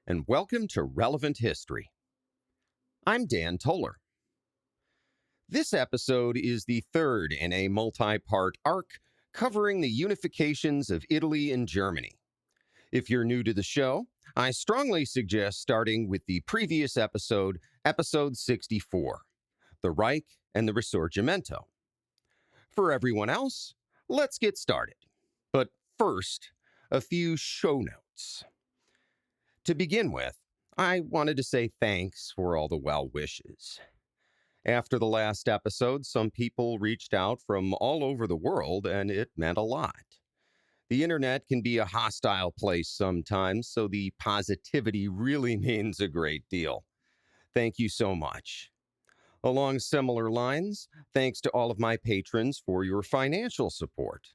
and welcome to Relevant History. I'm Dan Toller. This episode is the third in a multi-part arc covering the unifications of Italy and Germany. If you're new to the show, I strongly suggest starting with the previous episode, episode 64, The Reich and the Risorgimento. For everyone else, let's get started. But first, a few show notes. To begin with, I wanted to say thanks for all the well wishes. After the last episode, some people reached out from all over the world, and it meant a lot. The internet can be a hostile place sometimes, so the positivity really means a great deal. Thank you so much. Along similar lines, thanks to all of my patrons for your financial support.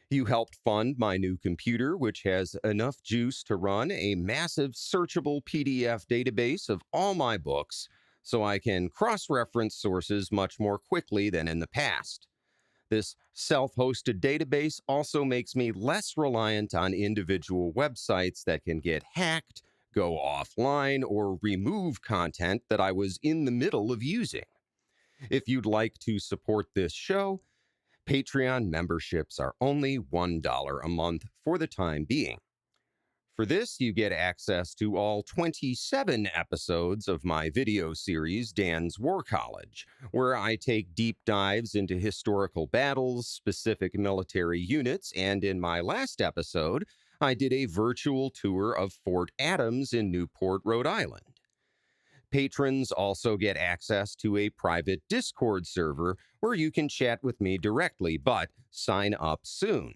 You helped fund my new computer, which has enough juice to run a massive searchable PDF database of all my books, so I can cross-reference sources much more quickly than in the past. This self-hosted database also makes me less reliant on individual websites that can get hacked, go offline, or remove content that I was in the middle of using. If you'd like to support this show, Patreon memberships are only $1 a month for the time being. For this, you get access to all 27 episodes of my video series, Dan's War College, where I take deep dives into historical battles, specific military units, and in my last episode, I did a virtual tour of Fort Adams in Newport, Rhode Island. Patrons also get access to a private Discord server where you can chat with me directly, but sign up soon.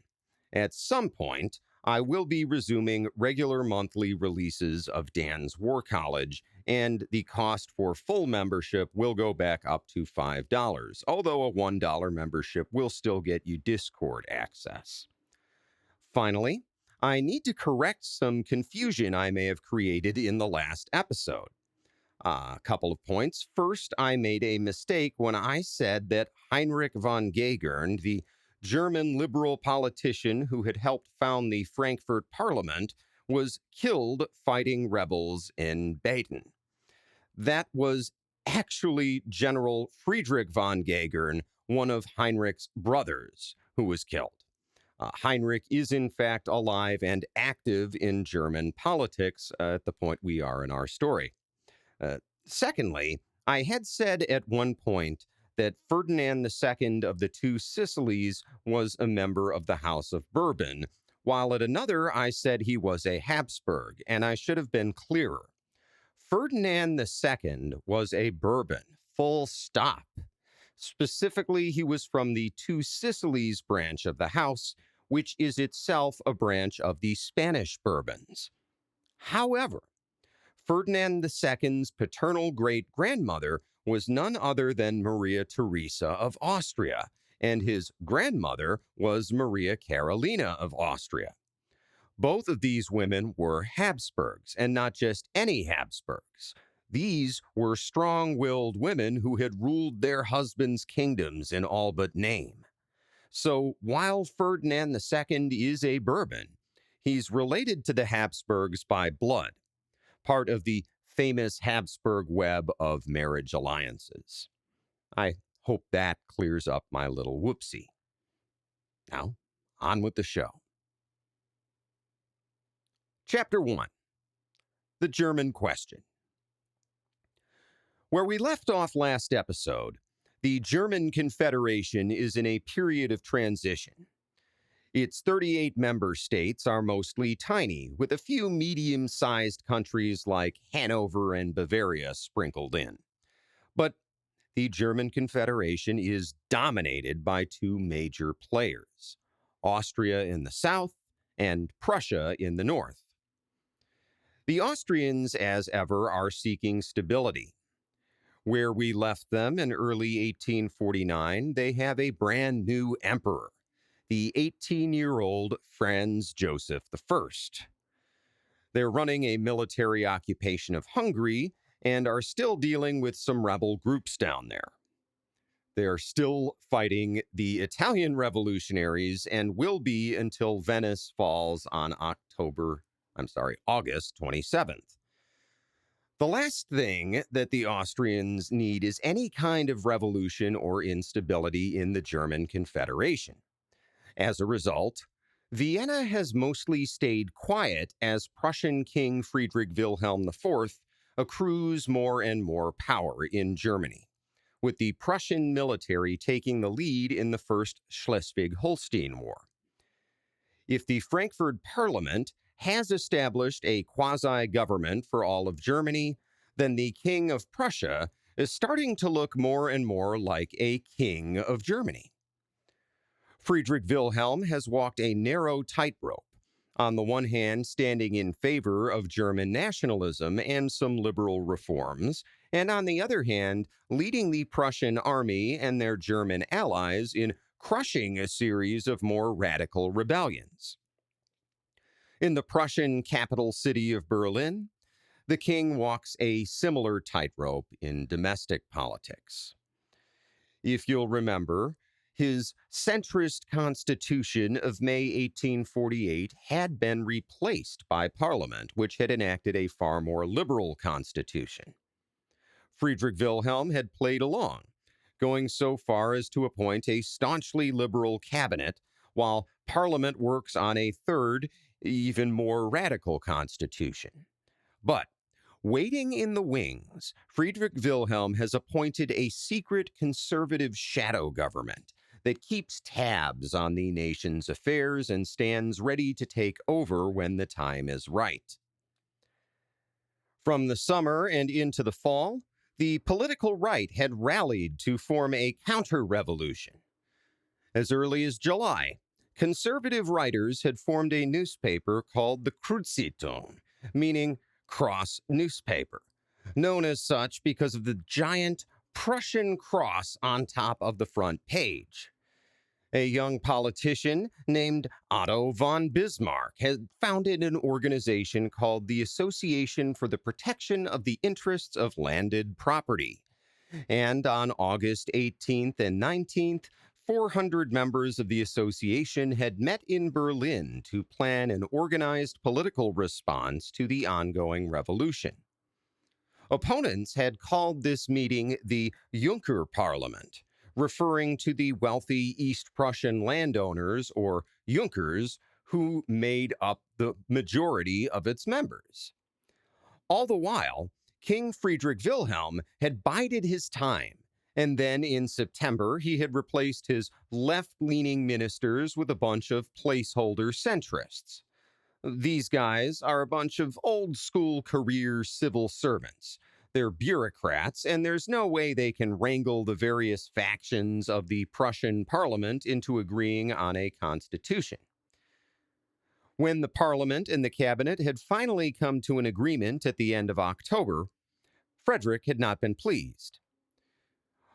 At some point, I will be resuming regular monthly releases of Dan's War College, and the cost for full membership will go back up to $5, although a $1 membership will still get you Discord access. Finally, I need to correct some confusion I may have created in the last episode. A couple of points. First, I made a mistake when I said that Heinrich von Gagern, the German liberal politician who had helped found the Frankfurt Parliament, was killed fighting rebels in Baden. That was actually General Friedrich von Gagern, one of Heinrich's brothers, who was killed. Heinrich is in fact alive and active in German politics at the point we are in our story. Secondly, I had said at one point that Ferdinand II of the Two Sicilies was a member of the House of Bourbon, while at another I said he was a Habsburg, and I should have been clearer. Ferdinand II was a Bourbon, full stop. Specifically, he was from the Two Sicilies branch of the house, which is itself a branch of the Spanish Bourbons. However, Ferdinand II's paternal great-grandmother was none other than Maria Theresa of Austria, and his grandmother was Maria Carolina of Austria. Both of these women were Habsburgs, and not just any Habsburgs. These were strong-willed women who had ruled their husbands' kingdoms in all but name. So while Ferdinand II is a Bourbon, he's related to the Habsburgs by blood, part of the famous Habsburg web of marriage alliances. I hope that clears up my little whoopsie. Now, on with the show. Chapter 1. The German Question. Where we left off last episode, the German Confederation is in a period of transition. Its 38 member states are mostly tiny, with a few medium-sized countries like Hanover and Bavaria sprinkled in. But the German Confederation is dominated by two major players, Austria in the south and Prussia in the north. The Austrians, as ever, are seeking stability. Where we left them in early 1849, they have a brand new emperor, the 18-year-old Franz Joseph I. They're running a military occupation of Hungary and are still dealing with some rebel groups down there. They're still fighting the Italian revolutionaries and will be until Venice falls on August 27th. The last thing that the Austrians need is any kind of revolution or instability in the German Confederation. As a result, Vienna has mostly stayed quiet as Prussian King Friedrich Wilhelm IV accrues more and more power in Germany, with the Prussian military taking the lead in the First Schleswig-Holstein War. If the Frankfurt Parliament has established a quasi-government for all of Germany, then the King of Prussia is starting to look more and more like a king of Germany. Friedrich Wilhelm has walked a narrow tightrope, on the one hand standing in favor of German nationalism and some liberal reforms, and on the other hand leading the Prussian army and their German allies in crushing a series of more radical rebellions. In the Prussian capital city of Berlin, the king walks a similar tightrope in domestic politics. If you'll remember, his centrist constitution of May 1848 had been replaced by Parliament, which had enacted a far more liberal constitution. Friedrich Wilhelm had played along, going so far as to appoint a staunchly liberal cabinet, while Parliament works on a third, even more radical constitution. But waiting in the wings, Friedrich Wilhelm has appointed a secret conservative shadow government that keeps tabs on the nation's affairs and stands ready to take over when the time is right. From the summer and into the fall, the political right had rallied to form a counter-revolution. As early as July, conservative writers had formed a newspaper called the Kreuzzeitung, meaning cross newspaper, known as such because of the giant Prussian cross on top of the front page. A young politician named Otto von Bismarck had founded an organization called the Association for the Protection of the Interests of Landed Property. And on August 18th and 19th, 400 members of the association had met in Berlin to plan an organized political response to the ongoing revolution. Opponents had called this meeting the Junker Parliament, referring to the wealthy East Prussian landowners, or Junkers, who made up the majority of its members. All the while, King Friedrich Wilhelm had bided his time, and then in September he had replaced his left-leaning ministers with a bunch of placeholder centrists. These guys are a bunch of old-school career civil servants. They're bureaucrats, and there's no way they can wrangle the various factions of the Prussian parliament into agreeing on a constitution. When the parliament and the cabinet had finally come to an agreement at the end of October, Friedrich had not been pleased.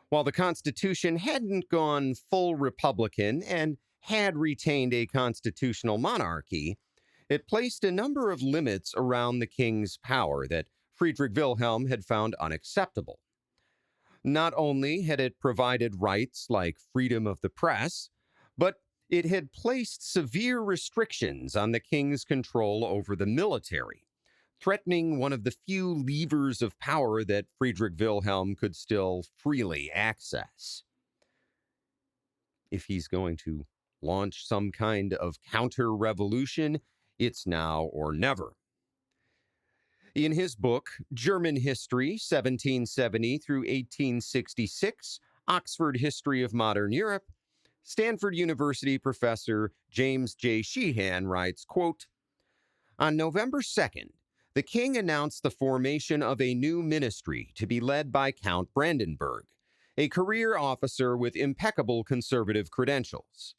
While the Constitution hadn't gone full Republican and had retained a constitutional monarchy, it placed a number of limits around the king's power that Friedrich Wilhelm had found unacceptable. Not only had it provided rights like freedom of the press, but it had placed severe restrictions on the king's control over the military, threatening one of the few levers of power that Friedrich Wilhelm could still freely access. If he's going to launch some kind of counter-revolution, it's now or never. In his book, German History, 1770 through 1866, Oxford History of Modern Europe, Stanford University professor James J. Sheehan writes, quote, "On November 2nd, the king announced the formation of a new ministry to be led by Count Brandenburg, a career officer with impeccable conservative credentials.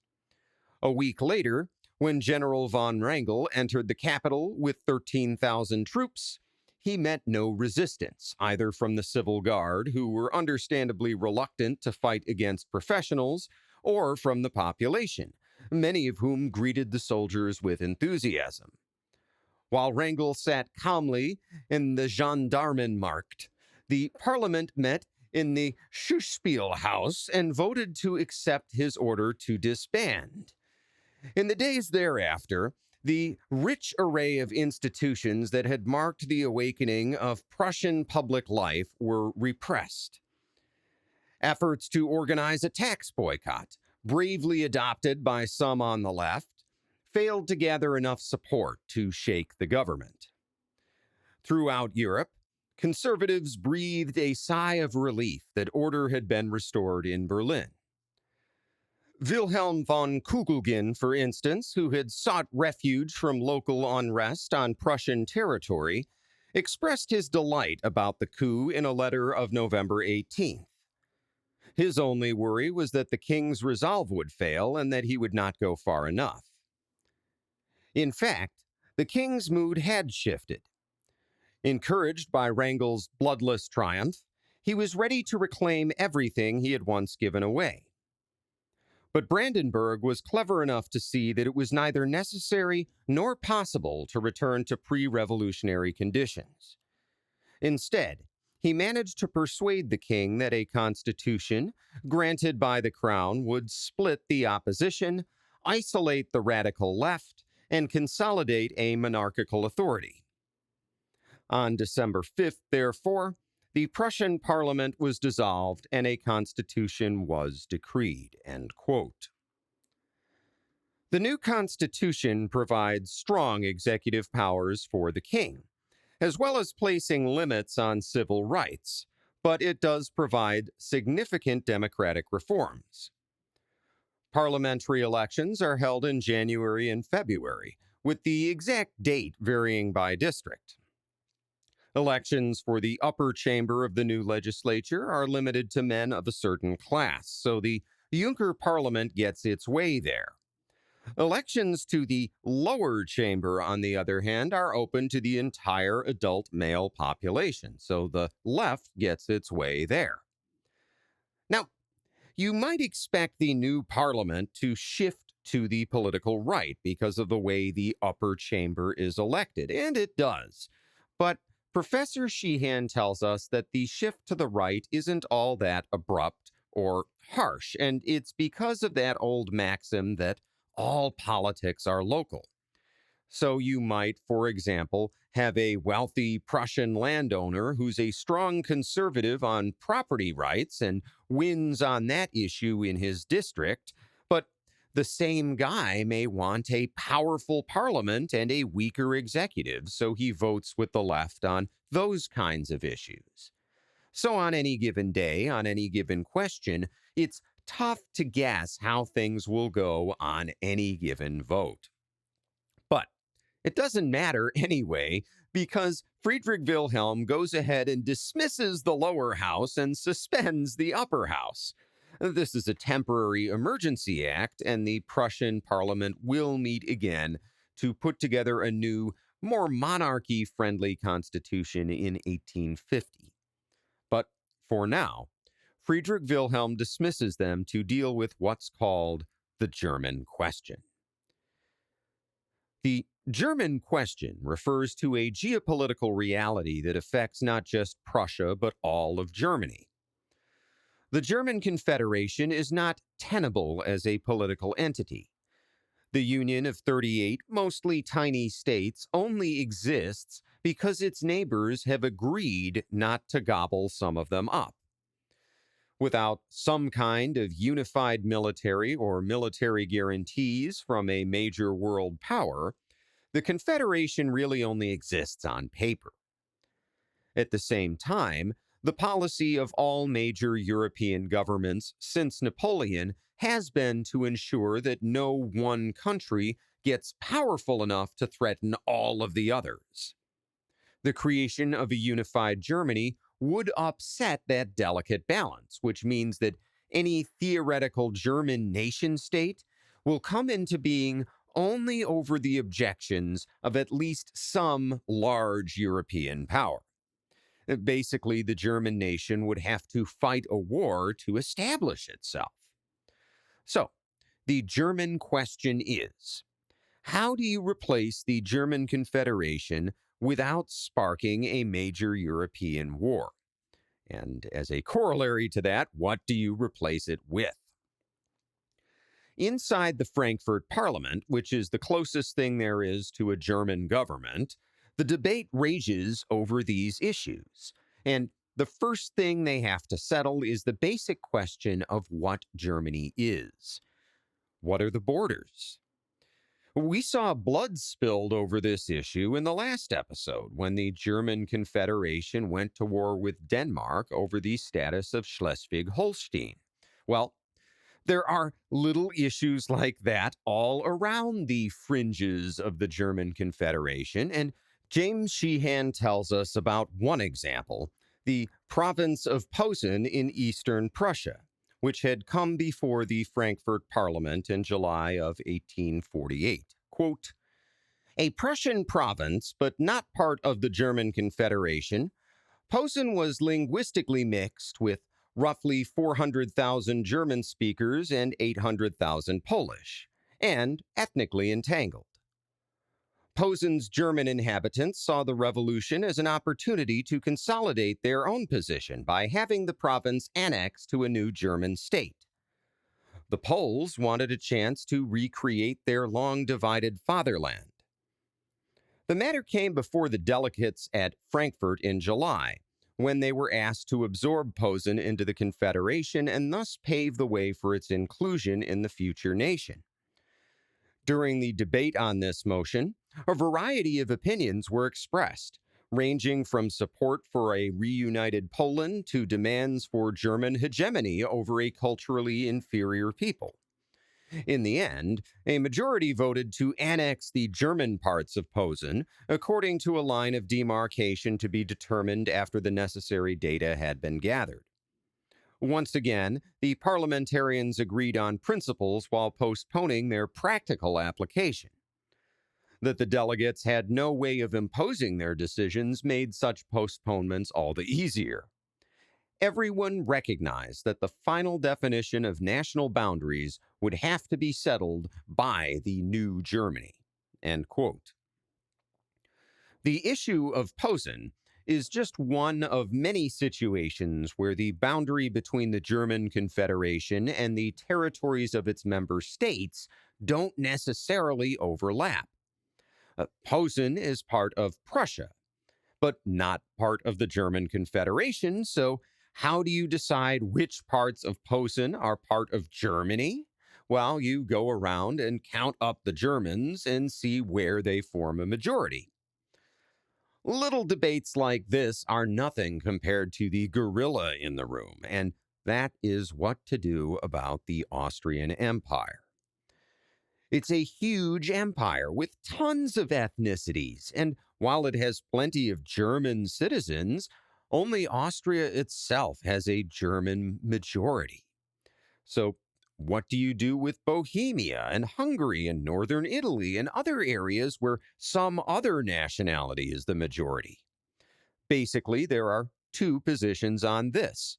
A week later, when General von Wrangel entered the capital with 13,000 troops, he met no resistance, either from the civil guard, who were understandably reluctant to fight against professionals, or from the population, many of whom greeted the soldiers with enthusiasm. While Wrangel sat calmly in the Gendarmenmarkt, the parliament met in the Schauspielhaus and voted to accept his order to disband. In the days thereafter, The rich array of institutions that had marked the awakening of Prussian public life were repressed. Efforts to organize a tax boycott, bravely adopted by some on the left, failed to gather enough support to shake the government. Throughout Europe, conservatives breathed a sigh of relief that order had been restored in Berlin. Wilhelm von Kugelgen, for instance, who had sought refuge from local unrest on Prussian territory, expressed his delight about the coup in a letter of November 18th. His only worry was that the king's resolve would fail and that he would not go far enough. In fact, the king's mood had shifted. Encouraged by Wrangel's bloodless triumph, he was ready to reclaim everything he had once given away. But Brandenburg was clever enough to see that it was neither necessary nor possible to return to pre-revolutionary conditions. Instead, he managed to persuade the king that a constitution, granted by the crown, would split the opposition, isolate the radical left, and consolidate a monarchical authority. On December 5th, therefore, the Prussian parliament was dissolved and a constitution was decreed, end quote. The new constitution provides strong executive powers for the king, as well as placing limits on civil rights, but it does provide significant democratic reforms. Parliamentary elections are held in January and February, with the exact date varying by district. Elections for the upper chamber of the new legislature are limited to men of a certain class, so the Junker Parliament gets its way there. Elections to the lower chamber, on the other hand, are open to the entire adult male population, so the left gets its way there. Now, you might expect the new parliament to shift to the political right because of the way the upper chamber is elected, and it does. But Professor Sheehan tells us that the shift to the right isn't all that abrupt or harsh, and it's because of that old maxim that all politics are local. So you might, for example, have a wealthy Prussian landowner who's a strong conservative on property rights and wins on that issue in his district, but the same guy may want a powerful parliament and a weaker executive, so he votes with the left on those kinds of issues. So on any given day, on any given question, it's tough to guess how things will go on any given vote. But it doesn't matter anyway, because Friedrich Wilhelm goes ahead and dismisses the lower house and suspends the upper house. This is a temporary emergency act, and the Prussian parliament will meet again to put together a new, more monarchy-friendly constitution in 1850. But for now, Friedrich Wilhelm dismisses them to deal with what's called the German question. The German question refers to a geopolitical reality that affects not just Prussia, but all of Germany. The German Confederation is not tenable as a political entity. The Union of 38 mostly tiny states only exists because its neighbors have agreed not to gobble some of them up. Without some kind of unified military or military guarantees from a major world power, the Confederation really only exists on paper. At the same time, the policy of all major European governments since Napoleon has been to ensure that no one country gets powerful enough to threaten all of the others. The creation of a unified Germany would upset that delicate balance, which means that any theoretical German nation-state will come into being only over the objections of at least some large European power. Basically, the German nation would have to fight a war to establish itself. So, the German question is, how do you replace the German Confederation without sparking a major European war? And as a corollary to that, what do you replace it with? Inside the Frankfurt Parliament, which is the closest thing there is to a German government, the debate rages over these issues. And the first thing they have to settle is the basic question of what Germany is. What are the borders? We saw blood spilled over this issue in the last episode when the German Confederation went to war with Denmark over the status of Schleswig-Holstein. Well, there are little issues like that all around the fringes of the German Confederation, and James Sheehan tells us about one example, the province of Posen in eastern Prussia, which had come before the Frankfurt Parliament in July of 1848. Quote, "A Prussian province, but not part of the German Confederation, Posen was linguistically mixed with roughly 400,000 German speakers and 800,000 Polish, and ethnically entangled. Posen's German inhabitants saw the revolution as an opportunity to consolidate their own position by having the province annexed to a new German state. The Poles wanted a chance to recreate their long-divided fatherland. The matter came before the delegates at Frankfurt in July, when they were asked to absorb Posen into the Confederation and thus pave the way for its inclusion in the future nation. During the debate on this motion, a variety of opinions were expressed, ranging from support for a reunited Poland to demands for German hegemony over a culturally inferior people. In the end, a majority voted to annex the German parts of Posen, according to a line of demarcation to be determined after the necessary data had been gathered. Once again, the parliamentarians agreed on principles while postponing their practical application. That the delegates had no way of imposing their decisions made such postponements all the easier. Everyone recognized that the final definition of national boundaries would have to be settled by the new Germany. End quote. The issue of Posen is just one of many situations where the boundary between the German Confederation and the territories of its member states don't necessarily overlap. Posen is part of Prussia, but not part of the German Confederation, so how do you decide which parts of Posen are part of Germany? Well, you go around and count up the Germans and see where they form a majority. Little debates like this are nothing compared to the gorilla in the room, and that is what to do about the Austrian Empire. It's a huge empire with tons of ethnicities, and while it has plenty of German citizens, only Austria itself has a German majority. So, what do you do with Bohemia and Hungary and northern Italy and other areas where some other nationality is the majority? Basically, there are two positions on this.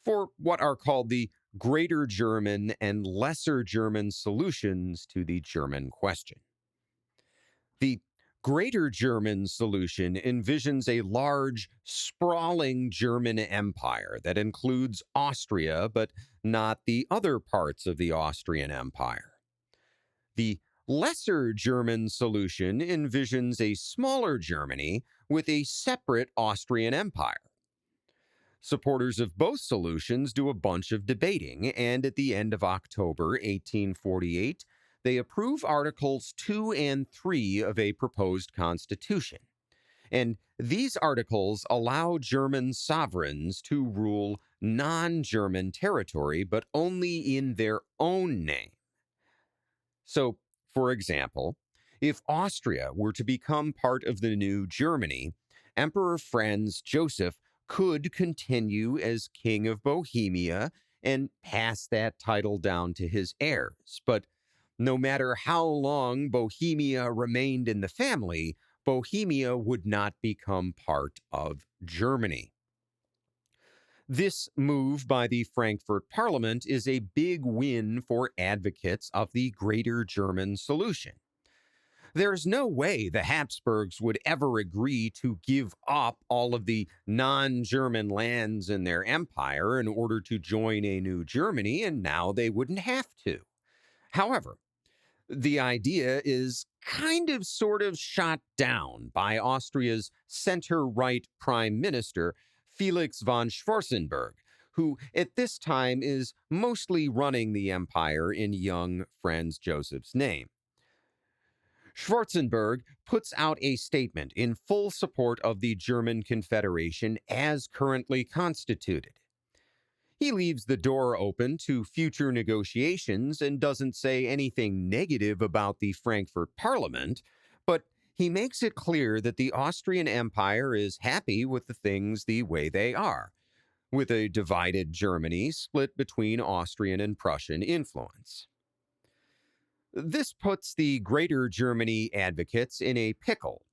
For what are called the Greater German and Lesser German solutions to the German question. The Greater German solution envisions a large, sprawling German empire that includes Austria, but not the other parts of the Austrian Empire. The Lesser German solution envisions a smaller Germany with a separate Austrian Empire. Supporters of both solutions do a bunch of debating, and at the end of October 1848, they approve Articles 2 and 3 of a proposed constitution. And these articles allow German sovereigns to rule non-German territory, but only in their own name. So, for example, if Austria were to become part of the new Germany, Emperor Franz Joseph could continue as King of Bohemia and pass that title down to his heirs. But no matter how long Bohemia remained in the family, Bohemia would not become part of Germany. This move by the Frankfurt Parliament is a big win for advocates of the Greater German solution. There's no way the Habsburgs would ever agree to give up all of the non-German lands in their empire in order to join a new Germany, and now they wouldn't have to. However, the idea is kind of sort of shot down by Austria's center right prime minister, Felix von Schwarzenberg, who at this time is mostly running the empire in young Franz Joseph's name. Schwarzenberg puts out a statement in full support of the German Confederation as currently constituted. He leaves the door open to future negotiations and doesn't say anything negative about the Frankfurt Parliament, but he makes it clear that the Austrian Empire is happy with the things the way they are, with a divided Germany split between Austrian and Prussian influence. This puts the Greater Germany advocates in a pickle,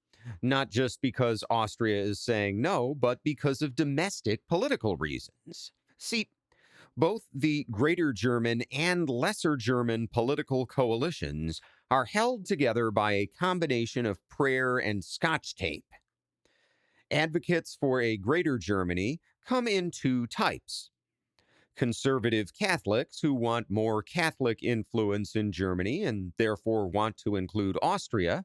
not just because Austria is saying no, but because of domestic political reasons. See, both the Greater German and Lesser German political coalitions are held together by a combination of prayer and Scotch tape. Advocates for a Greater Germany come in two types: conservative Catholics who want more Catholic influence in Germany and therefore want to include Austria,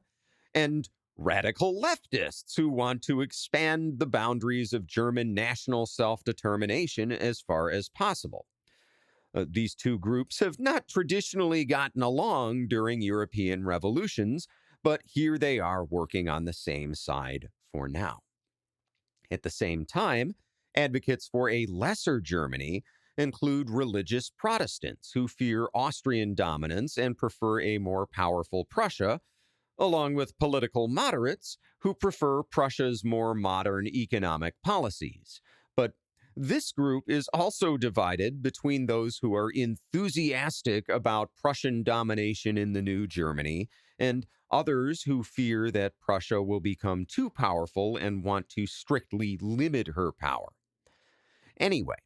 and radical leftists who want to expand the boundaries of German national self-determination as far as possible. These two groups have not traditionally gotten along during European revolutions, but here they are working on the same side for now. At the same time, advocates for a lesser Germany include religious Protestants who fear Austrian dominance and prefer a more powerful Prussia, along with political moderates who prefer Prussia's more modern economic policies. But this group is also divided between those who are enthusiastic about Prussian domination in the new Germany and others who fear that Prussia will become too powerful and want to strictly limit her power. Anyway,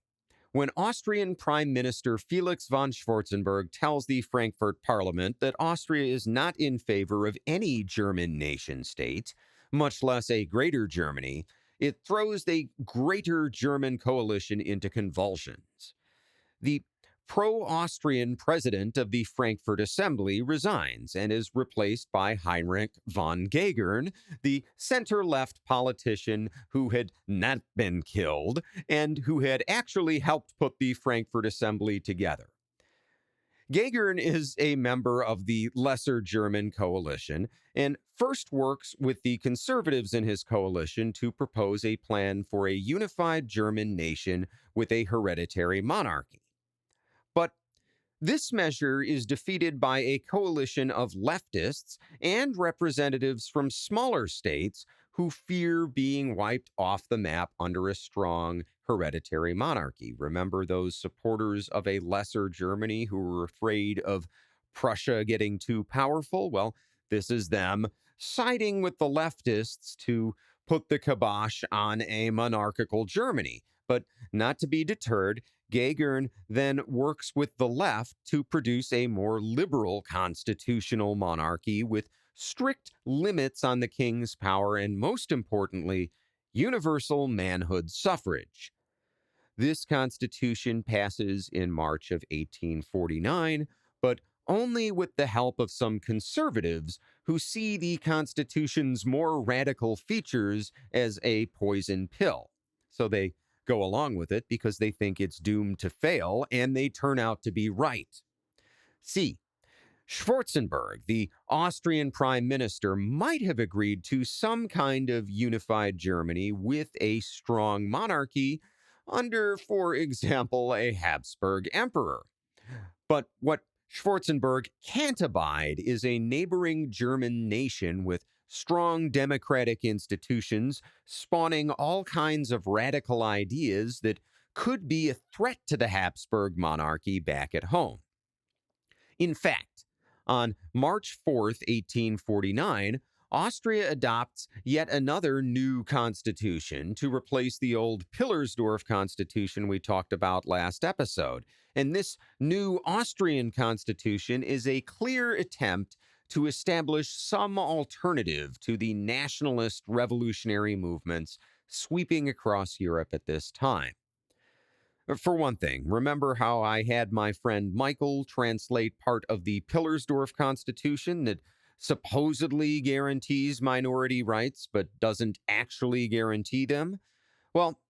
when Austrian Prime Minister Felix von Schwarzenberg tells the Frankfurt Parliament that Austria is not in favor of any German nation-state, much less a Greater Germany, it throws the Greater German coalition into convulsions. The pro-Austrian president of the Frankfurt Assembly resigns and is replaced by Heinrich von Gagern, the center-left politician who had not been killed and who had actually helped put the Frankfurt Assembly together. Gagern is a member of the Lesser German coalition and first works with the conservatives in his coalition to propose a plan for a unified German nation with a hereditary monarchy. But this measure is defeated by a coalition of leftists and representatives from smaller states who fear being wiped off the map under a strong hereditary monarchy. Remember those supporters of a lesser Germany who were afraid of Prussia getting too powerful? Well, this is them siding with the leftists to put the kibosh on a monarchical Germany. But not to be deterred, Gagern then works with the left to produce a more liberal constitutional monarchy with strict limits on the king's power and, most importantly, universal manhood suffrage. This constitution passes in March of 1849, but only with the help of some conservatives who see the Constitution's more radical features as a poison pill. So they go along with it because they think it's doomed to fail, and they turn out to be right. See, Schwarzenberg, the Austrian prime minister, might have agreed to some kind of unified Germany with a strong monarchy under, for example, a Habsburg emperor. But what Schwarzenberg can't abide is a neighboring German nation with strong democratic institutions spawning all kinds of radical ideas that could be a threat to the Habsburg monarchy back at home. In fact, on March 4th, 1849, Austria adopts yet another new constitution to replace the old Pillersdorf constitution we talked about last episode. And this new Austrian constitution is a clear attempt to establish some alternative to the nationalist revolutionary movements sweeping across Europe at this time. For one thing, remember how I had my friend Michael translate part of the Pillersdorf Constitution that supposedly guarantees minority rights but doesn't actually guarantee them? Well,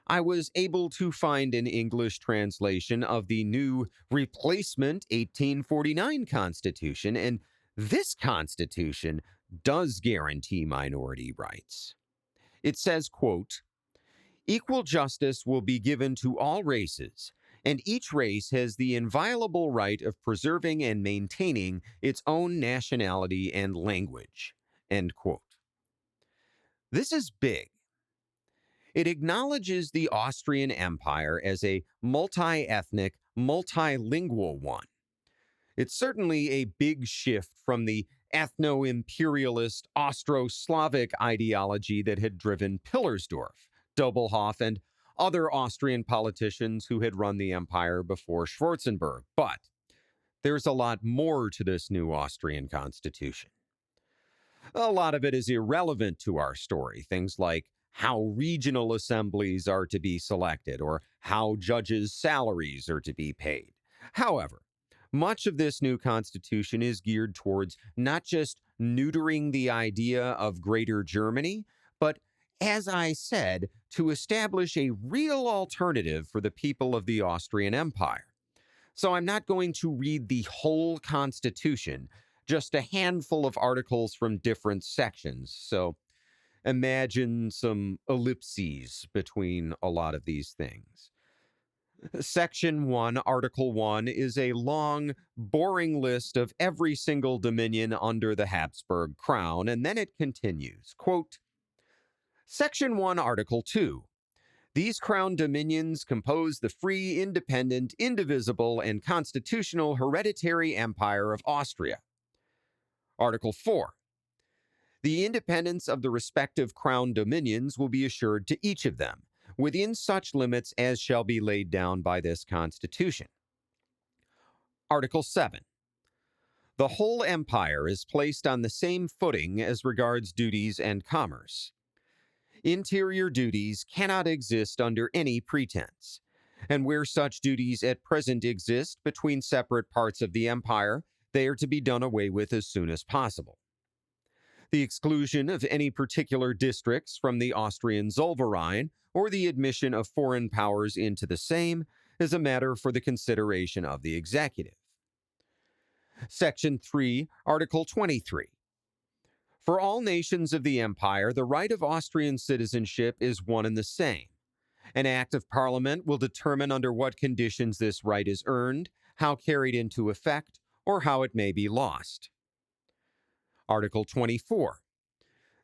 I was able to find an English translation of the new replacement 1849 Constitution, and this Constitution does guarantee minority rights. It says, quote, "Equal justice will be given to all races, and each race has the inviolable right of preserving and maintaining its own nationality and language." End quote. This is big. It acknowledges the Austrian Empire as a multi-ethnic, multilingual one. It's certainly a big shift from the ethno-imperialist Austro-Slavic ideology that had driven Pillersdorf, Doppelhoff, and other Austrian politicians who had run the empire before Schwarzenberg. But there's a lot more to this new Austrian constitution. A lot of it is irrelevant to our story, things like how regional assemblies are to be selected or how judges' salaries are to be paid. However, much of this new constitution is geared towards not just neutering the idea of Greater Germany, but, as I said, to establish a real alternative for the people of the Austrian Empire. So I'm not going to read the whole constitution, just a handful of articles from different sections. So imagine some ellipses between a lot of these things. Section 1, Article 1, is a long, boring list of every single dominion under the Habsburg crown, and then it continues, quote, Section 1, Article 2. These crown dominions compose the free, independent, indivisible, and constitutional hereditary empire of Austria. Article 4. The independence of the respective crown dominions will be assured to each of them, within such limits as shall be laid down by this Constitution. Article 7. The whole empire is placed on the same footing as regards duties and commerce. Interior duties cannot exist under any pretense, and where such duties at present exist between separate parts of the empire, they are to be done away with as soon as possible. The exclusion of any particular districts from the Austrian Zollverein or the admission of foreign powers into the same is a matter for the consideration of the executive. Section 3, Article 23. For all nations of the empire, the right of Austrian citizenship is one and the same. An act of parliament will determine under what conditions this right is earned, how carried into effect, or how it may be lost. Article 24.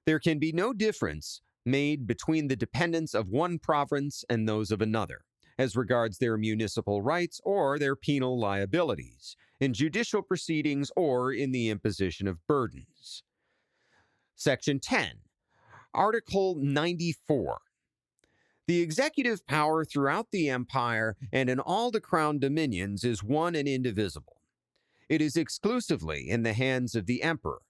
There can be no difference made between the dependents of one province and those of another, as regards their municipal rights or their penal liabilities, in judicial proceedings or in the imposition of burdens. Section 10. Article 94. The executive power throughout the empire and in all the crown dominions is one and indivisible. It is exclusively in the hands of the emperor,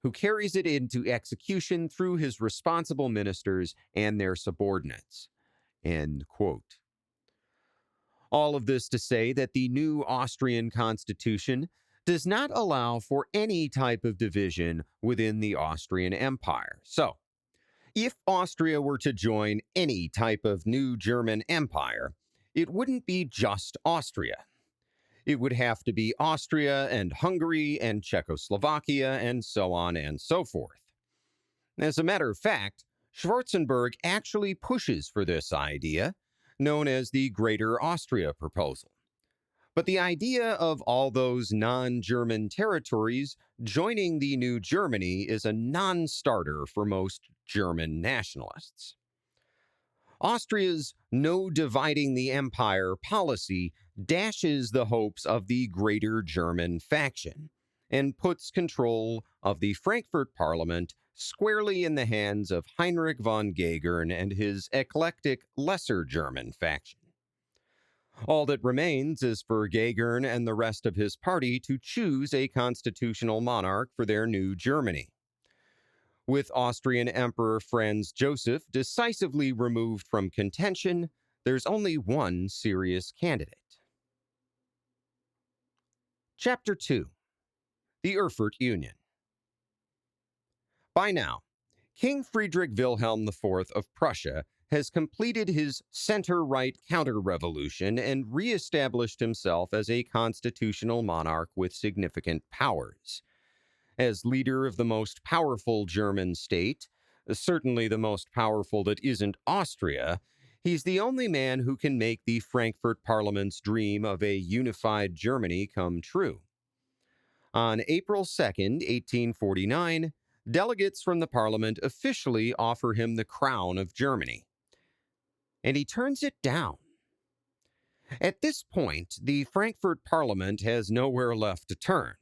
who carries it into execution through his responsible ministers and their subordinates. End quote. All of this to say that the new Austrian constitution does not allow for any type of division within the Austrian Empire. So, if Austria were to join any type of new German empire, it wouldn't be just Austria. It would have to be Austria and Hungary and Czechoslovakia and so on and so forth. As a matter of fact, Schwarzenberg actually pushes for this idea, known as the Greater Austria proposal. But the idea of all those non-German territories joining the new Germany is a non-starter for most German nationalists. Austria's no dividing the empire policy dashes the hopes of the Greater German faction and puts control of the Frankfurt Parliament squarely in the hands of Heinrich von Gagern and his eclectic Lesser German faction. All that remains is for Gagern and the rest of his party to choose a constitutional monarch for their new Germany. With Austrian Emperor Franz Joseph decisively removed from contention, there's only one serious candidate. Chapter 2. The Erfurt Union. By now, King Friedrich Wilhelm IV of Prussia has completed his center-right counter-revolution and re-established himself as a constitutional monarch with significant powers. As leader of the most powerful German state, certainly the most powerful that isn't Austria, he's the only man who can make the Frankfurt Parliament's dream of a unified Germany come true. On April 2nd, 1849, delegates from the Parliament officially offer him the crown of Germany. And he turns it down. At this point, the Frankfurt Parliament has nowhere left to turn.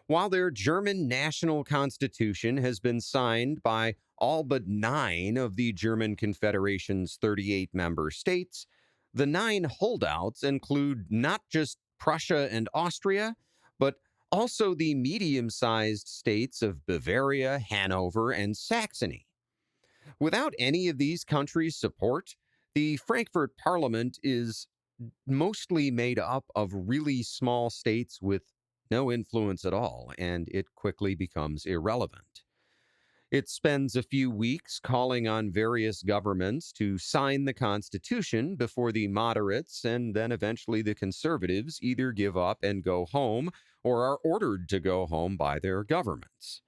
While their German national constitution has been signed by all but 9 of the German Confederation's 38 member states, the 9 holdouts include not just Prussia and Austria, but also the medium-sized states of Bavaria, Hanover, and Saxony. Without any of these countries' support, the Frankfurt Parliament is mostly made up of really small states with no influence at all, and it quickly becomes irrelevant. It spends a few weeks calling on various governments to sign the Constitution before the moderates and then eventually the conservatives either give up and go home or are ordered to go home by their governments.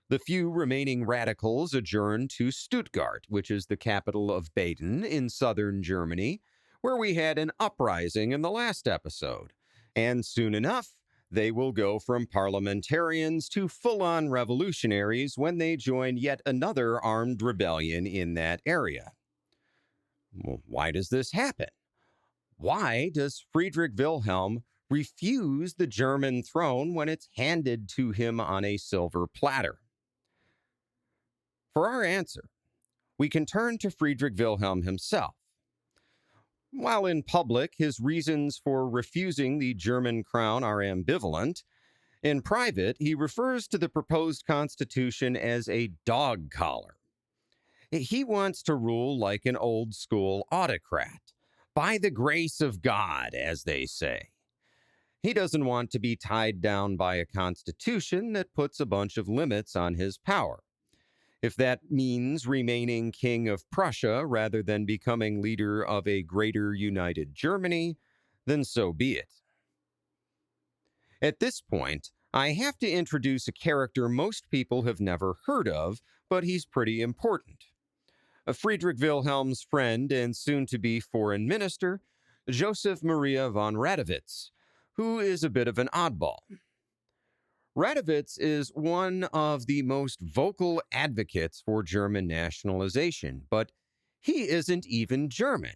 The few remaining radicals adjourn to Stuttgart, which is the capital of Baden in southern Germany, where we had an uprising in the last episode. And soon enough, they will go from parliamentarians to full-on revolutionaries when they join yet another armed rebellion in that area. Well, why does this happen? Why does Friedrich Wilhelm refuse the German throne when it's handed to him on a silver platter? For our answer, we can turn to Friedrich Wilhelm himself. While in public, his reasons for refusing the German crown are ambivalent, in private, he refers to the proposed constitution as a dog collar. He wants to rule like an old-school autocrat, by the grace of God, as they say. He doesn't want to be tied down by a constitution that puts a bunch of limits on his power. If that means remaining king of Prussia rather than becoming leader of a greater united Germany, then so be it. At this point, I have to introduce a character most people have never heard of, but he's pretty important. Friedrich Wilhelm's friend and soon-to-be foreign minister, Joseph Maria von Radowitz, who is a bit of an oddball. Radowitz is one of the most vocal advocates for German nationalization, but he isn't even German.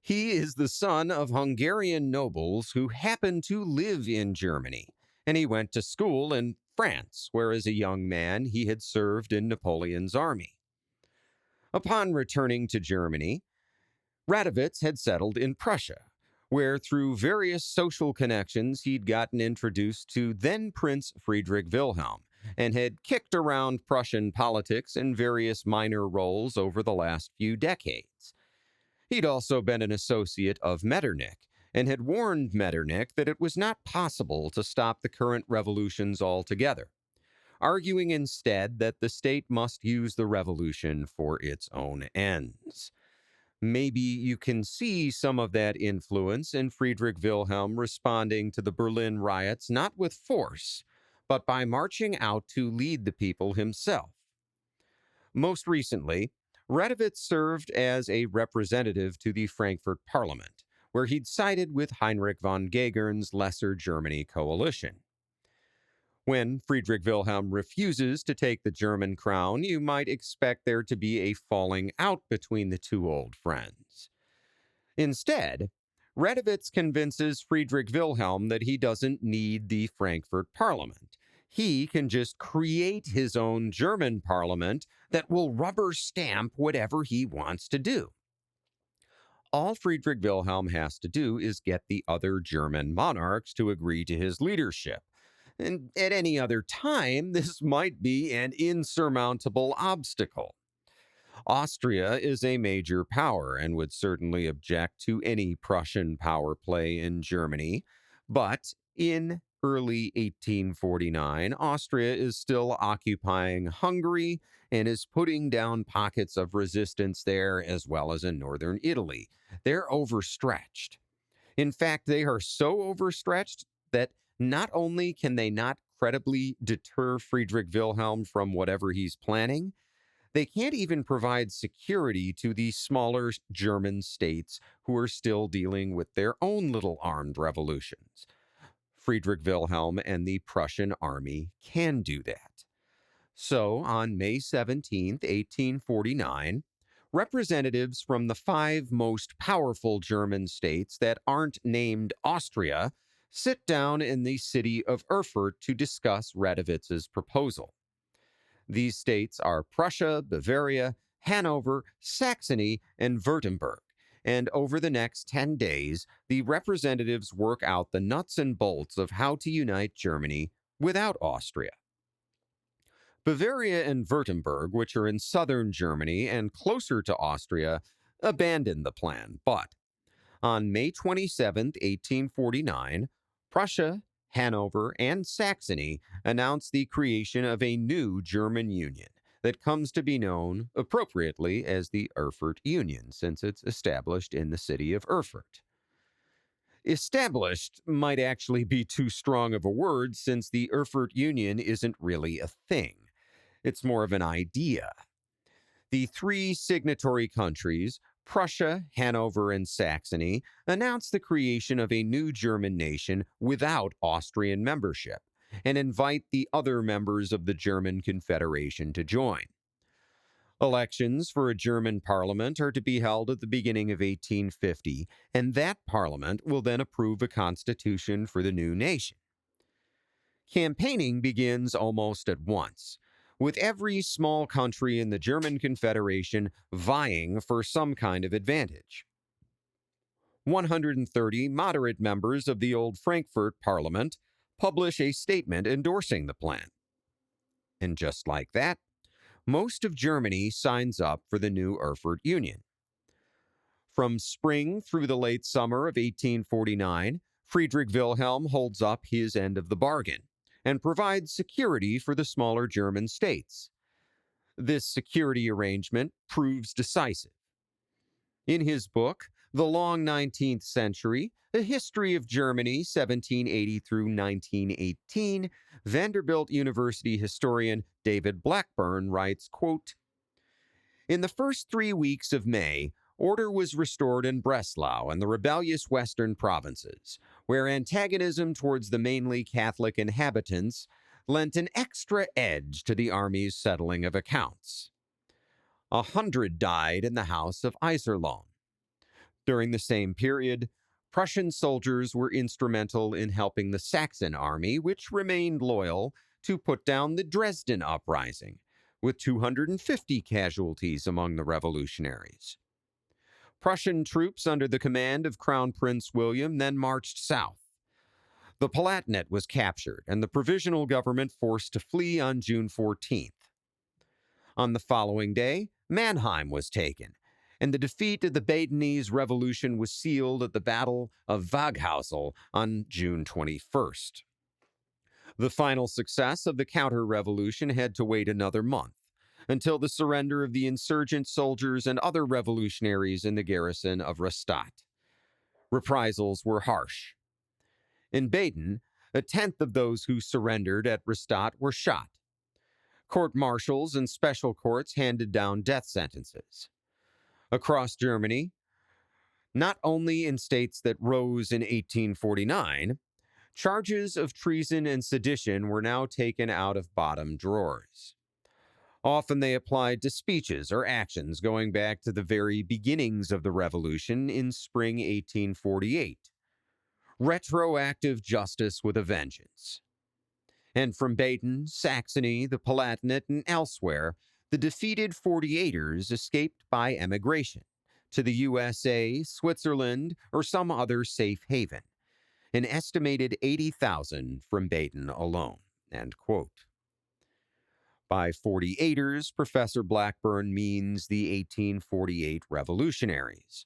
He is the son of Hungarian nobles who happen to live in Germany, and he went to school in France, where as a young man he had served in Napoleon's army. Upon returning to Germany, Radowitz had settled in Prussia, where through various social connections he'd gotten introduced to then Prince Friedrich Wilhelm, and had kicked around Prussian politics in various minor roles over the last few decades. He'd also been an associate of Metternich, and had warned Metternich that it was not possible to stop the current revolutions altogether, arguing instead that the state must use the revolution for its own ends. Maybe you can see some of that influence in Friedrich Wilhelm responding to the Berlin riots not with force, but by marching out to lead the people himself. Most recently, Radowitz served as a representative to the Frankfurt Parliament, where he'd sided with Heinrich von Gagern's Lesser Germany coalition. When Friedrich Wilhelm refuses to take the German crown, you might expect there to be a falling out between the two old friends. Instead, Radowitz convinces Friedrich Wilhelm that he doesn't need the Frankfurt Parliament. He can just create his own German parliament that will rubber stamp whatever he wants to do. All Friedrich Wilhelm has to do is get the other German monarchs to agree to his leadership. And at any other time, this might be an insurmountable obstacle. Austria is a major power and would certainly object to any Prussian power play in Germany. But in early 1849, Austria is still occupying Hungary and is putting down pockets of resistance there as well as in northern Italy. They're overstretched. In fact, they are so overstretched that not only can they not credibly deter Friedrich Wilhelm from whatever he's planning, they can't even provide security to the smaller German states who are still dealing with their own little armed revolutions. Friedrich Wilhelm and the Prussian army can do that. So, on May 17, 1849, representatives from the 5 most powerful German states that aren't named Austria sit down in the city of Erfurt to discuss Radowitz's proposal. These states are Prussia, Bavaria, Hanover, Saxony, and Württemberg. And over the next 10 days, the representatives work out the nuts and bolts of how to unite Germany without Austria. Bavaria and Württemberg, which are in southern Germany and closer to Austria, abandoned the plan. But on May 27, 1849, Prussia, Hanover, and Saxony announced the creation of a new German union that comes to be known appropriately as the Erfurt Union, since it's established in the city of Erfurt. Established might actually be too strong of a word, since the Erfurt Union isn't really a thing. It's more of an idea. The 3 signatory countries, Prussia, Hanover, and Saxony, announced the creation of a new German nation without Austrian membership and invite the other members of the German Confederation to join. Elections for a German parliament are to be held at the beginning of 1850, and that parliament will then approve a constitution for the new nation. Campaigning begins almost at once, with every small country in the German Confederation vying for some kind of advantage. 130 moderate members of the old Frankfurt Parliament publish a statement endorsing the plan. And just like that, most of Germany signs up for the new Erfurt Union. From spring through the late summer of 1849, Friedrich Wilhelm holds up his end of the bargain and provides security for the smaller German states. This security arrangement proves decisive. In his book, The Long 19th Century, A History of Germany, 1780 through 1918, Vanderbilt University historian David Blackburn writes, quote, "In the first 3 weeks of May, order was restored in Breslau and the rebellious western provinces, where antagonism towards the mainly Catholic inhabitants lent an extra edge to the army's settling of accounts. 100 died in the house of Iserlohn. During the same period, Prussian soldiers were instrumental in helping the Saxon army, which remained loyal, to put down the Dresden uprising, with 250 casualties among the revolutionaries. Prussian troops under the command of Crown Prince William then marched south. The Palatinate was captured and the provisional government forced to flee on June 14th. On the following day, Mannheim was taken, and the defeat of the Badenese Revolution was sealed at the Battle of Waghäusel on June 21st. The final success of the counter-revolution had to wait another month, until the surrender of the insurgent soldiers and other revolutionaries in the garrison of Rastatt. Reprisals were harsh. In Baden, 1/10 of those who surrendered at Rastatt were shot. Court-martials and special courts handed down death sentences. Across Germany, not only in states that rose in 1849, charges of treason and sedition were now taken out of bottom drawers. Often they applied to speeches or actions going back to the very beginnings of the revolution in spring 1848. Retroactive justice with a vengeance. And from Baden, Saxony, the Palatinate, and elsewhere, the defeated 48ers escaped by emigration to the USA, Switzerland, or some other safe haven. An estimated 80,000 from Baden alone." End quote. By 48ers, Professor Blackburn means the 1848 revolutionaries.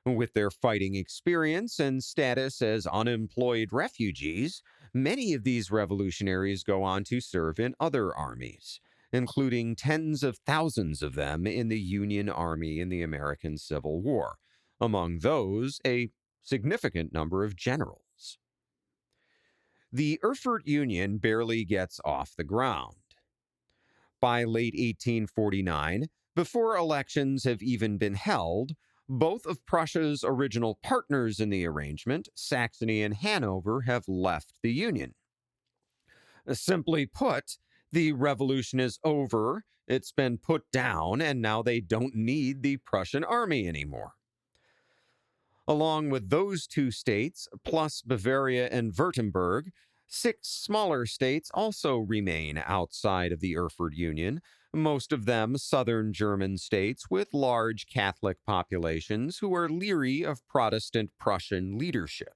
With their fighting experience and status as unemployed refugees, many of these revolutionaries go on to serve in other armies, including tens of thousands of them in the Union Army in the American Civil War, among those, a significant number of generals. The Erfurt Union barely gets off the ground. By late 1849, before elections have even been held, both of Prussia's original partners in the arrangement, Saxony and Hanover, have left the Union. Simply put, the revolution is over, it's been put down, and now they don't need the Prussian army anymore. Along with those two states, plus Bavaria and Württemberg, 6 smaller states also remain outside of the Erfurt Union, most of them southern German states with large Catholic populations who are leery of Protestant Prussian leadership.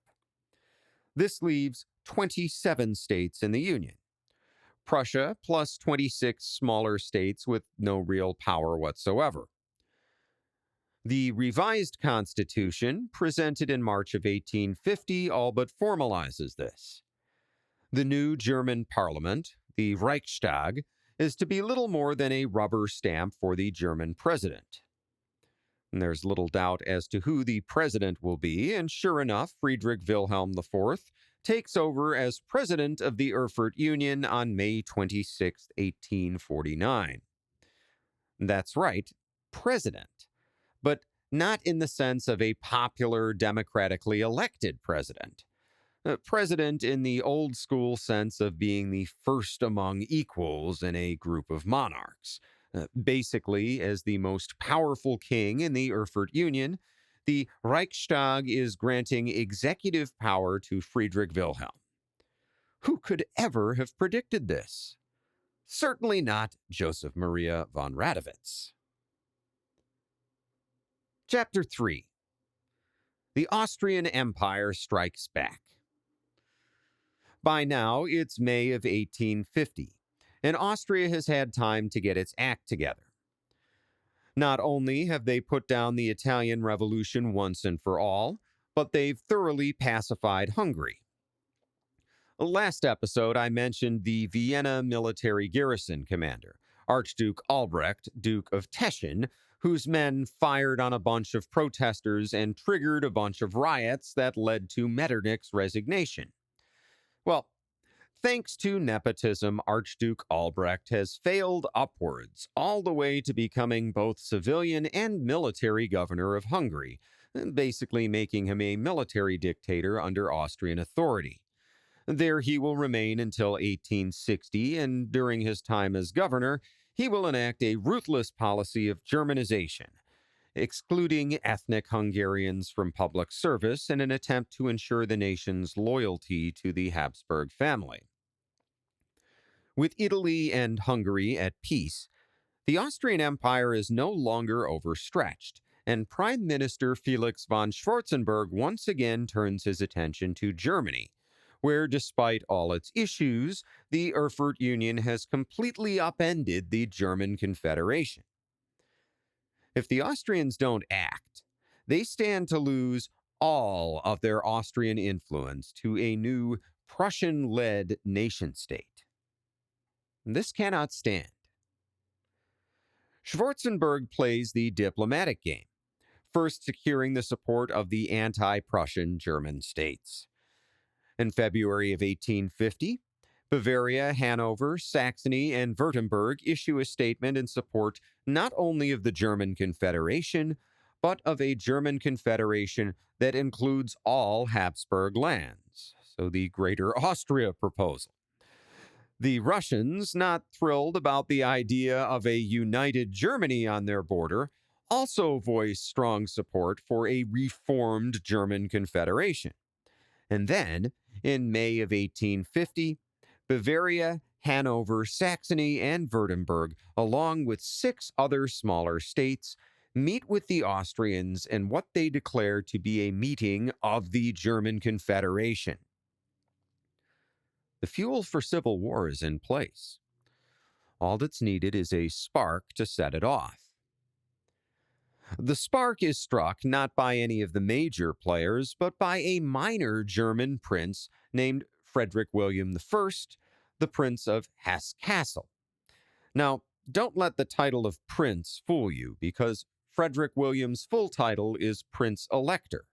This leaves 27 states in the Union. Prussia plus 26 smaller states with no real power whatsoever. The revised constitution, presented in March of 1850, all but formalizes this. The new German parliament, the Reichstag, is to be little more than a rubber stamp for the German president. And there's little doubt as to who the president will be, and sure enough, Friedrich Wilhelm IV takes over as president of the Erfurt Union on May 26, 1849. That's right, president, but not in the sense of a popular, democratically elected president. President in the old school sense of being the first among equals in a group of monarchs. Basically, as the most powerful king in the Erfurt Union, the Reichstag is granting executive power to Friedrich Wilhelm. Who could ever have predicted this? Certainly not Joseph Maria von Radowitz. Chapter 3. The Austrian Empire Strikes Back. By now, it's May of 1850, and Austria has had time to get its act together. Not only have they put down the Italian Revolution once and for all, but they've thoroughly pacified Hungary. Last episode, I mentioned the Vienna military garrison commander, Archduke Albrecht, Duke of Teschen, whose men fired on a bunch of protesters and triggered a bunch of riots that led to Metternich's resignation. Well, thanks to nepotism, Archduke Albrecht has failed upwards, all the way to becoming both civilian and military governor of Hungary, basically making him a military dictator under Austrian authority. There he will remain until 1860, and during his time as governor, he will enact a ruthless policy of Germanization, excluding ethnic Hungarians from public service in an attempt to ensure the nation's loyalty to the Habsburg family. With Italy and Hungary at peace, the Austrian Empire is no longer overstretched, and Prime Minister Felix von Schwarzenberg once again turns his attention to Germany, where, despite all its issues, the Erfurt Union has completely upended the German Confederation. If the Austrians don't act, they stand to lose all of their Austrian influence to a new Prussian-led nation-state. This cannot stand. Schwarzenberg plays the diplomatic game, first securing the support of the anti-Prussian German states. In February of 1850, Bavaria, Hanover, Saxony, and Württemberg issue a statement in support not only of the German Confederation, but of a German Confederation that includes all Habsburg lands, so the Greater Austria proposal. The Russians, not thrilled about the idea of a united Germany on their border, also voiced strong support for a reformed German Confederation. And then, in May of 1850, Bavaria, Hanover, Saxony, and Württemberg, along with 6 other smaller states, meet with the Austrians in what they declare to be a meeting of the German Confederation. The fuel for civil war is in place. All that's needed is a spark to set it off. The spark is struck not by any of the major players, but by a minor German prince named Friedrich William I, the Prince of Hesse-Kassel. Now, don't let the title of prince fool you, because Friedrich William's full title is Prince Elector,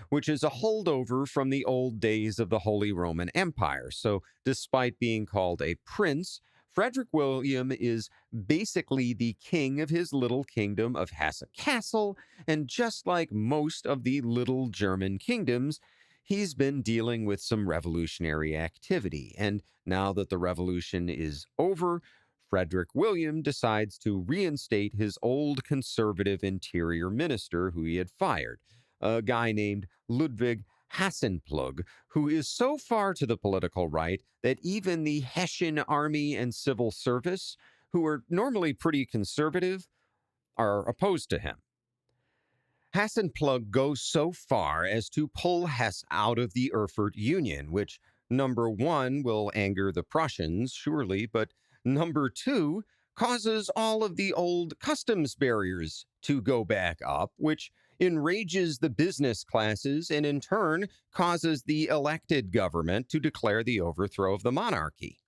which is a holdover from the old days of the Holy Roman Empire. So, despite being called a prince, Friedrich William is basically the king of his little kingdom of Hesse-Kassel, and just like most of the little German kingdoms, he's been dealing with some revolutionary activity. And now that the revolution is over, Friedrich William decides to reinstate his old conservative interior minister who he had fired, a guy named Ludwig Hassenplug, who is so far to the political right that even the Hessian army and civil service, who are normally pretty conservative, are opposed to him. Hassenplug goes so far as to pull Hesse out of the Erfurt Union, which, number one, will anger the Prussians, surely, but number two, causes all of the old customs barriers to go back up, which enrages the business classes and in turn causes the elected government to declare the overthrow of the monarchy.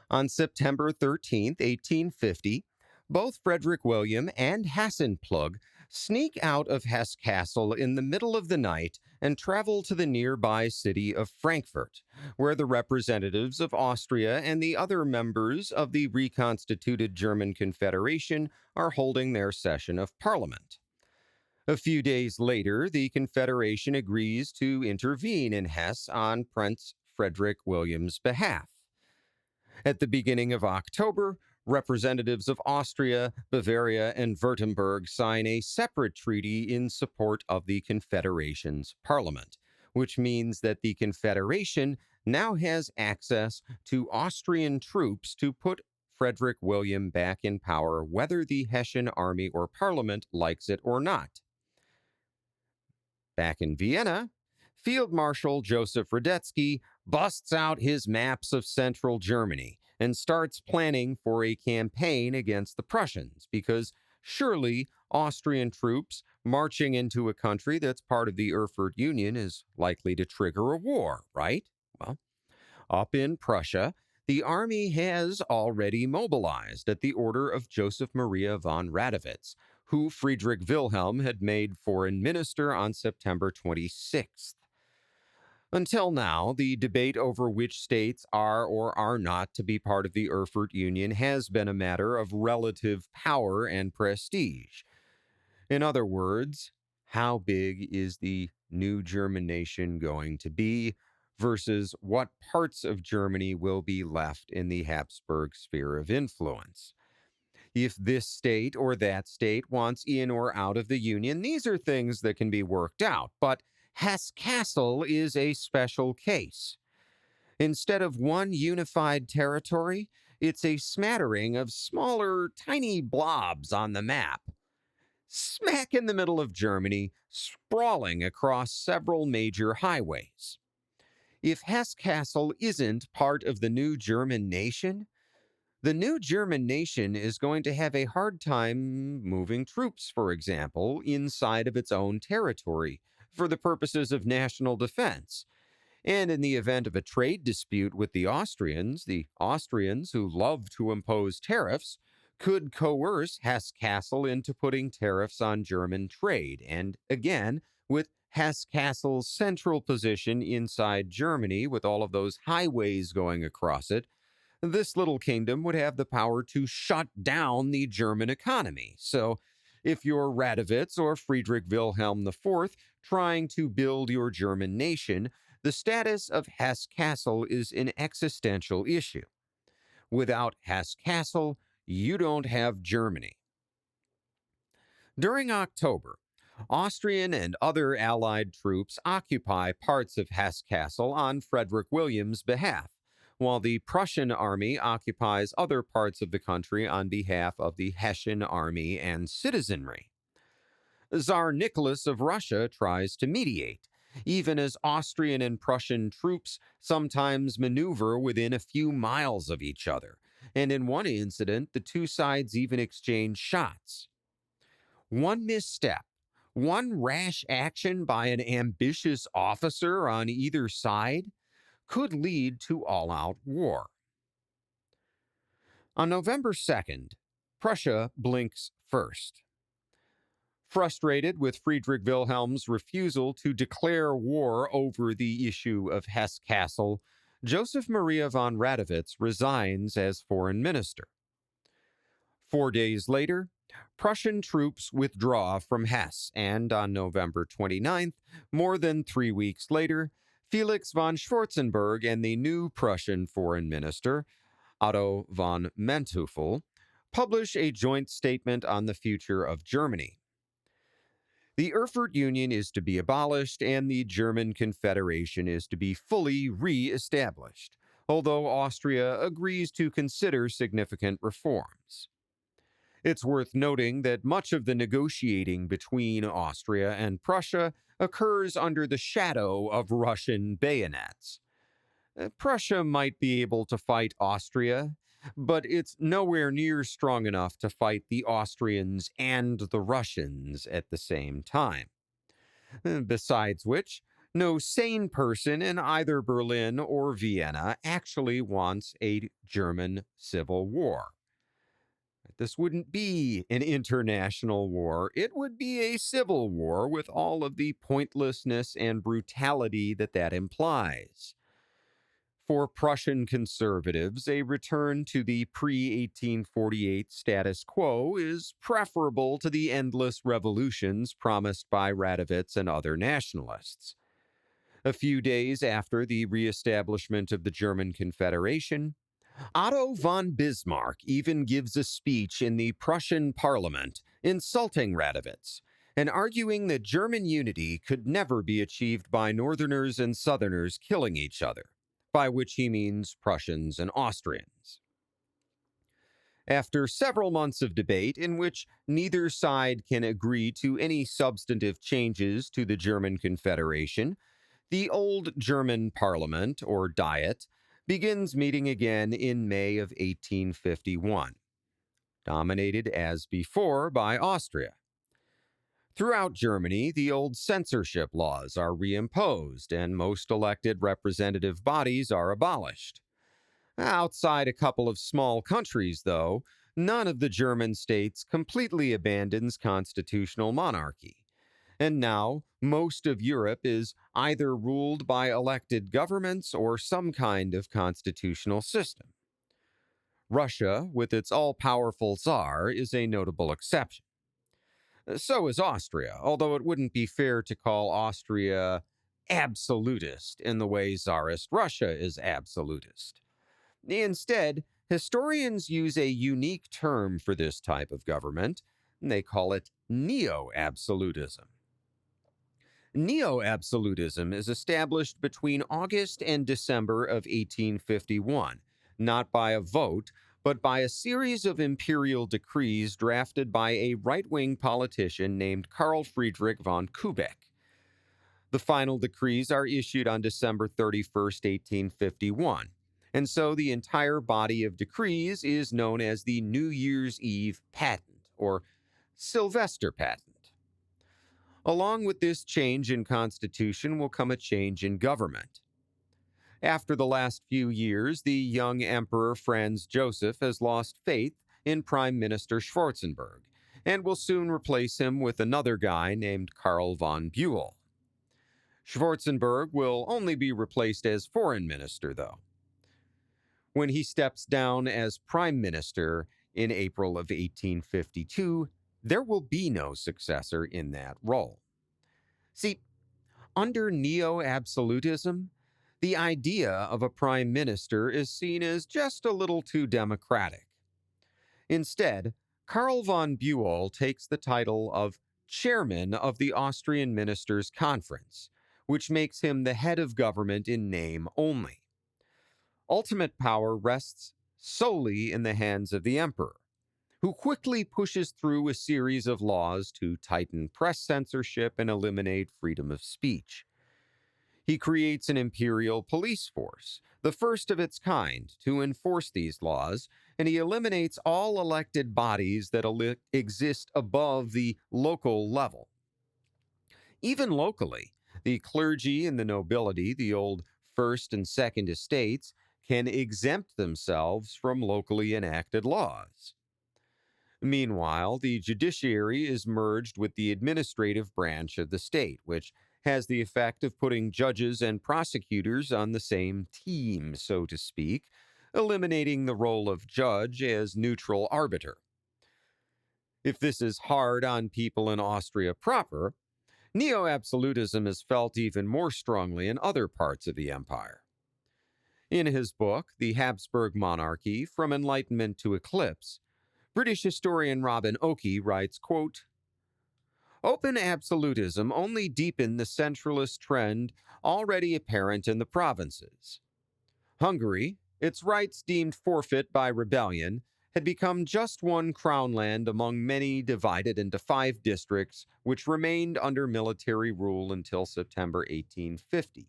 On September 13, 1850, both Friedrich William and Hassenplug sneak out of Hesse-Kassel in the middle of the night and travel to the nearby city of Frankfurt, where the representatives of Austria and the other members of the reconstituted German Confederation are holding their session of parliament. A few days later, the Confederation agrees to intervene in Hesse on Prince Friedrich William's behalf. At the beginning of October, representatives of Austria, Bavaria, and Württemberg sign a separate treaty in support of the Confederation's parliament, which means that the Confederation now has access to Austrian troops to put Friedrich William back in power, whether the Hessian army or parliament likes it or not. Back in Vienna, Field Marshal Joseph Radetzky busts out his maps of central Germany and starts planning for a campaign against the Prussians, because surely Austrian troops marching into a country that's part of the Erfurt Union is likely to trigger a war, right? Well, up in Prussia, the army has already mobilized at the order of Joseph Maria von Radowitz, who Friedrich Wilhelm had made foreign minister on September 26th. Until now, the debate over which states are or are not to be part of the Erfurt Union has been a matter of relative power and prestige. In other words, how big is the new German nation going to be versus what parts of Germany will be left in the Habsburg sphere of influence? If this state or that state wants in or out of the Union, these are things that can be worked out, but Hesse-Kassel is a special case. Instead of one unified territory, it's a smattering of smaller, tiny blobs on the map. Smack in the middle of Germany, sprawling across several major highways. If Hesse-Kassel isn't part of the new German nation, the new German nation is going to have a hard time moving troops, for example, inside of its own territory for the purposes of national defense. And in the event of a trade dispute with the Austrians, who love to impose tariffs, could coerce Hesse-Kassel into putting tariffs on German trade. And again, with Hesse-Kassel's central position inside Germany, with all of those highways going across it, this little kingdom would have the power to shut down the German economy. So, if you're Radowitz or Friedrich Wilhelm IV trying to build your German nation, the status of Hesse-Kassel is an existential issue. Without Hesse-Kassel, you don't have Germany. During October, Austrian and other Allied troops occupy parts of Hesse-Kassel on Friedrich William's behalf, while the Prussian army occupies other parts of the country on behalf of the Hessian army and citizenry. Tsar Nicholas of Russia tries to mediate, even as Austrian and Prussian troops sometimes maneuver within a few miles of each other, and in one incident, the two sides even exchanged shots. One misstep, one rash action by an ambitious officer on either side could lead to all-out war. On November 2nd, Prussia blinks first. Frustrated with Friedrich Wilhelm's refusal to declare war over the issue of Hesse-Kassel, Joseph Maria von Radowitz resigns as foreign minister. 4 days later, Prussian troops withdraw from Hesse, and on November 29th, more than 3 weeks later, Felix von Schwarzenberg and the new Prussian foreign minister, Otto von Manteuffel, publish a joint statement on the future of Germany. The Erfurt Union is to be abolished, and the German Confederation is to be fully re-established, although Austria agrees to consider significant reforms. It's worth noting that much of the negotiating between Austria and Prussia occurs under the shadow of Russian bayonets. Prussia might be able to fight Austria, but it's nowhere near strong enough to fight the Austrians and the Russians at the same time. Besides which, no sane person in either Berlin or Vienna actually wants a German civil war. This wouldn't be an international war. It would be a civil war with all of the pointlessness and brutality that implies. For Prussian conservatives, a return to the pre-1848 status quo is preferable to the endless revolutions promised by Radowitz and other nationalists. A few days after the reestablishment of the German Confederation, Otto von Bismarck even gives a speech in the Prussian parliament insulting Radowitz and arguing that German unity could never be achieved by Northerners and Southerners killing each other, by which he means Prussians and Austrians. After several months of debate in which neither side can agree to any substantive changes to the German Confederation, the old German Parliament, or Diet, begins meeting again in May of 1851, dominated as before by Austria. Throughout Germany, the old censorship laws are reimposed, and most elected representative bodies are abolished. Outside a couple of small countries, though, none of the German states completely abandons constitutional monarchy. And now, most of Europe is either ruled by elected governments or some kind of constitutional system. Russia, with its all-powerful Tsar, is a notable exception. So is Austria, although it wouldn't be fair to call Austria absolutist in the way Tsarist Russia is absolutist. Instead, historians use a unique term for this type of government, and they call it neo-absolutism. Neo-absolutism is established between August and December of 1851, not by a vote, but by a series of imperial decrees drafted by a right-wing politician named Karl Friedrich von Kübeck. The final decrees are issued on December 31st, 1851, and so the entire body of decrees is known as the New Year's Eve Patent, or Sylvester Patent. Along with this change in constitution will come a change in government. After the last few years, the young Emperor Franz Joseph has lost faith in Prime Minister Schwarzenberg and will soon replace him with another guy named Karl von Bülow. Schwarzenberg will only be replaced as foreign minister, though. When he steps down as prime minister in April of 1852, there will be no successor in that role. See, under neo-absolutism, the idea of a prime minister is seen as just a little too democratic. Instead, Karl von Bülow takes the title of chairman of the Austrian Ministers' Conference, which makes him the head of government in name only. Ultimate power rests solely in the hands of the emperor, who quickly pushes through a series of laws to tighten press censorship and eliminate freedom of speech. He creates an imperial police force, the first of its kind, to enforce these laws, and he eliminates all elected bodies that exist above the local level. Even locally, the clergy and the nobility, the old first and second estates, can exempt themselves from locally enacted laws. Meanwhile, the judiciary is merged with the administrative branch of the state, which has the effect of putting judges and prosecutors on the same team, so to speak, eliminating the role of judge as neutral arbiter. If this is hard on people in Austria proper, neo-absolutism is felt even more strongly in other parts of the empire. In his book, The Habsburg Monarchy, From Enlightenment to Eclipse, British historian Robin Oakey writes, quote, "Open absolutism only deepened the centralist trend already apparent in the provinces. Hungary, its rights deemed forfeit by rebellion, had become just one crown land among many divided into 5 districts which remained under military rule until September 1850.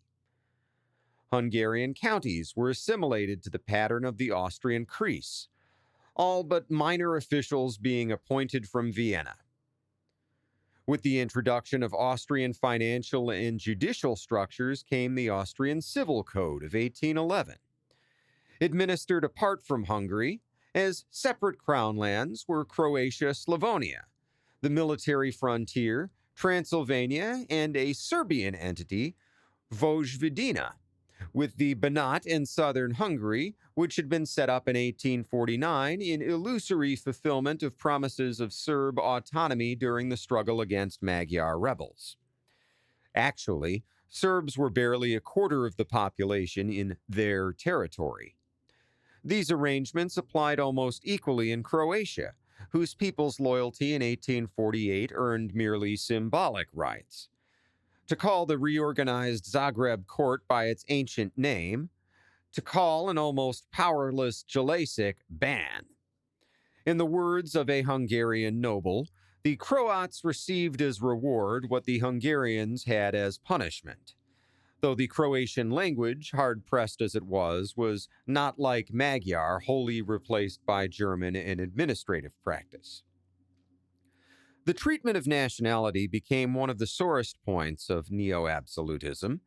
Hungarian counties were assimilated to the pattern of the Austrian crease, all but minor officials being appointed from Vienna. With the introduction of Austrian financial and judicial structures came the Austrian Civil Code of 1811. Administered apart from Hungary, as separate crown lands were Croatia, Slavonia, the military frontier, Transylvania, and a Serbian entity, Vojvodina, with the Banat in southern Hungary, which had been set up in 1849 in illusory fulfillment of promises of Serb autonomy during the struggle against Magyar rebels. Actually, Serbs were barely a quarter of the population in their territory. These arrangements applied almost equally in Croatia, whose people's loyalty in 1848 earned merely symbolic rights. To call the reorganized Zagreb court by its ancient name, to call an almost powerless Jelacic ban. In the words of a Hungarian noble, the Croats received as reward what the Hungarians had as punishment. Though the Croatian language, hard-pressed as it was not like Magyar, wholly replaced by German in administrative practice. The treatment of nationality became one of the sorest points of neo-absolutism.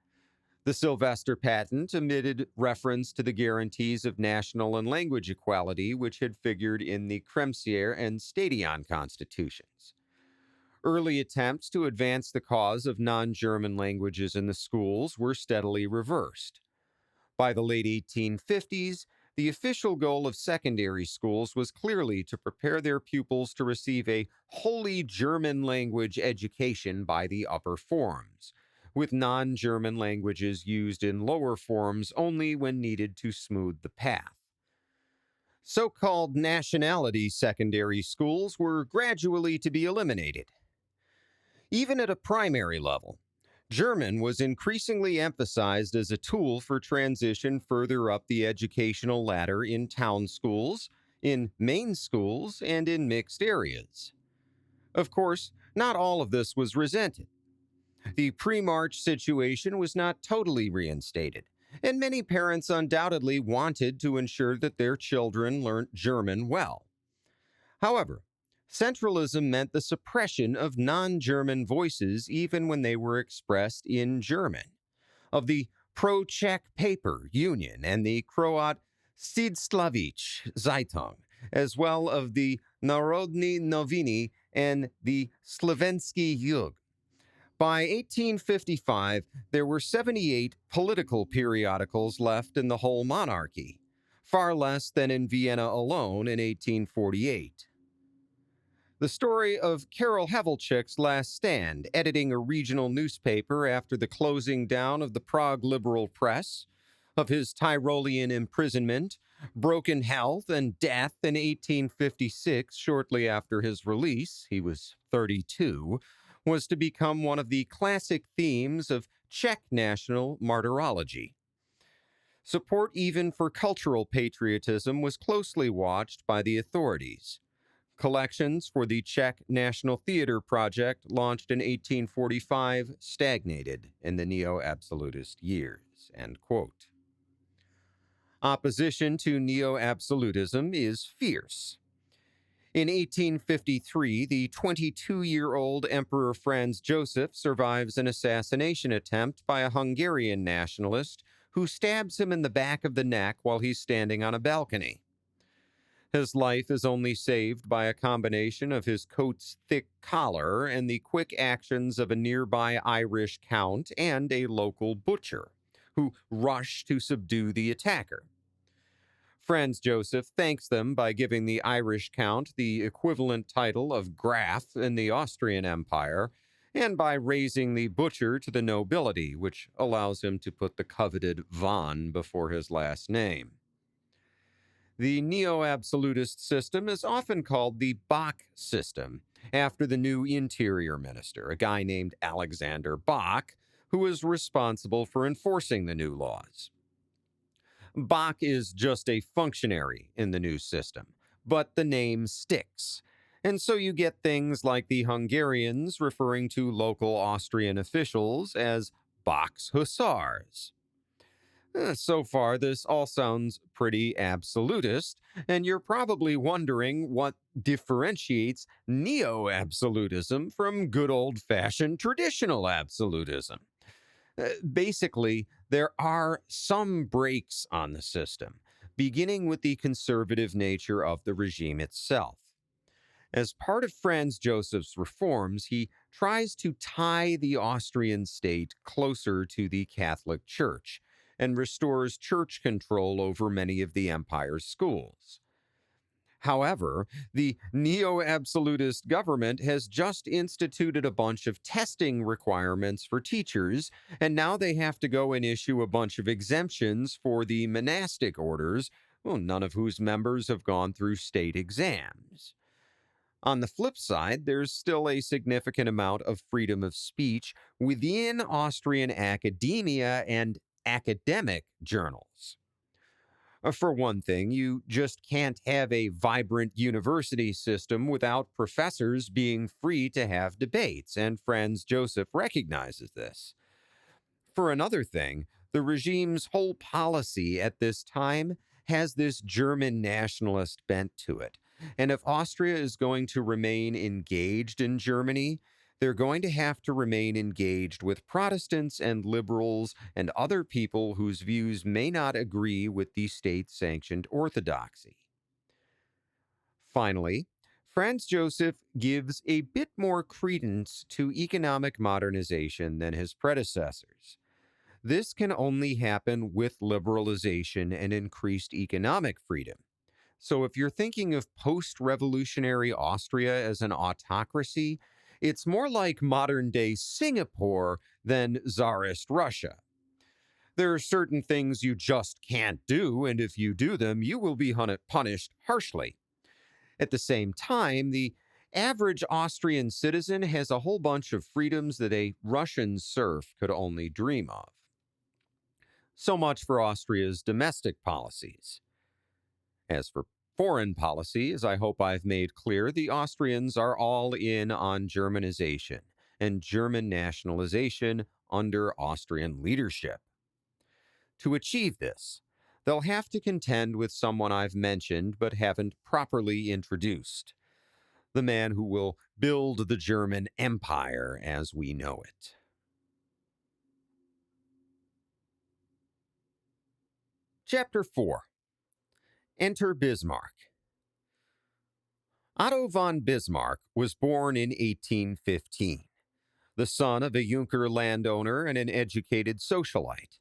The Sylvester Patent omitted reference to the guarantees of national and language equality which had figured in the Kremsier and Stadion constitutions. Early attempts to advance the cause of non-German languages in the schools were steadily reversed. By the late 1850s, the official goal of secondary schools was clearly to prepare their pupils to receive a wholly German language education by the upper forms, with non-German languages used in lower forms only when needed to smooth the path. So-called nationality secondary schools were gradually to be eliminated. Even at a primary level, German was increasingly emphasized as a tool for transition further up the educational ladder in town schools, in main schools, and in mixed areas. Of course, not all of this was resented. The pre-March situation was not totally reinstated, and many parents undoubtedly wanted to ensure that their children learned German well. However, centralism meant the suppression of non-German voices even when they were expressed in German, of the pro-Czech paper Union and the Croat Sidslavic Zeitung, as well of the Narodni Noviny and the Slovenski Jug. By 1855, there were 78 political periodicals left in the whole monarchy, far less than in Vienna alone in 1848. The story of Karol Havlicek's last stand, editing a regional newspaper after the closing down of the Prague liberal press, of his Tyrolean imprisonment, broken health, and death in 1856 shortly after his release, he was 32, was to become one of the classic themes of Czech national martyrology. Support even for cultural patriotism was closely watched by the authorities. Collections for the Czech National Theatre project, launched in 1845, stagnated in the neo-absolutist years. End quote. Opposition to neo-absolutism is fierce. In 1853, the 22-year-old Emperor Franz Joseph survives an assassination attempt by a Hungarian nationalist who stabs him in the back of the neck while he's standing on a balcony. His life is only saved by a combination of his coat's thick collar and the quick actions of a nearby Irish count and a local butcher, who rush to subdue the attacker. Franz Joseph thanks them by giving the Irish count the equivalent title of Graf in the Austrian Empire, and by raising the butcher to the nobility, which allows him to put the coveted von before his last name. The neo-absolutist system is often called the Bach system, after the new interior minister, a guy named Alexander Bach, who is responsible for enforcing the new laws. Bach is just a functionary in the new system, but the name sticks, and so you get things like the Hungarians referring to local Austrian officials as Bach's Hussars. So far, this all sounds pretty absolutist, and you're probably wondering what differentiates neo-absolutism from good old-fashioned traditional absolutism. Basically, there are some breaks on the system, beginning with the conservative nature of the regime itself. As part of Franz Joseph's reforms, he tries to tie the Austrian state closer to the Catholic Church, and restores church control over many of the empire's schools. However, the neo-absolutist government has just instituted a bunch of testing requirements for teachers, and now they have to go and issue a bunch of exemptions for the monastic orders, none of whose members have gone through state exams. On the flip side, there's still a significant amount of freedom of speech within Austrian academia and academic journals. For one thing, you just can't have a vibrant university system without professors being free to have debates, and Franz Joseph recognizes this. For another thing, the regime's whole policy at this time has this German nationalist bent to it, and if Austria is going to remain engaged in Germany, they're going to have to remain engaged with Protestants and liberals and other people whose views may not agree with the state-sanctioned orthodoxy. Finally, Franz Joseph gives a bit more credence to economic modernization than his predecessors. This can only happen with liberalization and increased economic freedom. So if you're thinking of post-revolutionary Austria as an autocracy, it's more like modern-day Singapore than Tsarist Russia. There are certain things you just can't do, and if you do them, you will be punished harshly. At the same time, the average Austrian citizen has a whole bunch of freedoms that a Russian serf could only dream of. So much for Austria's domestic policies. As for foreign policy, as I hope I've made clear, the Austrians are all in on Germanization and German nationalization under Austrian leadership. To achieve this, they'll have to contend with someone I've mentioned but haven't properly introduced, the man who will build the German Empire as we know it. Chapter 4. Enter Bismarck. Otto von Bismarck was born in 1815, the son of a Junker landowner and an educated socialite.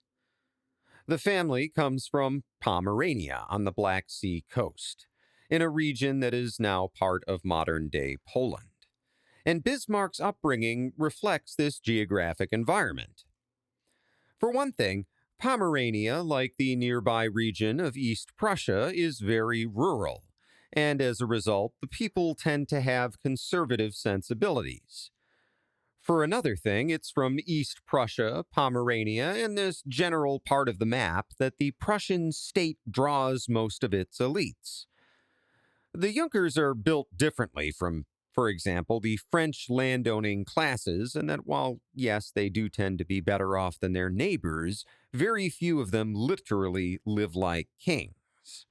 The family comes from Pomerania on the Black Sea coast, in a region that is now part of modern-day Poland, and Bismarck's upbringing reflects this geographic environment. For one thing, Pomerania, like the nearby region of East Prussia, is very rural, and as a result, the people tend to have conservative sensibilities. For another thing, it's from East Prussia, Pomerania, and this general part of the map that the Prussian state draws most of its elites. The Junkers are built differently from, for example, the French landowning classes, and that while, yes, they do tend to be better off than their neighbors, very few of them literally live like kings.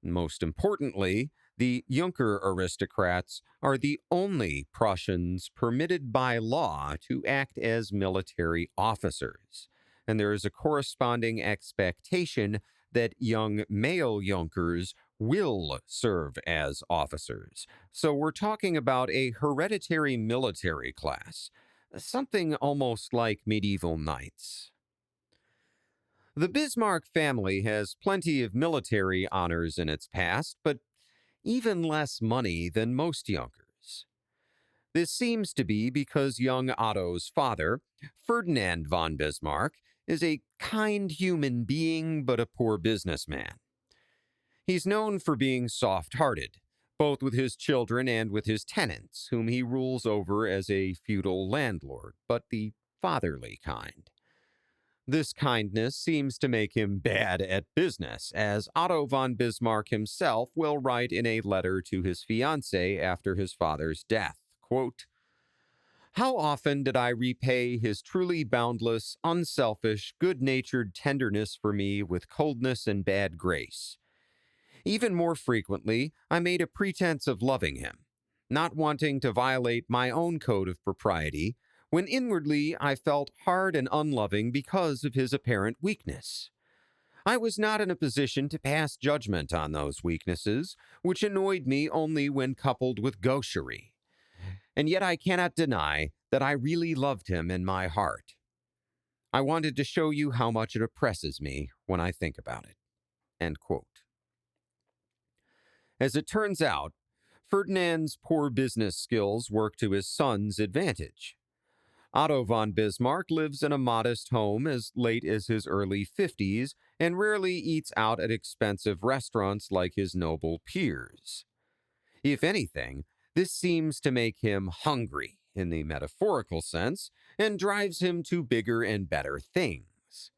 Most importantly, the Junker aristocrats are the only Prussians permitted by law to act as military officers, and there is a corresponding expectation that young male Junkers will serve as officers. So we're talking about a hereditary military class, something almost like medieval knights. The Bismarck family has plenty of military honors in its past, but even less money than most Junkers. This seems to be because young Otto's father, Ferdinand von Bismarck, is a kind human being but a poor businessman. He's known for being soft-hearted, both with his children and with his tenants, whom he rules over as a feudal landlord, but the fatherly kind. This kindness seems to make him bad at business, as Otto von Bismarck himself will write in a letter to his fiancée after his father's death, quote, "How often did I repay his truly boundless, unselfish, good-natured tenderness for me with coldness and bad grace. Even more frequently, I made a pretense of loving him, not wanting to violate my own code of propriety, when inwardly I felt hard and unloving because of his apparent weakness. I was not in a position to pass judgment on those weaknesses, which annoyed me only when coupled with gaucherie. And yet I cannot deny that I really loved him in my heart. I wanted to show you how much it oppresses me when I think about it." End quote. As it turns out, Ferdinand's poor business skills work to his son's advantage. Otto von Bismarck lives in a modest home as late as his early 50s and rarely eats out at expensive restaurants like his noble peers. If anything, this seems to make him hungry in the metaphorical sense and drives him to bigger and better things.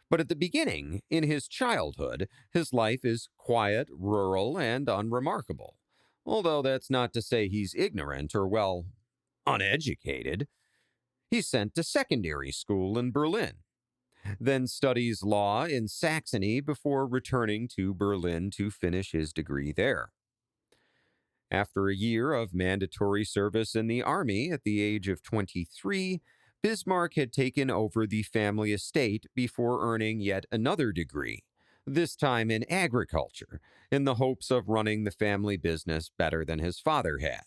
But at the beginning, in his childhood, his life is quiet, rural, and unremarkable. Although that's not to say he's ignorant or, well, uneducated. He's sent to secondary school in Berlin, then studies law in Saxony before returning to Berlin to finish his degree there. After a year of mandatory service in the army at the age of 23, Bismarck had taken over the family estate before earning yet another degree, this time in agriculture, in the hopes of running the family business better than his father had.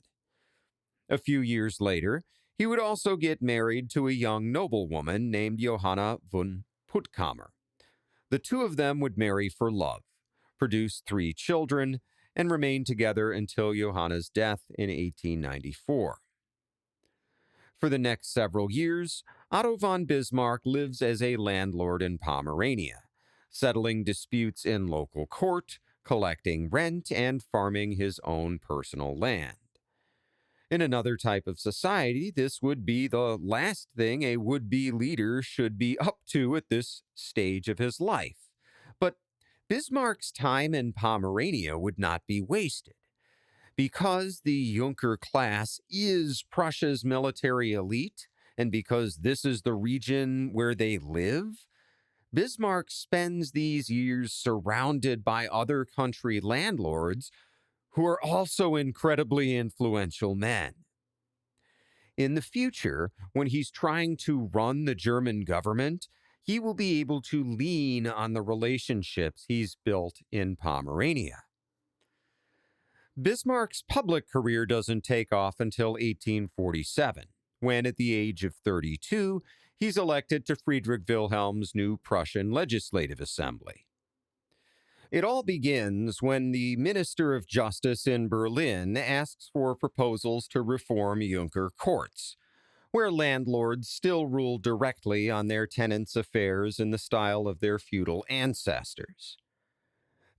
A few years later, he would also get married to a young noblewoman named Johanna von Puttkamer. The two of them would marry for love, produce 3 children, and remain together until Johanna's death in 1894. For the next several years, Otto von Bismarck lives as a landlord in Pomerania, settling disputes in local court, collecting rent, and farming his own personal land. In another type of society, this would be the last thing a would-be leader should be up to at this stage of his life. But Bismarck's time in Pomerania would not be wasted. Because the Junker class is Prussia's military elite, and because this is the region where they live, Bismarck spends these years surrounded by other country landlords who are also incredibly influential men. In the future, when he's trying to run the German government, he will be able to lean on the relationships he's built in Pomerania. Bismarck's public career doesn't take off until 1847, when at the age of 32, he's elected to Friedrich Wilhelm's new Prussian Legislative Assembly. It all begins when the Minister of Justice in Berlin asks for proposals to reform Junker courts, where landlords still rule directly on their tenants' affairs in the style of their feudal ancestors.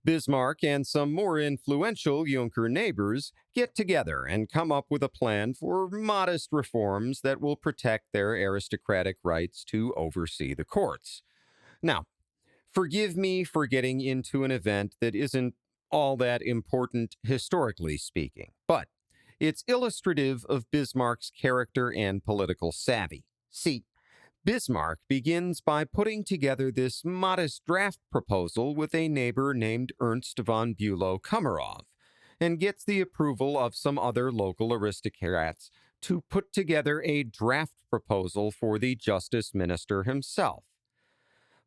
Bismarck and some more influential Junker neighbors get together and come up with a plan for modest reforms that will protect their aristocratic rights to oversee the courts. Now, forgive me for getting into an event that isn't all that important historically speaking, but it's illustrative of Bismarck's character and political savvy. See, Bismarck begins by putting together this modest draft proposal with a neighbor named Ernst von Bülow-Kamarov, and gets the approval of some other local aristocrats to put together a draft proposal for the justice minister himself.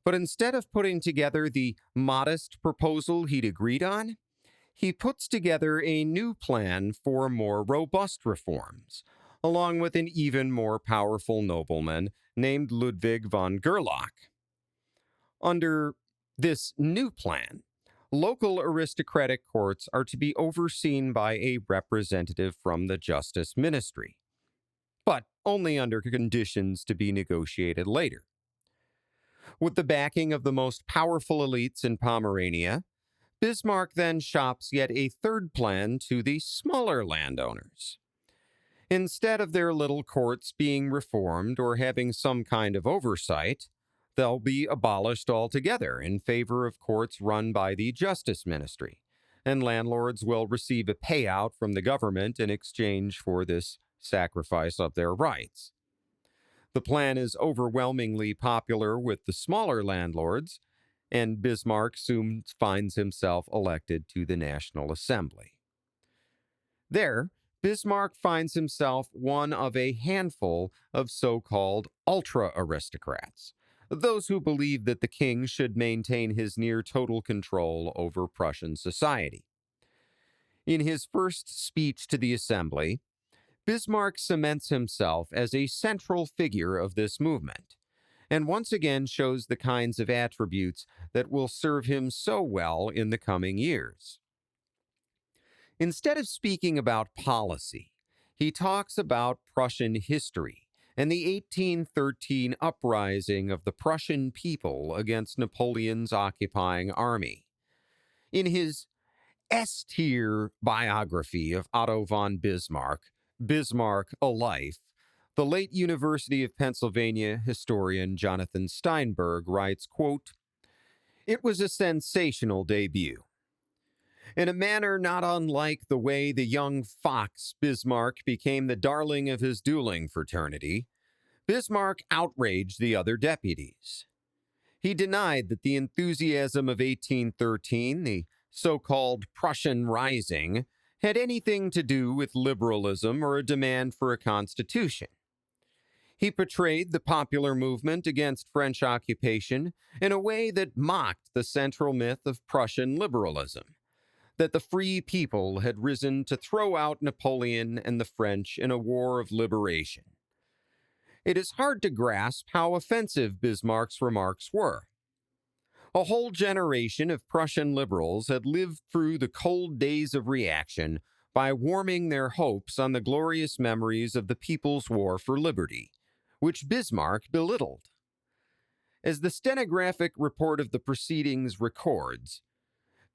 But instead of putting together the modest proposal he'd agreed on, he puts together a new plan for more robust reforms, along with an even more powerful nobleman named Ludwig von Gerlach. Under this new plan, local aristocratic courts are to be overseen by a representative from the Justice Ministry, but only under conditions to be negotiated later. With the backing of the most powerful elites in Pomerania, Bismarck then shops yet a third plan to the smaller landowners. Instead of their little courts being reformed or having some kind of oversight, they'll be abolished altogether in favor of courts run by the Justice Ministry, and landlords will receive a payout from the government in exchange for this sacrifice of their rights. The plan is overwhelmingly popular with the smaller landlords, and Bismarck soon finds himself elected to the National Assembly. There, Bismarck finds himself one of a handful of so-called ultra-aristocrats, those who believe that the king should maintain his near-total control over Prussian society. In his first speech to the Assembly, Bismarck cements himself as a central figure of this movement, and once again shows the kinds of attributes that will serve him so well in the coming years. Instead of speaking about policy, he talks about Prussian history and the 1813 uprising of the Prussian people against Napoleon's occupying army. In his S-tier biography of Otto von Bismarck, Bismarck, A Life, the late University of Pennsylvania historian Jonathan Steinberg writes, quote, "It was a sensational debut. In a manner not unlike the way the young fox Bismarck became the darling of his dueling fraternity, Bismarck outraged the other deputies. He denied that the enthusiasm of 1813, the so-called Prussian Rising, had anything to do with liberalism or a demand for a constitution. He portrayed the popular movement against French occupation in a way that mocked the central myth of Prussian liberalism, that the free people had risen to throw out Napoleon and the French in a war of liberation. It is hard to grasp how offensive Bismarck's remarks were. A whole generation of Prussian liberals had lived through the cold days of reaction by warming their hopes on the glorious memories of the People's War for Liberty, which Bismarck belittled. As the stenographic report of the proceedings records,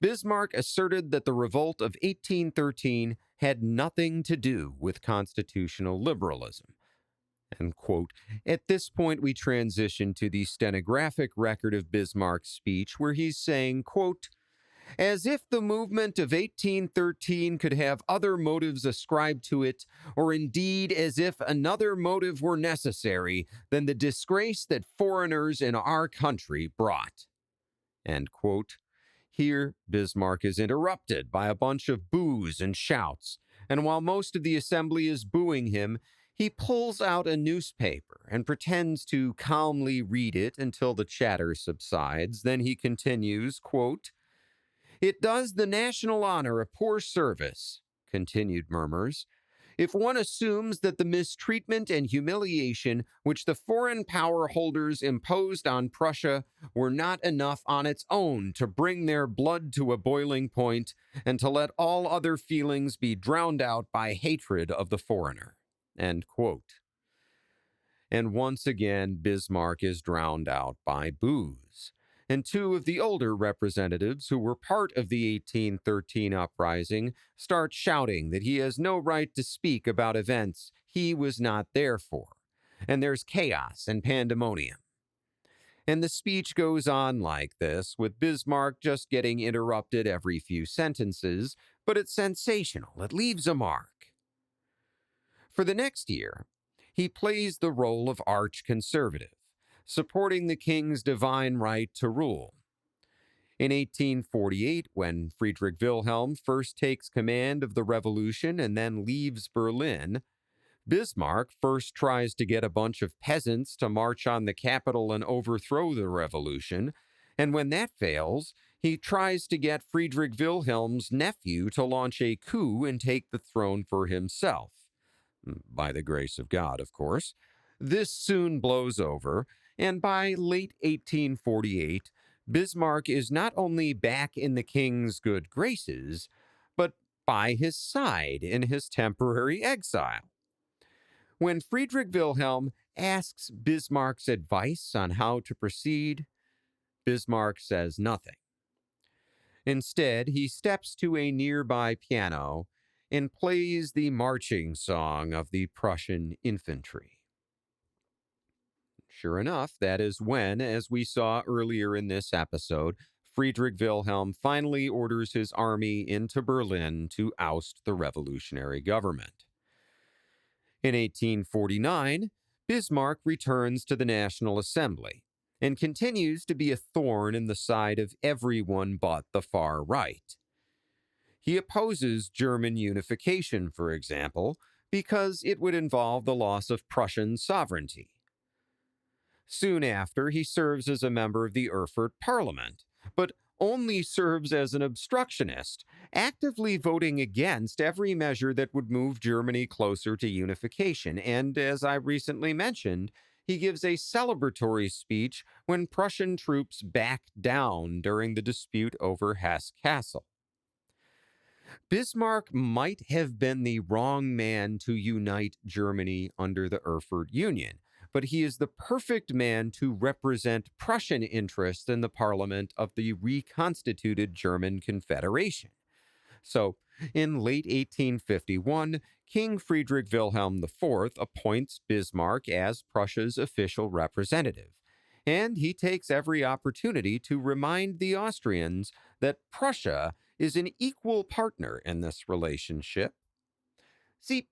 Bismarck asserted that the revolt of 1813 had nothing to do with constitutional liberalism. End quote. At this point, we transition to the stenographic record of Bismarck's speech, where he's saying, quote, "As if the movement of 1813 could have other motives ascribed to it, or indeed as if another motive were necessary than the disgrace that foreigners in our country brought." End quote. Here, Bismarck is interrupted by a bunch of boos and shouts, and while most of the assembly is booing him, he pulls out a newspaper and pretends to calmly read it until the chatter subsides. Then he continues, quote, "It does the national honor a poor service," continued murmurs, "if one assumes that the mistreatment and humiliation which the foreign power holders imposed on Prussia were not enough on its own to bring their blood to a boiling point and to let all other feelings be drowned out by hatred of the foreigner." End quote. And once again, Bismarck is drowned out by boos. And two of the older representatives who were part of the 1813 uprising start shouting that he has no right to speak about events he was not there for. And there's chaos and pandemonium. And the speech goes on like this, with Bismarck just getting interrupted every few sentences, but it's sensational. It leaves a mark. For the next year, he plays the role of arch-conservative, supporting the king's divine right to rule. In 1848, when Friedrich Wilhelm first takes command of the revolution and then leaves Berlin, Bismarck first tries to get a bunch of peasants to march on the capital and overthrow the revolution, and when that fails, he tries to get Friedrich Wilhelm's nephew to launch a coup and take the throne for himself. By the grace of God, of course. This soon blows over, and by late 1848, Bismarck is not only back in the king's good graces, but by his side in his temporary exile. When Friedrich Wilhelm asks Bismarck's advice on how to proceed, Bismarck says nothing. Instead, he steps to a nearby piano and plays the marching song of the Prussian infantry. Sure enough, that is when, as we saw earlier in this episode, Friedrich Wilhelm finally orders his army into Berlin to oust the revolutionary government. In 1849, Bismarck returns to the National Assembly and continues to be a thorn in the side of everyone but the far right. He opposes German unification, for example, because it would involve the loss of Prussian sovereignty. Soon after, he serves as a member of the Erfurt Parliament, but only serves as an obstructionist, actively voting against every measure that would move Germany closer to unification. And as I recently mentioned, he gives a celebratory speech when Prussian troops backed down during the dispute over Hesse Castle. Bismarck might have been the wrong man to unite Germany under the Erfurt Union, but he is the perfect man to represent Prussian interests in the parliament of the reconstituted German Confederation. So, in late 1851, King Friedrich Wilhelm IV appoints Bismarck as Prussia's official representative, and he takes every opportunity to remind the Austrians that Prussia is an equal partner in this relationship. See,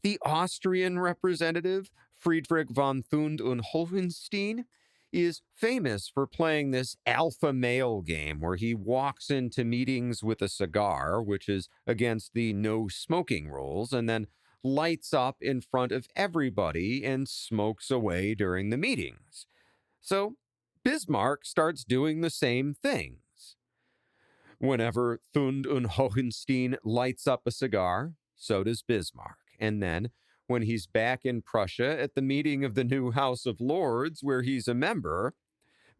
the Austrian representative, Friedrich von Thun und Hohenstein, is famous for playing this alpha male game where he walks into meetings with a cigar, which is against the no smoking rules, and then lights up in front of everybody and smokes away during the meetings. So Bismarck starts doing the same things. Whenever Thun und Hohenstein lights up a cigar, so does Bismarck. And then, when he's back in Prussia at the meeting of the new House of Lords where he's a member,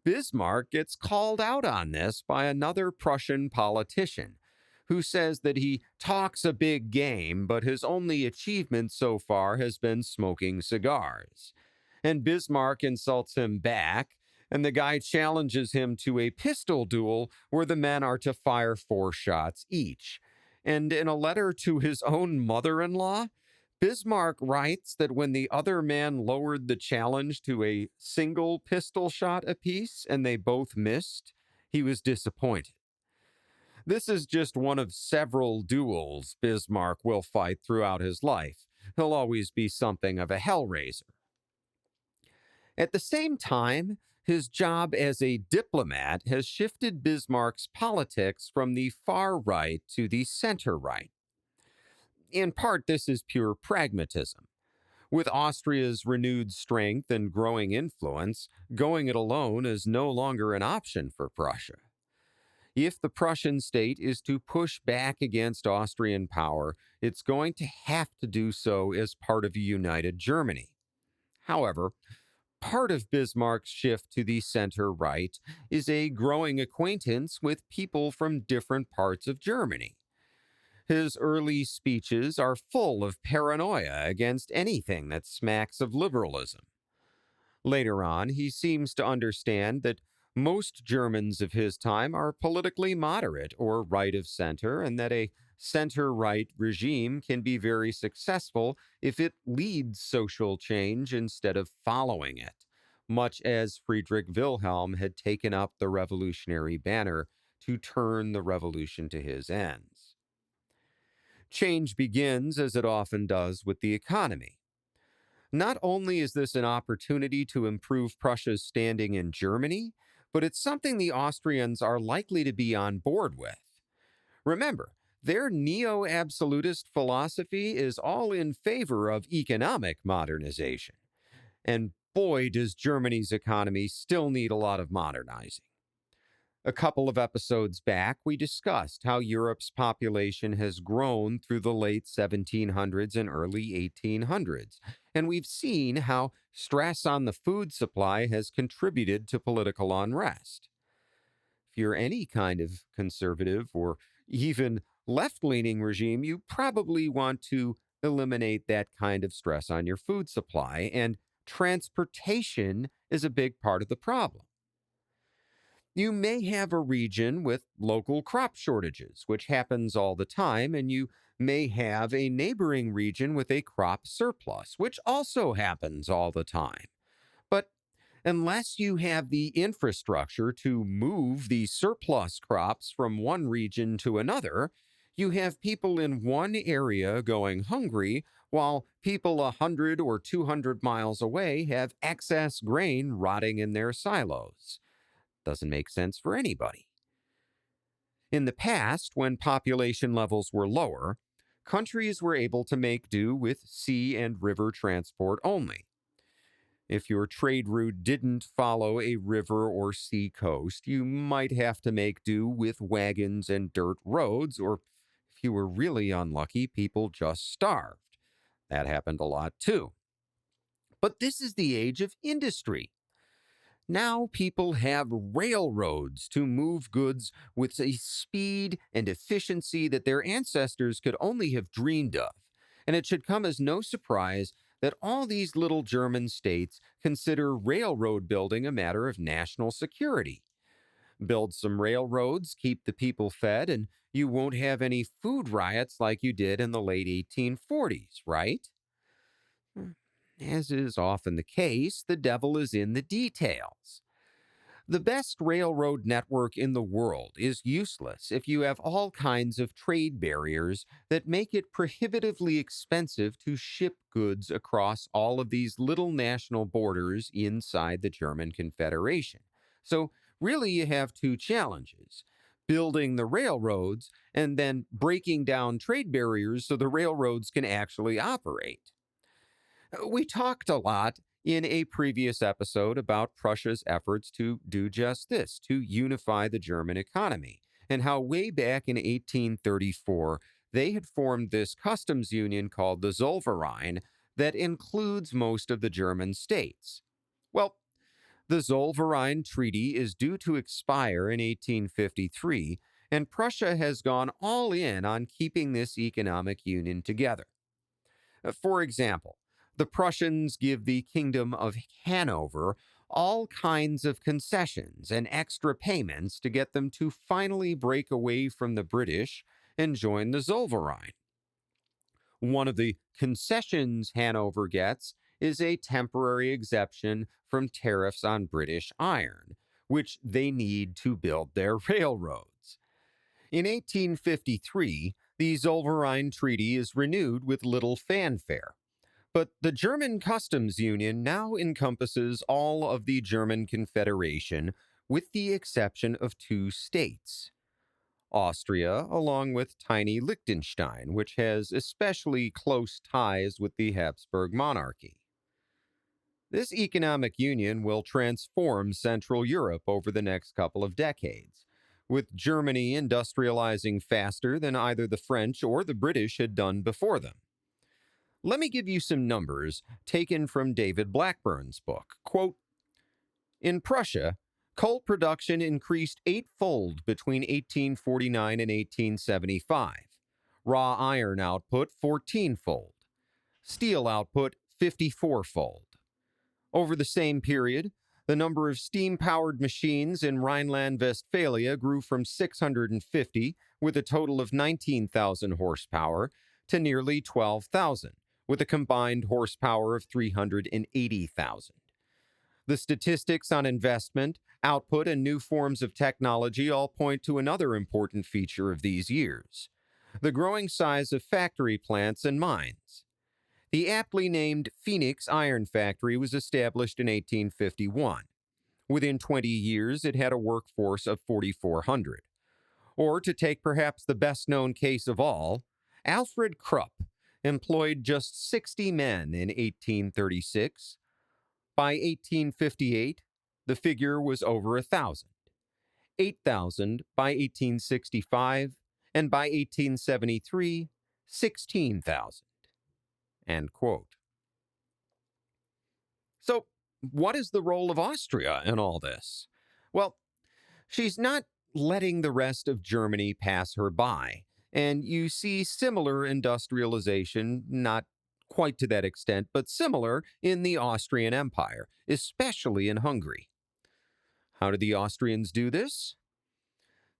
Bismarck gets called out on this by another Prussian politician who says that he talks a big game, but his only achievement so far has been smoking cigars. And Bismarck insults him back, and the guy challenges him to a pistol duel where the men are to fire 4 shots each. And in a letter to his own mother-in-law, Bismarck writes that when the other man lowered the challenge to a single pistol shot apiece and they both missed, he was disappointed. This is just one of several duels Bismarck will fight throughout his life. He'll always be something of a hellraiser. At the same time, his job as a diplomat has shifted Bismarck's politics from the far right to the center right. In part, this is pure pragmatism. With Austria's renewed strength and growing influence, going it alone is no longer an option for Prussia. If the Prussian state is to push back against Austrian power, it's going to have to do so as part of a united Germany. However, part of Bismarck's shift to the center-right is a growing acquaintance with people from different parts of Germany. His early speeches are full of paranoia against anything that smacks of liberalism. Later on, he seems to understand that most Germans of his time are politically moderate or right of center, and that a center-right regime can be very successful if it leads social change instead of following it, much as Friedrich Wilhelm had taken up the revolutionary banner to turn the revolution to his ends. Change begins, as it often does, with the economy. Not only is this an opportunity to improve Prussia's standing in Germany, but it's something the Austrians are likely to be on board with. Remember, their neo-absolutist philosophy is all in favor of economic modernization. And boy, does Germany's economy still need a lot of modernizing. A couple of episodes back, we discussed how Europe's population has grown through the late 1700s and early 1800s, and we've seen how stress on the food supply has contributed to political unrest. If you're any kind of conservative or even left-leaning regime, you probably want to eliminate that kind of stress on your food supply, and transportation is a big part of the problem. You may have a region with local crop shortages, which happens all the time, and you may have a neighboring region with a crop surplus, which also happens all the time. But unless you have the infrastructure to move the surplus crops from one region to another, you have people in one area going hungry, while people 100 or 200 miles away have excess grain rotting in their silos. Doesn't make sense for anybody. In the past, when population levels were lower, countries were able to make do with sea and river transport only. If your trade route didn't follow a river or sea coast, you might have to make do with wagons and dirt roads, or if you were really unlucky, people just starved. That happened a lot too. But this is the age of industry. Now people have railroads to move goods with a speed and efficiency that their ancestors could only have dreamed of. And it should come as no surprise that all these little German states consider railroad building a matter of national security. Build some railroads, keep the people fed, and you won't have any food riots like you did in the late 1840s, right? As is often the case, the devil is in the details. The best railroad network in the world is useless if you have all kinds of trade barriers that make it prohibitively expensive to ship goods across all of these little national borders inside the German Confederation. So, really, you have two challenges: building the railroads and then breaking down trade barriers so the railroads can actually operate. We talked a lot in a previous episode about Prussia's efforts to do just this, to unify the German economy, and how way back in 1834 they had formed this customs union called the Zollverein that includes most of the German states. Well, the Zollverein Treaty is due to expire in 1853, and Prussia has gone all in on keeping this economic union together. For example, the Prussians give the Kingdom of Hanover all kinds of concessions and extra payments to get them to finally break away from the British and join the Zollverein. One of the concessions Hanover gets is a temporary exemption from tariffs on British iron, which they need to build their railroads. In 1853, the Zollverein Treaty is renewed with little fanfare. But the German Customs Union now encompasses all of the German Confederation, with the exception of two states: Austria, along with tiny Liechtenstein, which has especially close ties with the Habsburg monarchy. This economic union will transform Central Europe over the next couple of decades, with Germany industrializing faster than either the French or the British had done before them. Let me give you some numbers taken from David Blackburn's book. Quote, "In Prussia, coal production increased eightfold between 1849 and 1875, raw iron output 14-fold, steel output 54-fold. Over the same period, the number of steam-powered machines in Rhineland-Westphalia grew from 650, with a total of 19,000 horsepower, to nearly 12,000. With a combined horsepower of 380,000. The statistics on investment, output, and new forms of technology all point to another important feature of these years: the growing size of factory plants and mines. The aptly named Phoenix Iron Factory was established in 1851. Within 20 years, it had a workforce of 4,400. Or, to take perhaps the best known case of all, Alfred Krupp employed just 60 men in 1836. By 1858, the figure was over 1,000, 8,000 by 1865, and by 1873, 16,000. End quote. So, what is the role of Austria in all this? Well, she's not letting the rest of Germany pass her by, and you see similar industrialization, not quite to that extent, but similar in the Austrian Empire, especially in Hungary. How did the Austrians do this?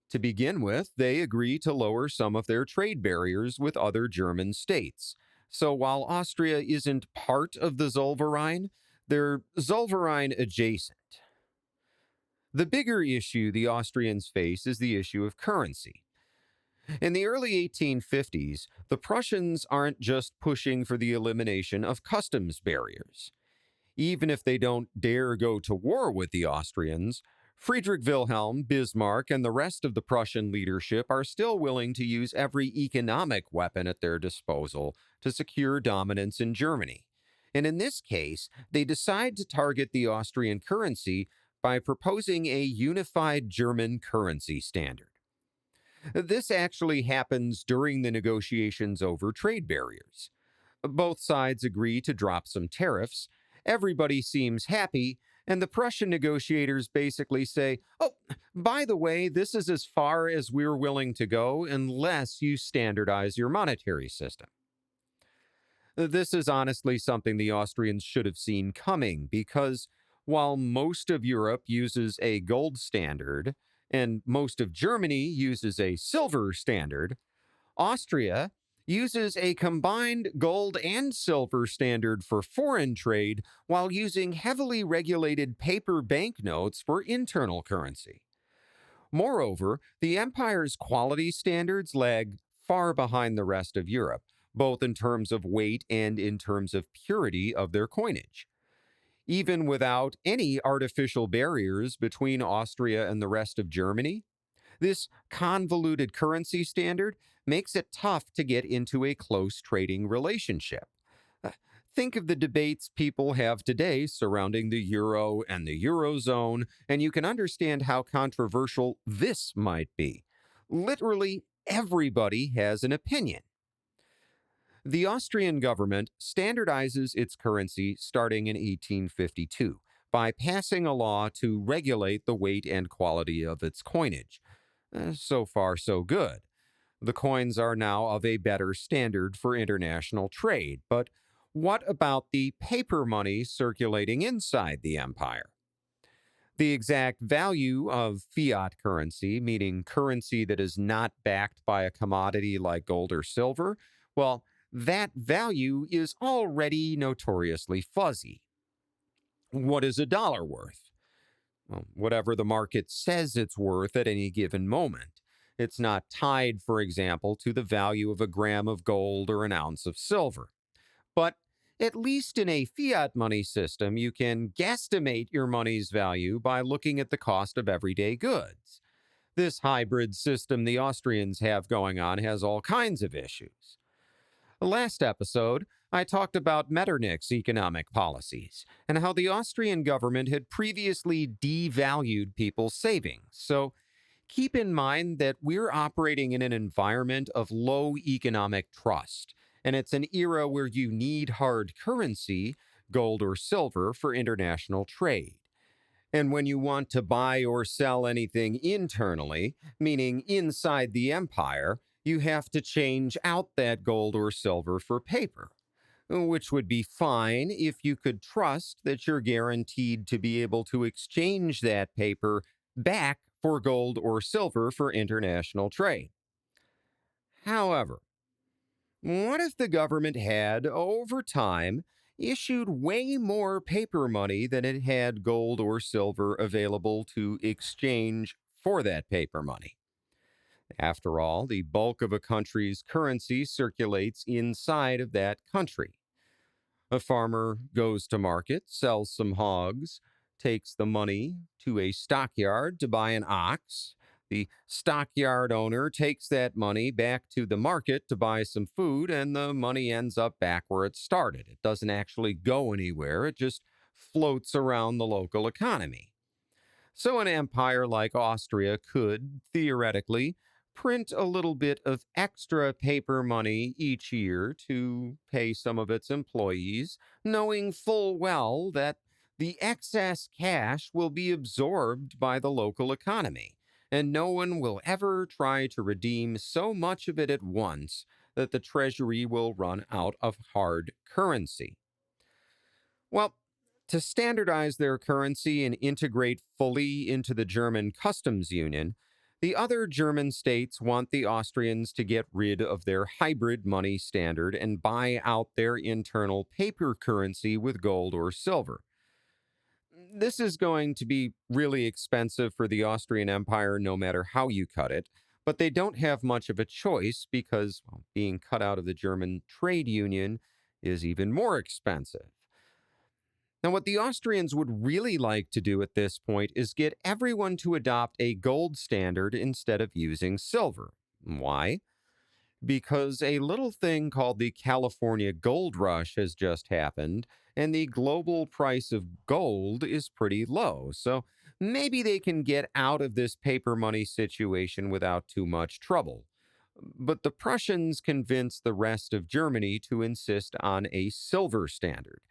To begin with, they agree to lower some of their trade barriers with other German states. So while Austria isn't part of the Zollverein, they're Zollverein adjacent. The bigger issue the Austrians face is the issue of currency. In the early 1850s, the Prussians aren't just pushing for the elimination of customs barriers. Even if they don't dare go to war with the Austrians, Friedrich Wilhelm, Bismarck, and the rest of the Prussian leadership are still willing to use every economic weapon at their disposal to secure dominance in Germany. And in this case, they decide to target the Austrian currency by proposing a unified German currency standard. This actually happens during the negotiations over trade barriers. Both sides agree to drop some tariffs, everybody seems happy, and the Prussian negotiators basically say, oh, by the way, this is as far as we're willing to go unless you standardize your monetary system. This is honestly something the Austrians should have seen coming, because while most of Europe uses a gold standard and most of Germany uses a silver standard, Austria uses a combined gold and silver standard for foreign trade while using heavily regulated paper banknotes for internal currency. Moreover, the empire's quality standards lag far behind the rest of Europe, both in terms of weight and in terms of purity of their coinage. Even without any artificial barriers between Austria and the rest of Germany, this convoluted currency standard makes it tough to get into a close trading relationship. Think of the debates people have today surrounding the euro and the eurozone, and you can understand how controversial this might be. Literally everybody has an opinion. The Austrian government standardizes its currency starting in 1852 by passing a law to regulate the weight and quality of its coinage. So far, so good. The coins are now of a better standard for international trade, but what about the paper money circulating inside the empire? The exact value of fiat currency, meaning currency that is not backed by a commodity like gold or silver, well, that value is already notoriously fuzzy. What is a dollar worth? Well, whatever the market says it's worth at any given moment. It's not tied, for example, to the value of a gram of gold or an ounce of silver. But at least in a fiat money system, you can guesstimate your money's value by looking at the cost of everyday goods. This hybrid system the Austrians have going on has all kinds of issues. Last episode, I talked about Metternich's economic policies and how the Austrian government had previously devalued people's savings. So keep in mind that we're operating in an environment of low economic trust, and it's an era where you need hard currency, gold or silver, for international trade. And when you want to buy or sell anything internally, meaning inside the empire, you have to change out that gold or silver for paper, which would be fine if you could trust that you're guaranteed to be able to exchange that paper back for gold or silver for international trade. However, what if the government had, over time, issued way more paper money than it had gold or silver available to exchange for that paper money. After all, the bulk of a country's currency circulates inside of that country. A farmer goes to market, sells some hogs, takes the money to a stockyard to buy an ox. The stockyard owner takes that money back to the market to buy some food, and the money ends up back where it started. It doesn't actually go anywhere, it just floats around the local economy. So, an empire like Austria could, theoretically, print a little bit of extra paper money each year to pay some of its employees, knowing full well that the excess cash will be absorbed by the local economy, and no one will ever try to redeem so much of it at once that the treasury will run out of hard currency. Well, to standardize their currency and integrate fully into the German customs union, the other German states want the Austrians to get rid of their hybrid money standard and buy out their internal paper currency with gold or silver. This is going to be really expensive for the Austrian Empire no matter how you cut it, but they don't have much of a choice because being cut out of the German trade union is even more expensive. Now, what the Austrians would really like to do at this point is get everyone to adopt a gold standard instead of using silver. Why? Because a little thing called the California Gold Rush has just happened, and the global price of gold is pretty low. So maybe they can get out of this paper money situation without too much trouble. But the Prussians convinced the rest of Germany to insist on a silver standard.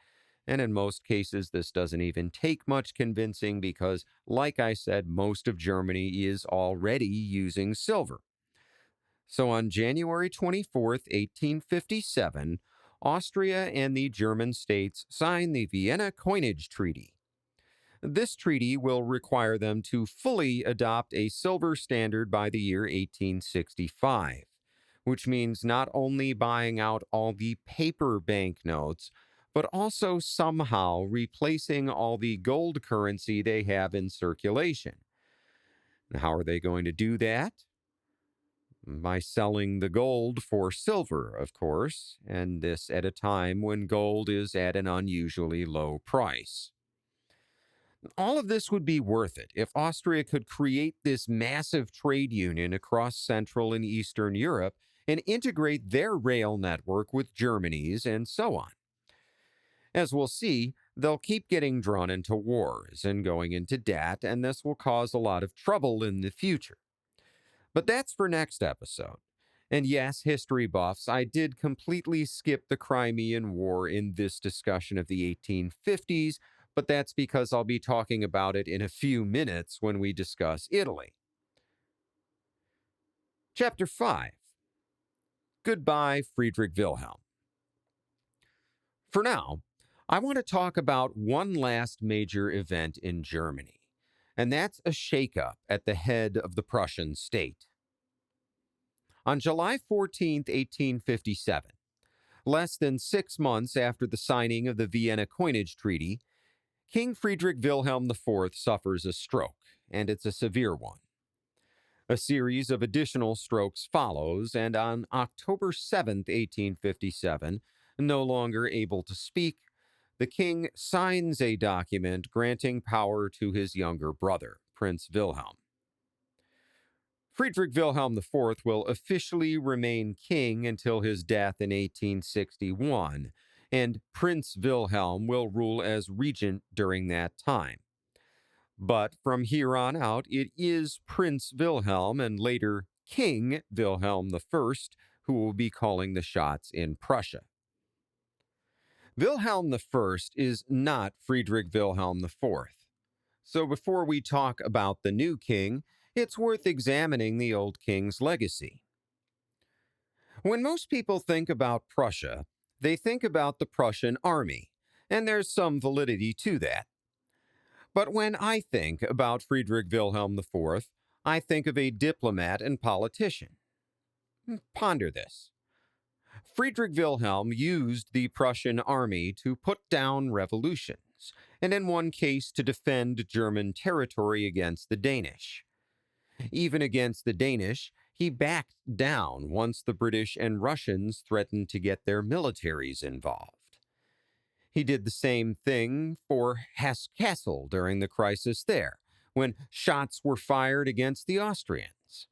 And in most cases, this doesn't even take much convincing because, like I said, most of Germany is already using silver. So on January 24th, 1857, Austria and the German states signed the Vienna Coinage Treaty. This treaty will require them to fully adopt a silver standard by the year 1865, which means not only buying out all the paper banknotes, but also somehow replacing all the gold currency they have in circulation. And how are they going to do that? By selling the gold for silver, of course, and this at a time when gold is at an unusually low price. All of this would be worth it if Austria could create this massive trade union across Central and Eastern Europe and integrate their rail network with Germany's and so on. As we'll see, they'll keep getting drawn into wars and going into debt, and this will cause a lot of trouble in the future. But that's for next episode. And yes, history buffs, I did completely skip the Crimean War in this discussion of the 1850s, but that's because I'll be talking about it in a few minutes when we discuss Italy. Chapter 5. Goodbye, Friedrich Wilhelm. For now, I want to talk about one last major event in Germany, and that's a shakeup at the head of the Prussian state. On July 14, 1857, less than 6 months after the signing of the Vienna Coinage Treaty, King Friedrich Wilhelm IV suffers a stroke, and it's a severe one. A series of additional strokes follows, and on October 7, 1857, no longer able to speak, the king signs a document granting power to his younger brother, Prince Wilhelm. Friedrich Wilhelm IV will officially remain king until his death in 1861, and Prince Wilhelm will rule as regent during that time. But from here on out, it is Prince Wilhelm and later King Wilhelm I who will be calling the shots in Prussia. Wilhelm I is not Friedrich Wilhelm IV. So before we talk about the new king, it's worth examining the old king's legacy. When most people think about Prussia, they think about the Prussian army, and there's some validity to that. But when I think about Friedrich Wilhelm IV, I think of a diplomat and politician. Ponder this. Friedrich Wilhelm used the Prussian army to put down revolutions, and in one case to defend German territory against the Danish. Even against the Danish, he backed down once the British and Russians threatened to get their militaries involved. He did the same thing for Hesse-Kassel during the crisis there, when shots were fired against the Austrians.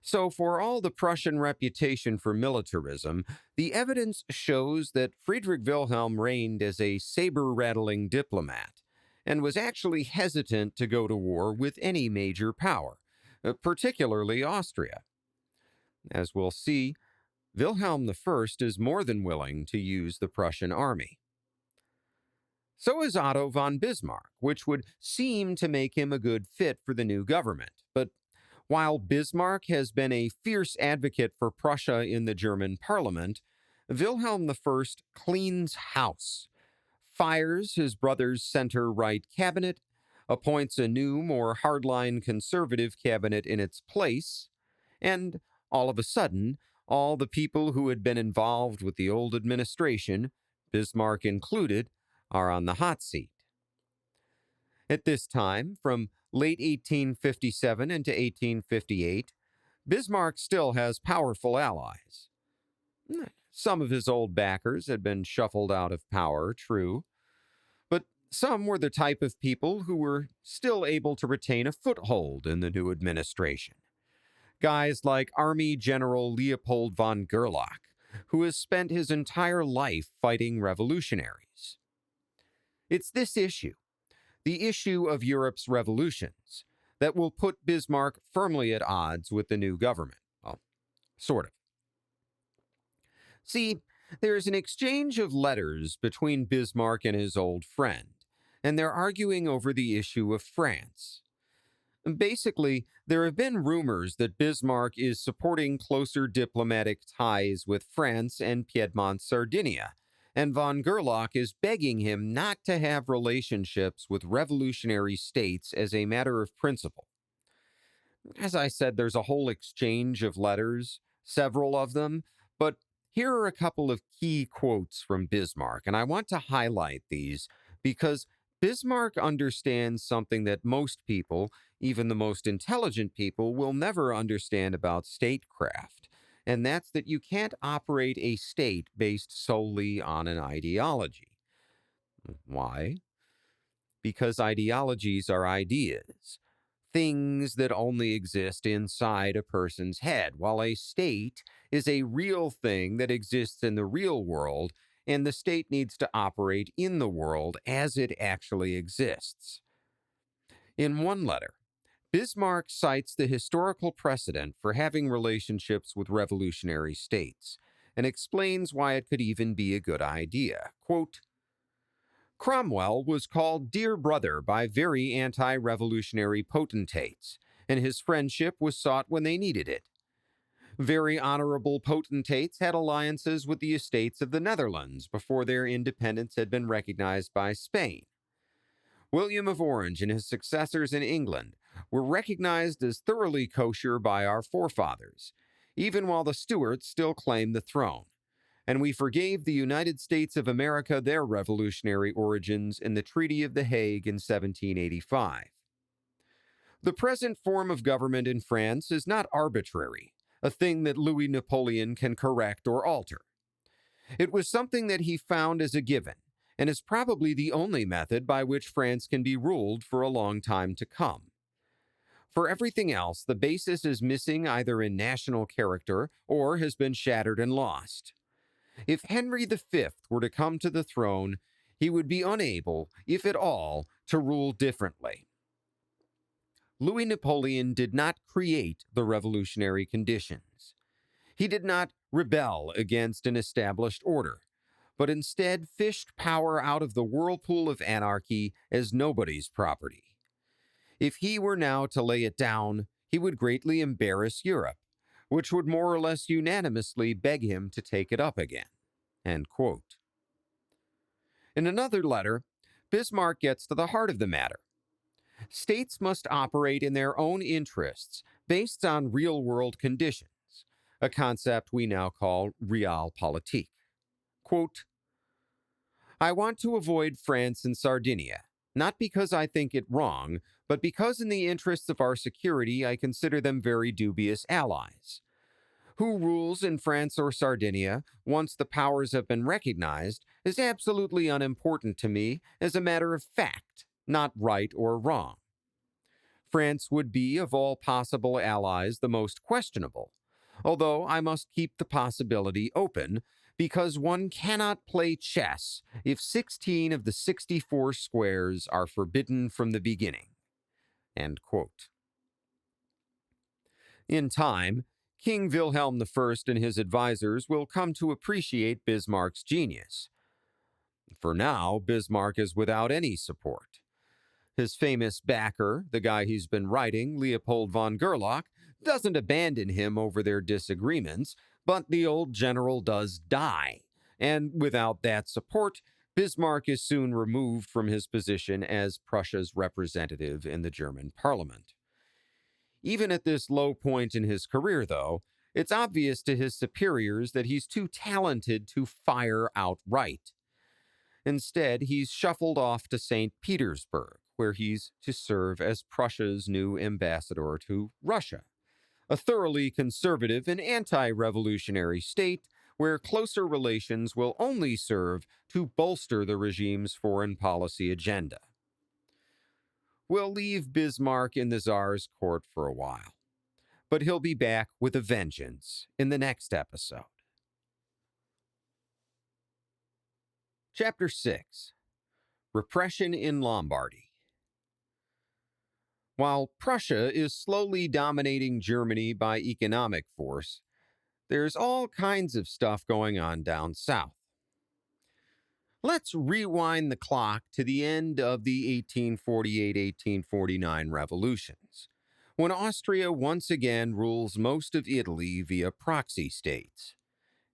So, for all the Prussian reputation for militarism, the evidence shows that Friedrich Wilhelm reigned as a saber-rattling diplomat, and was actually hesitant to go to war with any major power, particularly Austria. As we'll see, Wilhelm I is more than willing to use the Prussian army. So is Otto von Bismarck, which would seem to make him a good fit for the new government. But while Bismarck has been a fierce advocate for Prussia in the German parliament, Wilhelm I cleans house, fires his brother's center-right cabinet, appoints a new, more hardline conservative cabinet in its place, and all of a sudden, all the people who had been involved with the old administration, Bismarck included, are on the hot seat. At this time, from late 1857 into 1858, Bismarck still has powerful allies. Some of his old backers had been shuffled out of power, true, but some were the type of people who were still able to retain a foothold in the new administration. Guys like Army General Leopold von Gerlach, who has spent his entire life fighting revolutionaries. It's this issue, the issue of Europe's revolutions, that will put Bismarck firmly at odds with the new government. Well, sort of. See, there is an exchange of letters between Bismarck and his old friend, and they're arguing over the issue of France. Basically, there have been rumors that Bismarck is supporting closer diplomatic ties with France and Piedmont-Sardinia, and von Gerlach is begging him not to have relationships with revolutionary states as a matter of principle. As I said, there's a whole exchange of letters, several of them, but here are a couple of key quotes from Bismarck, and I want to highlight these because Bismarck understands something that most people, even the most intelligent people, will never understand about statecraft. And that's that you can't operate a state based solely on an ideology. Why? Because ideologies are ideas, things that only exist inside a person's head, while a state is a real thing that exists in the real world, and the state needs to operate in the world as it actually exists. In one letter, Bismarck cites the historical precedent for having relationships with revolutionary states, and explains why it could even be a good idea. Quote, Cromwell was called dear brother by very anti-revolutionary potentates, and his friendship was sought when they needed it. Very honorable potentates had alliances with the estates of the Netherlands before their independence had been recognized by Spain. William of Orange and his successors in England were recognized as thoroughly kosher by our forefathers, even while the Stuarts still claimed the throne, and we forgave the United States of America their revolutionary origins in the Treaty of The Hague in 1785. The present form of government in France is not arbitrary, a thing that Louis Napoleon can correct or alter. It was something that he found as a given, and is probably the only method by which France can be ruled for a long time to come. For everything else, the basis is missing either in national character or has been shattered and lost. If Henry V were to come to the throne, he would be unable, if at all, to rule differently. Louis Napoleon did not create the revolutionary conditions. He did not rebel against an established order, but instead fished power out of the whirlpool of anarchy as nobody's property. If he were now to lay it down, he would greatly embarrass Europe, which would more or less unanimously beg him to take it up again. End quote. In another letter, Bismarck gets to the heart of the matter. States must operate in their own interests based on real-world conditions. a concept we now call realpolitik. Quote, I want to avoid France and Sardinia, not because I think it wrong, but because in the interests of our security I consider them very dubious allies. Who rules in France or Sardinia, once the powers have been recognized, is absolutely unimportant to me as a matter of fact, not right or wrong. France would be, of all possible allies, the most questionable, although I must keep the possibility open, because one cannot play chess if 16 of the 64 squares are forbidden from the beginning. End quote. In time, King Wilhelm I and his advisors will come to appreciate Bismarck's genius. For now, Bismarck is without any support. His famous backer, the guy he's been writing, Leopold von Gerlach, doesn't abandon him over their disagreements, but the old general does die. And without that support, Bismarck is soon removed from his position as Prussia's representative in the German parliament. Even at this low point in his career, though, it's obvious to his superiors that he's too talented to fire outright. Instead, he's shuffled off to St. Petersburg, where he's to serve as Prussia's new ambassador to Russia, a thoroughly conservative and anti-revolutionary state where closer relations will only serve to bolster the regime's foreign policy agenda. We'll leave Bismarck in the Tsar's court for a while, but he'll be back with a vengeance in the next episode. Chapter 6. Repression in Lombardy. While Prussia is slowly dominating Germany by economic force, there's all kinds of stuff going on down south. Let's rewind the clock to the end of the 1848-1849 revolutions, when Austria once again rules most of Italy via proxy states,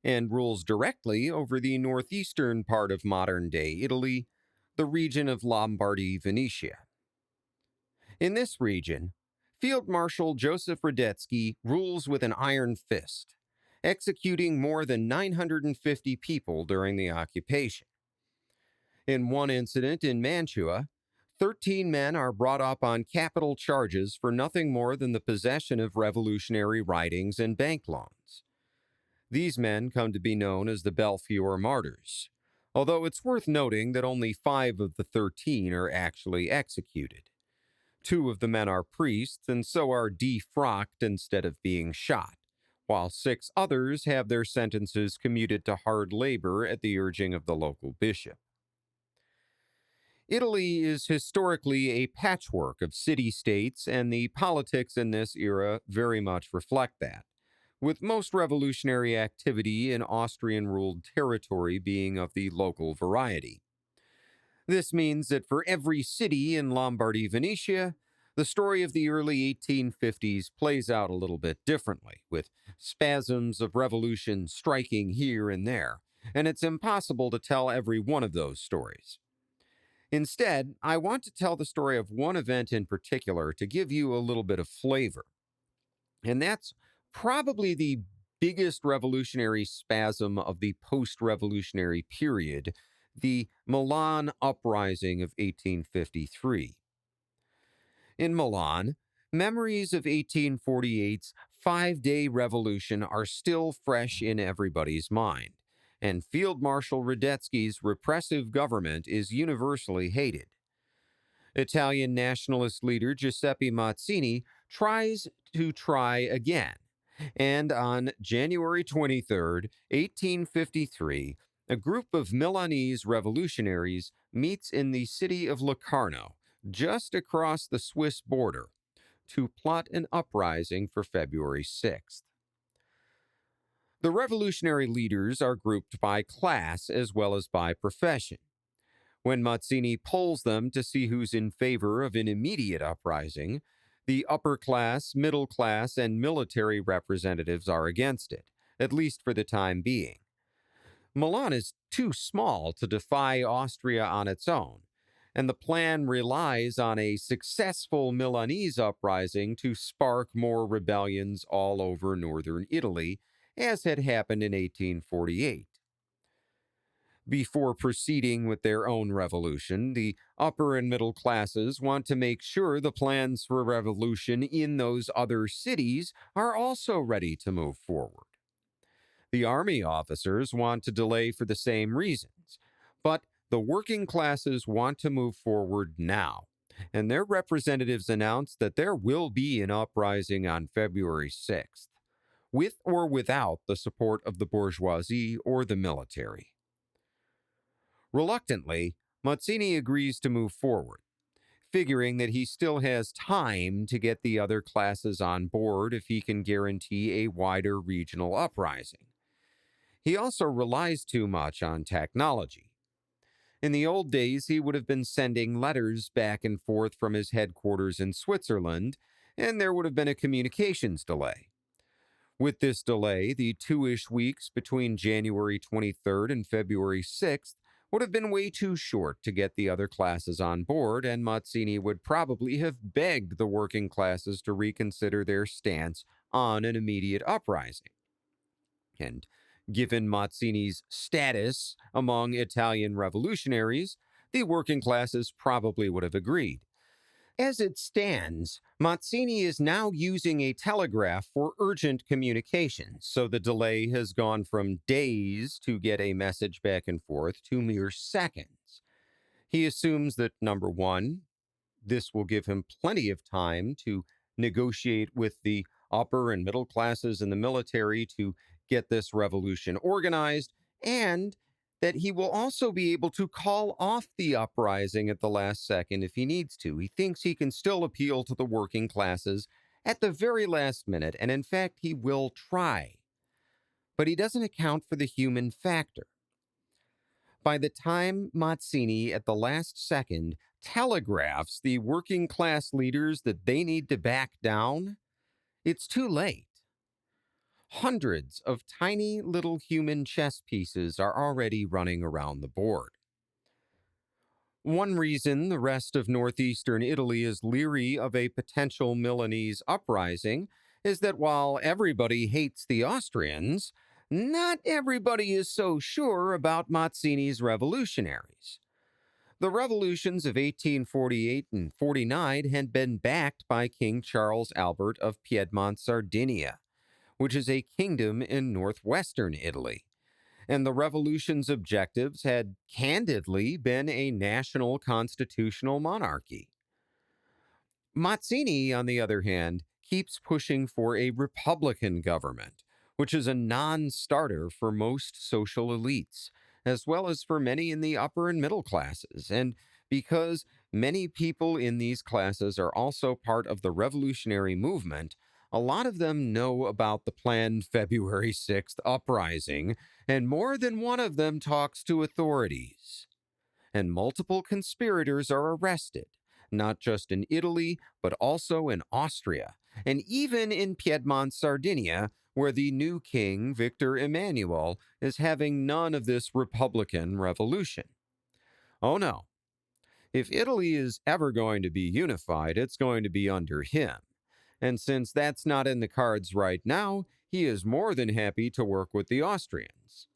and rules directly over the northeastern part of modern-day Italy, the region of Lombardy, Venetia. In this region, Field Marshal Joseph Radetzky rules with an iron fist, executing more than 950 people during the occupation. In one incident in Mantua, 13 men are brought up on capital charges for nothing more than the possession of revolutionary writings and bank loans. These men come to be known as the Belfiore Martyrs, although it's worth noting that only 5 of the 13 are actually executed. 2 of the men are priests and so are defrocked instead of being shot, while 6 others have their sentences commuted to hard labor at the urging of the local bishop. Italy is historically a patchwork of city-states, and the politics in this era very much reflect that, with most revolutionary activity in Austrian-ruled territory being of the local variety. This means that for every city in Lombardy, Venetia, the story of the early 1850s plays out a little bit differently, with spasms of revolution striking here and there, and it's impossible to tell every one of those stories. Instead, I want to tell the story of one event in particular to give you a little bit of flavor. And that's probably the biggest revolutionary spasm of the post-revolutionary period, the Milan Uprising of 1853. In Milan, memories of 1848's 5-day revolution are still fresh in everybody's mind, and Field Marshal Radetzky's repressive government is universally hated. Italian nationalist leader Giuseppe Mazzini tries again, and on January 23, 1853, a group of Milanese revolutionaries meets in the city of Locarno, just across the Swiss border, to plot an uprising for February 6th. The revolutionary leaders are grouped by class as well as by profession. When Mazzini polls them to see who's in favor of an immediate uprising, the upper class, middle class, and military representatives are against it, at least for the time being. Milan is too small to defy Austria on its own, and the plan relies on a successful Milanese uprising to spark more rebellions all over northern Italy, as had happened in 1848. Before proceeding with their own revolution, the upper and middle classes want to make sure the plans for revolution in those other cities are also ready to move forward. The army officers want to delay for the same reasons, but the working classes want to move forward now, and their representatives announced that there will be an uprising on February 6th, with or without the support of the bourgeoisie or the military. Reluctantly, Mazzini agrees to move forward, figuring that he still has time to get the other classes on board if he can guarantee a wider regional uprising. He also relies too much on technology. In the old days, he would have been sending letters back and forth from his headquarters in Switzerland, and there would have been a communications delay. With this delay, the 2-ish weeks between January 23rd and February 6th would have been way too short to get the other classes on board, and Mazzini would probably have begged the working classes to reconsider their stance on an immediate uprising. And given Mazzini's status among Italian revolutionaries, the working classes probably would have agreed. As it stands, Mazzini is now using a telegraph for urgent communications, so the delay has gone from days to get a message back and forth to mere seconds. He assumes that, number one, this will give him plenty of time to negotiate with the upper and middle classes in the military to get this revolution organized, and that he will also be able to call off the uprising at the last second if he needs to. He thinks he can still appeal to the working classes at the very last minute, and in fact, he will try. But he doesn't account for the human factor. By the time Mazzini, at the last second, telegraphs the working class leaders that they need to back down, it's too late. Hundreds of tiny little human chess pieces are already running around the board. One reason the rest of northeastern Italy is leery of a potential Milanese uprising is that while everybody hates the Austrians, not everybody is so sure about Mazzini's revolutionaries. The revolutions of 1848 and 49 had been backed by King Charles Albert of Piedmont-Sardinia, which is a kingdom in northwestern Italy, and the revolution's objectives had candidly been a national constitutional monarchy. Mazzini, on the other hand, keeps pushing for a republican government, which is a non-starter for most social elites, as well as for many in the upper and middle classes, and because many people in these classes are also part of the revolutionary movement, a lot of them know about the planned February 6th uprising, and more than one of them talks to authorities. And multiple conspirators are arrested, not just in Italy, but also in Austria, and even in Piedmont-Sardinia, where the new king, Victor Emmanuel, is having none of this republican revolution. Oh no. If Italy is ever going to be unified, it's going to be under him. And since that's not in the cards right now, he is more than happy to work with the Austrians.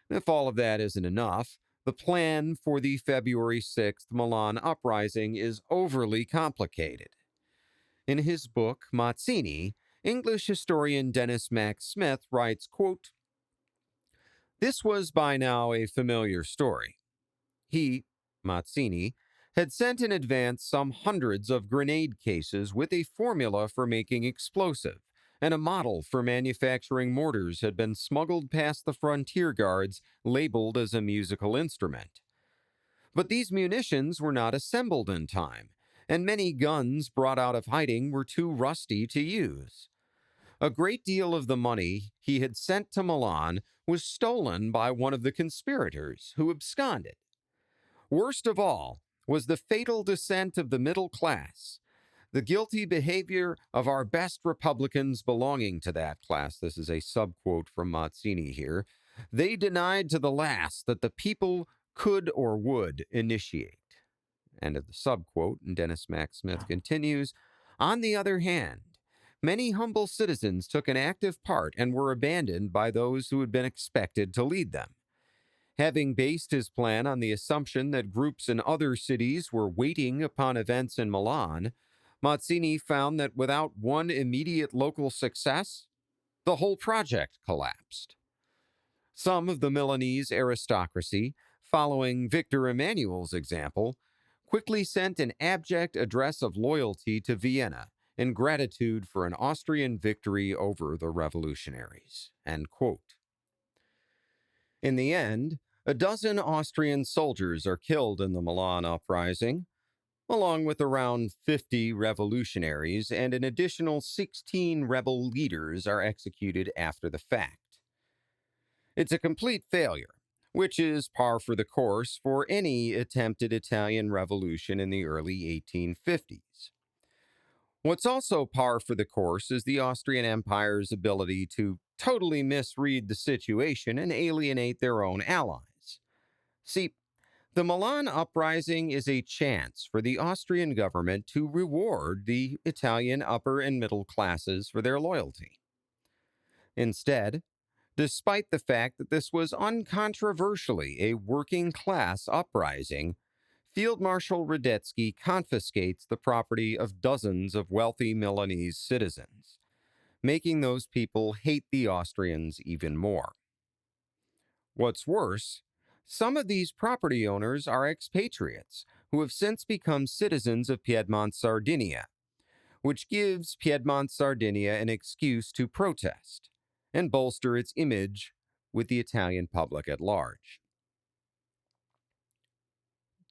If all of that isn't enough, the plan for the February 6th Milan uprising is overly complicated. In his book, Mazzini, English historian Dennis Mack Smith writes, quote, "This was by now a familiar story. He, Mazzini, had sent in advance some hundreds of grenade cases with a formula for making explosive, and a model for manufacturing mortars had been smuggled past the frontier guards labeled as a musical instrument. But these munitions were not assembled in time, and many guns brought out of hiding were too rusty to use. A great deal of the money he had sent to Milan was stolen by one of the conspirators, who absconded. Worst of all was the fatal descent of the middle class, the guilty behavior of our best Republicans belonging to that class." This is a subquote from Mazzini here. "They denied to the last that the people could or would initiate." End of the subquote, and Dennis Mack Smith continues, "On the other hand, many humble citizens took an active part and were abandoned by those who had been expected to lead them. Having based his plan on the assumption that groups in other cities were waiting upon events in Milan, Mazzini found that without one immediate local success, the whole project collapsed. Some of the Milanese aristocracy, following Victor Emmanuel's example, quickly sent an abject address of loyalty to Vienna in gratitude for an Austrian victory over the revolutionaries. End quote. In the end, a dozen Austrian soldiers are killed in the Milan uprising, along with around 50 revolutionaries, and an additional 16 rebel leaders are executed after the fact. It's a complete failure, which is par for the course for any attempted Italian revolution in the early 1850s. What's also par for the course is the Austrian Empire's ability to totally misread the situation and alienate their own allies. See, the Milan uprising is a chance for the Austrian government to reward the Italian upper and middle classes for their loyalty. Instead, despite the fact that this was uncontroversially a working-class uprising, Field Marshal Radetzky confiscates the property of dozens of wealthy Milanese citizens, making those people hate the Austrians even more. What's worse, some of these property owners are expatriates who have since become citizens of Piedmont-Sardinia, which gives Piedmont-Sardinia an excuse to protest and bolster its image with the Italian public at large.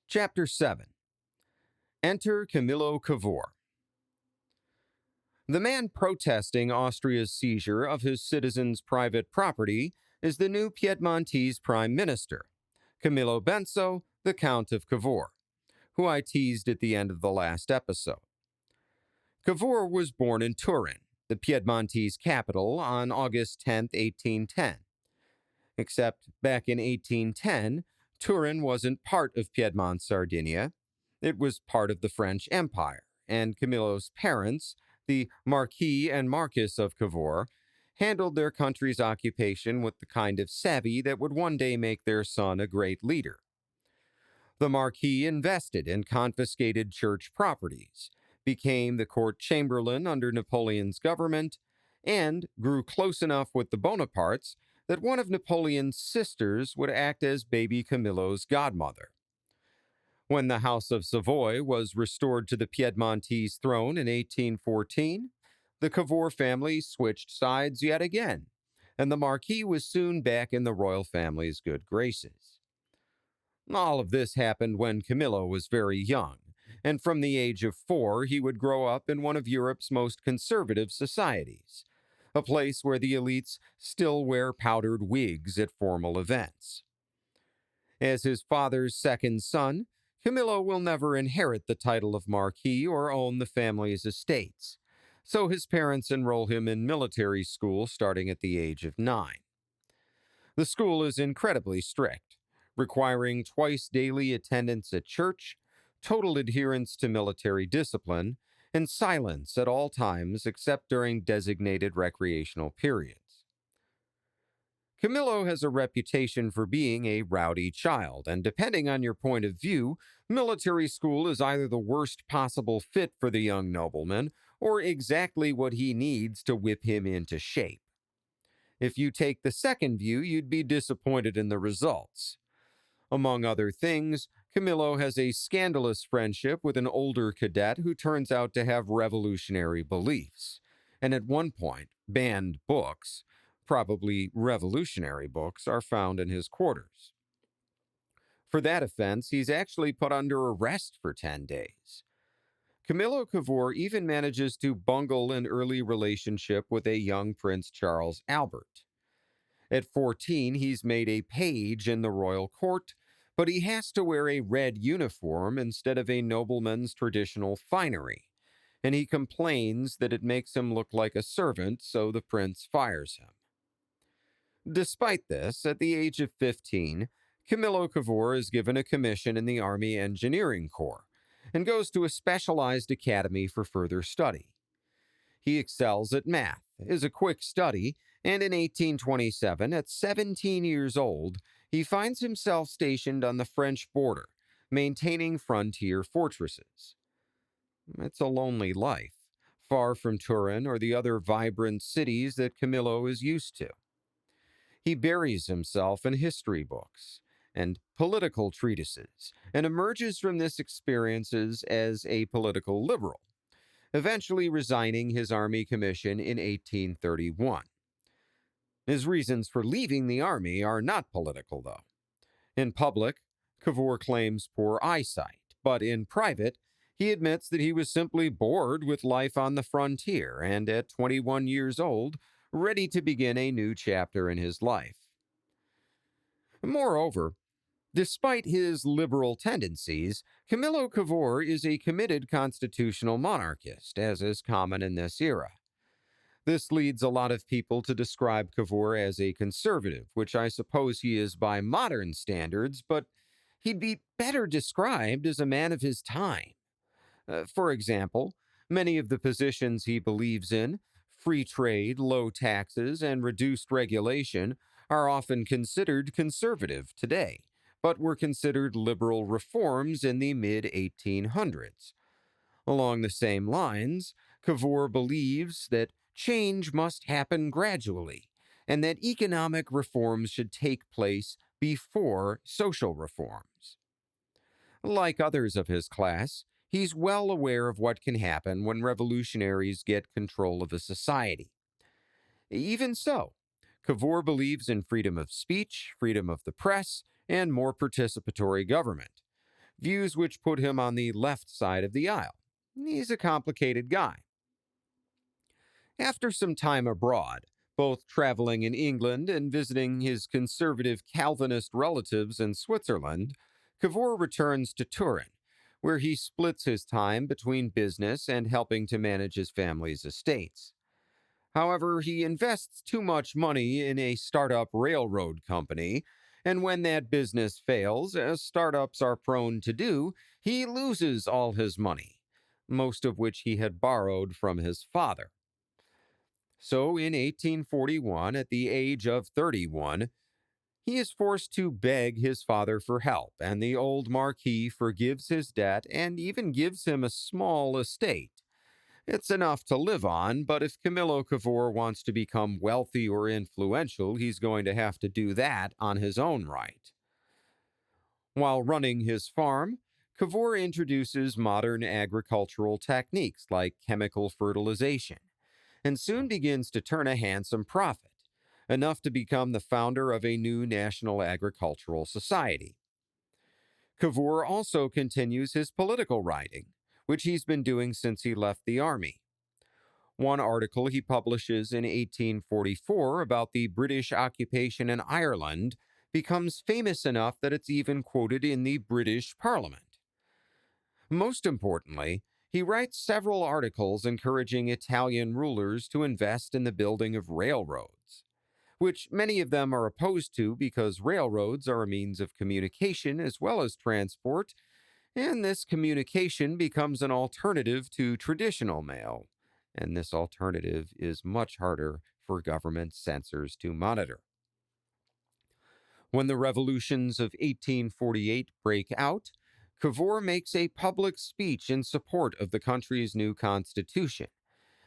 Chapter 7. Enter Camillo Cavour. The man protesting Austria's seizure of his citizens' private property is the new Piedmontese prime minister, Camillo Benso, the Count of Cavour, who I teased at the end of the last episode. Cavour was born in Turin, the Piedmontese capital, on August 10, 1810. Except back in 1810, Turin wasn't part of Piedmont-Sardinia. It was part of the French Empire, and Camillo's parents, the Marquis and Marquess of Cavour, handled their country's occupation with the kind of savvy that would one day make their son a great leader. The Marquis invested in confiscated church properties, became the court chamberlain under Napoleon's government, and grew close enough with the Bonapartes that one of Napoleon's sisters would act as baby Camillo's godmother. When the House of Savoy was restored to the Piedmontese throne in 1814, the Cavour family switched sides yet again, and the Marquis was soon back in the royal family's good graces. All of this happened when Camillo was very young, and from the age of 4 he would grow up in one of Europe's most conservative societies, a place where the elites still wear powdered wigs at formal events. As his father's second son, Camillo will never inherit the title of Marquis or own the family's estates, so his parents enroll him in military school starting at the age of 9. The school is incredibly strict, requiring twice daily attendance at church, total adherence to military discipline, and silence at all times except during designated recreational periods. Camillo has a reputation for being a rowdy child, and depending on your point of view, military school is either the worst possible fit for the young nobleman or exactly what he needs to whip him into shape. If you take the second view, you'd be disappointed in the results. Among other things, Camillo has a scandalous friendship with an older cadet who turns out to have revolutionary beliefs, and at one point, banned books, probably revolutionary books, are found in his quarters. For that offense, he's actually put under arrest for 10 days. Camillo Cavour even manages to bungle an early relationship with a young Prince Charles Albert. At 14, he's made a page in the royal court, but he has to wear a red uniform instead of a nobleman's traditional finery, and he complains that it makes him look like a servant, so the prince fires him. Despite this, at the age of 15, Camillo Cavour is given a commission in the Army Engineering Corps and goes to a specialized academy for further study. He excels at math, is a quick study, and in 1827, at 17 years old, he finds himself stationed on the French border, maintaining frontier fortresses. It's a lonely life, far from Turin or the other vibrant cities that Camillo is used to. He buries himself in history books and political treatises and emerges from this experiences as a political liberal, eventually resigning his army commission in 1831. His reasons for leaving the army are not political, though. In public, Cavour claims poor eyesight, but in private, he admits that he was simply bored with life on the frontier and, at 21 years old, ready to begin a new chapter in his life. Moreover, despite his liberal tendencies, Camillo Cavour is a committed constitutional monarchist, as is common in this era. This leads a lot of people to describe Cavour as a conservative, which I suppose he is by modern standards, but he'd be better described as a man of his time. For example, many of the positions he believes in, free trade, low taxes, and reduced regulation, are often considered conservative today, but were considered liberal reforms in the mid-1800s. Along the same lines, Cavour believes that change must happen gradually, and that economic reforms should take place before social reforms. Like others of his class, he's well aware of what can happen when revolutionaries get control of a society. Even so, Cavour believes in freedom of speech, freedom of the press, and more participatory government, views which put him on the left side of the aisle. He's a complicated guy. After some time abroad, both traveling in England and visiting his conservative Calvinist relatives in Switzerland, Cavour returns to Turin, where he splits his time between business and helping to manage his family's estates. However, he invests too much money in a startup railroad company, and when that business fails, as startups are prone to do, he loses all his money, most of which he had borrowed from his father. So in 1841, at the age of 31, he is forced to beg his father for help, and the old Marquis forgives his debt and even gives him a small estate. It's enough to live on, but if Camillo Cavour wants to become wealthy or influential, he's going to have to do that on his own right. While running his farm, Cavour introduces modern agricultural techniques like chemical fertilization, and soon begins to turn a handsome profit, enough to become the founder of a new national agricultural society. Cavour also continues his political writing, which he's been doing since he left the army. One article he publishes in 1844 about the British occupation in Ireland becomes famous enough that it's even quoted in the British Parliament. Most importantly, he writes several articles encouraging Italian rulers to invest in the building of railroads, which many of them are opposed to because railroads are a means of communication as well as transport, and this communication becomes an alternative to traditional mail, and this alternative is much harder for government censors to monitor. When the revolutions of 1848 break out, Cavour makes a public speech in support of the country's new constitution,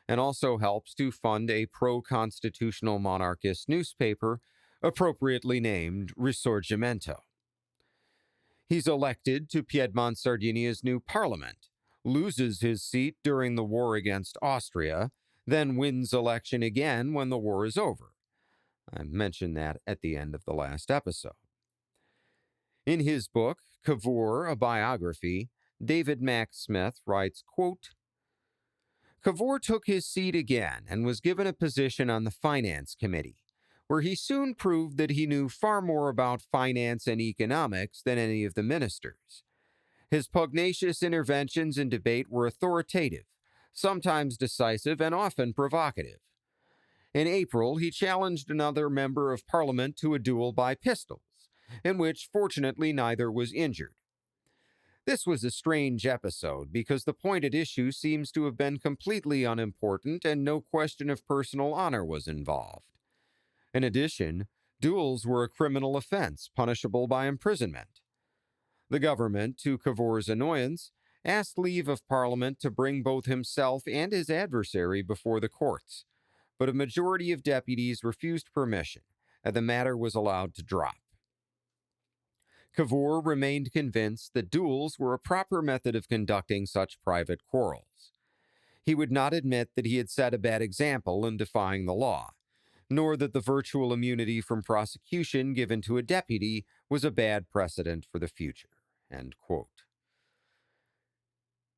and also helps to fund a pro-constitutional monarchist newspaper appropriately named Risorgimento. He's elected to Piedmont-Sardinia's new parliament, loses his seat during the war against Austria, then wins election again when the war is over. I mentioned that at the end of the last episode. In his book, Cavour, a Biography, David Mack Smith writes, quote, Cavour took his seat again and was given a position on the Finance Committee, where he soon proved that he knew far more about finance and economics than any of the ministers. His pugnacious interventions in debate were authoritative, sometimes decisive, and often provocative. In April, he challenged another member of Parliament to a duel by pistols, in which, fortunately, neither was injured. This was a strange episode because the point at issue seems to have been completely unimportant and no question of personal honor was involved. In addition, duels were a criminal offense punishable by imprisonment. The government, to Cavour's annoyance, asked leave of Parliament to bring both himself and his adversary before the courts, but a majority of deputies refused permission, and the matter was allowed to drop. Cavour remained convinced that duels were a proper method of conducting such private quarrels. He would not admit that he had set a bad example in defying the law, nor that the virtual immunity from prosecution given to a deputy was a bad precedent for the future. End quote.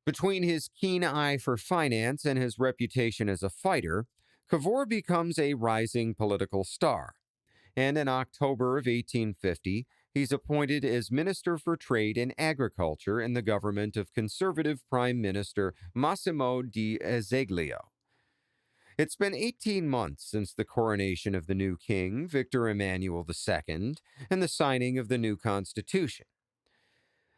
Between his keen eye for finance and his reputation as a fighter, Cavour becomes a rising political star, and in October of 1850, he's appointed as Minister for Trade and Agriculture in the government of conservative Prime Minister Massimo di Azeglio. It's been 18 months since the coronation of the new king, Victor Emmanuel II, and the signing of the new constitution.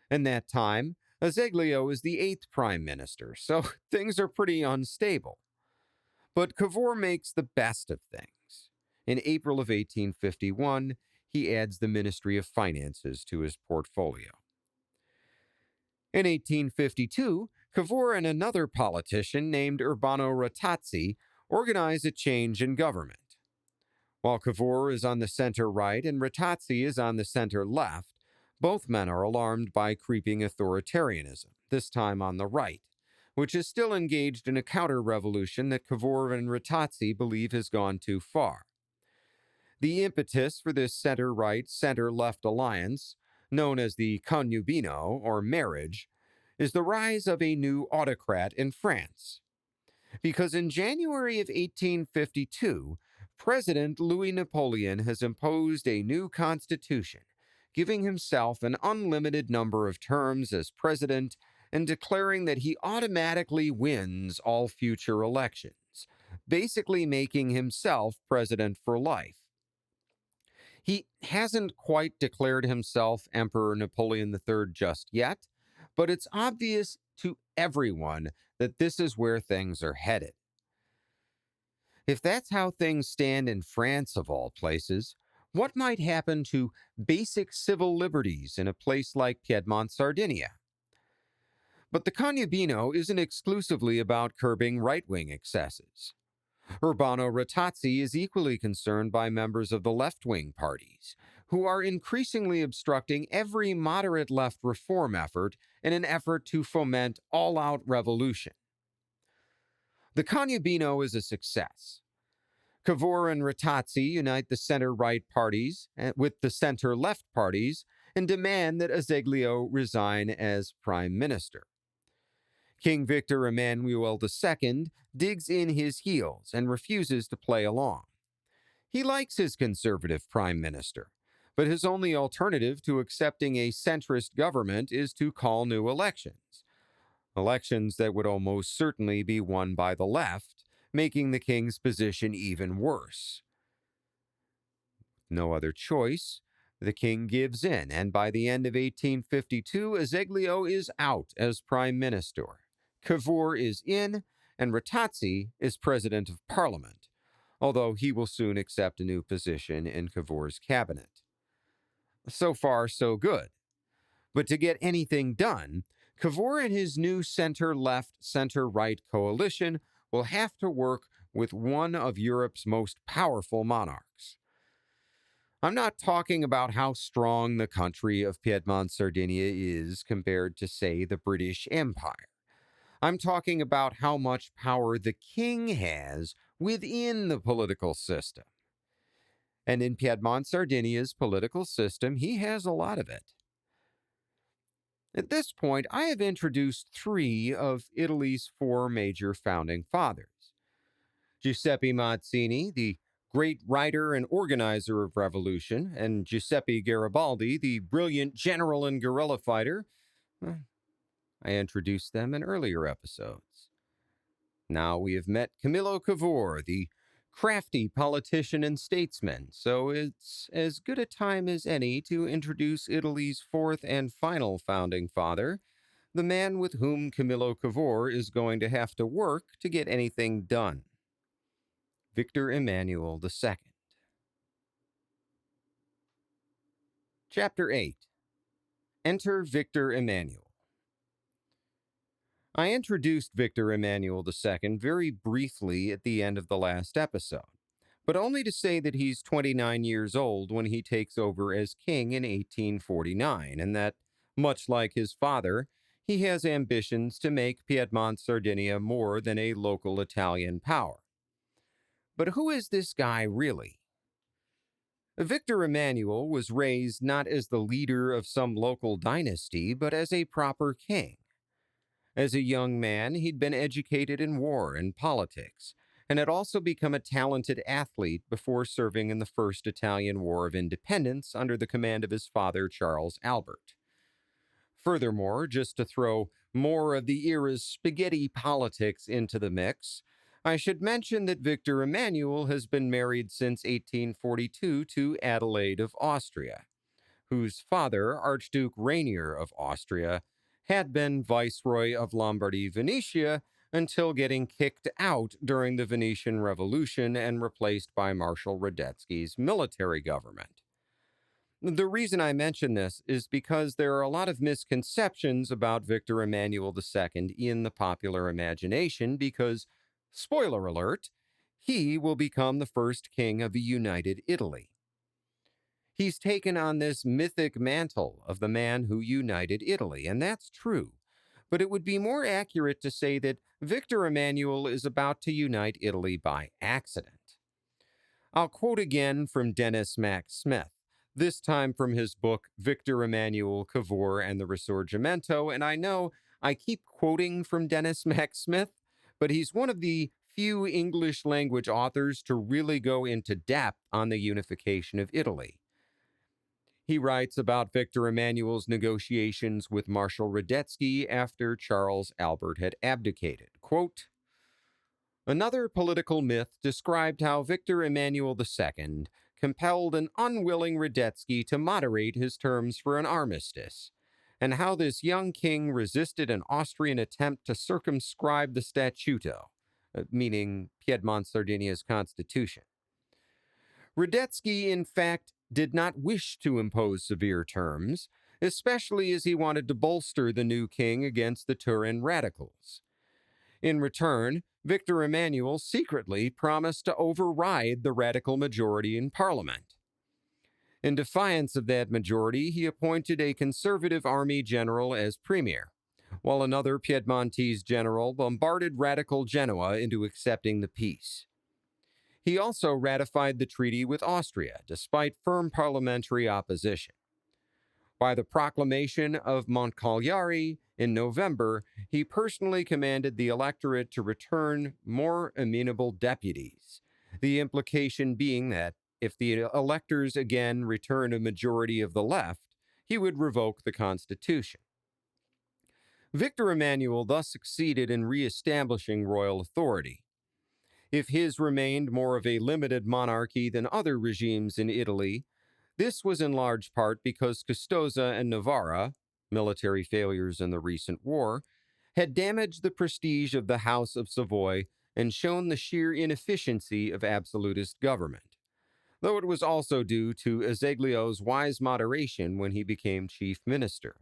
In that time, Azeglio is the 8th prime minister, so things are pretty unstable. But Cavour makes the best of things. In April of 1851, he adds the Ministry of Finances to his portfolio. In 1852, Cavour and another politician named Urbano Ratazzi organize a change in government. While Cavour is on the center-right and Ratazzi is on the center-left, both men are alarmed by creeping authoritarianism, this time on the right, which is still engaged in a counter-revolution that Cavour and Ratazzi believe has gone too far. The impetus for this center-right, center-left alliance, known as the connubino, or marriage, is the rise of a new autocrat in France. Because in January of 1852, President Louis Napoleon has imposed a new constitution, giving himself an unlimited number of terms as president and declaring that he automatically wins all future elections, basically making himself president for life. He hasn't quite declared himself Emperor Napoleon III just yet, but it's obvious to everyone that this is where things are headed. If that's how things stand in France, of all places, what might happen to basic civil liberties in a place like Piedmont-Sardinia? But the connubino isn't exclusively about curbing right-wing excesses. Urbano Ratazzi is equally concerned by members of the left-wing parties, who are increasingly obstructing every moderate left reform effort in an effort to foment all-out revolution. The connubino is a success. Cavour and Ratazzi unite the center-right parties with the center-left parties and demand that Azeglio resign as prime minister. King Victor Emmanuel II digs in his heels and refuses to play along. He likes his conservative prime minister, but his only alternative to accepting a centrist government is to call new elections. Elections that would almost certainly be won by the left, making the king's position even worse. No other choice, the king gives in, and by the end of 1852, Azeglio is out as prime minister. Cavour is in, and Ratazzi is president of parliament, although he will soon accept a new position in Cavour's cabinet. So far, so good. But to get anything done, Cavour and his new center-left, center-right coalition will have to work with one of Europe's most powerful monarchs. I'm not talking about how strong the country of Piedmont-Sardinia is compared to, say, the British Empire. I'm talking about how much power the king has within the political system. And in Piedmont-Sardinia's political system, he has a lot of it. At this point, I have introduced 3 of Italy's 4 major founding fathers. Giuseppe Mazzini, the great writer and organizer of revolution, and Giuseppe Garibaldi, the brilliant general and guerrilla fighter. I introduced them in earlier episodes. Now we have met Camillo Cavour, the crafty politician and statesman, so it's as good a time as any to introduce Italy's 4th and final founding father, the man with whom Camillo Cavour is going to have to work to get anything done. Victor Emmanuel II. Chapter 8. Enter Victor Emmanuel. I introduced Victor Emmanuel II very briefly at the end of the last episode, but only to say that he's 29 years old when he takes over as king in 1849, and that, much like his father, he has ambitions to make Piedmont-Sardinia more than a local Italian power. But who is this guy really? Victor Emmanuel was raised not as the leader of some local dynasty, but as a proper king. As a young man, he'd been educated in war and politics, and had also become a talented athlete before serving in the First Italian War of Independence under the command of his father, Charles Albert. Furthermore, just to throw more of the era's spaghetti politics into the mix, I should mention that Victor Emmanuel has been married since 1842 to Adelaide of Austria, whose father, Archduke Rainier of Austria, had been Viceroy of Lombardy, Venetia, until getting kicked out during the Venetian Revolution and replaced by Marshal Radetzky's military government. The reason I mention this is because there are a lot of misconceptions about Victor Emmanuel II in the popular imagination because, spoiler alert, he will become the first king of a united Italy. He's taken on this mythic mantle of the man who united Italy, and that's true. But it would be more accurate to say that Victor Emmanuel is about to unite Italy by accident. I'll quote again from Dennis Mack Smith, this time from his book Victor Emmanuel, Cavour and the Risorgimento, and I know I keep quoting from Dennis Mack Smith, but he's one of the few English language authors to really go into depth on the unification of Italy. He writes about Victor Emmanuel's negotiations with Marshal Radetzky after Charles Albert had abdicated. Quote, "Another political myth described how Victor Emmanuel II compelled an unwilling Radetzky to moderate his terms for an armistice, and how this young king resisted an Austrian attempt to circumscribe the Statuto, meaning Piedmont-Sardinia's constitution. Radetzky, in fact, did not wish to impose severe terms, especially as he wanted to bolster the new king against the Turin radicals. In return, Victor Emmanuel secretly promised to override the radical majority in parliament. In defiance of that majority, he appointed a conservative army general as premier, while another Piedmontese general bombarded radical Genoa into accepting the peace. He also ratified the treaty with Austria, despite firm parliamentary opposition. By the Proclamation of Montcagliari in November, he personally commanded the electorate to return more amenable deputies, the implication being that if the electors again return a majority of the left, he would revoke the Constitution. Victor Emmanuel thus succeeded in re-establishing royal authority. If his remained more of a limited monarchy than other regimes in Italy, this was in large part because Custoza and Navarra, military failures in the recent war, had damaged the prestige of the House of Savoy and shown the sheer inefficiency of absolutist government, though it was also due to Azeglio's wise moderation when he became chief minister.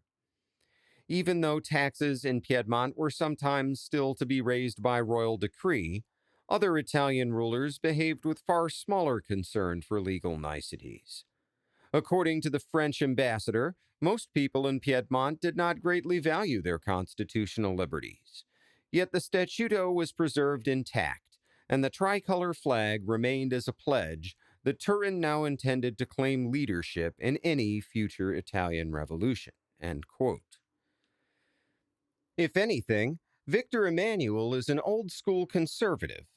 Even though taxes in Piedmont were sometimes still to be raised by royal decree, other Italian rulers behaved with far smaller concern for legal niceties. According to the French ambassador, most people in Piedmont did not greatly value their constitutional liberties. Yet the Statuto was preserved intact, and the tricolor flag remained as a pledge that Turin now intended to claim leadership in any future Italian revolution." End quote. If anything, Victor Emmanuel is an old-school conservative,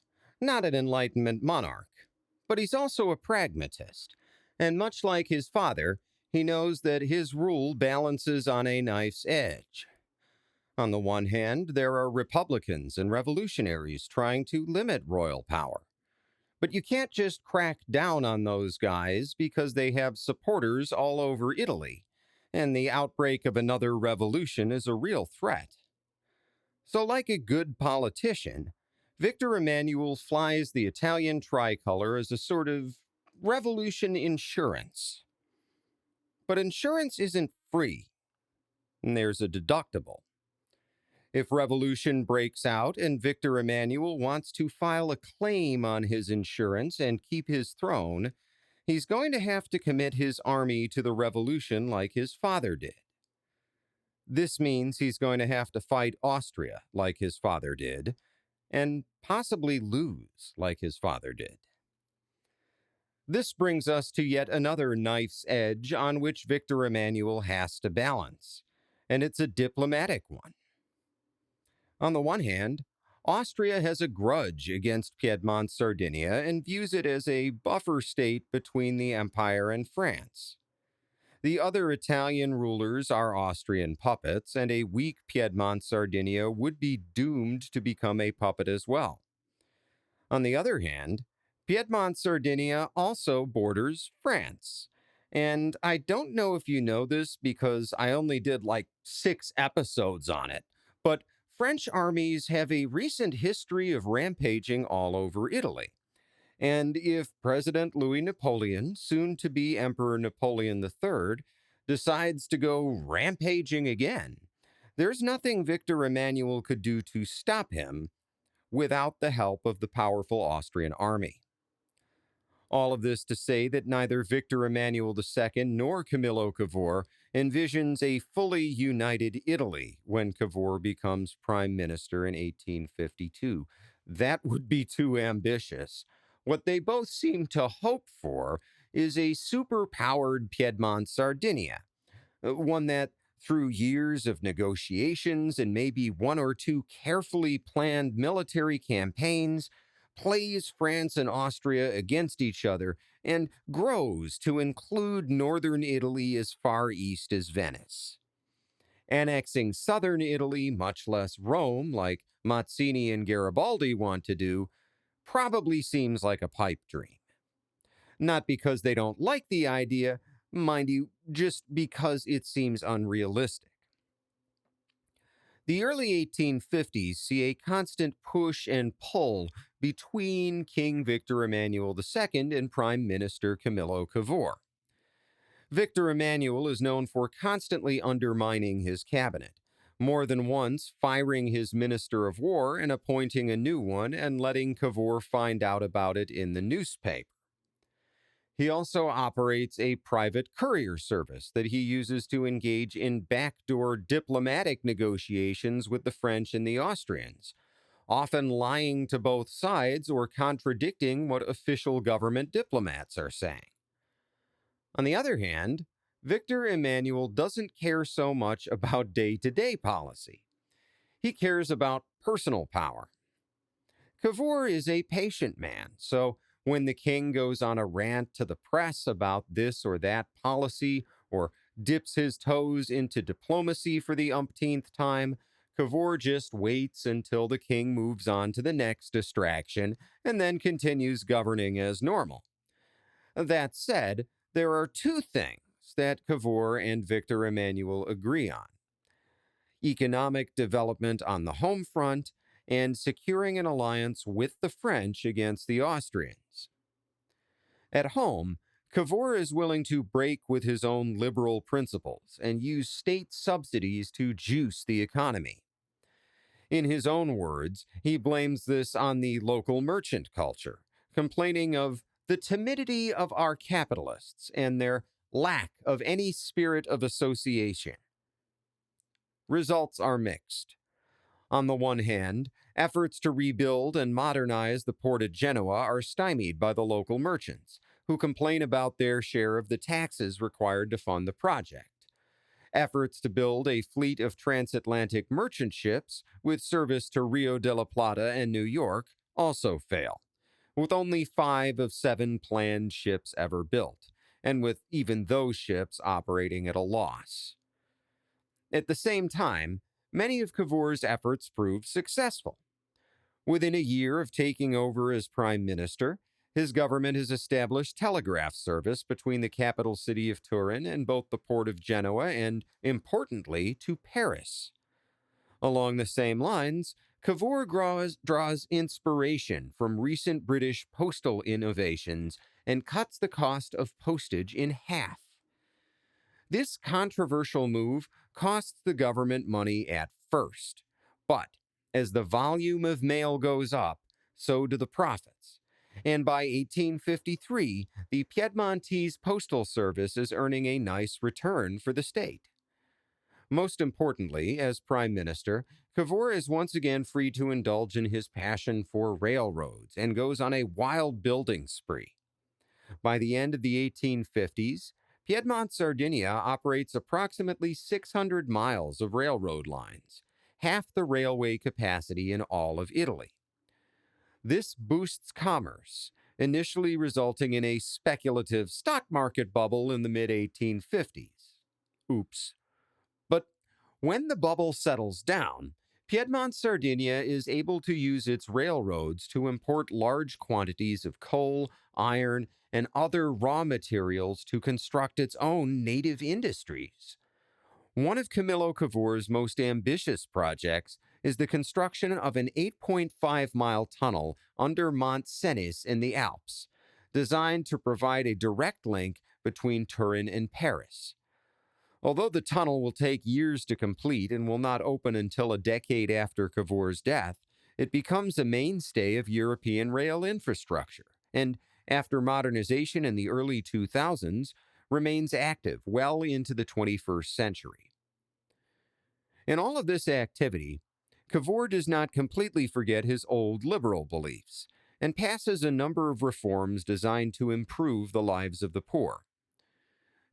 not an Enlightenment monarch, but he's also a pragmatist, and much like his father, he knows that his rule balances on a knife's edge. On the one hand, there are Republicans and revolutionaries trying to limit royal power. But you can't just crack down on those guys because they have supporters all over Italy, and the outbreak of another revolution is a real threat. So, like a good politician, Victor Emmanuel flies the Italian tricolor as a sort of revolution insurance. But insurance isn't free, and there's a deductible. If revolution breaks out and Victor Emmanuel wants to file a claim on his insurance and keep his throne, he's going to have to commit his army to the revolution like his father did. This means he's going to have to fight Austria like his father did, and possibly lose like his father did. This brings us to yet another knife's edge on which Victor Emmanuel has to balance, and it's a diplomatic one. On the one hand, Austria has a grudge against Piedmont-Sardinia and views it as a buffer state between the empire and France. The other Italian rulers are Austrian puppets, and a weak Piedmont-Sardinia would be doomed to become a puppet as well. On the other hand, Piedmont-Sardinia also borders France. And I don't know if you know this because I only did like 6 episodes on it, but French armies have a recent history of rampaging all over Italy. And if President Louis Napoleon, soon to be Emperor Napoleon III, decides to go rampaging again, there's nothing Victor Emmanuel could do to stop him without the help of the powerful Austrian army. All of this to say that neither Victor Emmanuel II nor Camillo Cavour envisions a fully united Italy when Cavour becomes prime minister in 1852. That would be too ambitious. What they both seem to hope for is a super-powered Piedmont-Sardinia, one that, through years of negotiations and maybe 1 or 2 carefully planned military campaigns, plays France and Austria against each other and grows to include northern Italy as far east as Venice. Annexing southern Italy, much less Rome, like Mazzini and Garibaldi want to do, probably seems like a pipe dream. Not because they don't like the idea, mind you, just because it seems unrealistic. The early 1850s see a constant push and pull between King Victor Emmanuel II and Prime Minister Camillo Cavour. Victor Emmanuel is known for constantly undermining his cabinet, more than once firing his Minister of War and appointing a new one and letting Cavour find out about it in the newspaper. He also operates a private courier service that he uses to engage in backdoor diplomatic negotiations with the French and the Austrians, often lying to both sides or contradicting what official government diplomats are saying. On the other hand, Victor Emmanuel doesn't care so much about day-to-day policy. He cares about personal power. Cavour is a patient man, so when the king goes on a rant to the press about this or that policy, or dips his toes into diplomacy for the umpteenth time, Cavour just waits until the king moves on to the next distraction and then continues governing as normal. That said, there are 2 things that Cavour and Victor Emmanuel agree on: economic development on the home front and securing an alliance with the French against the Austrians. At home, Cavour is willing to break with his own liberal principles and use state subsidies to juice the economy. In his own words, he blames this on the local merchant culture, complaining of the timidity of our capitalists and their lack of any spirit of association. Results are mixed. On the one hand, efforts to rebuild and modernize the port of Genoa are stymied by the local merchants, who complain about their share of the taxes required to fund the project. Efforts to build a fleet of transatlantic merchant ships with service to Rio de la Plata and New York also fail, with only 5 of 7 planned ships ever built, and with even those ships operating at a loss. At the same time, many of Cavour's efforts proved successful. Within a year of taking over as prime minister, His government has established telegraph service between the capital city of Turin and both the port of Genoa and, importantly, to Paris. Along the same lines, Cavour draws inspiration from recent British postal innovations and cuts the cost of postage in half. This controversial move costs the government money at first, but as the volume of mail goes up, so do the profits. And by 1853, the Piedmontese postal service is earning a nice return for the state. Most importantly, as Prime Minister, Cavour is once again free to indulge in his passion for railroads and goes on a wild building spree. By the end of the 1850s, Piedmont-Sardinia operates approximately 600 miles of railroad lines, half the railway capacity in all of Italy. This boosts commerce, initially resulting in a speculative stock market bubble in the mid-1850s. Oops. But when the bubble settles down, Piedmont-Sardinia is able to use its railroads to import large quantities of coal, iron, and other raw materials to construct its own native industries. One of Camillo Cavour's most ambitious projects is the construction of an 8.5-mile tunnel under Mont Cenis in the Alps, designed to provide a direct link between Turin and Paris. Although the tunnel will take years to complete and will not open until a decade after Cavour's death, it becomes a mainstay of European rail infrastructure, and after modernization in the early 2000s, remains active well into the 21st century. In all of this activity, Cavour does not completely forget his old liberal beliefs, and passes a number of reforms designed to improve the lives of the poor.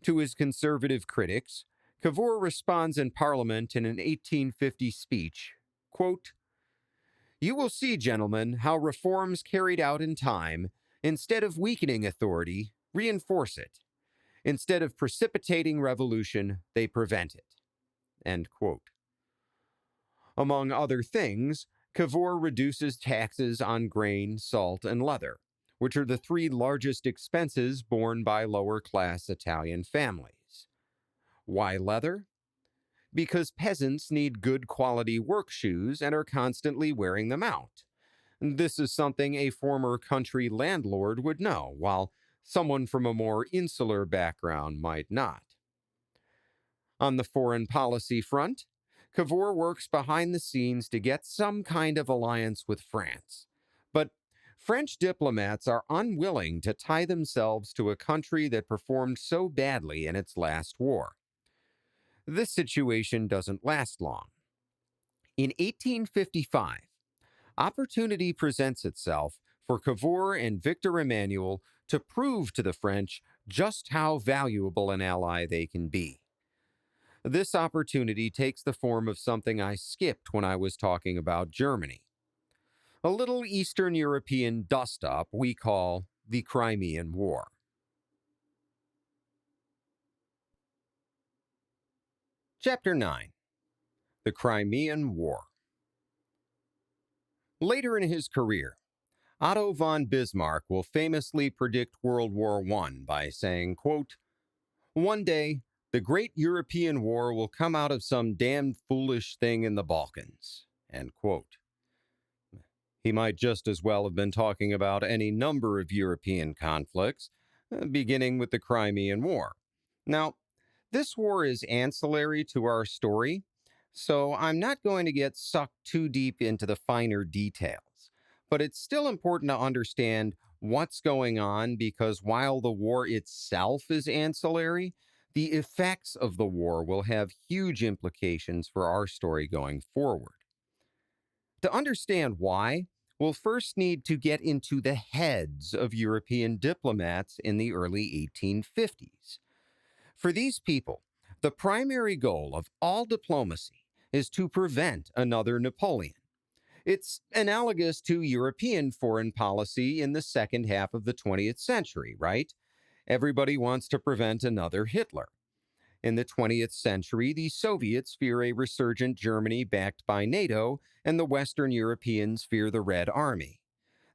To his conservative critics, Cavour responds in Parliament in an 1850 speech, quote, "You will see, gentlemen, how reforms carried out in time, instead of weakening authority, reinforce it. Instead of precipitating revolution, they prevent it." End quote. Among other things, Cavour reduces taxes on grain, salt, and leather, which are the three largest expenses borne by lower-class Italian families. Why leather? Because peasants need good quality work shoes and are constantly wearing them out. This is something a former country landlord would know, while someone from a more insular background might not. On the foreign policy front, Cavour works behind the scenes to get some kind of alliance with France. But French diplomats are unwilling to tie themselves to a country that performed so badly in its last war. This situation doesn't last long. In 1855, opportunity presents itself for Cavour and Victor Emmanuel to prove to the French just how valuable an ally they can be. This opportunity takes the form of something I skipped when I was talking about Germany. A little Eastern European dust-up we call the Crimean War. Chapter 9. The Crimean War. Later in his career, Otto von Bismarck will famously predict World War I by saying, quote, "One day, the great European war will come out of some damned foolish thing in the Balkans." End quote. He might just as well have been talking about any number of European conflicts, beginning with the Crimean War. Now, this war is ancillary to our story, so I'm not going to get sucked too deep into the finer details. But it's still important to understand what's going on because while the war itself is ancillary, the effects of the war will have huge implications for our story going forward. To understand why, we'll first need to get into the heads of European diplomats in the early 1850s. For these people, the primary goal of all diplomacy is to prevent another Napoleon. It's analogous to European foreign policy in the second half of the 20th century, right? Everybody wants to prevent another Hitler. In the 20th century, the Soviets fear a resurgent Germany backed by NATO, and the Western Europeans fear the Red Army.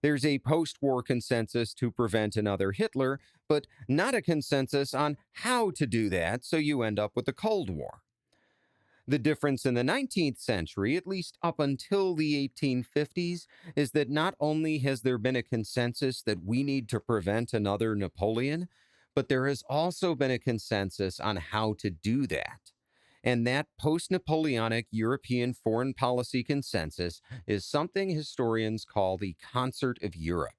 There's a post-war consensus to prevent another Hitler, but not a consensus on how to do that, so you end up with the Cold War. The difference in the 19th century, at least up until the 1850s, is that not only has there been a consensus that we need to prevent another Napoleon, but there has also been a consensus on how to do that. And that post-Napoleonic European foreign policy consensus is something historians call the Concert of Europe.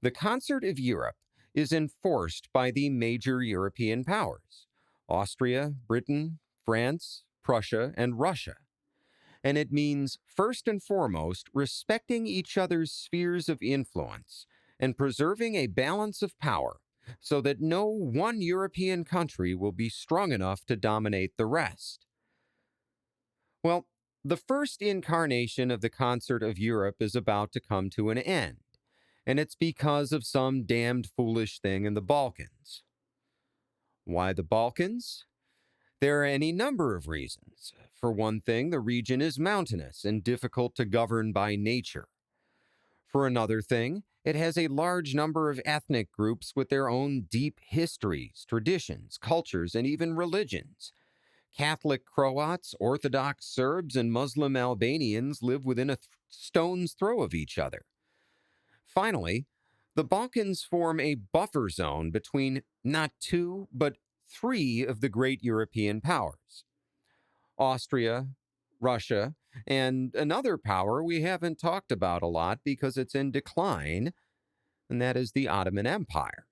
The Concert of Europe is enforced by the major European powers: Austria, Britain, France, Prussia, and Russia. And it means, first and foremost, respecting each other's spheres of influence and preserving a balance of power so that no one European country will be strong enough to dominate the rest. Well, the first incarnation of the Concert of Europe is about to come to an end, and it's because of some damned foolish thing in the Balkans. Why the Balkans? There are any number of reasons. For one thing, the region is mountainous and difficult to govern by nature. For another thing, it has a large number of ethnic groups with their own deep histories, traditions, cultures, and even religions. Catholic Croats, Orthodox Serbs, and Muslim Albanians live within a stone's throw of each other. Finally, the Balkans form a buffer zone between not two, but three of the great European powers: Austria, Russia, and another power we haven't talked about a lot because it's in decline, and that is the Ottoman Empire.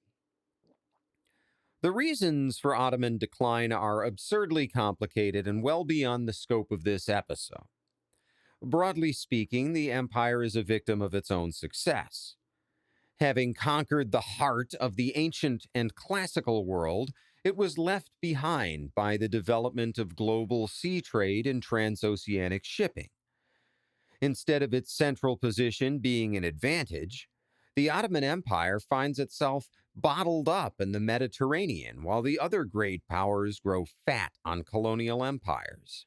The reasons for Ottoman decline are absurdly complicated and well beyond the scope of this episode. Broadly speaking, the empire is a victim of its own success. Having conquered the heart of the ancient and classical world, it was left behind by the development of global sea trade and transoceanic shipping. Instead of its central position being an advantage, the Ottoman Empire finds itself bottled up in the Mediterranean while the other great powers grow fat on colonial empires.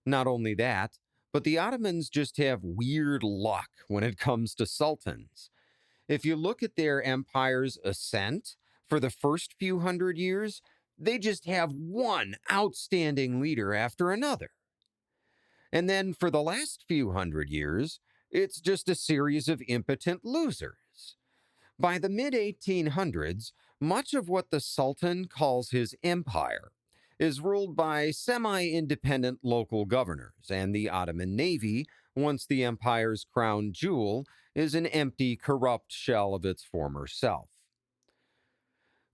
Not only that, but the Ottomans just have weird luck when it comes to sultans. If you look at their empire's ascent, for the first few hundred years, they just have one outstanding leader after another. And then for the last few hundred years, it's just a series of impotent losers. By the mid-1800s, much of what the Sultan calls his empire is ruled by semi-independent local governors, and the Ottoman Navy, once the empire's crown jewel, is an empty, corrupt shell of its former self.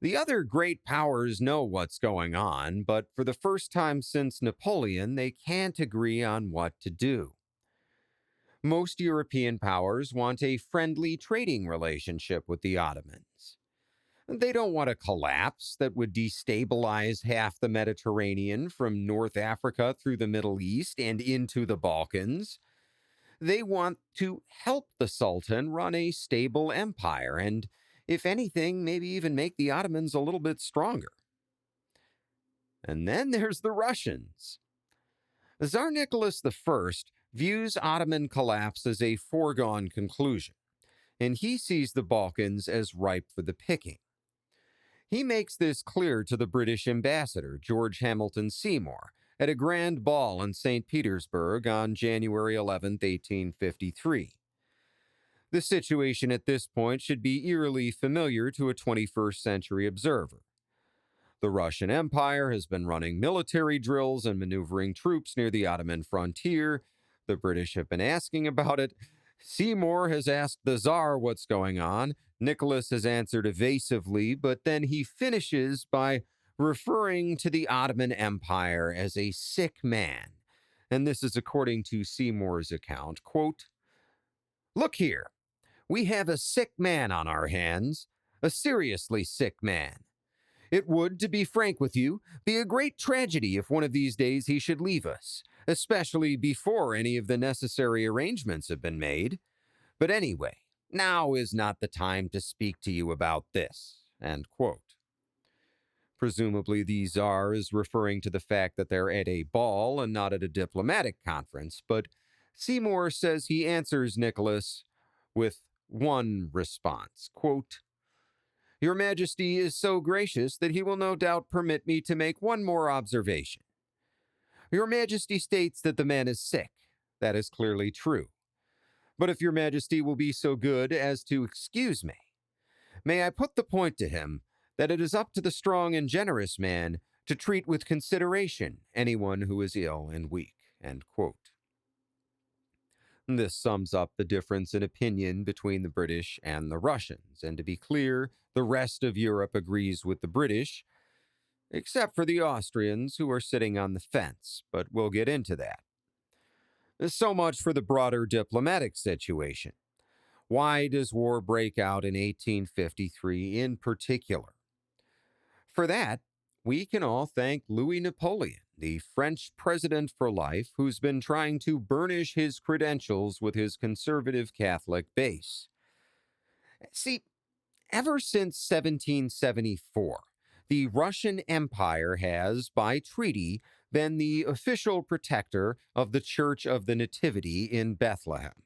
The other great powers know what's going on, but for the first time since Napoleon, they can't agree on what to do. Most European powers want a friendly trading relationship with the Ottomans. They don't want a collapse that would destabilize half the Mediterranean from North Africa through the Middle East and into the Balkans. They want to help the Sultan run a stable empire and, if anything, maybe even make the Ottomans a little bit stronger. And then there's the Russians. Tsar Nicholas I views Ottoman collapse as a foregone conclusion, and he sees the Balkans as ripe for the picking. He makes this clear to the British ambassador, George Hamilton Seymour, at a grand ball in St. Petersburg on January 11, 1853. The situation at this point should be eerily familiar to a 21st century observer. The Russian Empire has been running military drills and maneuvering troops near the Ottoman frontier. The British have been asking about it. Seymour has asked the Tsar what's going on. Nicholas has answered evasively, but then he finishes by referring to the Ottoman Empire as a sick man. And this is according to Seymour's account, quote, "Look here, we have a sick man on our hands, a seriously sick man. It would, to be frank with you, be a great tragedy if one of these days he should leave us, especially before any of the necessary arrangements have been made. But anyway, now is not the time to speak to you about this." End quote. Presumably the Tsar is referring to the fact that they're at a ball and not at a diplomatic conference, but Seymour says he answers Nicholas, with one response, quote, "Your Majesty is so gracious that he will no doubt permit me to make one more observation. Your Majesty states that the man is sick. That is clearly true. But if your Majesty will be so good as to excuse me, may I put the point to him that it is up to the strong and generous man to treat with consideration anyone who is ill and weak." End quote. This sums up the difference in opinion between the British and the Russians, and to be clear, the rest of Europe agrees with the British, except for the Austrians, who are sitting on the fence, but we'll get into that. So much for the broader diplomatic situation. Why does war break out in 1853 in particular? For that, we can all thank Louis Napoleon, the French president for life, who's been trying to burnish his credentials with his conservative Catholic base. See, ever since 1774, the Russian Empire has, by treaty, been the official protector of the Church of the Nativity in Bethlehem,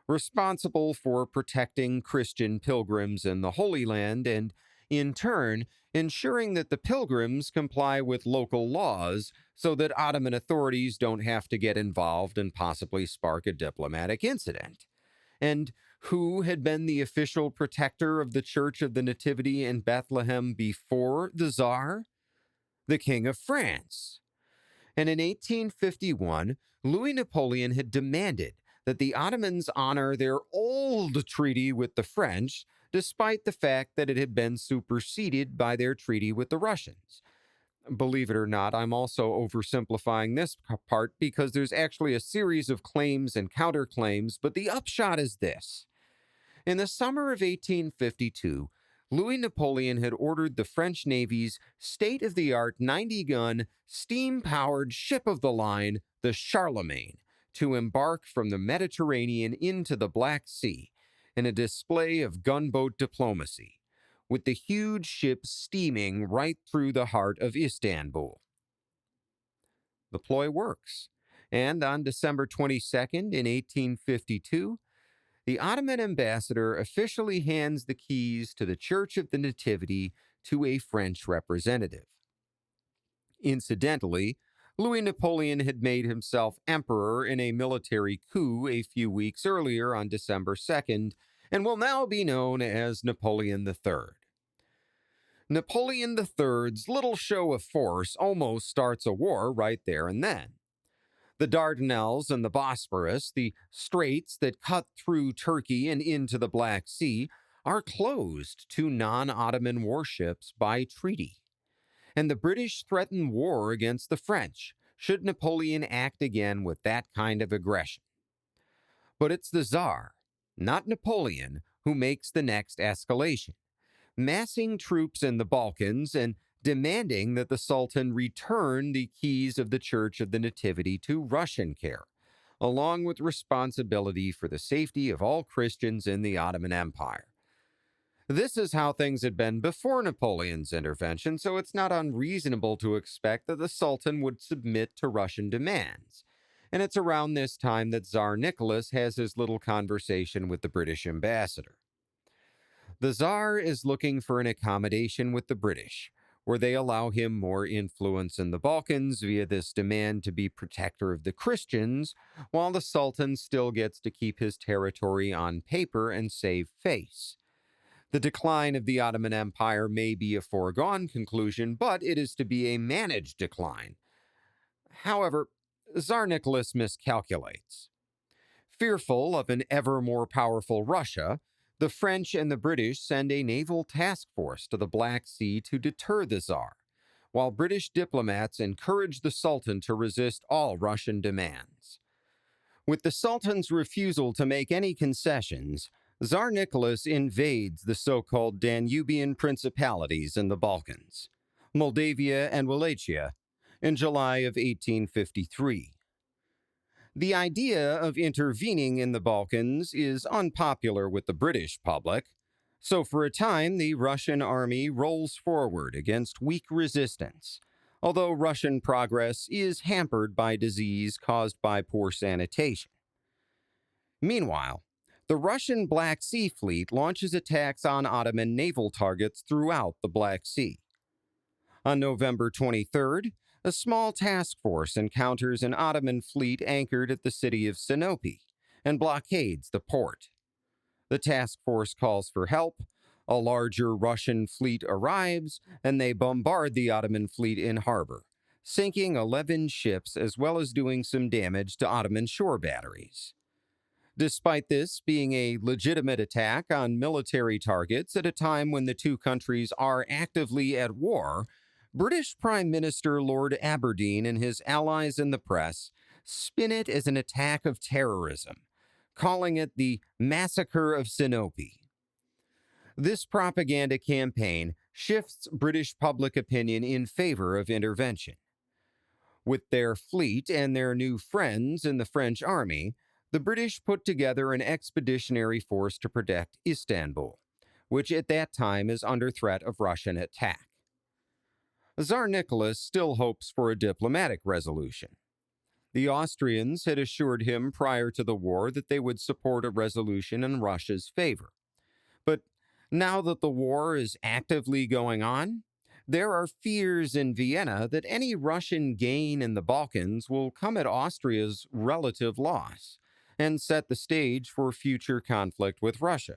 responsible for protecting Christian pilgrims in the Holy Land and, in turn, ensuring that the pilgrims comply with local laws so that Ottoman authorities don't have to get involved and possibly spark a diplomatic incident. And who had been the official protector of the Church of the Nativity in Bethlehem before the Tsar? The King of France. And in 1851, Louis Napoleon had demanded that the Ottomans honor their old treaty with the French, despite the fact that it had been superseded by their treaty with the Russians. Believe it or not, I'm also oversimplifying this part because there's actually a series of claims and counterclaims, but the upshot is this. In the summer of 1852, Louis Napoleon had ordered the French Navy's state-of-the-art 90-gun, steam-powered ship of the line, the Charlemagne, to embark from the Mediterranean into the Black Sea in a display of gunboat diplomacy, with the huge ship steaming right through the heart of Istanbul. The ploy works, and on December 22nd in 1852, the Ottoman ambassador officially hands the keys to the Church of the Nativity to a French representative. Incidentally, Louis Napoleon had made himself emperor in a military coup a few weeks earlier on December 2nd, and will now be known as Napoleon III. Napoleon III's little show of force almost starts a war right there and then. The Dardanelles and the Bosporus, the straits that cut through Turkey and into the Black Sea, are closed to non-Ottoman warships by treaty. And the British threaten war against the French, should Napoleon act again with that kind of aggression. But it's the Tsar, not Napoleon, who makes the next escalation, massing troops in the Balkans and demanding that the Sultan return the keys of the Church of the Nativity to Russian care, along with responsibility for the safety of all Christians in the Ottoman Empire. This is how things had been before Napoleon's intervention, so it's not unreasonable to expect that the Sultan would submit to Russian demands. And it's around this time that Tsar Nicholas has his little conversation with the British ambassador. The Tsar is looking for an accommodation with the British, where they allow him more influence in the Balkans via this demand to be protector of the Christians, while the Sultan still gets to keep his territory on paper and save face. The decline of the Ottoman Empire may be a foregone conclusion, but it is to be a managed decline. However, Tsar Nicholas miscalculates. Fearful of an ever more powerful Russia, the French and the British send a naval task force to the Black Sea to deter the Tsar, while British diplomats encourage the Sultan to resist all Russian demands. With the Sultan's refusal to make any concessions, Tsar Nicholas invades the so-called Danubian principalities in the Balkans, Moldavia and Wallachia, in July of 1853. The idea of intervening in the Balkans is unpopular with the British public, so for a time the Russian army rolls forward against weak resistance, although Russian progress is hampered by disease caused by poor sanitation. Meanwhile, The Russian Black Sea Fleet launches attacks on Ottoman naval targets throughout the Black Sea. On November 23rd, a small task force encounters an Ottoman fleet anchored at the city of Sinope and blockades the port. The task force calls for help, a larger Russian fleet arrives, and they bombard the Ottoman fleet in harbor, sinking 11 ships as well as doing some damage to Ottoman shore batteries. Despite this being a legitimate attack on military targets at a time when the two countries are actively at war, British Prime Minister Lord Aberdeen and his allies in the press spin it as an attack of terrorism, calling it the Massacre of Sinope. This propaganda campaign shifts British public opinion in favor of intervention. With their fleet and their new friends in the French army, the British put together an expeditionary force to protect Istanbul, which at that time is under threat of Russian attack. Tsar Nicholas still hopes for a diplomatic resolution. The Austrians had assured him prior to the war that they would support a resolution in Russia's favor. But now that the war is actively going on, there are fears in Vienna that any Russian gain in the Balkans will come at Austria's relative loss and set the stage for future conflict with Russia.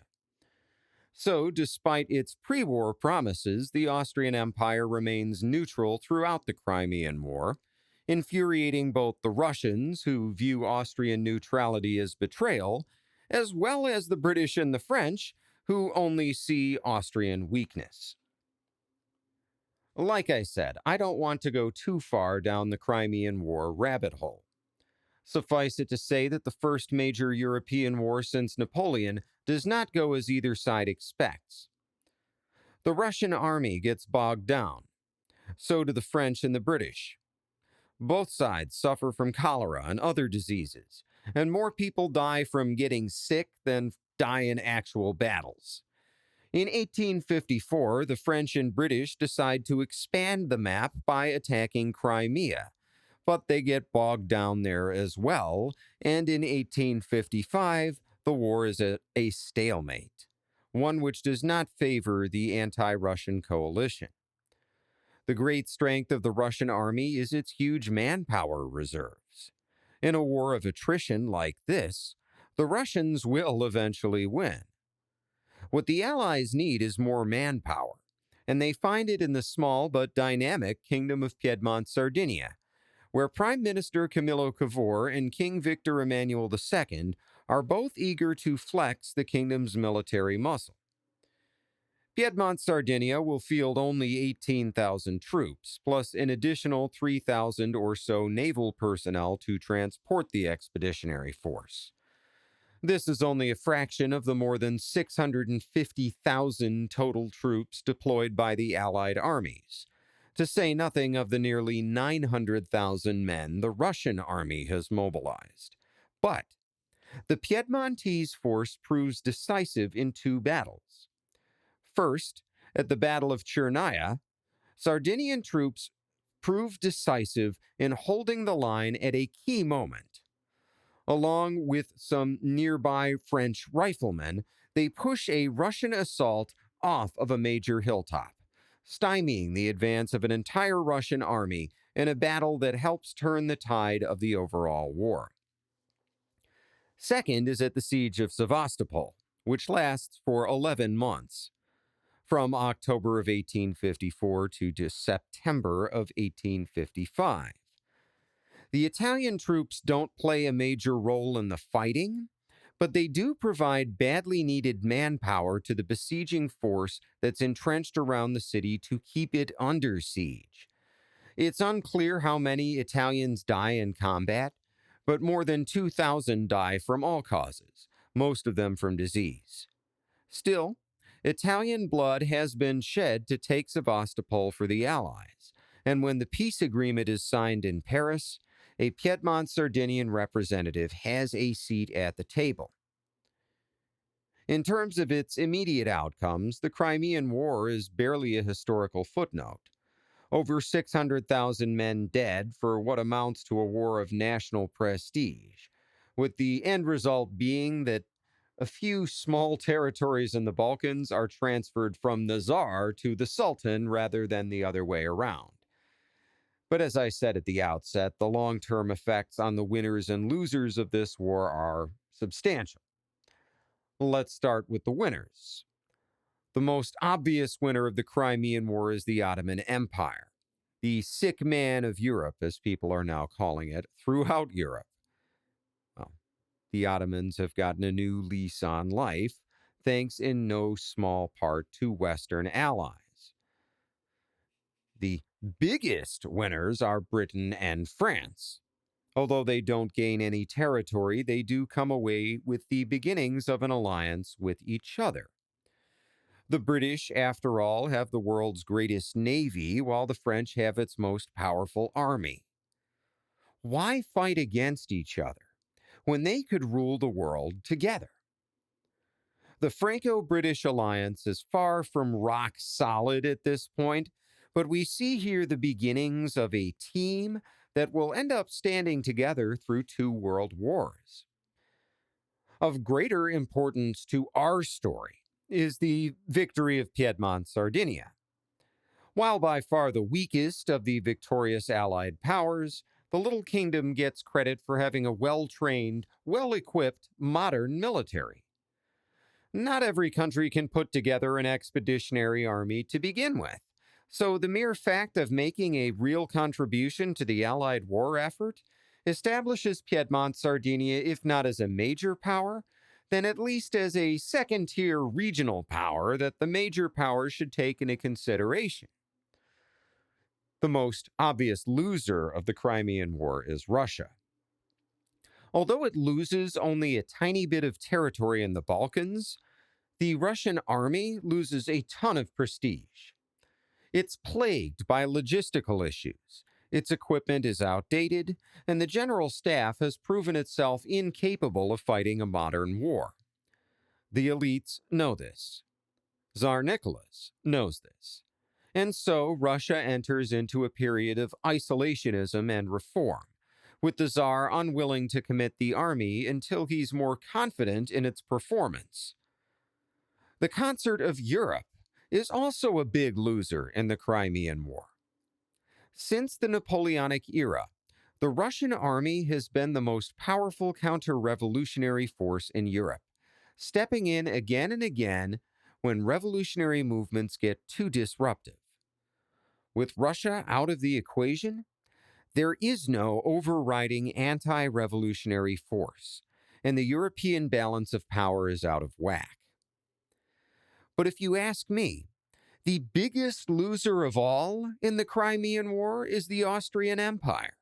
So, despite its pre-war promises, the Austrian Empire remains neutral throughout the Crimean War, infuriating both the Russians, who view Austrian neutrality as betrayal, as well as the British and the French, who only see Austrian weakness. Like I said, I don't want to go too far down the Crimean War rabbit hole. Suffice it to say that the first major European war since Napoleon does not go as either side expects. The Russian army gets bogged down. So do the French and the British. Both sides suffer from cholera and other diseases, and more people die from getting sick than die in actual battles. In 1854, the French and British decide to expand the map by attacking Crimea, but they get bogged down there as well, and in 1855, the war is a stalemate, one which does not favor the anti-Russian coalition. The great strength of the Russian army is its huge manpower reserves. In a war of attrition like this, the Russians will eventually win. What the Allies need is more manpower, and they find it in the small but dynamic Kingdom of Piedmont-Sardinia, where Prime Minister Camillo Cavour and King Victor Emmanuel II are both eager to flex the kingdom's military muscle. Piedmont-Sardinia will field only 18,000 troops, plus an additional 3,000 or so naval personnel to transport the expeditionary force. This is only a fraction of the more than 650,000 total troops deployed by the Allied armies, to say nothing of the nearly 900,000 men the Russian army has mobilized. But the Piedmontese force proves decisive in two battles. First, at the Battle of Chernaya, Sardinian troops proved decisive in holding the line at a key moment. Along with some nearby French riflemen, they push a Russian assault off of a major hilltop, stymieing the advance of an entire Russian army in a battle that helps turn the tide of the overall war. Second is at the Siege of Sevastopol, which lasts for 11 months, from October of 1854 to September of 1855. The Italian troops don't play a major role in the fighting, but they do provide badly needed manpower to the besieging force that's entrenched around the city to keep it under siege. It's unclear how many Italians die in combat, but more than 2,000 die from all causes, most of them from disease. Still, Italian blood has been shed to take Sevastopol for the Allies, and when the peace agreement is signed in Paris, a Piedmont-Sardinian representative has a seat at the table. In terms of its immediate outcomes, the Crimean War is barely a historical footnote. Over 600,000 men dead for what amounts to a war of national prestige, with the end result being that A few small territories in the Balkans are transferred from the Tsar to the Sultan rather than the other way around. But as I said at the outset, the long-term effects on the winners and losers of this war are substantial. Let's start with the winners. The most obvious winner of the Crimean War is the Ottoman Empire, the sick man of Europe, as people are now calling it, throughout Europe. Well, the Ottomans have gotten a new lease on life, thanks in no small part to Western allies. The biggest winners are Britain and France. Although they don't gain any territory, they do come away with the beginnings of an alliance with each other. The British, after all, have the world's greatest navy, while the French have its most powerful army. Why fight against each other when they could rule the world together? The Franco-British alliance is far from rock solid at this point, but we see here the beginnings of a team that will end up standing together through 2 world wars. Of greater importance to our story is the victory of Piedmont-Sardinia. While by far the weakest of the victorious Allied powers, the little kingdom gets credit for having a well-trained, well-equipped, modern military. Not every country can put together an expeditionary army to begin with, so the mere fact of making a real contribution to the Allied war effort establishes Piedmont-Sardinia, if not as a major power, then at least as a second-tier regional power that the major powers should take into consideration. The most obvious loser of the Crimean War is Russia. Although it loses only a tiny bit of territory in the Balkans, the Russian army loses a ton of prestige. It's plagued by logistical issues. Its equipment is outdated, and the general staff has proven itself incapable of fighting a modern war. The elites know this. Tsar Nicholas knows this. And so Russia enters into a period of isolationism and reform, with the Tsar unwilling to commit the army until he's more confident in its performance. The concert of Europe is also a big loser in the Crimean War. Since the Napoleonic era, the Russian army has been the most powerful counter-revolutionary force in Europe, stepping in again and again when revolutionary movements get too disruptive. With Russia out of the equation, there is no overriding anti-revolutionary force, and the European balance of power is out of whack. But if you ask me, the biggest loser of all in the Crimean War is the Austrian Empire.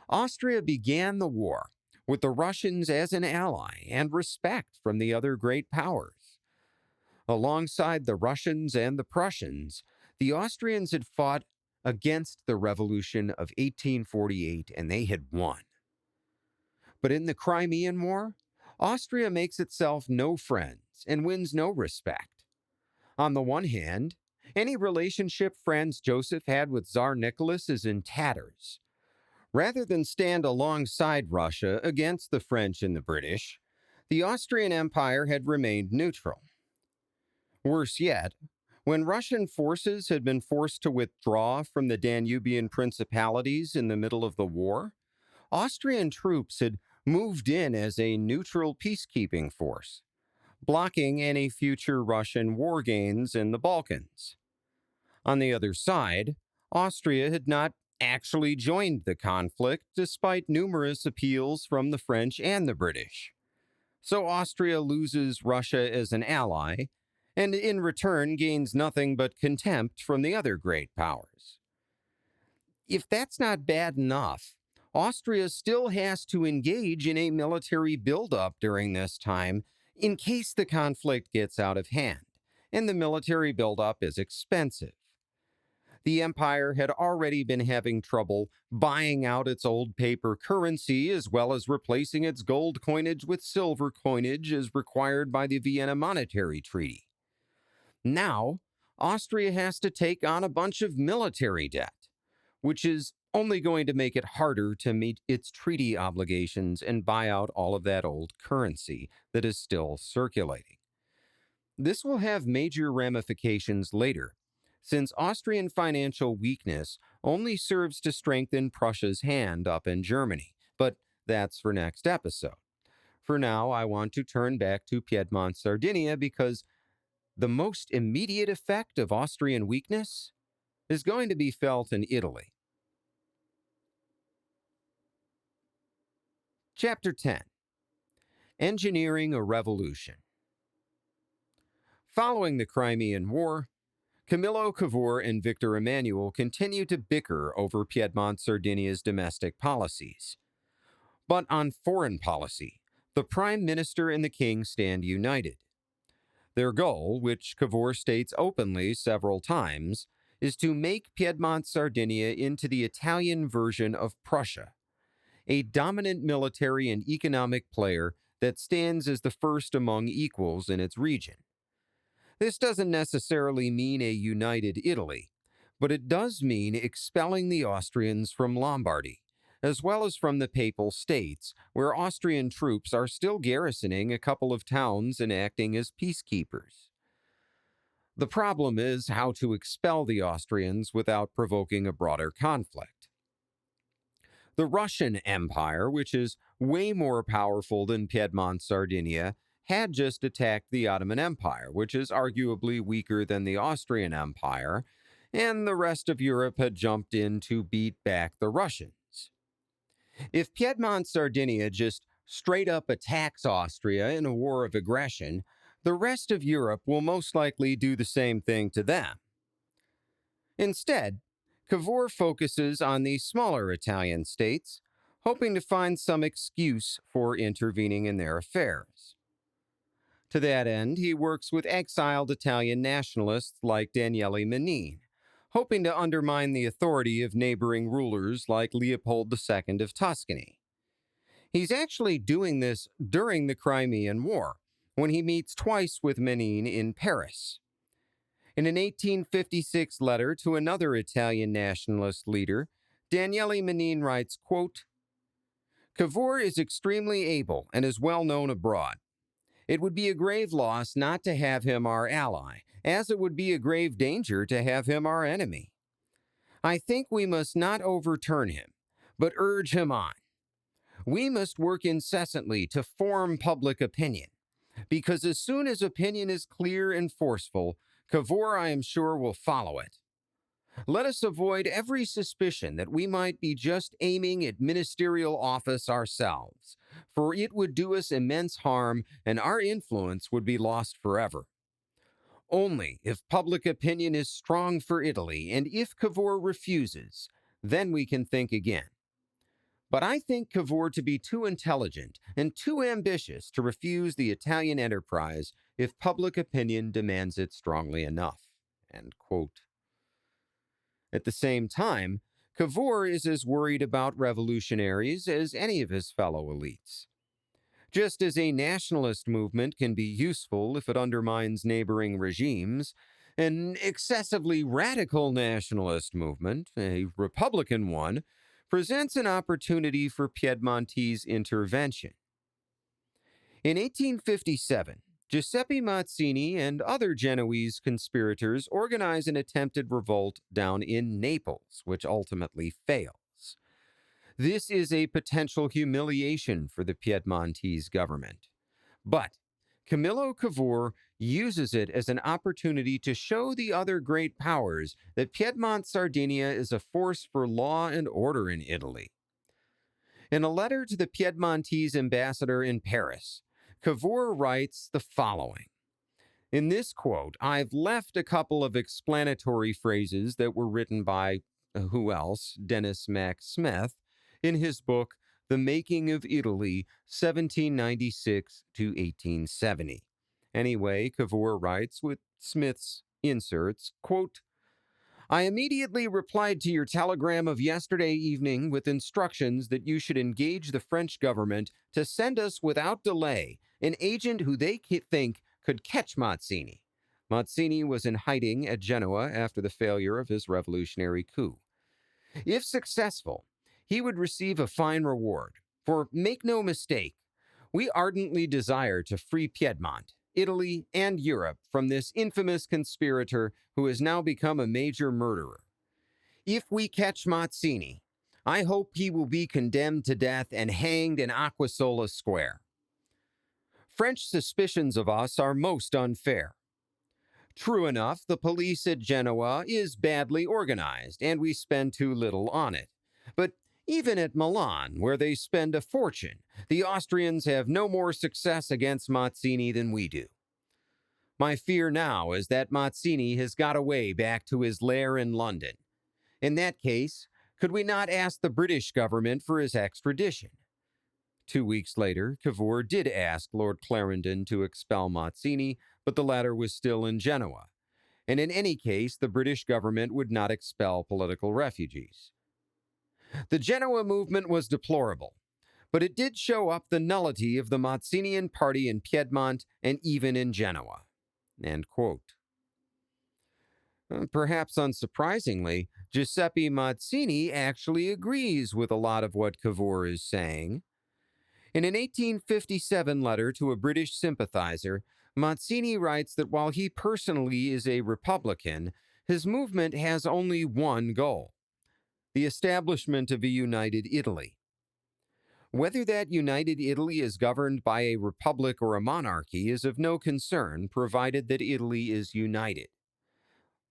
Austria began the war with the Russians as an ally and respect from the other great powers. Alongside the Russians and the Prussians, the Austrians had fought against the Revolution of 1848, and they had won. But in the Crimean War, Austria makes itself no friends and wins no respect. On the one hand, any relationship Franz Joseph had with Tsar Nicholas is in tatters. Rather than stand alongside Russia against the French and the British, the Austrian Empire had remained neutral. Worse yet, when Russian forces had been forced to withdraw from the Danubian principalities in the middle of the war, Austrian troops had moved in as a neutral peacekeeping force, blocking any future Russian war gains in the Balkans. On the other side, Austria had not actually joined the conflict despite numerous appeals from the French and the British. So Austria loses Russia as an ally, and in return gains nothing but contempt from the other great powers. If that's not bad enough, Austria still has to engage in a military buildup during this time in case the conflict gets out of hand, and the military buildup is expensive. The empire had already been having trouble buying out its old paper currency as well as replacing its gold coinage with silver coinage as required by the Vienna Monetary Treaty. Now, Austria has to take on a bunch of military debt, which is only going to make it harder to meet its treaty obligations and buy out all of that old currency that is still circulating. This will have major ramifications later, since Austrian financial weakness only serves to strengthen Prussia's hand up in Germany. But that's for next episode. For now, I want to turn back to Piedmont-Sardinia because the most immediate effect of Austrian weakness is going to be felt in Italy. Chapter 10. Engineering a Revolution. Following the Crimean War, Camillo, Cavour, and Victor Emmanuel continue to bicker over Piedmont-Sardinia's domestic policies. But on foreign policy, the Prime Minister and the King stand united. Their goal, which Cavour states openly several times, is to make Piedmont-Sardinia into the Italian version of Prussia, a dominant military and economic player that stands as the first among equals in its region. This doesn't necessarily mean a united Italy, but it does mean expelling the Austrians from Lombardy, as well as from the Papal States, where Austrian troops are still garrisoning a couple of towns and acting as peacekeepers. The problem is how to expel the Austrians without provoking a broader conflict. The Russian Empire, which is way more powerful than Piedmont-Sardinia, had just attacked the Ottoman Empire, which is arguably weaker than the Austrian Empire, and the rest of Europe had jumped in to beat back the Russians. If Piedmont-Sardinia just straight up attacks Austria in a war of aggression, the rest of Europe will most likely do the same thing to them. Instead, Cavour focuses on the smaller Italian states, hoping to find some excuse for intervening in their affairs. To that end, he works with exiled Italian nationalists like Daniele Manin, hoping to undermine the authority of neighboring rulers like Leopold II of Tuscany. He's actually doing this during the Crimean War, when he meets twice with Manin in Paris. In an 1856 letter to another Italian nationalist leader, Daniele Manin writes, quote, "Cavour is extremely able and is well known abroad. It would be a grave loss not to have him our ally, as it would be a grave danger to have him our enemy. I think we must not overturn him, but urge him on. We must work incessantly to form public opinion, because as soon as opinion is clear and forceful, Cavour, I am sure, will follow it. Let us avoid every suspicion that we might be just aiming at ministerial office ourselves, for it would do us immense harm and our influence would be lost forever. Only if public opinion is strong for Italy and if Cavour refuses, then we can think again. But I think Cavour to be too intelligent and too ambitious to refuse the Italian enterprise if public opinion demands it strongly enough." End quote. At the same time, Cavour is as worried about revolutionaries as any of his fellow elites. Just as a nationalist movement can be useful if it undermines neighboring regimes, an excessively radical nationalist movement, a Republican one, presents an opportunity for Piedmontese intervention. In 1857, Giuseppe Mazzini and other Genoese conspirators organize an attempted revolt down in Naples, which ultimately fails. This is a potential humiliation for the Piedmontese government. But Camillo Cavour uses it as an opportunity to show the other great powers that Piedmont-Sardinia is a force for law and order in Italy. In a letter to the Piedmontese ambassador in Paris, Cavour writes the following. In this quote, I've left a couple of explanatory phrases that were written by, who else, Dennis Mack Smith, in his book, The Making of Italy, 1796 to 1870. Anyway, Cavour writes with Smith's inserts, quote, I immediately replied to your telegram of yesterday evening with instructions that you should engage the French government to send us without delay an agent who they think could catch Mazzini. Mazzini was in hiding at Genoa after the failure of his revolutionary coup. If successful, he would receive a fine reward, for make no mistake, we ardently desire to free Piedmont, Italy, and Europe from this infamous conspirator who has now become a major murderer. If we catch Mazzini, I hope he will be condemned to death and hanged in Acquasola Square. French suspicions of us are most unfair. True enough, the police at Genoa is badly organized, and we spend too little on it. But even at Milan, where they spend a fortune, the Austrians have no more success against Mazzini than we do. My fear now is that Mazzini has got away back to his lair in London. In that case, could we not ask the British government for his extradition? 2 weeks later, Cavour did ask Lord Clarendon to expel Mazzini, but the latter was still in Genoa. And in any case, the British government would not expel political refugees. The Genoa movement was deplorable, but it did show up the nullity of the Mazzinian party in Piedmont and even in Genoa. End quote. Perhaps unsurprisingly, Giuseppe Mazzini actually agrees with a lot of what Cavour is saying. In an 1857 letter to a British sympathizer, Mazzini writes that while he personally is a Republican, his movement has only one goal: the establishment of a united Italy. Whether that united Italy is governed by a republic or a monarchy is of no concern, provided that Italy is united.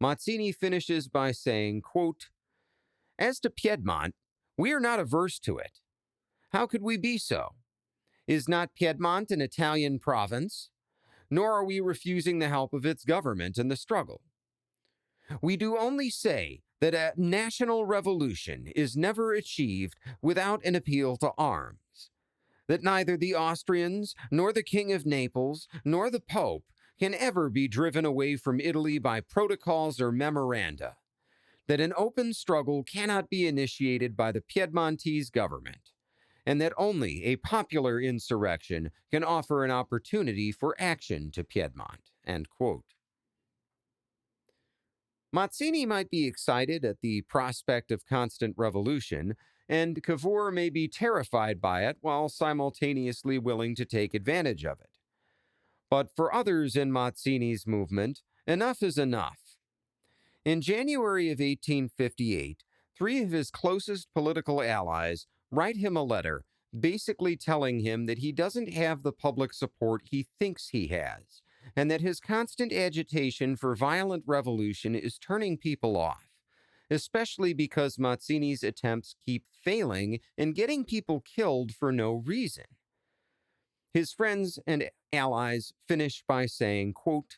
Mazzini finishes by saying, quote, "As to Piedmont, we are not averse to it. How could we be so? Is not Piedmont an Italian province? Nor are we refusing the help of its government in the struggle. We do only say that a national revolution is never achieved without an appeal to arms, that neither the Austrians, nor the King of Naples, nor the Pope can ever be driven away from Italy by protocols or memoranda, that an open struggle cannot be initiated by the Piedmontese government, and that only a popular insurrection can offer an opportunity for action to Piedmont." End quote. Mazzini might be excited at the prospect of constant revolution, and Cavour may be terrified by it while simultaneously willing to take advantage of it. But for others in Mazzini's movement, enough is enough. In January of 1858, 3 of his closest political allies write him a letter basically telling him that he doesn't have the public support he thinks he has, and that his constant agitation for violent revolution is turning people off, especially because Mazzini's attempts keep failing and getting people killed for no reason. His friends and allies finish by saying, quote,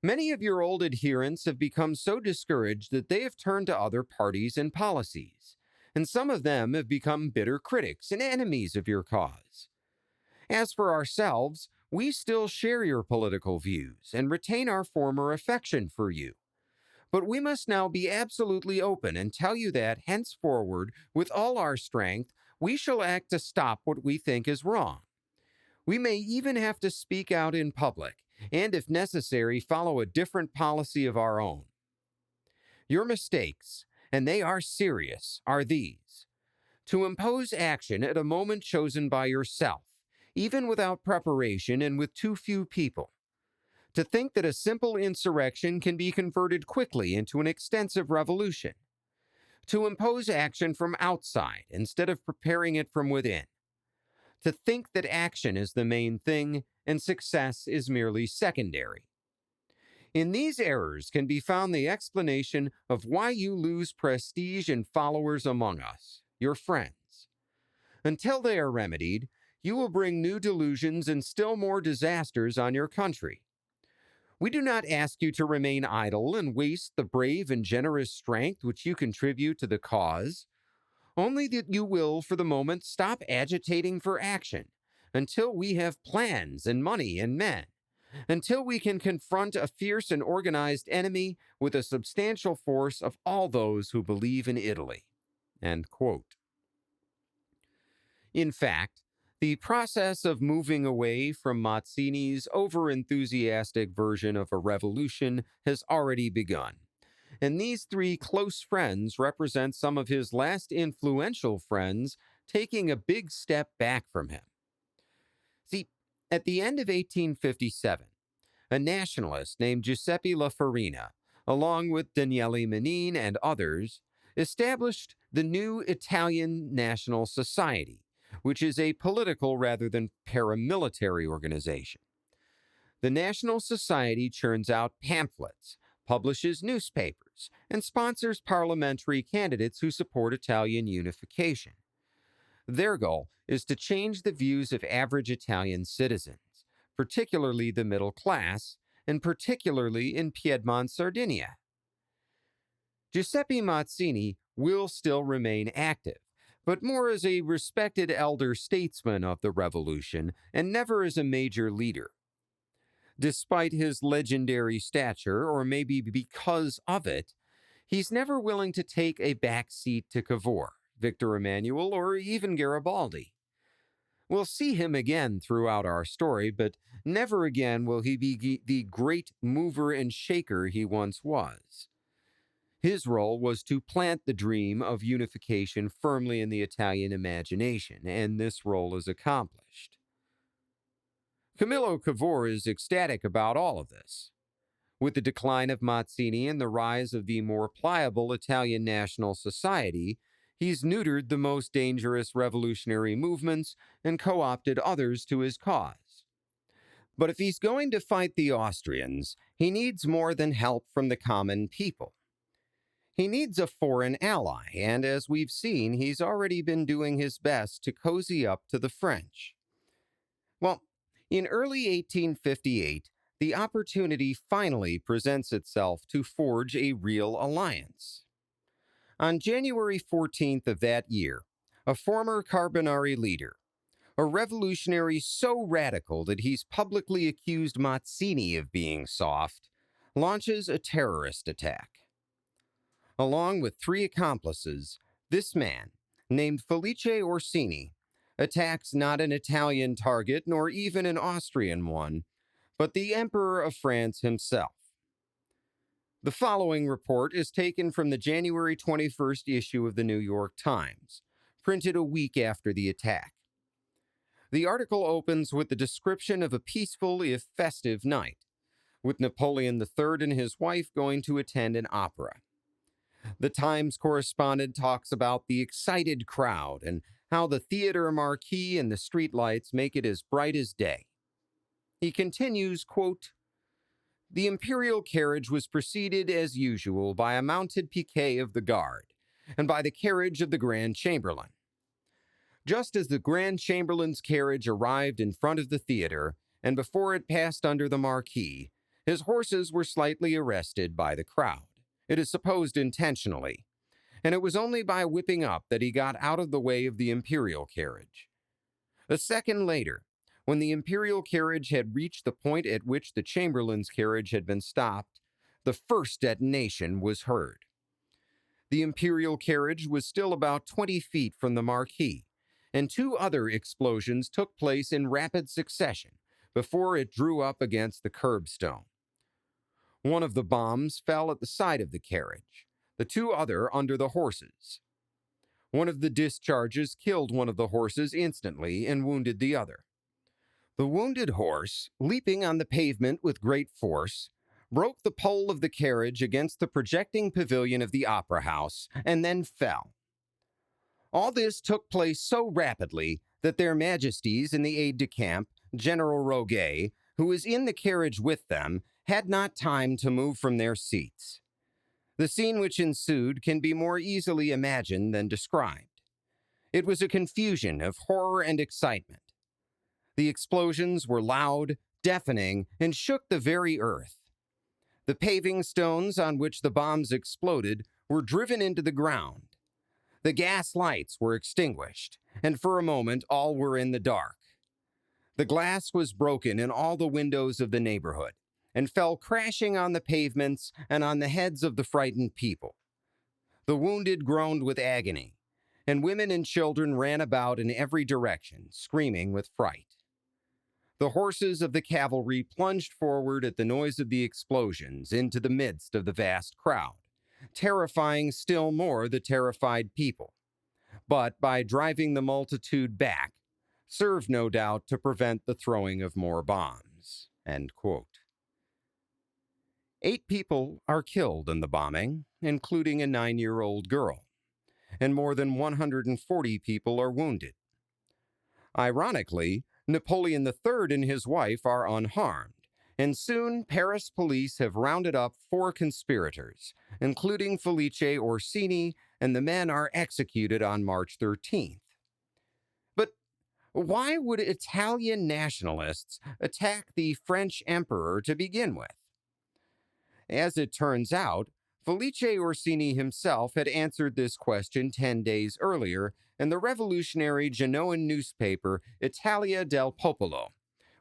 "Many of your old adherents have become so discouraged that they have turned to other parties and policies, and some of them have become bitter critics and enemies of your cause. As for ourselves, we still share your political views and retain our former affection for you. But we must now be absolutely open and tell you that, henceforward, with all our strength, we shall act to stop what we think is wrong. We may even have to speak out in public, and if necessary, follow a different policy of our own. Your mistakes, and they are serious, are these: to impose action at a moment chosen by yourself, even without preparation and with too few people; to think that a simple insurrection can be converted quickly into an extensive revolution; to impose action from outside instead of preparing it from within; to think that action is the main thing and success is merely secondary. In these errors can be found the explanation of why you lose prestige and followers among us, your friends. Until they are remedied, you will bring new delusions and still more disasters on your country. We do not ask you to remain idle and waste the brave and generous strength which you contribute to the cause, only that you will, for the moment, stop agitating for action until we have plans and money and men, until we can confront a fierce and organized enemy with a substantial force of all those who believe in Italy." End quote. In fact, the process of moving away from Mazzini's over-enthusiastic version of a revolution has already begun, and these three close friends represent some of his last influential friends taking a big step back from him. See, at the end of 1857, a nationalist named Giuseppe La Farina, along with Daniele Manin and others, established the new Italian National Society, which is a political rather than paramilitary organization. The National Society churns out pamphlets, publishes newspapers, and sponsors parliamentary candidates who support Italian unification. Their goal is to change the views of average Italian citizens, particularly the middle class, and particularly in Piedmont-Sardinia. Giuseppe Mazzini will still remain active, but more as a respected elder statesman of the revolution and never as a major leader. Despite his legendary stature, or maybe because of it, he's never willing to take a back seat to Cavour, Victor Emmanuel, or even Garibaldi. We'll see him again throughout our story, but never again will he be the great mover and shaker he once was. His role was to plant the dream of unification firmly in the Italian imagination, and this role is accomplished. Camillo Cavour is ecstatic about all of this. With the decline of Mazzini and the rise of the more pliable Italian National Society, he's neutered the most dangerous revolutionary movements and co-opted others to his cause. But if he's going to fight the Austrians, he needs more than help from the common people. He needs a foreign ally, and as we've seen, he's already been doing his best to cozy up to the French. Well, in early 1858, the opportunity finally presents itself to forge a real alliance. On January 14th of that year, a former Carbonari leader, a revolutionary so radical that he's publicly accused Mazzini of being soft, launches a terrorist attack. Along with three accomplices, this man, named Felice Orsini, attacks not an Italian target nor even an Austrian one, but the Emperor of France himself. The following report is taken from the January 21st issue of the New York Times, printed a week after the attack. The article opens with the description of a peaceful if festive night, with Napoleon III and his wife going to attend an opera. The Times correspondent talks about the excited crowd and how the theater marquee and the streetlights make it as bright as day. He continues, quote, "The imperial carriage was preceded as usual by a mounted piquet of the guard, and by the carriage of the Grand Chamberlain. Just as the Grand Chamberlain's carriage arrived in front of the theater, and before it passed under the marquee, his horses were slightly arrested by the crowd. It is supposed intentionally, and it was only by whipping up that he got out of the way of the imperial carriage. A second later, when the imperial carriage had reached the point at which the Chamberlain's carriage had been stopped, the first detonation was heard. The imperial carriage was still about 20 feet from the marquee, and two other explosions took place in rapid succession before it drew up against the curbstone. One of the bombs fell at the side of the carriage, the two other under the horses. One of the discharges killed one of the horses instantly and wounded the other. The wounded horse, leaping on the pavement with great force, broke the pole of the carriage against the projecting pavilion of the opera house and then fell. All this took place so rapidly that their majesties and the aide-de-camp, General Roguet, who was in the carriage with them, had not time to move from their seats. The scene which ensued can be more easily imagined than described. It was a confusion of horror and excitement. The explosions were loud, deafening, and shook the very earth. The paving stones on which the bombs exploded were driven into the ground. The gas lights were extinguished, and for a moment all were in the dark. The glass was broken in all the windows of the neighborhood, and fell crashing on the pavements and on the heads of the frightened people. The wounded groaned with agony, and women and children ran about in every direction, screaming with fright. The horses of the cavalry plunged forward at the noise of the explosions into the midst of the vast crowd, terrifying still more the terrified people, but by driving the multitude back, served no doubt to prevent the throwing of more bombs. End quote. 8 people are killed in the bombing, including a 9-year-old girl, and more than 140 people are wounded. Ironically, Napoleon III and his wife are unharmed, and soon Paris police have rounded up 4 conspirators, including Felice Orsini, and the men are executed on March 13th. But why would Italian nationalists attack the French emperor to begin with? As it turns out, Felice Orsini himself had answered this question 10 days earlier in the revolutionary Genoan newspaper Italia del Popolo,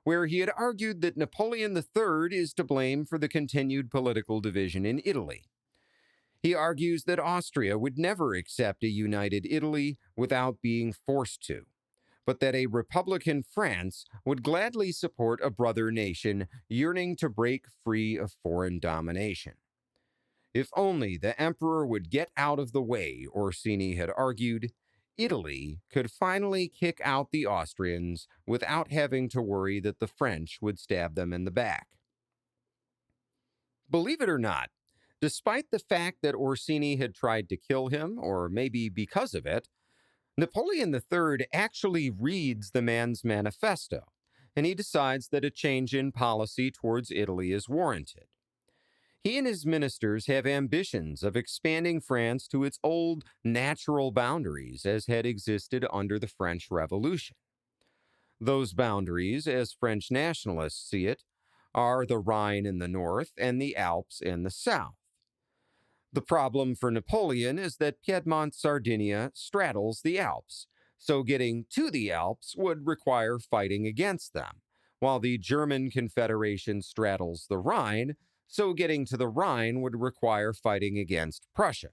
where he had argued that Napoleon III is to blame for the continued political division in Italy. He argues that Austria would never accept a united Italy without being forced to, but that a Republican France would gladly support a brother nation yearning to break free of foreign domination. If only the emperor would get out of the way, Orsini had argued, Italy could finally kick out the Austrians without having to worry that the French would stab them in the back. Believe it or not, despite the fact that Orsini had tried to kill him, or maybe because of it, Napoleon III actually reads the man's manifesto, and he decides that a change in policy towards Italy is warranted. He and his ministers have ambitions of expanding France to its old natural boundaries as had existed under the French Revolution. Those boundaries, as French nationalists see it, are the Rhine in the north and the Alps in the south. The problem for Napoleon is that Piedmont-Sardinia straddles the Alps, so getting to the Alps would require fighting against them, while the German Confederation straddles the Rhine, so getting to the Rhine would require fighting against Prussia.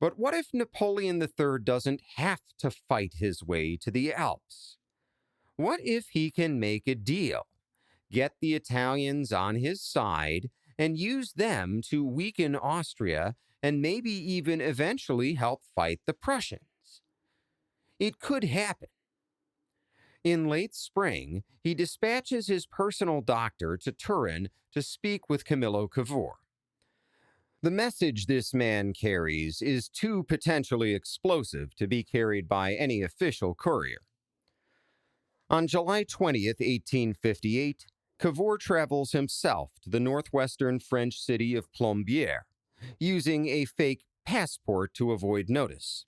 But what if Napoleon III doesn't have to fight his way to the Alps? What if he can make a deal, get the Italians on his side, and use them to weaken Austria and maybe even eventually help fight the Prussians? It could happen. In late spring, he dispatches his personal doctor to Turin to speak with Camillo Cavour. The message this man carries is too potentially explosive to be carried by any official courier. On July 20th, 1858, Cavour travels himself to the northwestern French city of Plombières, using a fake passport to avoid notice.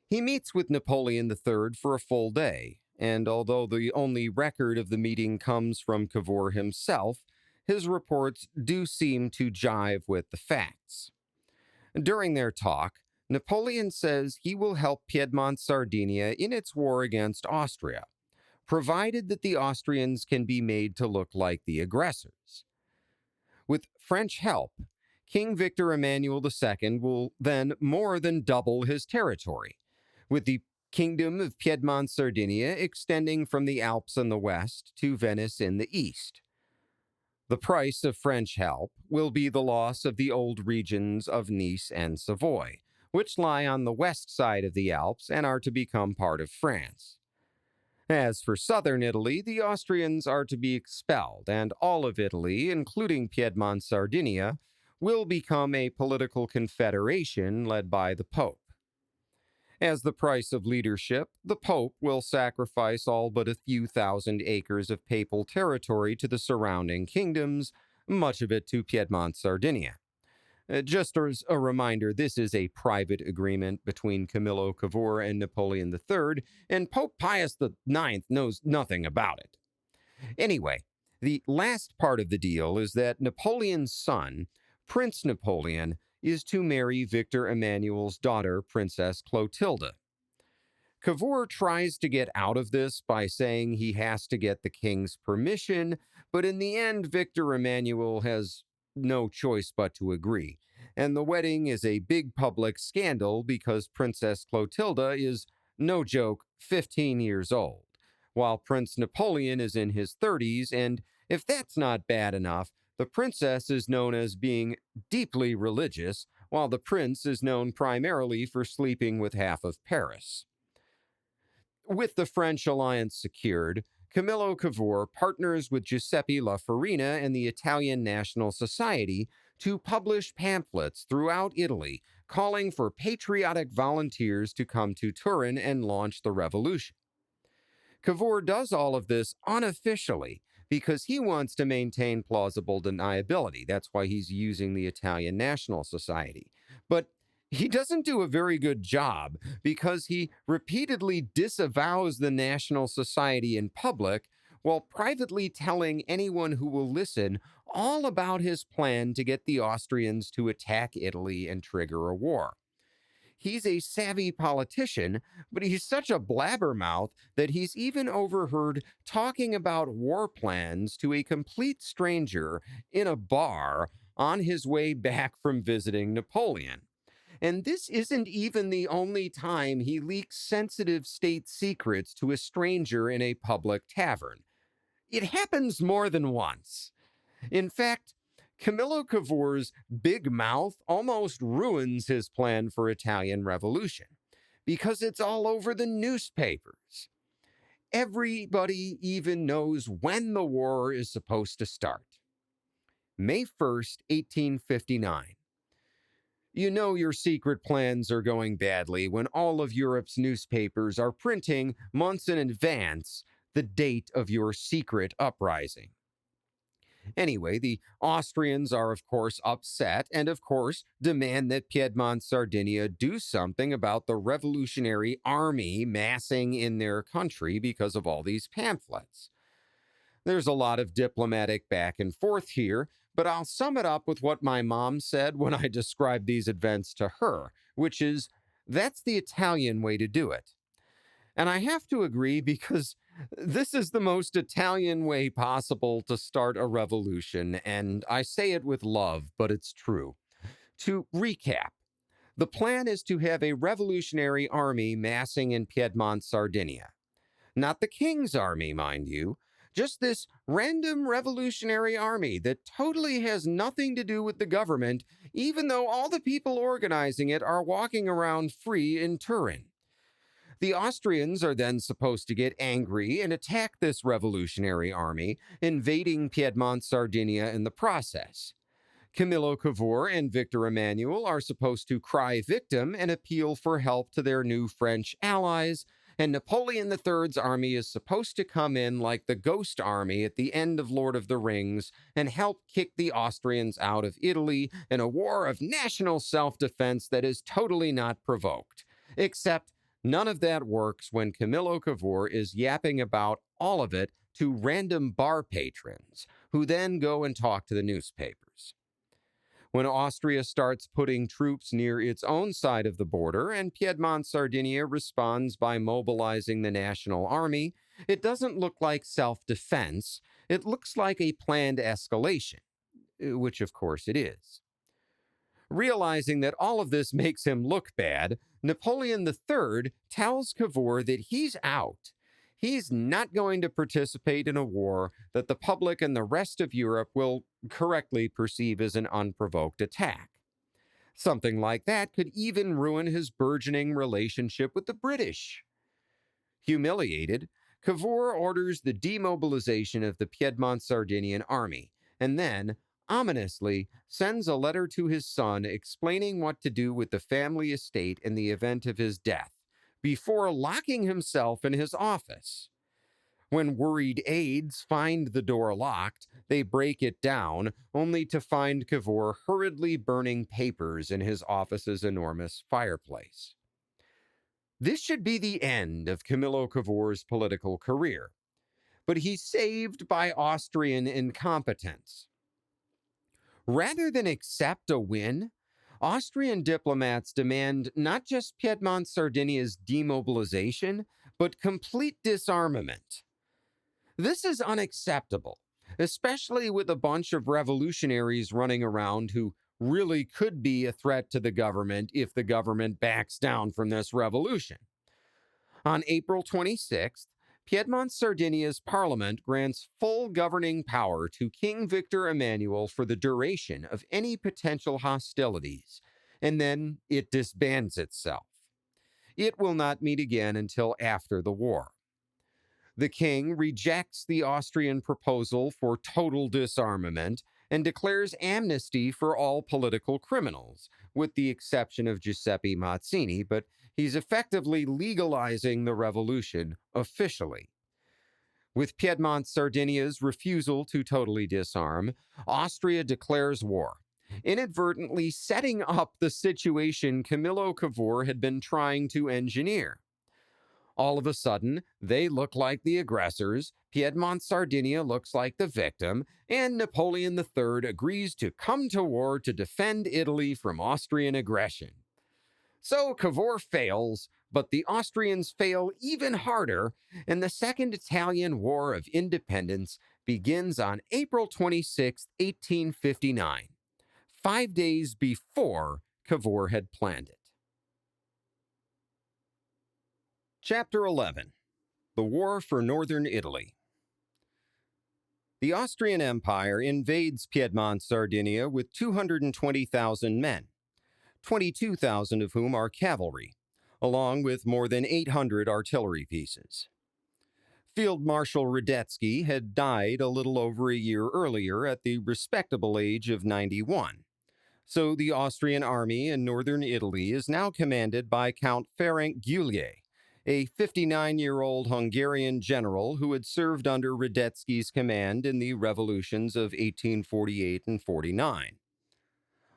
He meets with Napoleon III for a full day, and although the only record of the meeting comes from Cavour himself, his reports do seem to jive with the facts. During their talk, Napoleon says he will help Piedmont-Sardinia in its war against Austria, provided that the Austrians can be made to look like the aggressors. With French help, King Victor Emmanuel II will then more than double his territory, with the Kingdom of Piedmont-Sardinia extending from the Alps in the west to Venice in the east. The price of French help will be the loss of the old regions of Nice and Savoy, which lie on the west side of the Alps and are to become part of France. As for southern Italy, the Austrians are to be expelled, and all of Italy, including Piedmont-Sardinia, will become a political confederation led by the Pope. As the price of leadership, the Pope will sacrifice all but a few thousand acres of papal territory to the surrounding kingdoms, much of it to Piedmont-Sardinia. Just as a reminder, this is a private agreement between Camillo Cavour and Napoleon III, and Pope Pius IX knows nothing about it. Anyway, the last part of the deal is that Napoleon's son, Prince Napoleon, is to marry Victor Emmanuel's daughter, Princess Clotilde. Cavour tries to get out of this by saying he has to get the king's permission, but in the end, Victor Emmanuel has no choice but to agree, and the wedding is a big public scandal because Princess Clotilde is, no joke, 15 years old, while Prince Napoleon is in his 30s, and if that's not bad enough, The princess is known as being deeply religious, while the prince is known primarily for sleeping with half of Paris. With the French alliance secured, Camillo Cavour partners with Giuseppe La Farina and the Italian National Society to publish pamphlets throughout Italy calling for patriotic volunteers to come to Turin and launch the revolution. Cavour does all of this unofficially because he wants to maintain plausible deniability. That's why he's using the Italian National Society. But he doesn't do a very good job because he repeatedly disavows the National Society in public while privately telling anyone who will listen all about his plan to get the Austrians to attack Italy and trigger a war. He's a savvy politician, but he's such a blabbermouth that he's even overheard talking about war plans to a complete stranger in a bar on his way back from visiting Napoleon. And this isn't even the only time he leaks sensitive state secrets to a stranger in a public tavern. It happens more than once. In fact, Camillo Cavour's big mouth almost ruins his plan for Italian revolution because it's all over the newspapers. Everybody even knows when the war is supposed to start. May 1st, 1859. You know your secret plans are going badly when all of Europe's newspapers are printing months in advance the date of your secret uprising. Anyway, the Austrians are, of course, upset and, of course, demand that Piedmont-Sardinia do something about the revolutionary army massing in their country because of all these pamphlets. There's a lot of diplomatic back and forth here, but I'll sum it up with what my mom said when I described these events to her, which is, that's the Italian way to do it. And I have to agree because this is the most Italian way possible to start a revolution, and I say it with love, but it's true. To recap, the plan is to have a revolutionary army massing in Piedmont-Sardinia. Not the king's army, mind you, just this random revolutionary army that totally has nothing to do with the government, even though all the people organizing it are walking around free in Turin. The Austrians are then supposed to get angry and attack this revolutionary army, invading Piedmont-Sardinia in the process. Camillo Cavour and Victor Emmanuel are supposed to cry victim and appeal for help to their new French allies, and Napoleon III's army is supposed to come in like the Ghost Army at the end of Lord of the Rings and help kick the Austrians out of Italy in a war of national self-defense that is totally not provoked. Except none of that works when Camillo Cavour is yapping about all of it to random bar patrons, who then go and talk to the newspapers. When Austria starts putting troops near its own side of the border and Piedmont-Sardinia responds by mobilizing the national army, it doesn't look like self-defense. It looks like a planned escalation, which of course it is. Realizing that all of this makes him look bad, Napoleon III tells Cavour that he's out. He's not going to participate in a war that the public and the rest of Europe will correctly perceive as an unprovoked attack. Something like that could even ruin his burgeoning relationship with the British. Humiliated, Cavour orders the demobilization of the Piedmont-Sardinian army, and then, ominously, sends a letter to his son explaining what to do with the family estate in the event of his death, before locking himself in his office. When worried aides find the door locked, they break it down, only to find Cavour hurriedly burning papers in his office's enormous fireplace. This should be the end of Camillo Cavour's political career, but he's saved by Austrian incompetence. Rather than accept a win, Austrian diplomats demand not just Piedmont-Sardinia's demobilization, but complete disarmament. This is unacceptable, especially with a bunch of revolutionaries running around who really could be a threat to the government if the government backs down from this revolution. On April 26th, Piedmont-Sardinia's parliament grants full governing power to King Victor Emmanuel for the duration of any potential hostilities, and then it disbands itself. It will not meet again until after the war. The king rejects the Austrian proposal for total disarmament and declares amnesty for all political criminals, with the exception of Giuseppe Mazzini, but he's effectively legalizing the revolution officially. With Piedmont-Sardinia's refusal to totally disarm, Austria declares war, inadvertently setting up the situation Camillo Cavour had been trying to engineer. All of a sudden, they look like the aggressors, Piedmont-Sardinia looks like the victim, and Napoleon III agrees to come to war to defend Italy from Austrian aggression. So Cavour fails, but the Austrians fail even harder, and the Second Italian War of Independence begins on April 26, 1859, 5 days before Cavour had planned it. Chapter 11. The War for Northern Italy. The Austrian Empire invades Piedmont-Sardinia with 220,000 men, 22,000 of whom are cavalry, along with more than 800 artillery pieces. Field Marshal Radetzky had died a little over a year earlier at the respectable age of 91, so the Austrian army in northern Italy is now commanded by Count Ferenc Gyulay, a 59-year-old Hungarian general who had served under Radetzky's command in the revolutions of 1848 and 49.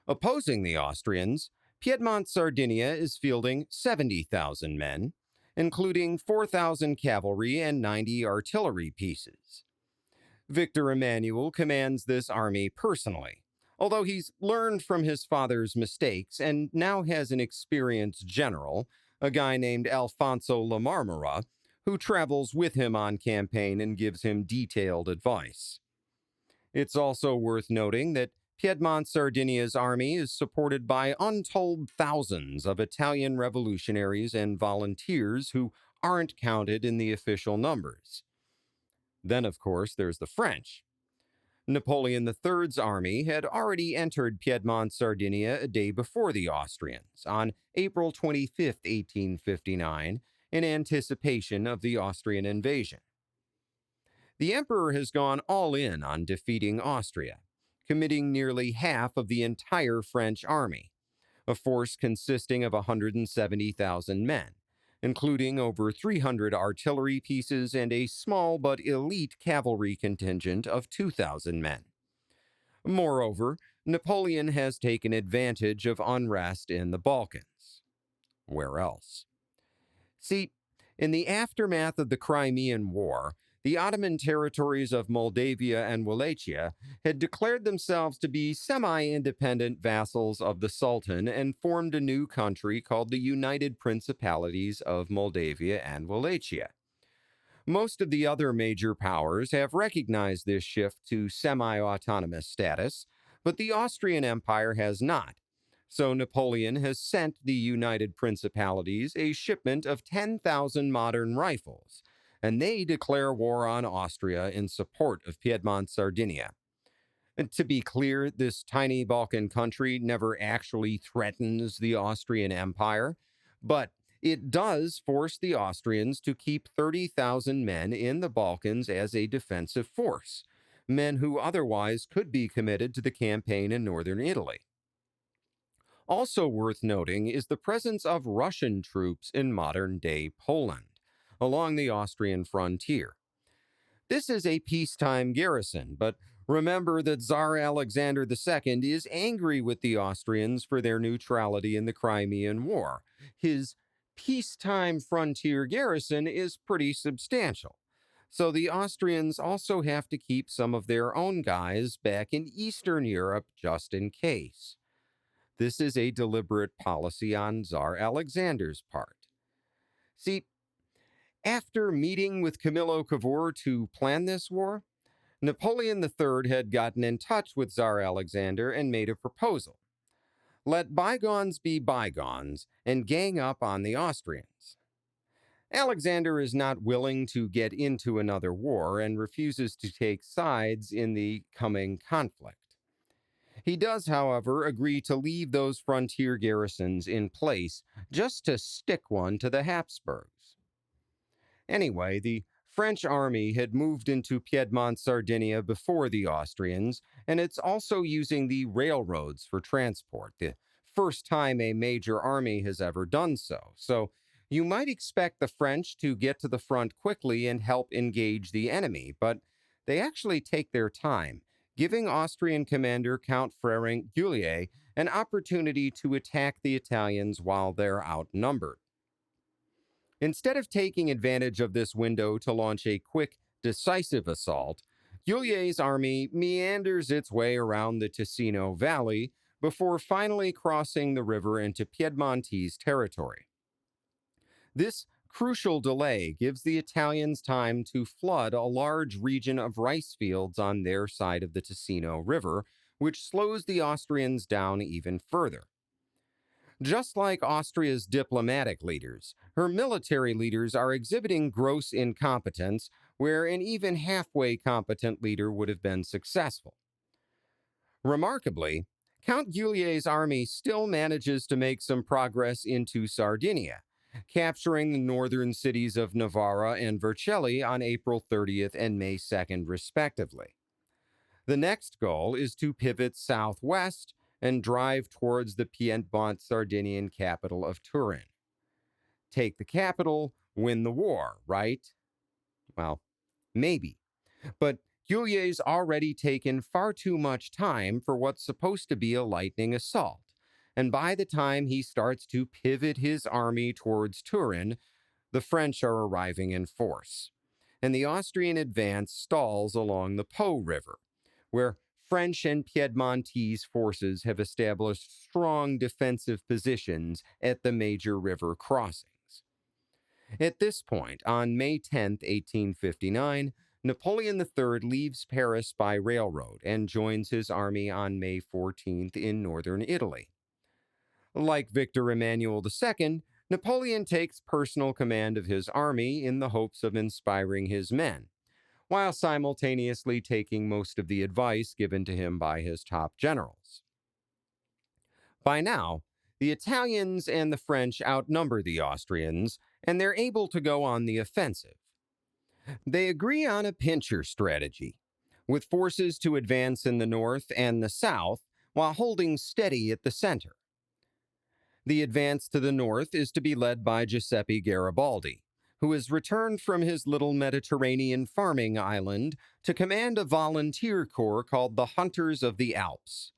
Opposing the Austrians, Piedmont-Sardinia is fielding 70,000 men, including 4,000 cavalry and 90 artillery pieces. Victor Emmanuel commands this army personally, although he's learned from his father's mistakes and now has an experienced general, a guy named Alfonso La Marmora, who travels with him on campaign and gives him detailed advice. It's also worth noting that Piedmont-Sardinia's army is supported by untold thousands of Italian revolutionaries and volunteers who aren't counted in the official numbers. Then, of course, there's the French. Napoleon III's army had already entered Piedmont-Sardinia a day before the Austrians, on April 25, 1859, in anticipation of the Austrian invasion. The emperor has gone all in on defeating Austria, committing nearly half of the entire French army, a force consisting of 170,000 men, including over 300 artillery pieces and a small but elite cavalry contingent of 2,000 men. Moreover, Napoleon has taken advantage of unrest in the Balkans. Where else? See, in the aftermath of the Crimean War, the Ottoman territories of Moldavia and Wallachia had declared themselves to be semi-independent vassals of the Sultan and formed a new country called the United Principalities of Moldavia and Wallachia. Most of the other major powers have recognized this shift to semi-autonomous status, but the Austrian Empire has not. So Napoleon has sent the United Principalities a shipment of 10,000 modern rifles, and they declare war on Austria in support of Piedmont-Sardinia. And to be clear, this tiny Balkan country never actually threatens the Austrian Empire, but it does force the Austrians to keep 30,000 men in the Balkans as a defensive force, men who otherwise could be committed to the campaign in northern Italy. Also worth noting is the presence of Russian troops in modern-day Poland, along the Austrian frontier. This is a peacetime garrison, but remember that Tsar Alexander II is angry with the Austrians for their neutrality in the Crimean War. His peacetime frontier garrison is pretty substantial, so the Austrians also have to keep some of their own guys back in Eastern Europe just in case. This is a deliberate policy on Tsar Alexander's part. See, after meeting with Camillo Cavour to plan this war, Napoleon III had gotten in touch with Tsar Alexander and made a proposal. Let bygones be bygones and gang up on the Austrians. Alexander is not willing to get into another war and refuses to take sides in the coming conflict. He does, however, agree to leave those frontier garrisons in place just to stick one to the Habsburgs. Anyway, the French army had moved into Piedmont-Sardinia before the Austrians, and it's also using the railroads for transport, the first time a major army has ever done so. So you might expect the French to get to the front quickly and help engage the enemy, but they actually take their time, giving Austrian commander Count Friedrich an opportunity to attack the Italians while they're outnumbered. Instead of taking advantage of this window to launch a quick, decisive assault, Juliet's army meanders its way around the Ticino Valley before finally crossing the river into Piedmontese territory. This crucial delay gives the Italians time to flood a large region of rice fields on their side of the Ticino River, which slows the Austrians down even further. Just like Austria's diplomatic leaders, her military leaders are exhibiting gross incompetence, where an even halfway competent leader would have been successful. Remarkably, Count Juliet's army still manages to make some progress into Sardinia, capturing the northern cities of Novara and Vercelli on April 30th and May 2nd, respectively. The next goal is to pivot southwest and drive towards the Piedmont-Sardinian capital of Turin. Take the capital, win the war, right? Well, maybe. But Juliet's already taken far too much time for what's supposed to be a lightning assault, and by the time he starts to pivot his army towards Turin, the French are arriving in force, and the Austrian advance stalls along the Po River, where French and Piedmontese forces have established strong defensive positions at the major river crossings. At this point, on May 10, 1859, Napoleon III leaves Paris by railroad and joins his army on May 14th in northern Italy. Like Victor Emmanuel II, Napoleon takes personal command of his army in the hopes of inspiring his men, while simultaneously taking most of the advice given to him by his top generals. By now, the Italians and the French outnumber the Austrians, and they're able to go on the offensive. They agree on a pincher strategy, with forces to advance in the north and the south while holding steady at the center. The advance to the north is to be led by Giuseppe Garibaldi, who has returned from his little Mediterranean farming island to command a volunteer corps called the Hunters of the Alps.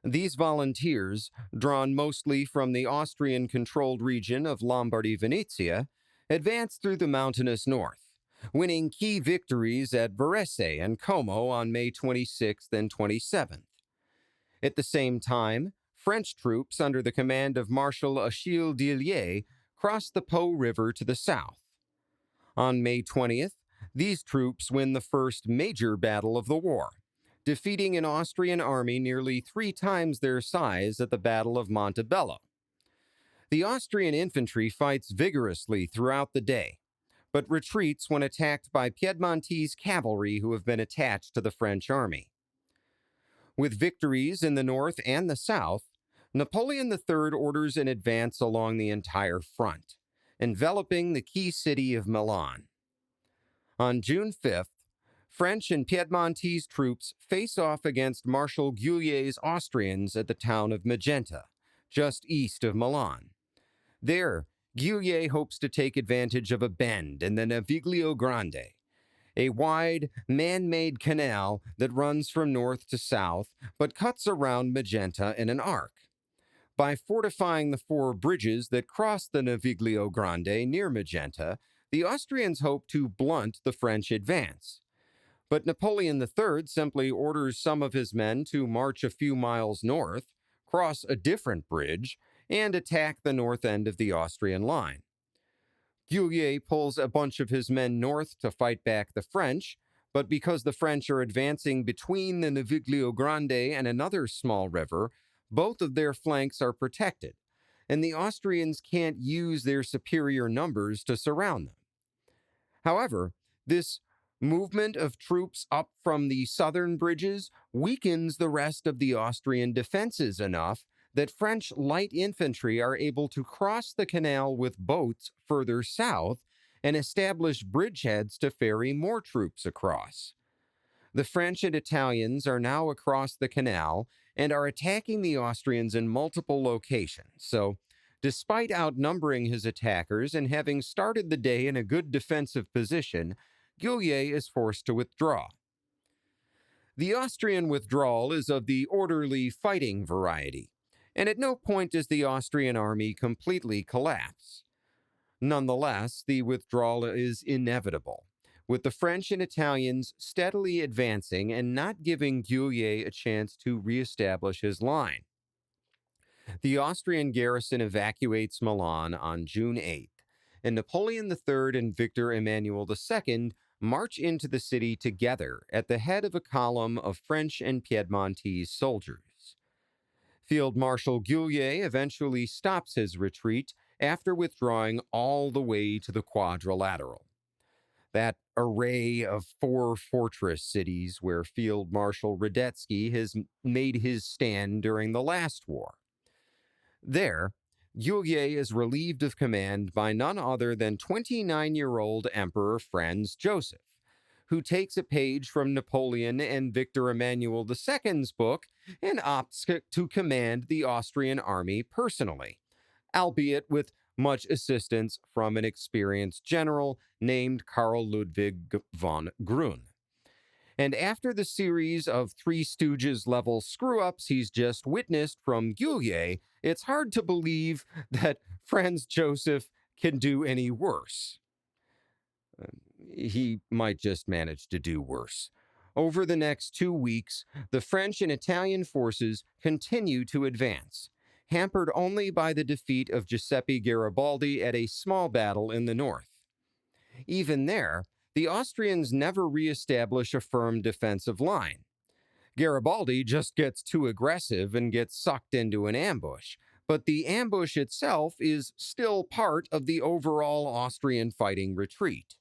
These volunteers, drawn mostly from the Austrian-controlled region of Lombardy-Venetia, advance through the mountainous north, winning key victories at Varese and Como on May 26th and 27th. At the same time, French troops under the command of Marshal Achille Dillier crossed the Po River to the south. On May 20th, these troops win the first major battle of the war, defeating an Austrian army nearly 3 times their size at the Battle of Montebello. The Austrian infantry fights vigorously throughout the day, but retreats when attacked by Piedmontese cavalry who have been attached to the French army. With victories in the north and the south, Napoleon III orders an advance along the entire front, enveloping the key city of Milan. On June 5th, French and Piedmontese troops face off against Marshal Juliet's Austrians at the town of Magenta, just east of Milan. There, Juliet hopes to take advantage of a bend in the Naviglio Grande, a wide, man-made canal that runs from north to south but cuts around Magenta in an arc. By fortifying the 4 bridges that cross the Naviglio Grande near Magenta, the Austrians hope to blunt the French advance. But Napoleon III simply orders some of his men to march a few miles north, cross a different bridge, and attack the north end of the Austrian line. Juliet pulls a bunch of his men north to fight back the French, but because the French are advancing between the Naviglio Grande and another small river, both of their flanks are protected, and the Austrians can't use their superior numbers to surround them. However, this movement of troops up from the southern bridges weakens the rest of the Austrian defenses enough that French light infantry are able to cross the canal with boats further south and establish bridgeheads to ferry more troops across. The French and Italians are now across the canal and are attacking the Austrians in multiple locations. So, despite outnumbering his attackers and having started the day in a good defensive position, Guillier is forced to withdraw. The Austrian withdrawal is of the orderly fighting variety, and at no point does the Austrian army completely collapse. Nonetheless, the withdrawal is inevitable, with the French and Italians steadily advancing and not giving Guillier a chance to reestablish his line. The Austrian garrison evacuates Milan on June 8th, and Napoleon III and Victor Emmanuel II march into the city together at the head of a column of French and Piedmontese soldiers. Field Marshal Guillier eventually stops his retreat after withdrawing all the way to the Quadrilateral, that array of 4 fortress cities where Field Marshal Radetzky has made his stand during the last war. There, Guillier is relieved of command by none other than 29-year-old Emperor Franz Joseph, who takes a page from Napoleon and Victor Emmanuel II's book and opts to command the Austrian army personally, albeit with much assistance from an experienced general named Karl Ludwig von Grün. And after the series of Three Stooges-level screw-ups he's just witnessed from Guillier, it's hard to believe that Franz Joseph can do any worse. He might just manage to do worse. Over the next 2 weeks, the French and Italian forces continue to advance, hampered only by the defeat of Giuseppe Garibaldi at a small battle in the north. Even there, the Austrians never reestablish a firm defensive line. Garibaldi just gets too aggressive and gets sucked into an ambush, but the ambush itself is still part of the overall Austrian fighting retreat.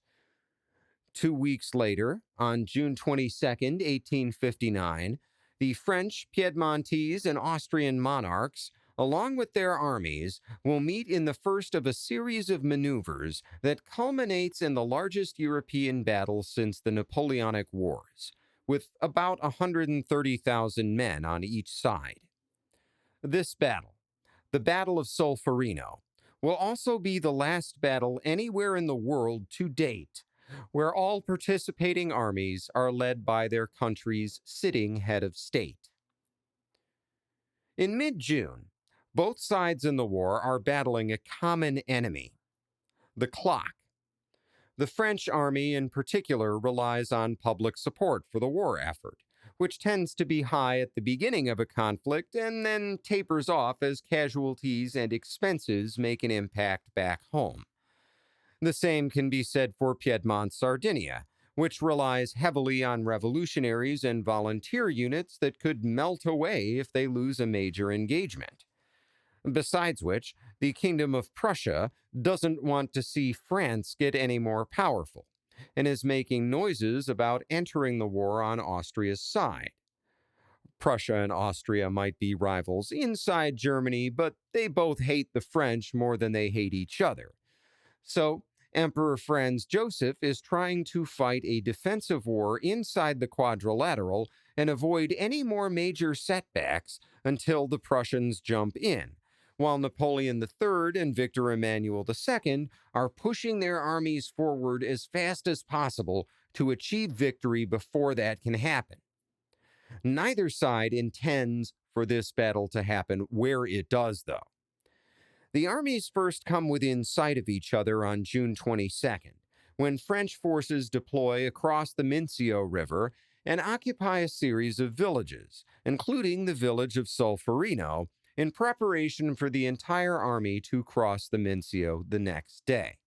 2 weeks later, on June 22, 1859, the French, Piedmontese, and Austrian monarchs, along with their armies, will meet in the first of a series of maneuvers that culminates in the largest European battle since the Napoleonic Wars, with about 130,000 men on each side. This battle, the Battle of Solferino, will also be the last battle anywhere in the world to date, where all participating armies are led by their country's sitting head of state. In mid-June, both sides in the war are battling a common enemy, the clock. The French army in particular relies on public support for the war effort, which tends to be high at the beginning of a conflict and then tapers off as casualties and expenses make an impact back home. The same can be said for Piedmont-Sardinia, which relies heavily on revolutionaries and volunteer units that could melt away if they lose a major engagement. Besides which, the Kingdom of Prussia doesn't want to see France get any more powerful, and is making noises about entering the war on Austria's side. Prussia and Austria might be rivals inside Germany, but they both hate the French more than they hate each other. So, Emperor Franz Joseph is trying to fight a defensive war inside the Quadrilateral and avoid any more major setbacks until the Prussians jump in, while Napoleon III and Victor Emmanuel II are pushing their armies forward as fast as possible to achieve victory before that can happen. Neither side intends for this battle to happen where it does, though. The armies first come within sight of each other on June 22nd, when French forces deploy across the Mincio River and occupy a series of villages, including the village of Solferino, in preparation for the entire army to cross the Mincio the next day.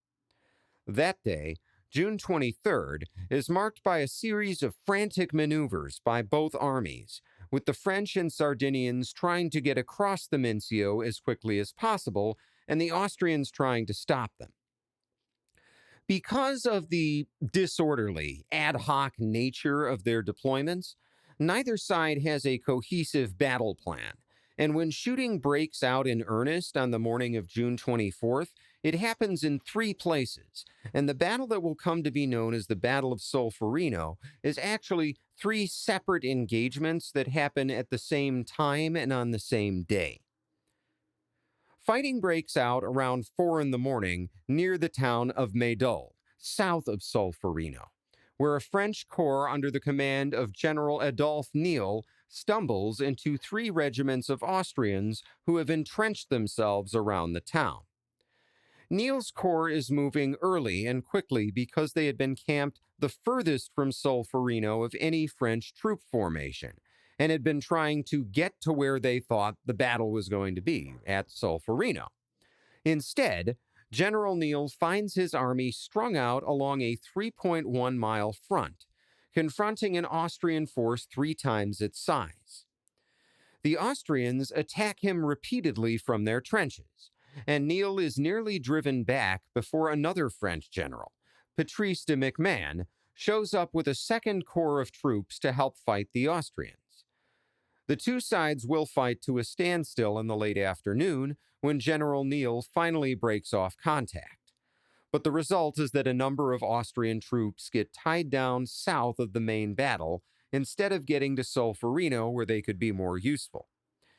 That day, June 23rd, is marked by a series of frantic maneuvers by both armies, with the French and Sardinians trying to get across the Mincio as quickly as possible, and the Austrians trying to stop them. Because of the disorderly, ad hoc nature of their deployments, neither side has a cohesive battle plan, and when shooting breaks out in earnest on the morning of June 24th, it happens in 3 places, and the battle that will come to be known as the Battle of Solferino is actually 3 separate engagements that happen at the same time and on the same day. Fighting breaks out around 4 in the morning near the town of Meudon, south of Solferino, where a French corps under the command of General Adolphe Neel stumbles into 3 regiments of Austrians who have entrenched themselves around the town. Neel's corps is moving early and quickly because they had been camped the furthest from Solferino of any French troop formation, and had been trying to get to where they thought the battle was going to be, at Solferino. Instead, General Neel finds his army strung out along a 3.1-mile front, confronting an Austrian force 3 times its size. The Austrians attack him repeatedly from their trenches, and Neel is nearly driven back before another French general, Patrice de MacMahon, shows up with a second corps of troops to help fight the Austrians. The 2 sides will fight to a standstill in the late afternoon when General Neel finally breaks off contact. But the result is that a number of Austrian troops get tied down south of the main battle instead of getting to Solferino where they could be more useful.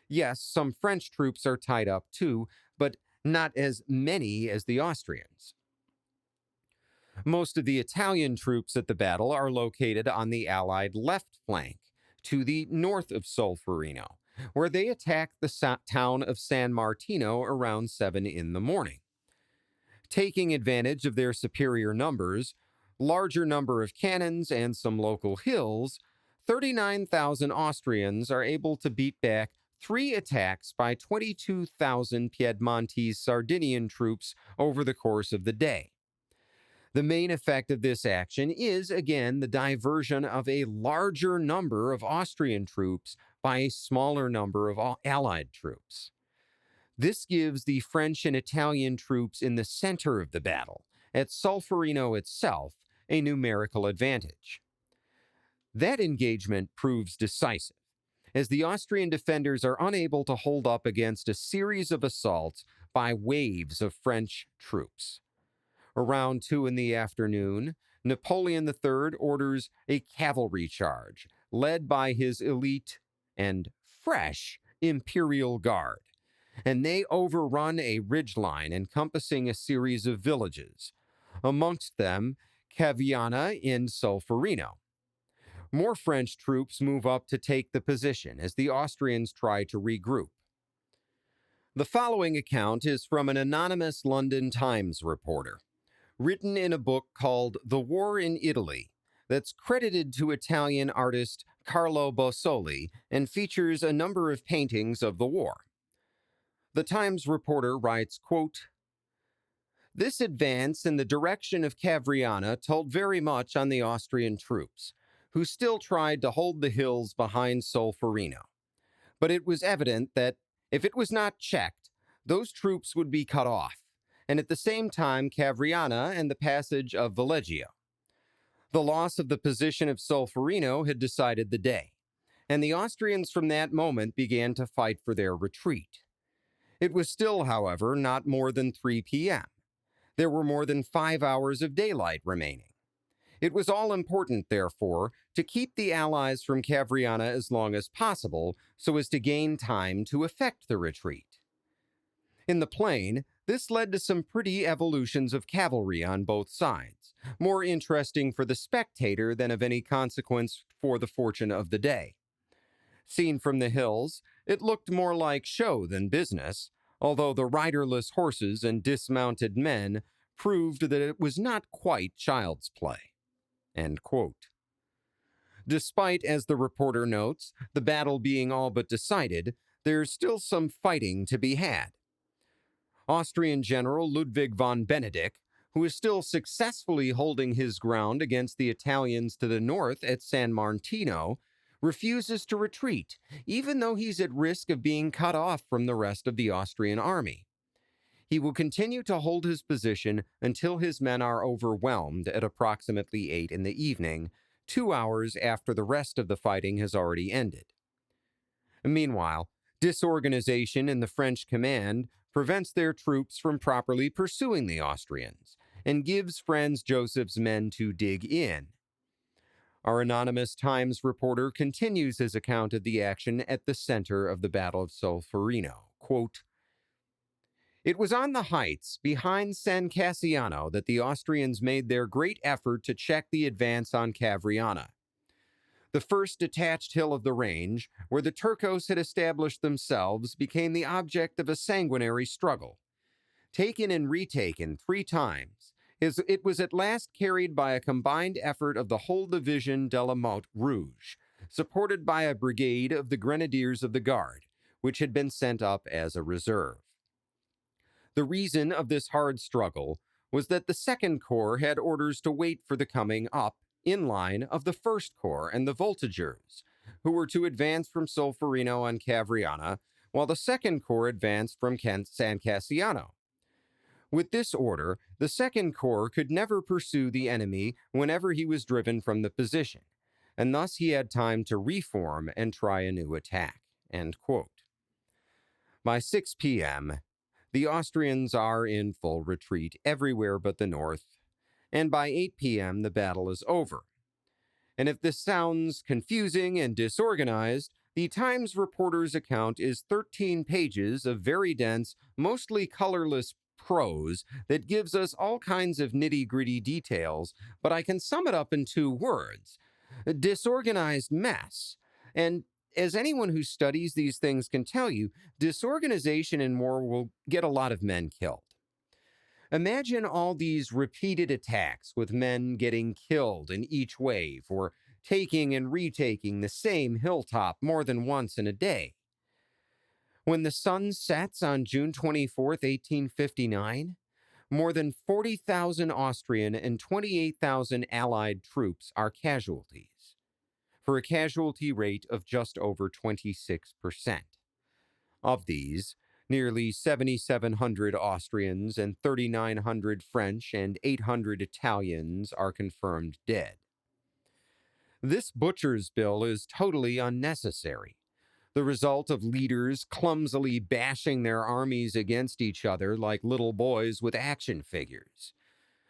Yes, some French troops are tied up too, but not as many as the Austrians. Most of the Italian troops at the battle are located on the Allied left flank, to the north of Solferino, where they attack the town of San Martino around 7 in the morning. Taking advantage of their superior numbers, larger number of cannons, and some local hills, 39,000 Austrians are able to beat back 3 attacks by 22,000 Piedmont-Sardinian troops over the course of the day. The main effect of this action is, again, the diversion of a larger number of Austrian troops by a smaller number of Allied troops. This gives the French and Italian troops in the center of the battle, at Solferino itself, a numerical advantage. That engagement proves decisive, as the Austrian defenders are unable to hold up against a series of assaults by waves of French troops. Around 2 in the afternoon, Napoleon III orders a cavalry charge, led by his elite and fresh Imperial Guard, and they overrun a ridgeline encompassing a series of villages, amongst them Caviana in Solferino. More French troops move up to take the position as the Austrians try to regroup. The following account is from an anonymous London Times reporter, written in a book called The War in Italy, that's credited to Italian artist Carlo Bossoli and features a number of paintings of the war. The Times reporter writes, quote, "This advance in the direction of Cavriana told very much on the Austrian troops, who still tried to hold the hills behind Solferino. But it was evident that, if it was not checked, those troops would be cut off, and at the same time Cavriana and the passage of Valeggio. The loss of the position of Solferino had decided the day, and the Austrians from that moment began to fight for their retreat. It was still, however, not more than 3 p.m. There were more than 5 hours of daylight remaining. It was all important, therefore, to keep the Allies from Cavriana as long as possible so as to gain time to effect the retreat. In the plain, this led to some pretty evolutions of cavalry on both sides, more interesting for the spectator than of any consequence for the fortune of the day. Seen from the hills, it looked more like show than business, although the riderless horses and dismounted men proved that it was not quite child's play." End quote. Despite, as the reporter notes, the battle being all but decided, there's still some fighting to be had. Austrian General Ludwig von Benedict, who is still successfully holding his ground against the Italians to the north at San Martino, refuses to retreat, even though he's at risk of being cut off from the rest of the Austrian army. He will continue to hold his position until his men are overwhelmed at approximately 8 in the evening, 2 hours after the rest of the fighting has already ended. Meanwhile, disorganization in the French command prevents their troops from properly pursuing the Austrians and gives Franz Joseph's men to dig in. Our anonymous Times reporter continues his account of the action at the center of the Battle of Solferino. Quote, "It was on the heights behind San Cassiano that the Austrians made their great effort to check the advance on Cavriana. The first detached hill of the range, where the Turcos had established themselves, became the object of a sanguinary struggle. Taken and retaken 3 times, it was at last carried by a combined effort of the whole division de la Motte Rouge, supported by a brigade of the Grenadiers of the Guard, which had been sent up as a reserve. The reason of this hard struggle was that the Second Corps had orders to wait for the coming up in line of the First Corps and the Voltigeurs, who were to advance from Solferino on Cavriana, while the Second Corps advanced from San Cassiano. With this order, the Second Corps could never pursue the enemy whenever he was driven from the position, and thus he had time to reform and try a new attack." End quote. By 6 p.m., the Austrians are in full retreat everywhere but the north, and by 8 p.m. the battle is over. And if this sounds confusing and disorganized, the Times reporter's account is 13 pages of very dense, mostly colorless prose that gives us all kinds of nitty-gritty details, but I can sum it up in 2 words: a disorganized mess. And as anyone who studies these things can tell you, disorganization in war will get a lot of men killed. Imagine all these repeated attacks with men getting killed in each wave, or taking and retaking the same hilltop more than once in a day. When the sun sets on June 24, 1859, more than 40,000 Austrian and 28,000 Allied troops are casualties, for a casualty rate of just over 26%. Of these, nearly 7,700 Austrians and 3,900 French and 800 Italians are confirmed dead. This butcher's bill is totally unnecessary, the result of leaders clumsily bashing their armies against each other like little boys with action figures.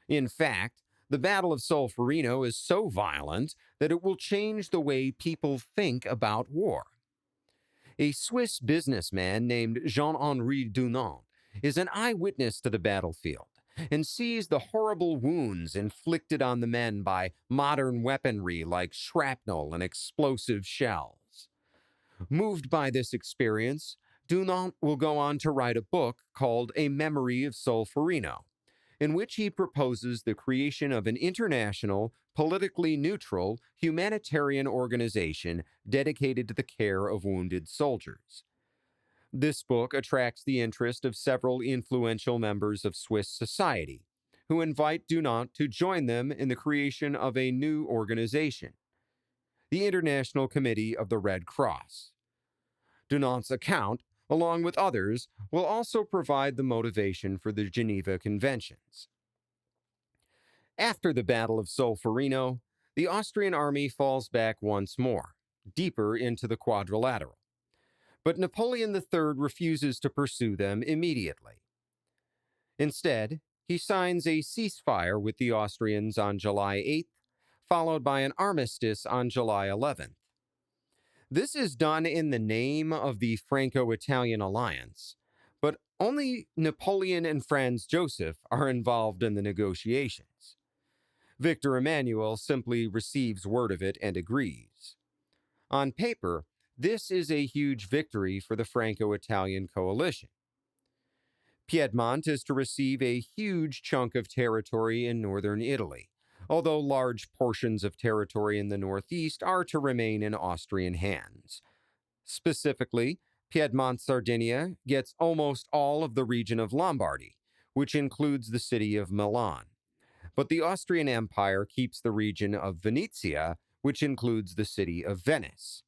In fact, the Battle of Solferino is so violent that it will change the way people think about war. A Swiss businessman named Jean-Henri Dunant is an eyewitness to the battlefield and sees the horrible wounds inflicted on the men by modern weaponry like shrapnel and explosive shells. Moved by this experience, Dunant will go on to write a book called A Memory of Solferino, in which he proposes the creation of an international, politically neutral, humanitarian organization dedicated to the care of wounded soldiers. This book attracts the interest of several influential members of Swiss society, who invite Dunant to join them in the creation of a new organization, the International Committee of the Red Cross. Dunant's account, along with others, will also provide the motivation for the Geneva Conventions. After the Battle of Solferino, the Austrian army falls back once more, deeper into the quadrilateral. But Napoleon III refuses to pursue them immediately. Instead, he signs a ceasefire with the Austrians on July 8th, followed by an armistice on July 11th. This is done in the name of the Franco-Italian alliance, but only Napoleon and Franz Joseph are involved in the negotiations. Victor Emmanuel simply receives word of it and agrees. On paper, this is a huge victory for the Franco-Italian coalition. Piedmont is to receive a huge chunk of territory in northern Italy, although large portions of territory in the northeast are to remain in Austrian hands. Specifically, Piedmont-Sardinia gets almost all of the region of Lombardy, which includes the city of Milan. But the Austrian Empire keeps the region of Venetia, which includes the city of Venice.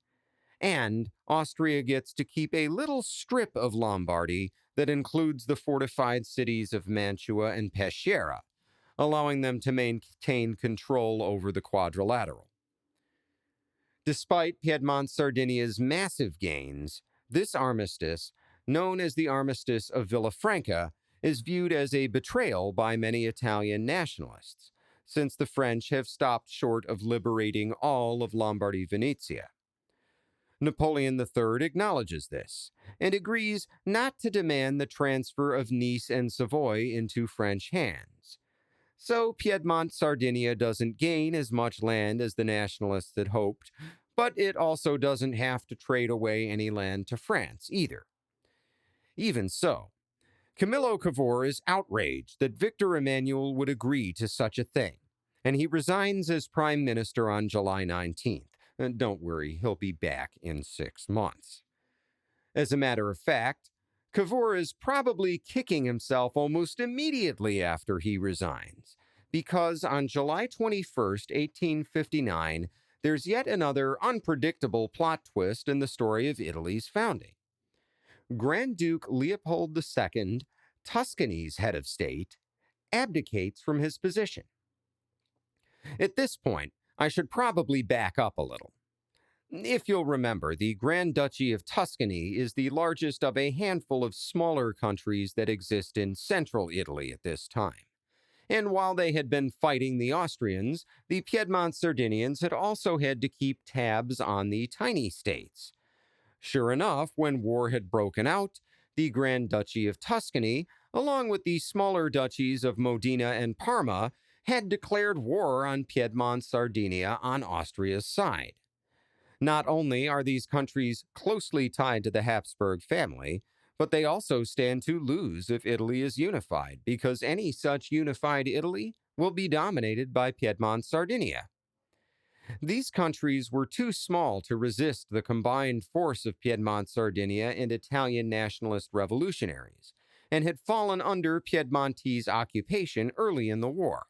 And Austria gets to keep a little strip of Lombardy that includes the fortified cities of Mantua and Peschiera, allowing them to maintain control over the quadrilateral. Despite Piedmont-Sardinia's massive gains, this armistice, known as the Armistice of Villafranca, is viewed as a betrayal by many Italian nationalists, since the French have stopped short of liberating all of Lombardy-Venetia. Napoleon III acknowledges this, and agrees not to demand the transfer of Nice and Savoy into French hands. So Piedmont-Sardinia doesn't gain as much land as the nationalists had hoped, but it also doesn't have to trade away any land to France either. Even so, Camillo Cavour is outraged that Victor Emmanuel would agree to such a thing, and he resigns as prime minister on July 19th. And don't worry, he'll be back in 6 months. As a matter of fact, Cavour is probably kicking himself almost immediately after he resigns, because on July 21st, 1859, there's yet another unpredictable plot twist in the story of Italy's founding. Grand Duke Leopold II, Tuscany's head of state, abdicates from his position. At this point, I should probably back up a little. If you'll remember, the Grand Duchy of Tuscany is the largest of a handful of smaller countries that exist in central Italy at this time. And while they had been fighting the Austrians, the Piedmont-Sardinians had also had to keep tabs on the tiny states. Sure enough, when war had broken out, the Grand Duchy of Tuscany, along with the smaller duchies of Modena and Parma, had declared war on Piedmont-Sardinia on Austria's side. Not only are these countries closely tied to the Habsburg family, but they also stand to lose if Italy is unified, because any such unified Italy will be dominated by Piedmont-Sardinia. These countries were too small to resist the combined force of Piedmont-Sardinia and Italian nationalist revolutionaries, and had fallen under Piedmontese occupation early in the war.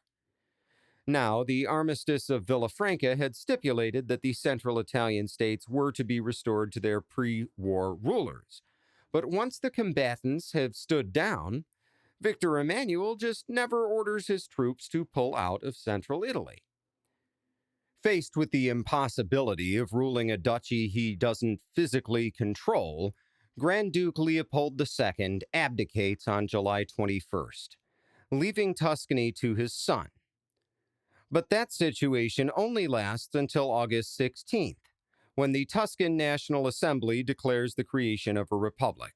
Now, the Armistice of Villafranca had stipulated that the central Italian states were to be restored to their pre-war rulers. But once the combatants have stood down, Victor Emmanuel just never orders his troops to pull out of central Italy. Faced with the impossibility of ruling a duchy he doesn't physically control, Grand Duke Leopold II abdicates on July 21st, leaving Tuscany to his son. But that situation only lasts until August 16th, when the Tuscan National Assembly declares the creation of a republic.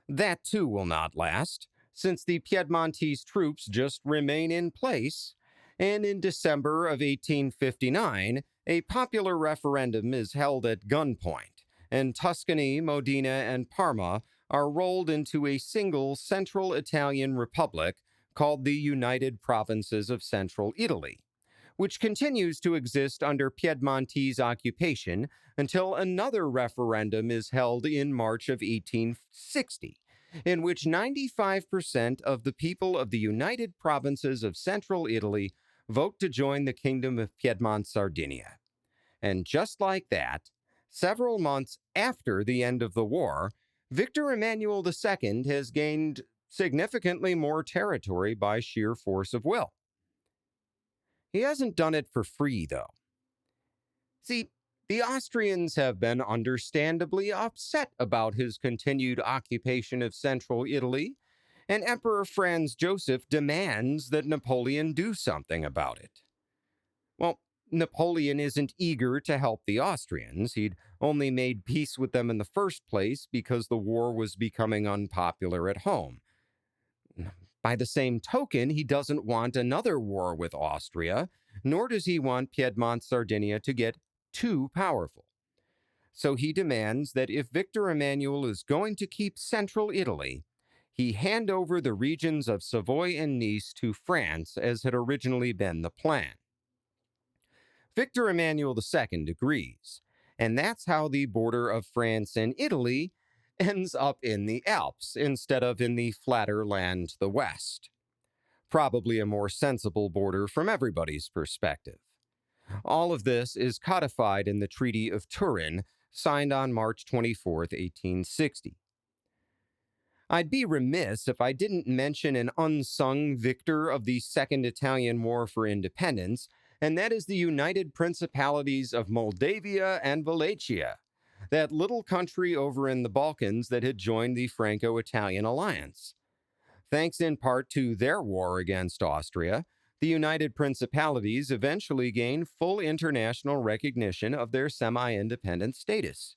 That too will not last, since the Piedmontese troops just remain in place, and in December of 1859, a popular referendum is held at gunpoint, and Tuscany, Modena, and Parma are rolled into a single central Italian republic called the United Provinces of Central Italy, which continues to exist under Piedmontese occupation until another referendum is held in March of 1860, in which 95% of the people of the United Provinces of Central Italy vote to join the Kingdom of Piedmont-Sardinia. And just like that, several months after the end of the war, Victor Emmanuel II has gained significantly more territory by sheer force of will. He hasn't done it for free, though. See, the Austrians have been understandably upset about his continued occupation of central Italy, and Emperor Franz Joseph demands that Napoleon do something about it. Well, Napoleon isn't eager to help the Austrians. He'd only made peace with them in the first place because the war was becoming unpopular at home. By the same token, he doesn't want another war with Austria, nor does he want Piedmont-Sardinia to get too powerful. So he demands that if Victor Emmanuel is going to keep central Italy, he hand over the regions of Savoy and Nice to France, as had originally been the plan. Victor Emmanuel II agrees, and that's how the border of France and Italy ends up in the Alps instead of in the flatter land to the west. Probably a more sensible border from everybody's perspective. All of this is codified in the Treaty of Turin, signed on March 24, 1860. I'd be remiss if I didn't mention an unsung victor of the Second Italian War for Independence, and that is the United Principalities of Moldavia and Wallachia, that little country over in the Balkans that had joined the Franco-Italian alliance. Thanks in part to their war against Austria, the United Principalities eventually gained full international recognition of their semi-independent status.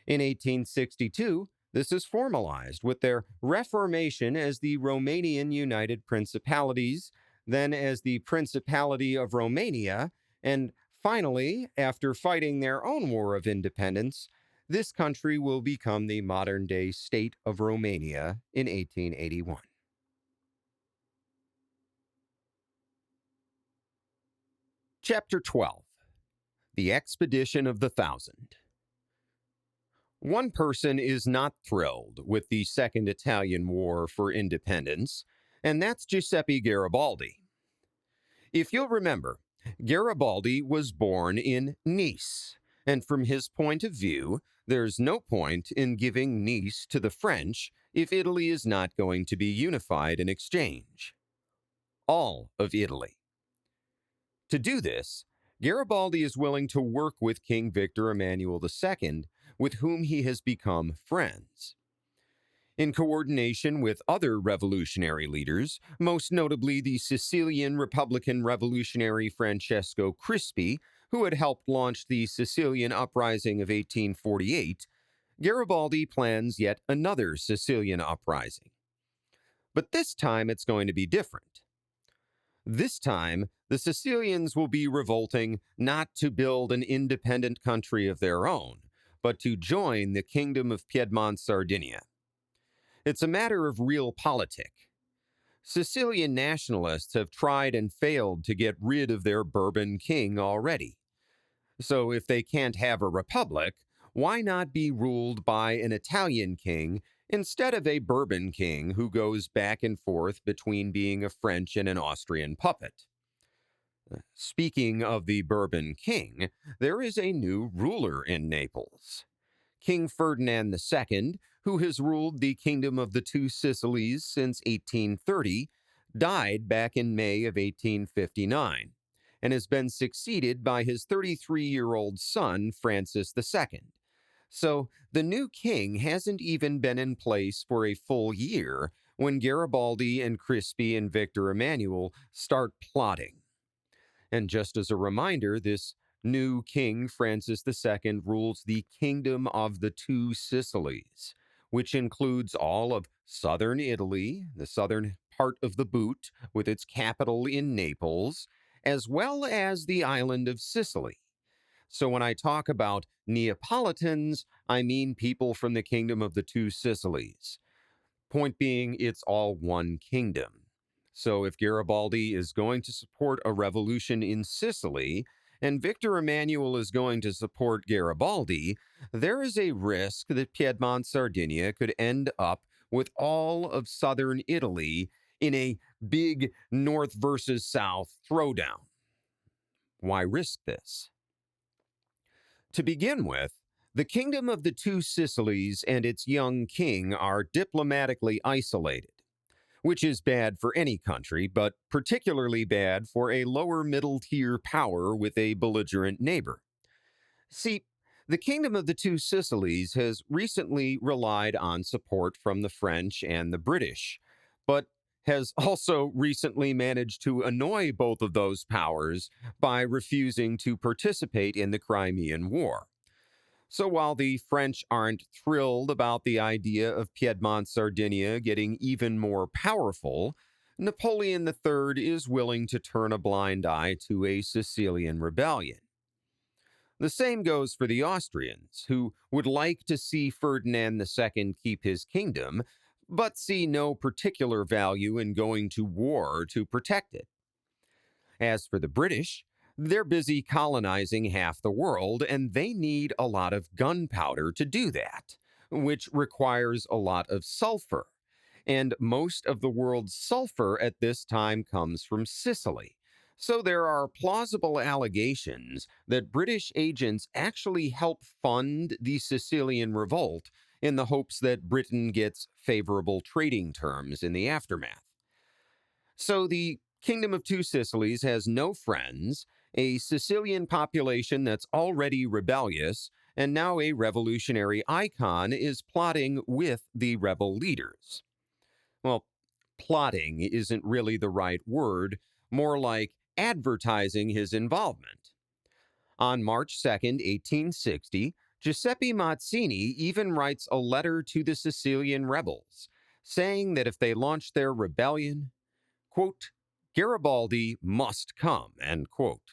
In 1862, this is formalized with their reformation as the Romanian United Principalities, then as the Principality of Romania, and finally, after fighting their own war of independence, this country will become the modern-day state of Romania in 1881. Chapter 12. The Expedition of the Thousand. One person is not thrilled with the Second Italian War for Independence, and that's Giuseppe Garibaldi. If you'll remember, Garibaldi was born in Nice, and from his point of view, there's no point in giving Nice to the French if Italy is not going to be unified in exchange. All of Italy. To do this, Garibaldi is willing to work with King Victor Emmanuel II, with whom he has become friends. In coordination with other revolutionary leaders, most notably the Sicilian Republican revolutionary Francesco Crispi, who had helped launch the Sicilian Uprising of 1848, Garibaldi plans yet another Sicilian uprising. But this time it's going to be different. This time, the Sicilians will be revolting not to build an independent country of their own, but to join the Kingdom of Piedmont-Sardinia. It's a matter of realpolitik. Sicilian nationalists have tried and failed to get rid of their Bourbon king already. So if they can't have a republic, why not be ruled by an Italian king instead of a Bourbon king who goes back and forth between being a French and an Austrian puppet? Speaking of the Bourbon king, there is a new ruler in Naples. King Ferdinand II, who has ruled the Kingdom of the Two Sicilies since 1830, died back in May of 1859, and has been succeeded by his 33-year-old son, Francis II. So the new king hasn't even been in place for a full year when Garibaldi and Crispi and Victor Emmanuel start plotting. And just as a reminder, this new king, Francis II, rules the Kingdom of the Two Sicilies, which includes all of southern Italy, the southern part of the boot, with its capital in Naples, as well as the island of Sicily. So when I talk about Neapolitans, I mean people from the Kingdom of the Two Sicilies. Point being, it's all one kingdom. So if Garibaldi is going to support a revolution in Sicily, and Victor Emmanuel is going to support Garibaldi, there is a risk that Piedmont-Sardinia could end up with all of southern Italy in a big north versus south throwdown. Why risk this? To begin with, the Kingdom of the Two Sicilies and its young king are diplomatically isolated, which is bad for any country, but particularly bad for a lower middle-tier power with a belligerent neighbor. See, the Kingdom of the Two Sicilies has recently relied on support from the French and the British, but has also recently managed to annoy both of those powers by refusing to participate in the Crimean War. So while the French aren't thrilled about the idea of Piedmont-Sardinia getting even more powerful, Napoleon III is willing to turn a blind eye to a Sicilian rebellion. The same goes for the Austrians, who would like to see Ferdinand II keep his kingdom, but see no particular value in going to war to protect it. As for the British, they're busy colonizing half the world, and they need a lot of gunpowder to do that, which requires a lot of sulfur. And most of the world's sulfur at this time comes from Sicily. So there are plausible allegations that British agents actually help fund the Sicilian revolt in the hopes that Britain gets favorable trading terms in the aftermath. So the Kingdom of Two Sicilies has no friends, a Sicilian population that's already rebellious, and now a revolutionary icon is plotting with the rebel leaders. Well, plotting isn't really the right word, more like advertising his involvement. On March 2nd, 1860, Giuseppe Mazzini even writes a letter to the Sicilian rebels, saying that if they launch their rebellion, quote, Garibaldi must come, end quote.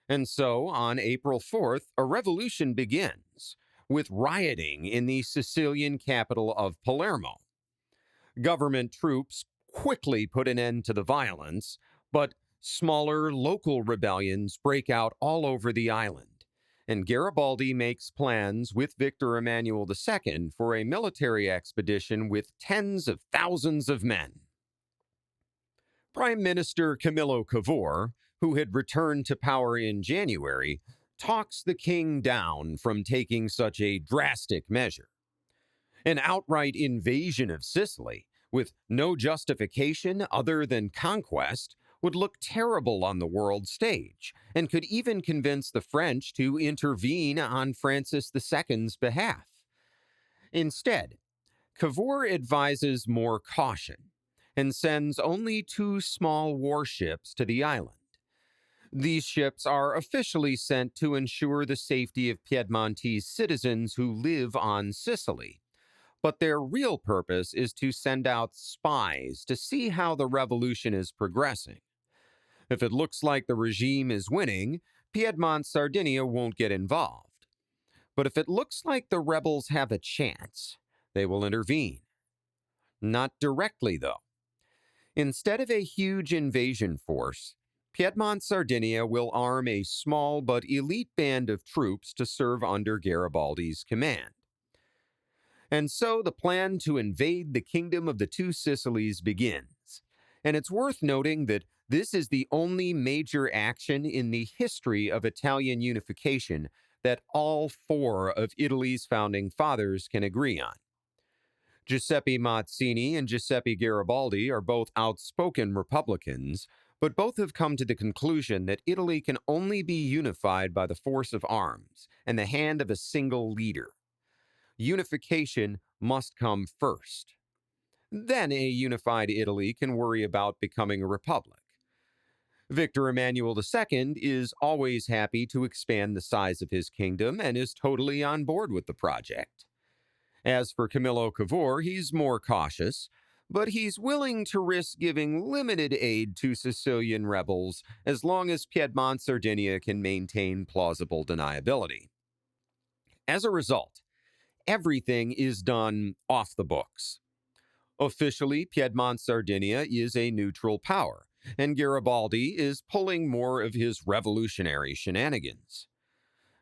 And so, on April 4th, a revolution begins, with rioting in the Sicilian capital of Palermo. Government troops quickly put an end to the violence, but smaller local rebellions break out all over the island, and Garibaldi makes plans with Victor Emmanuel II for a military expedition with tens of thousands of men. Prime Minister Camillo Cavour, who had returned to power in January, talks the king down from taking such a drastic measure. An outright invasion of Sicily, with no justification other than conquest, would look terrible on the world stage and could even convince the French to intervene on Francis II's behalf. Instead, Cavour advises more caution and sends only 2 small warships to the island. These ships are officially sent to ensure the safety of Piedmontese citizens who live on Sicily, but their real purpose is to send out spies to see how the revolution is progressing. If it looks like the regime is winning, Piedmont-Sardinia won't get involved. But if it looks like the rebels have a chance, they will intervene. Not directly, though. Instead of a huge invasion force, Piedmont-Sardinia will arm a small but elite band of troops to serve under Garibaldi's command. And so the plan to invade the Kingdom of the Two Sicilies begins. And it's worth noting that this is the only major action in the history of Italian unification that all 4 of Italy's founding fathers can agree on. Giuseppe Mazzini and Giuseppe Garibaldi are both outspoken Republicans, but both have come to the conclusion that Italy can only be unified by the force of arms and the hand of a single leader. Unification must come first. Then a unified Italy can worry about becoming a republic. Victor Emmanuel II is always happy to expand the size of his kingdom and is totally on board with the project. As for Camillo Cavour, he's more cautious, but he's willing to risk giving limited aid to Sicilian rebels as long as Piedmont-Sardinia can maintain plausible deniability. As a result, everything is done off the books. Officially, Piedmont-Sardinia is a neutral power, and Garibaldi is pulling more of his revolutionary shenanigans.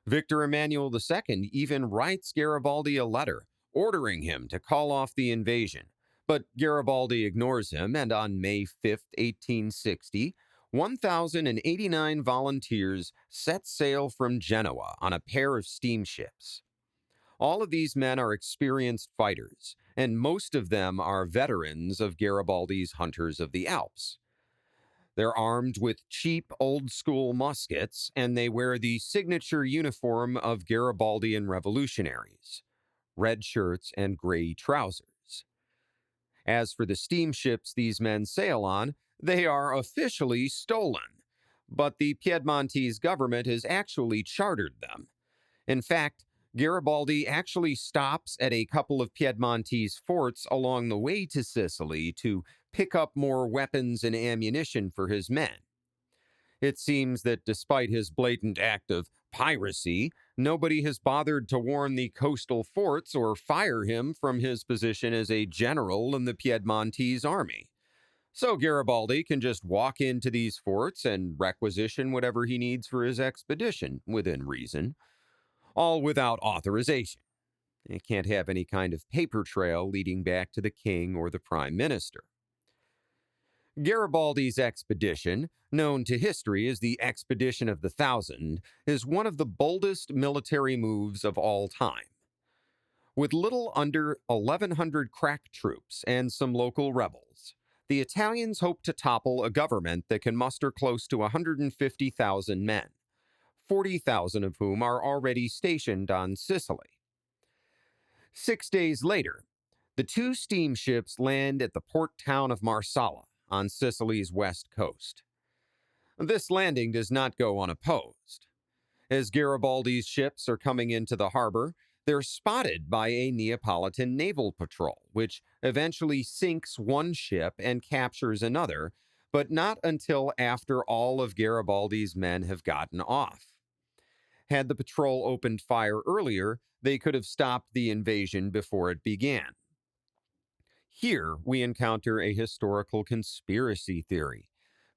Victor Emmanuel II even writes Garibaldi a letter ordering him to call off the invasion, but Garibaldi ignores him, and on May 5, 1860, 1,089 volunteers set sail from Genoa on a pair of steamships. All of these men are experienced fighters, and most of them are veterans of Garibaldi's Hunters of the Alps. They're armed with cheap, old-school muskets, and they wear the signature uniform of Garibaldian revolutionaries: red shirts and gray trousers. As for the steamships these men sail on, they are officially stolen, but the Piedmontese government has actually chartered them. In fact, Garibaldi actually stops at a couple of Piedmontese forts along the way to Sicily to pick up more weapons and ammunition for his men. It seems that despite his blatant act of piracy, nobody has bothered to warn the coastal forts or fire him from his position as a general in the Piedmontese army. So Garibaldi can just walk into these forts and requisition whatever he needs for his expedition, within reason, all without authorization. It can't have any kind of paper trail leading back to the king or the prime minister. Garibaldi's expedition, known to history as the Expedition of the Thousand, is one of the boldest military moves of all time. With little under 1,100 crack troops and some local rebels, the Italians hope to topple a government that can muster close to 150,000 men, 40,000 of whom are already stationed on Sicily. 6 days later, the two steamships land at the port town of Marsala on Sicily's west coast. This landing does not go unopposed. As Garibaldi's ships are coming into the harbor, they're spotted by a Neapolitan naval patrol, which eventually sinks one ship and captures another, but not until after all of Garibaldi's men have gotten off. Had the patrol opened fire earlier, they could have stopped the invasion before it began. Here we encounter a historical conspiracy theory,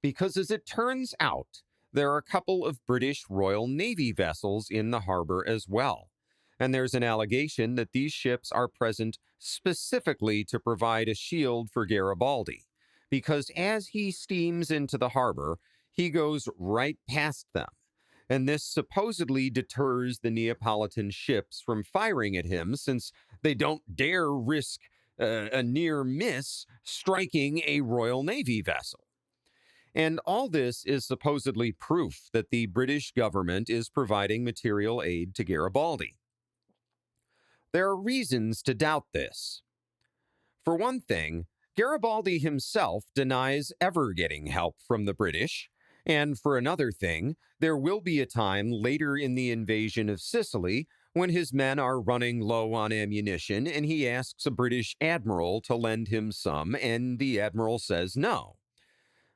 because as it turns out, there are a couple of British Royal Navy vessels in the harbor as well, and there's an allegation that these ships are present specifically to provide a shield for Garibaldi, because as he steams into the harbor, he goes right past them, and this supposedly deters the Neapolitan ships from firing at him since they don't dare risk a near miss striking a Royal Navy vessel. And all this is supposedly proof that the British government is providing material aid to Garibaldi. There are reasons to doubt this. For one thing, Garibaldi himself denies ever getting help from the British, and for another thing, there will be a time later in the invasion of Sicily when his men are running low on ammunition and he asks a British admiral to lend him some, and the admiral says no.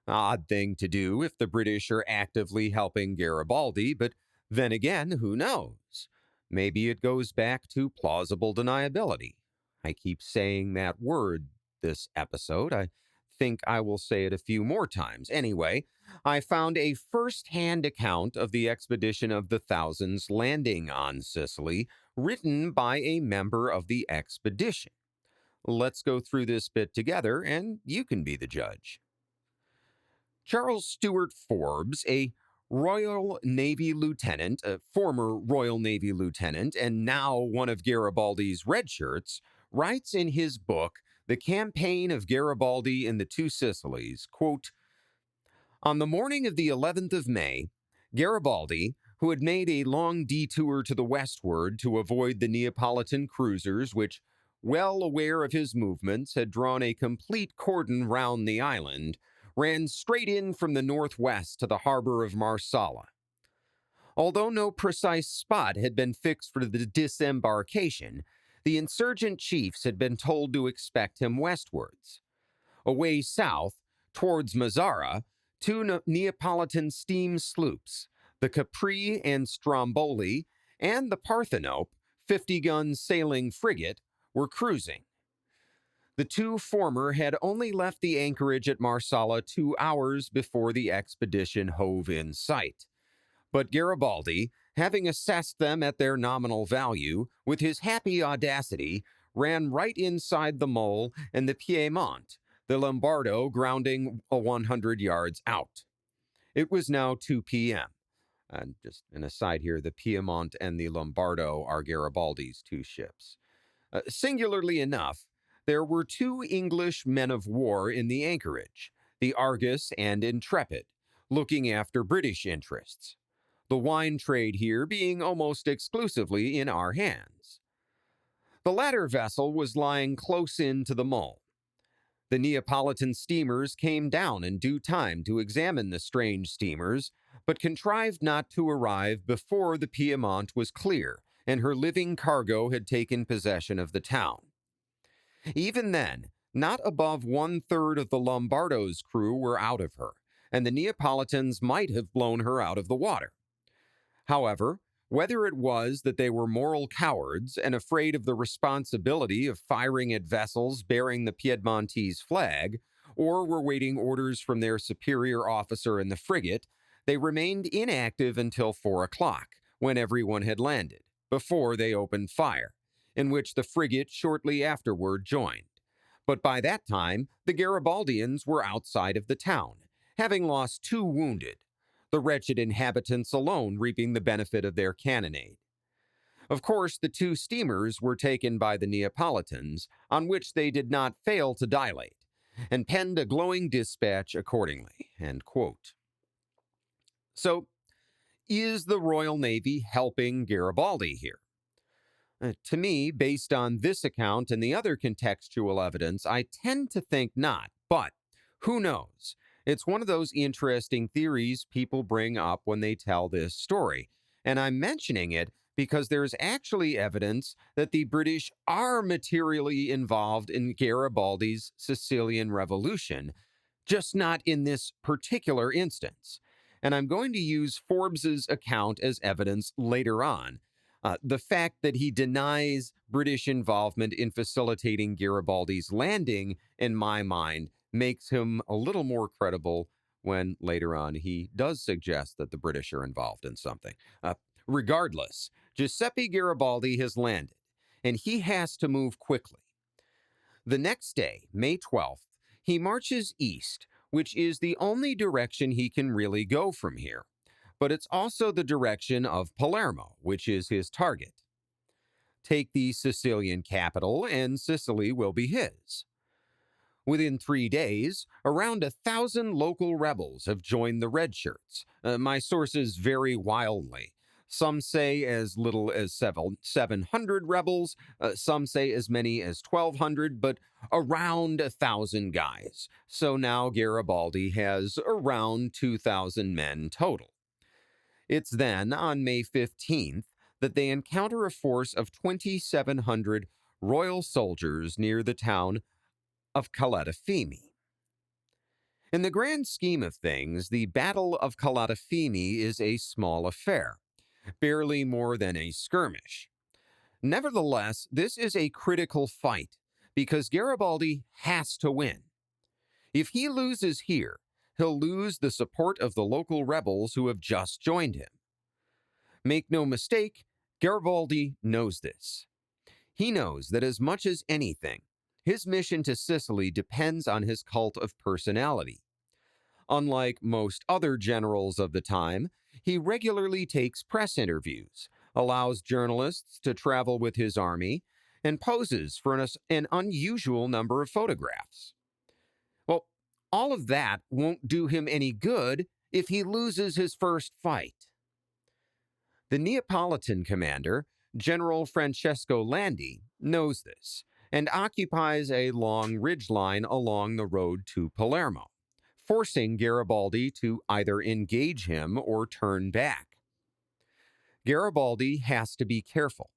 Odd thing to do if the British are actively helping Garibaldi, but then again, who knows? Maybe it goes back to plausible deniability. I keep saying that word this episode. I think I will say it a few more times. Anyway, I found a first-hand account of the Expedition of the Thousands landing on Sicily, written by a member of the expedition. Let's go through this bit together, and you can be the judge. Charles Stewart Forbes, a Royal Navy lieutenant, a former Royal Navy lieutenant, and now one of Garibaldi's red shirts, writes in his book, The Campaign of Garibaldi in the Two Sicilies, quote, "On the morning of the 11th of May, Garibaldi, who had made a long detour to the westward to avoid the Neapolitan cruisers, which, well aware of his movements, had drawn a complete cordon round the island, ran straight in from the northwest to the harbor of Marsala. Although no precise spot had been fixed for the disembarkation, the insurgent chiefs had been told to expect him westwards. Away south, towards Mazzara, two Neapolitan steam sloops, the Capri and Stromboli, and the Parthenope, 50-gun sailing frigate, were cruising. The two former had only left the anchorage at Marsala 2 hours before the expedition hove in sight. But Garibaldi, having assessed them at their nominal value, with his happy audacity, ran right inside the mole and the Piedmont, the Lombardo grounding 100 yards out. It was now 2 p.m. And just an aside here, the Piedmont and the Lombardo are Garibaldi's two ships. Singularly enough, there were two English men of war in the anchorage, the Argus and Intrepid, looking after British interests. The wine trade here being almost exclusively in our hands. The latter vessel was lying close in to the mole. The Neapolitan steamers came down in due time to examine the strange steamers, but contrived not to arrive before the Piedmont was clear and her living cargo had taken possession of the town. Even then, not above 1/3 of the Lombardo's crew were out of her, and the Neapolitans might have blown her out of the water. However, whether it was that they were moral cowards and afraid of the responsibility of firing at vessels bearing the Piedmontese flag, or were waiting orders from their superior officer in the frigate, they remained inactive until 4 o'clock, when everyone had landed, before they opened fire, in which the frigate shortly afterward joined. But by that time, the Garibaldians were outside of the town, having lost 2 wounded, the wretched inhabitants alone reaping the benefit of their cannonade. Of course, the 2 steamers were taken by the Neapolitans, on which they did not fail to dilate, and penned a glowing dispatch accordingly. End quote. So, is the Royal Navy helping Garibaldi here? To me, based on this account and the other contextual evidence, I tend to think not, but who knows? It's one of those interesting theories people bring up when they tell this story, and I'm mentioning it because there's actually evidence that the British are materially involved in Garibaldi's Sicilian Revolution, just not in this particular instance. And I'm going to use Forbes's account as evidence later on. The fact that he denies British involvement in facilitating Garibaldi's landing, in my mind, makes him a little more credible when later on he does suggest that the British are involved in something. Regardless, Giuseppe Garibaldi has landed, and he has to move quickly. The next day, May 12th, he marches east, which is the only direction he can really go from here. But it's also the direction of Palermo, which is his target. Take the Sicilian capital, and Sicily will be his. Within 3 days, around 1,000 local rebels have joined the Red Shirts. My sources vary wildly. Some say as little as 700 rebels, some say as many as 1,200, but around 1,000 guys. So now Garibaldi has around 2,000 men total. It's then, on May 15th, that they encounter a force of 2,700 royal soldiers near the town of Calatafimi. In the grand scheme of things, the Battle of Calatafimi is a small affair, barely more than a skirmish. Nevertheless, this is a critical fight because Garibaldi has to win. If he loses here, he'll lose the support of the local rebels who have just joined him. Make no mistake, Garibaldi knows this. He knows that as much as anything, his mission to Sicily depends on his cult of personality. Unlike most other generals of the time, he regularly takes press interviews, allows journalists to travel with his army, and poses for an unusual number of photographs. Well, all of that won't do him any good if he loses his first fight. The Neapolitan commander, General Francesco Landi, knows this and occupies a long ridgeline along the road to Palermo, forcing Garibaldi to either engage him or turn back. Garibaldi has to be careful.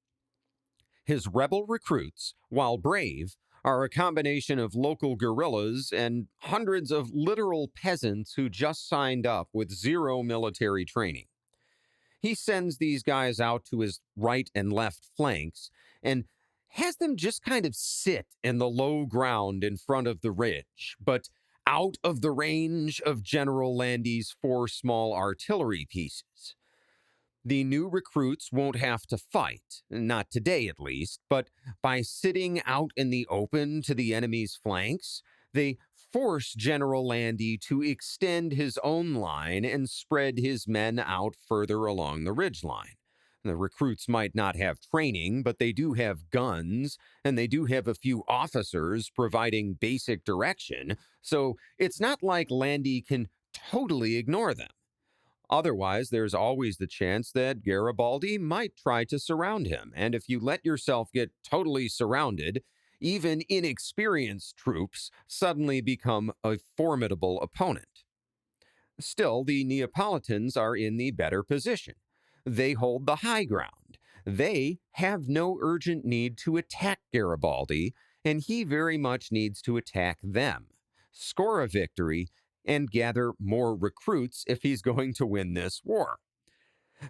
His rebel recruits, while brave, are a combination of local guerrillas and hundreds of literal peasants who just signed up with zero military training. He sends these guys out to his right and left flanks and has them just kind of sit in the low ground in front of the ridge, but out of the range of General Landi's 4 small artillery pieces. The new recruits won't have to fight, not today at least, but by sitting out in the open to the enemy's flanks, they force General Landi to extend his own line and spread his men out further along the ridgeline. The recruits might not have training, but they do have guns, and they do have a few officers providing basic direction, so it's not like Landi can totally ignore them. Otherwise, there's always the chance that Garibaldi might try to surround him, and if you let yourself get totally surrounded, even inexperienced troops suddenly become a formidable opponent. Still, the Neapolitans are in the better position. They hold the high ground. They have no urgent need to attack Garibaldi, and he very much needs to attack them, score a victory, and gather more recruits if he's going to win this war.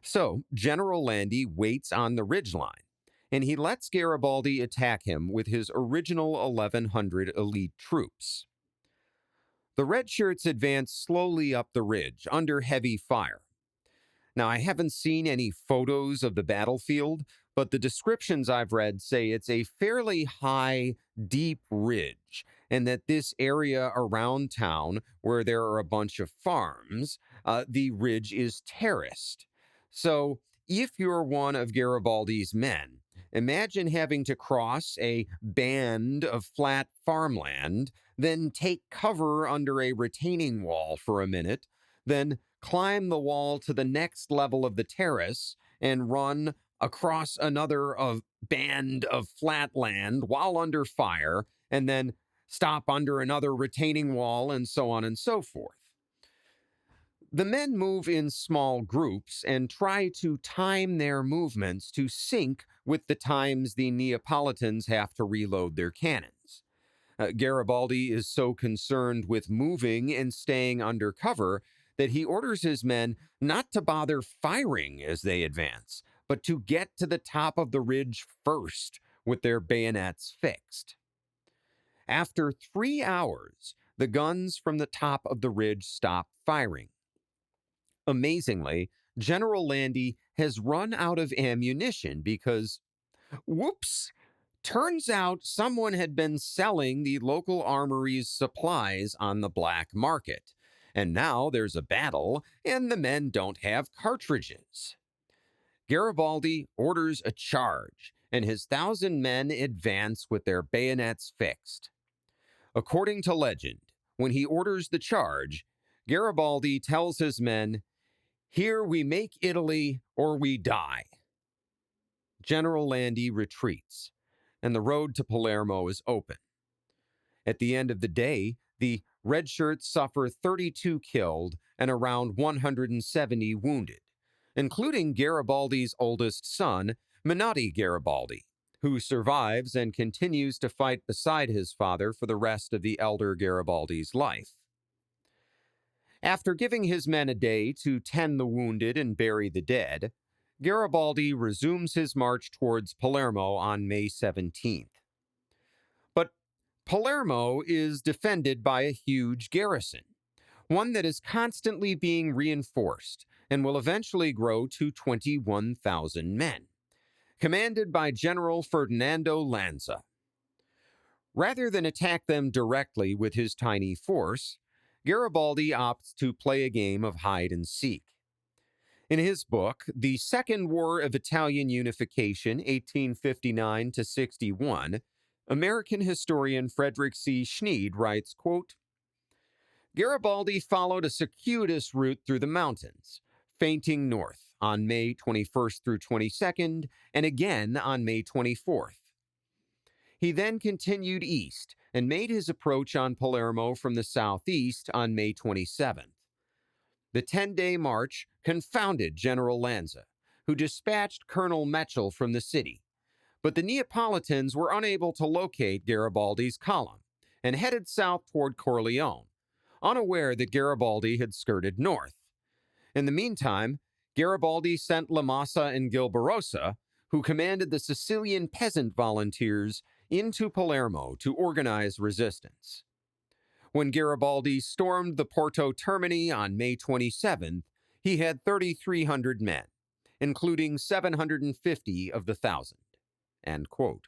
So, General Landi waits on the ridgeline, and he lets Garibaldi attack him with his original 1,100 elite troops. The Red Shirts advance slowly up the ridge under heavy fire. Now, I haven't seen any photos of the battlefield, but the descriptions I've read say it's a fairly high, deep ridge, and that this area around town, where there are a bunch of farms, the ridge is terraced. So, if you're one of Garibaldi's men, imagine having to cross a band of flat farmland, then take cover under a retaining wall for a minute, then climb the wall to the next level of the terrace and run across another band of flat land while under fire, and then stop under another retaining wall, and so on and so forth. The men move in small groups and try to time their movements to sync with the times the Neapolitans have to reload their cannons. Garibaldi is so concerned with moving and staying under cover that he orders his men not to bother firing as they advance, but to get to the top of the ridge first with their bayonets fixed. After 3 hours, the guns from the top of the ridge stop firing. Amazingly, General Landy has run out of ammunition because, whoops, turns out someone had been selling the local armory's supplies on the black market, and now there's a battle and the men don't have cartridges. Garibaldi orders a charge, and his 1,000 men advance with their bayonets fixed. According to legend, when he orders the charge, Garibaldi tells his men, "Here we make Italy or we die." General Landy retreats, and the road to Palermo is open. At the end of the day, the red shirts suffer 32 killed and around 170 wounded, including Garibaldi's oldest son, Menotti Garibaldi, who survives and continues to fight beside his father for the rest of the elder Garibaldi's life. After giving his men a day to tend the wounded and bury the dead, Garibaldi resumes his march towards Palermo on May 17th. But Palermo is defended by a huge garrison, one that is constantly being reinforced and will eventually grow to 21,000 men, commanded by General Ferdinando Lanza. Rather than attack them directly with his tiny force, Garibaldi opts to play a game of hide and seek. In his book, The Second War of Italian Unification, 1859 to 61, American historian Friedrich C. Schneid writes, quote, "Garibaldi followed a circuitous route through the mountains, feinting north on May 21st through 22nd, and again on May 24th. He then continued east and made his approach on Palermo from the southeast on May 27th. The 10-day march confounded General Lanza, who dispatched Colonel Metchel from the city, but the Neapolitans were unable to locate Garibaldi's column and headed south toward Corleone, unaware that Garibaldi had skirted north. In the meantime, Garibaldi sent La Massa and Gil Barrosa, who commanded the Sicilian peasant volunteers, into Palermo to organize resistance. When Garibaldi stormed the Porto Termini on May 27th, he had 3,300 men, including 750 of the 1,000. End quote.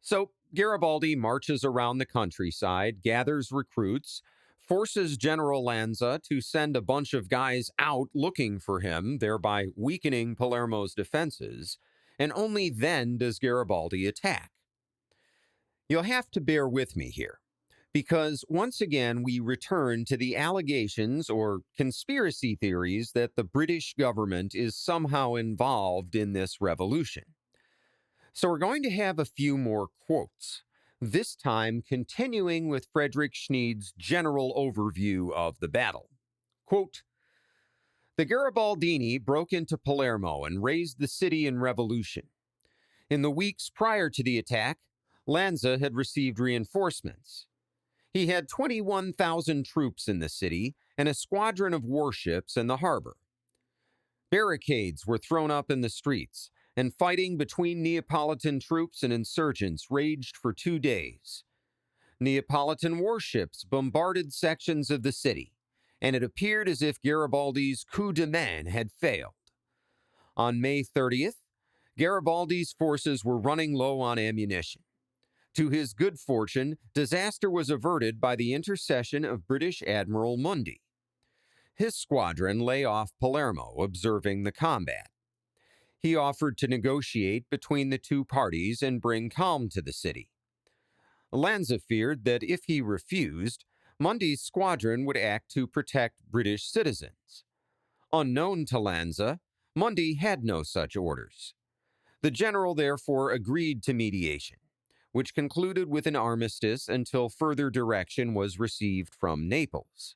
So Garibaldi marches around the countryside, gathers recruits, forces General Lanza to send a bunch of guys out looking for him, thereby weakening Palermo's defenses, and only then does Garibaldi attack. You'll have to bear with me here, because once again we return to the allegations or conspiracy theories that the British government is somehow involved in this revolution. So we're going to have a few more quotes, this time continuing with Friedrich Schneid's general overview of the battle. Quote, "The Garibaldini broke into Palermo and raised the city in revolution. In the weeks prior to the attack, Lanza had received reinforcements. He had 21,000 troops in the city and a squadron of warships in the harbor. Barricades were thrown up in the streets, and fighting between Neapolitan troops and insurgents raged for 2 days. Neapolitan warships bombarded sections of the city, and it appeared as if Garibaldi's coup de main had failed. On May 30th, Garibaldi's forces were running low on ammunition. To his good fortune, disaster was averted by the intercession of British Admiral Mundy. His squadron lay off Palermo, observing the combat. He offered to negotiate between the two parties and bring calm to the city. Lanza feared that if he refused, Mundy's squadron would act to protect British citizens. Unknown to Lanza, Mundy had no such orders. The general therefore agreed to mediation, which concluded with an armistice until further direction was received from Naples.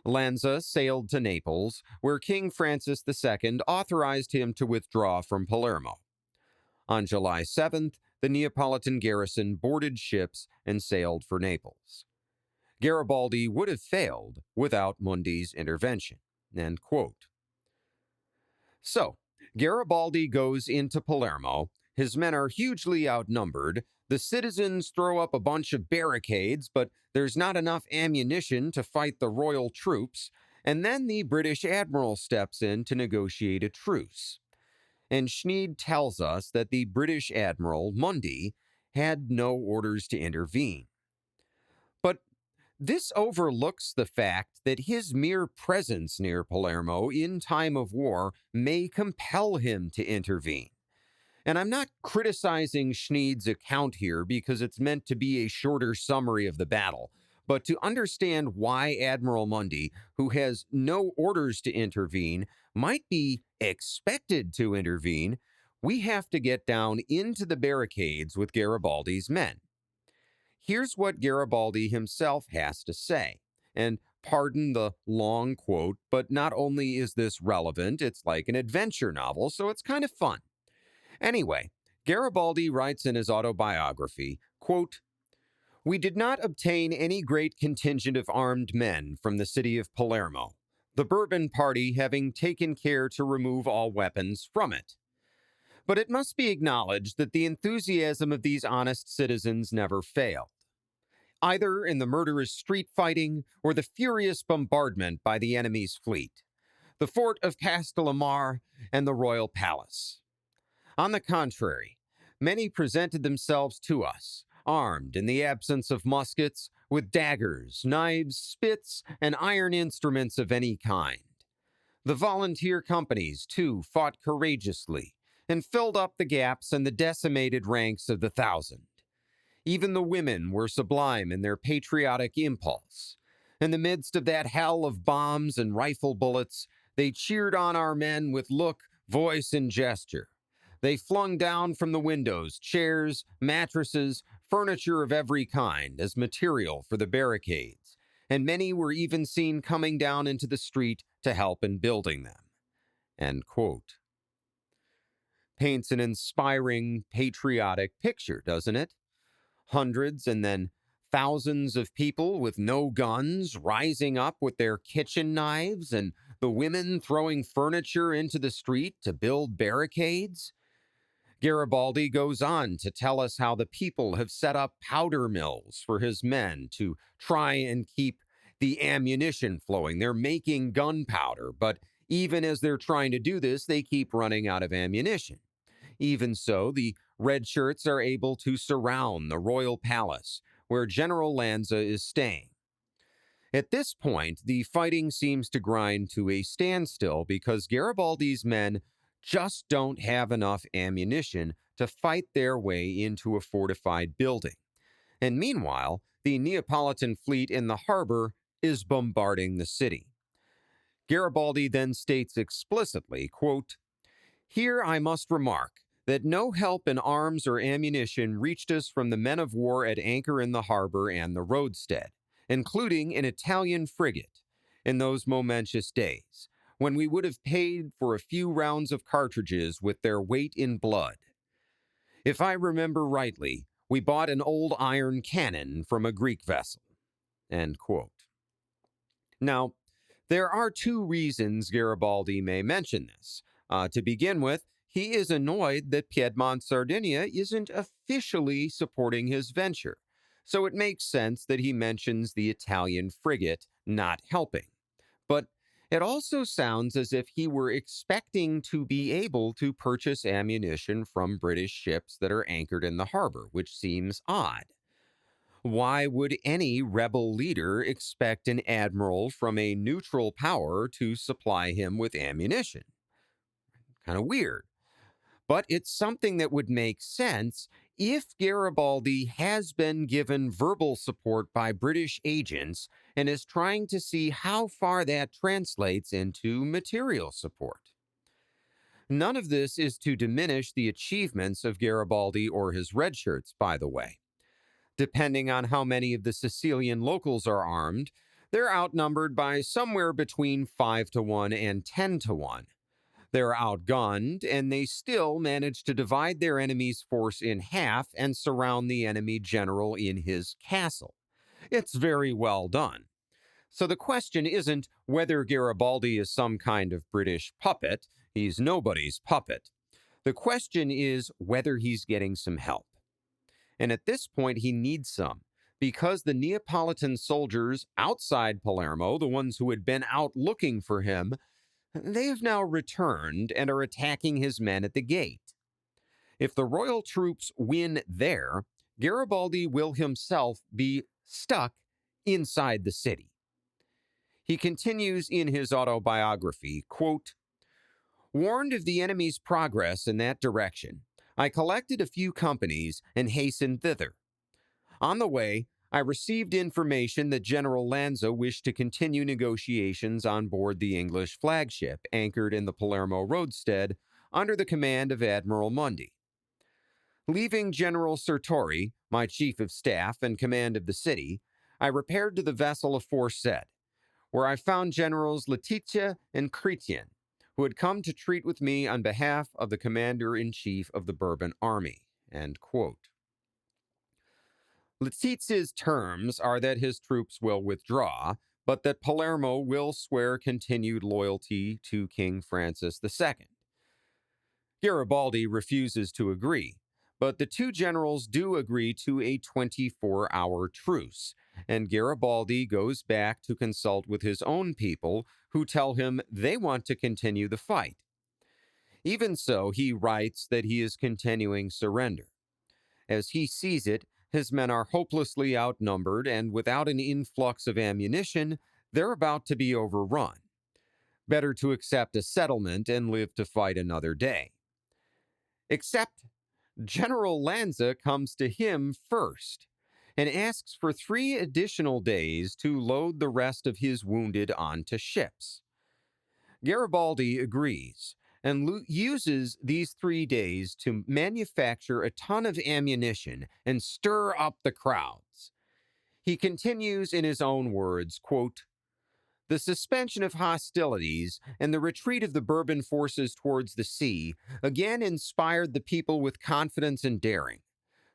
Lanza sailed to Naples, where King Francis II authorized him to withdraw from Palermo. On July 7th, the Neapolitan garrison boarded ships and sailed for Naples. Garibaldi would have failed without Mundy's intervention. End quote. So, Garibaldi goes into Palermo. His men are hugely outnumbered. The citizens throw up a bunch of barricades, but there's not enough ammunition to fight the royal troops. And then the British admiral steps in to negotiate a truce. And Schneid tells us that the British admiral, Mundy, had no orders to intervene. But this overlooks the fact that his mere presence near Palermo in time of war may compel him to intervene. And I'm not criticizing Schneid's account here because it's meant to be a shorter summary of the battle, but to understand why Admiral Mundy, who has no orders to intervene, might be expected to intervene, we have to get down into the barricades with Garibaldi's men. Here's what Garibaldi himself has to say, and pardon the long quote, but not only is this relevant, it's like an adventure novel, so it's kind of fun. Anyway, Garibaldi writes in his autobiography, quote, "We did not obtain any great contingent of armed men from the city of Palermo, the Bourbon party having taken care to remove all weapons from it. But it must be acknowledged that the enthusiasm of these honest citizens never failed, either in the murderous street fighting or the furious bombardment by the enemy's fleet, the fort of Castellamare and the royal palace. On the contrary, many presented themselves to us, armed in the absence of muskets, with daggers, knives, spits, and iron instruments of any kind. The volunteer companies, too, fought courageously, and filled up the gaps and the decimated ranks of the 1,000. Even the women were sublime in their patriotic impulse. In the midst of that hell of bombs and rifle bullets, they cheered on our men with look, voice, and gesture. They flung down from the windows chairs, mattresses, furniture of every kind as material for the barricades, and many were even seen coming down into the street to help in building them." End quote. Paints an inspiring, patriotic picture, doesn't it? Hundreds and then thousands of people with no guns rising up with their kitchen knives, and the women throwing furniture into the street to build barricades. Garibaldi goes on to tell us how the people have set up powder mills for his men to try and keep the ammunition flowing. They're making gunpowder, but even as they're trying to do this, they keep running out of ammunition. Even so, the red shirts are able to surround the royal palace, where General Lanza is staying. At this point, the fighting seems to grind to a standstill because Garibaldi's men just don't have enough ammunition to fight their way into a fortified building. And meanwhile, the Neapolitan fleet in the harbor is bombarding the city. Garibaldi then states explicitly, quote, "Here I must remark that no help in arms or ammunition reached us from the men of war at anchor in the harbor and the roadstead, including an Italian frigate, in those momentous days, when we would have paid for a few rounds of cartridges with their weight in blood. If I remember rightly, we bought an old iron cannon from a Greek vessel." End quote. Now, there are two reasons Garibaldi may mention this. To begin with, he is annoyed that Piedmont-Sardinia isn't officially supporting his venture, so it makes sense that he mentions the Italian frigate not helping. But It also sounds as if he were expecting to be able to purchase ammunition from British ships that are anchored in the harbor, which seems odd. Why would any rebel leader expect an admiral from a neutral power to supply him with ammunition? Kind of weird. But it's something that would make sense if Garibaldi has been given verbal support by British agents and is trying to see how far that translates into material support. None of this is to diminish the achievements of Garibaldi or his redshirts, by the way. Depending on how many of the Sicilian locals are armed, they're outnumbered by somewhere between 5 to 1 and 10 to 1. They're outgunned, and they still manage to divide their enemy's force in half and surround the enemy general in his castle. It's very well done. So the question isn't whether Garibaldi is some kind of British puppet. He's nobody's puppet. The question is whether he's getting some help. And at this point, he needs some, because the Neapolitan soldiers outside Palermo, the ones who had been out looking for him, they have now returned and are attacking his men at the gate. If the royal troops win there, Garibaldi will himself be stuck inside the city. He continues in his autobiography, quote, "Warned of the enemy's progress in that direction, I collected a few companies and hastened thither. On the way, I received information that General Lanza wished to continue negotiations on board the English flagship anchored in the Palermo roadstead under the command of Admiral Mundy. Leaving General Sertori, my chief of staff and command of the city, I repaired to the vessel aforesaid, where I found Generals Letizia and Crimean, who had come to treat with me on behalf of the commander-in-chief of the Bourbon army." End quote. Letizia's terms are that his troops will withdraw, but that Palermo will swear continued loyalty to King Francis II. Garibaldi refuses to agree, but the two generals do agree to a 24-hour truce, and Garibaldi goes back to consult with his own people, who tell him they want to continue the fight. Even so, he writes that he is continuing surrender. As he sees it, his men are hopelessly outnumbered, and without an influx of ammunition, they're about to be overrun. Better to accept a settlement and live to fight another day. Except General Lanza comes to him first and asks for 3 additional days to load the rest of his wounded onto ships. Garibaldi agrees and uses these 3 days to manufacture a ton of ammunition and stir up the crowds. He continues in his own words, quote, "The suspension of hostilities and the retreat of the Bourbon forces towards the sea again inspired the people with confidence and daring,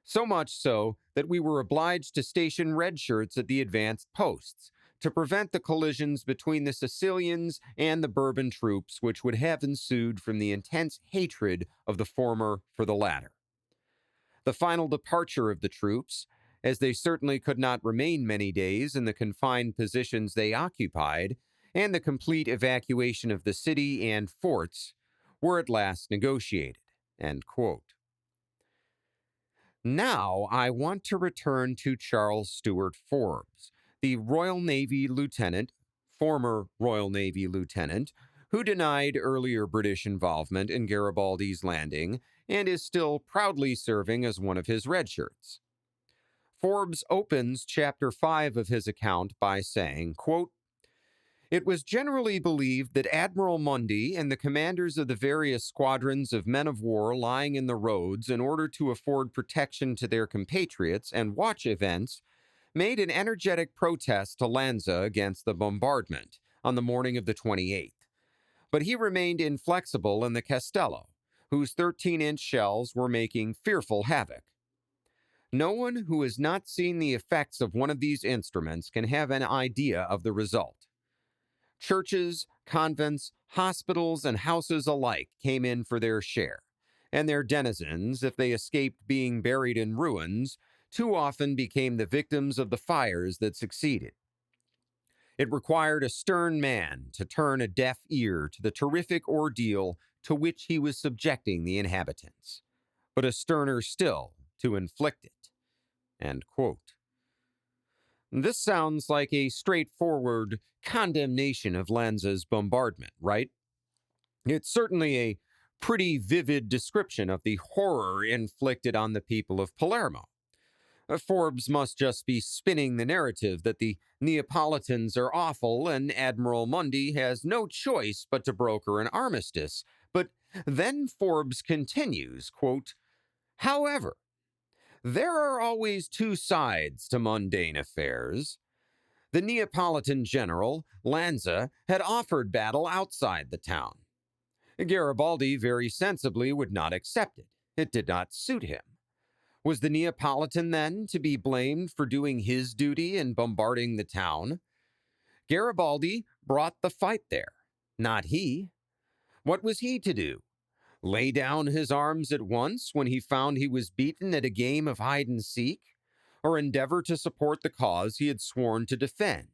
so much so that we were obliged to station redshirts at the advanced posts, to prevent the collisions between the Sicilians and the Bourbon troops which would have ensued from the intense hatred of the former for the latter. The final departure of the troops, as they certainly could not remain many days in the confined positions they occupied, and the complete evacuation of the city and forts, were at last negotiated." End quote. Now I want to return to Charles Stewart Forbes, the Royal Navy lieutenant, former Royal Navy lieutenant, who denied earlier British involvement in Garibaldi's landing and is still proudly serving as one of his redshirts. Forbes opens Chapter 5 of his account by saying, quote, "It was generally believed that Admiral Mundy and the commanders of the various squadrons of men of war lying in the roads in order to afford protection to their compatriots and watch events made an energetic protest to Lanza against the bombardment on the morning of the 28th. But he remained inflexible in the Castello, whose 13-inch shells were making fearful havoc. No one who has not seen the effects of one of these instruments can have an idea of the result. Churches, convents, hospitals, and houses alike came in for their share, and their denizens, if they escaped being buried in ruins, too often became the victims of the fires that succeeded. It required a stern man to turn a deaf ear to the terrific ordeal to which he was subjecting the inhabitants, but a sterner still to inflict it. End quote. This sounds like a straightforward condemnation of Lanza's bombardment, right? It's certainly a pretty vivid description of the horror inflicted on the people of Palermo. Forbes must just be spinning the narrative that the Neapolitans are awful and Admiral Mundy has no choice but to broker an armistice. But then Forbes continues, quote, "However, there are always two sides to mundane affairs. The Neapolitan general, Lanza, had offered battle outside the town. Garibaldi very sensibly would not accept it. It did not suit him. Was the Neapolitan, then, to be blamed for doing his duty in bombarding the town? Garibaldi brought the fight there, not he. What was he to do? Lay down his arms at once when he found he was beaten at a game of hide-and-seek, or endeavor to support the cause he had sworn to defend?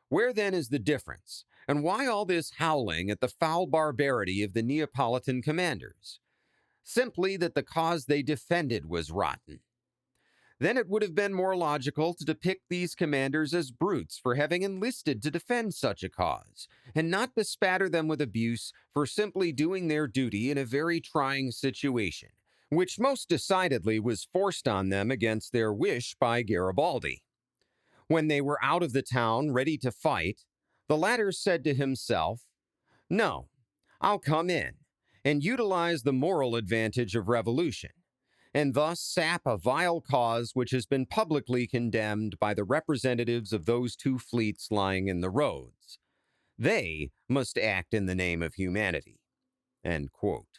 Where, then, is the difference, and why all this howling at the foul barbarity of the Neapolitan commanders? Simply that the cause they defended was rotten. Then it would have been more logical to depict these commanders as brutes for having enlisted to defend such a cause, and not bespatter them with abuse for simply doing their duty in a very trying situation, which most decidedly was forced on them against their wish by Garibaldi. When they were out of the town ready to fight, the latter said to himself, 'No, I'll come in and utilize the moral advantage of revolution, and thus sap a vile cause which has been publicly condemned by the representatives of those two fleets lying in the roads. They must act in the name of humanity.'" End quote.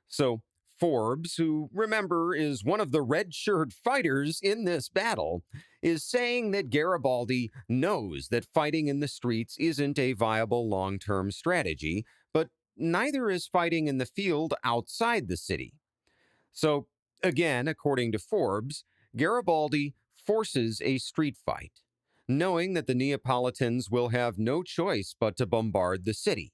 So Forbes, who, remember, is one of the red-shirt fighters in this battle, is saying that Garibaldi knows that fighting in the streets isn't a viable long-term strategy, but neither is fighting in the field outside the city. So, again, according to Forbes, Garibaldi forces a street fight, knowing that the Neapolitans will have no choice but to bombard the city,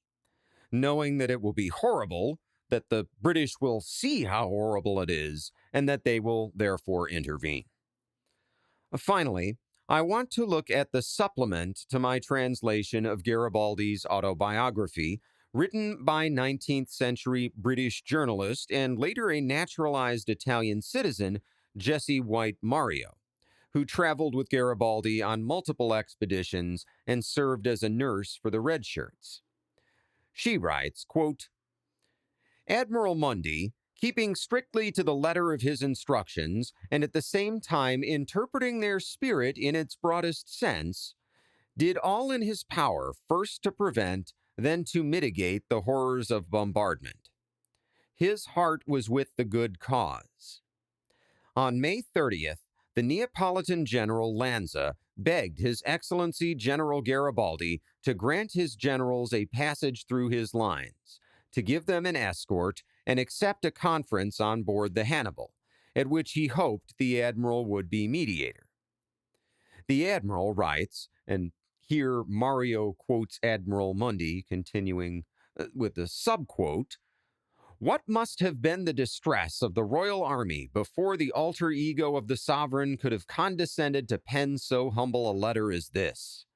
knowing that it will be horrible, that the British will see how horrible it is, and that they will therefore intervene. Finally, I want to look at the supplement to my translation of Garibaldi's autobiography, written by 19th century British journalist and later a naturalized Italian citizen, Jessie White Mario, who traveled with Garibaldi on multiple expeditions and served as a nurse for the Redshirts. She writes, quote, "Admiral Mundy, keeping strictly to the letter of his instructions and at the same time interpreting their spirit in its broadest sense, did all in his power first to prevent, then to mitigate the horrors of bombardment. His heart was with the good cause. On May 30th, the Neapolitan General Lanza begged His Excellency General Garibaldi to grant his generals a passage through his lines, to give them an escort, and accept a conference on board the Hannibal, at which he hoped the admiral would be mediator. The admiral writes," and here Mario quotes Admiral Mundy, continuing with the subquote, "What must have been the distress of the royal army before the alter ego of the sovereign could have condescended to pen so humble a letter as this?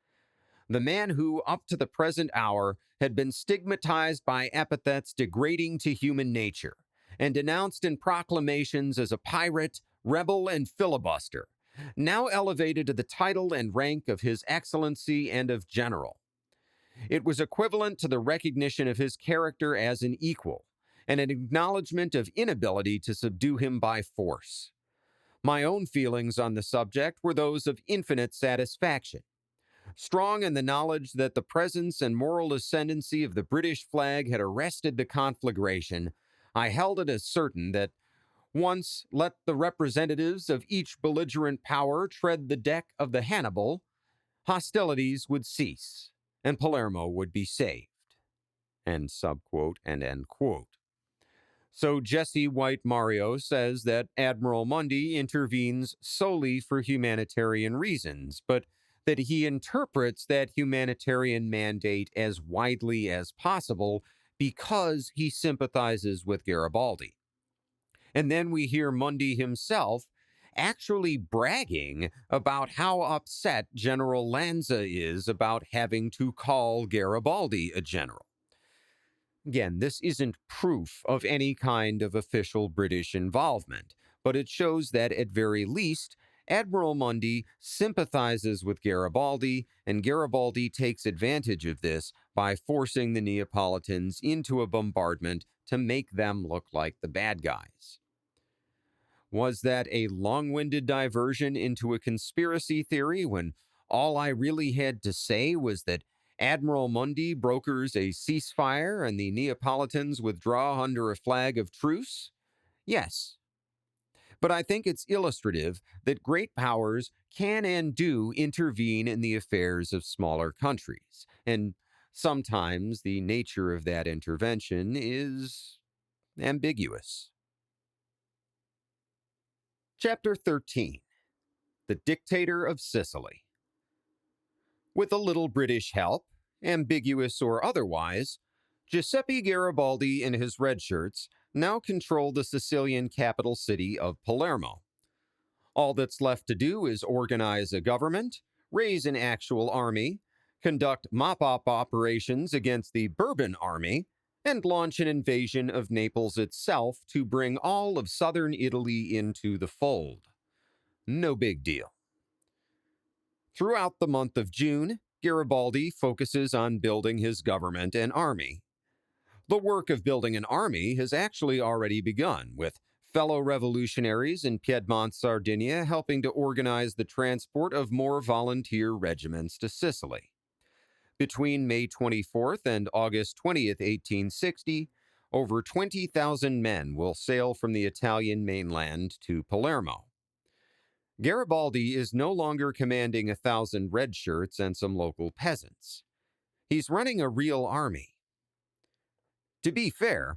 The man who, up to the present hour, had been stigmatized by epithets degrading to human nature, and denounced in proclamations as a pirate, rebel, and filibuster, now elevated to the title and rank of His Excellency and of General. It was equivalent to the recognition of his character as an equal, and an acknowledgement of inability to subdue him by force. My own feelings on the subject were those of infinite satisfaction. Strong in the knowledge that the presence and moral ascendancy of the British flag had arrested the conflagration, I held it as certain that once let the representatives of each belligerent power tread the deck of the Hannibal, hostilities would cease, and Palermo would be saved." End subquote and end quote. So Jessie White Mario says that Admiral Mundy intervenes solely for humanitarian reasons, but that he interprets that humanitarian mandate as widely as possible because he sympathizes with Garibaldi. And then we hear Mundi himself actually bragging about how upset General Lanza is about having to call Garibaldi a general. Again, this isn't proof of any kind of official British involvement, but it shows that at very least, Admiral Mundi sympathizes with Garibaldi, and Garibaldi takes advantage of this by forcing the Neapolitans into a bombardment to make them look like the bad guys. Was that a long-winded diversion into a conspiracy theory when all I really had to say was that Admiral Mundi brokers a ceasefire and the Neapolitans withdraw under a flag of truce? Yes. But I think it's illustrative that great powers can and do intervene in the affairs of smaller countries, and sometimes the nature of that intervention is ambiguous. Chapter 13. The Dictator of Sicily. With a little British help, ambiguous or otherwise, Giuseppe Garibaldi and his red shirts now control the Sicilian capital city of Palermo. All that's left to do is organize a government, raise an actual army, conduct mop-up operations against the Bourbon army, and launch an invasion of Naples itself to bring all of southern Italy into the fold. No big deal. Throughout the month of June, Garibaldi focuses on building his government and army. The work of building an army has actually already begun, with fellow revolutionaries in Piedmont-Sardinia helping to organize the transport of more volunteer regiments to Sicily. Between May 24th and August 20th, 1860, over 20,000 men will sail from the Italian mainland to Palermo. Garibaldi is no longer commanding 1,000 red shirts and some local peasants. He's running a real army. To be fair,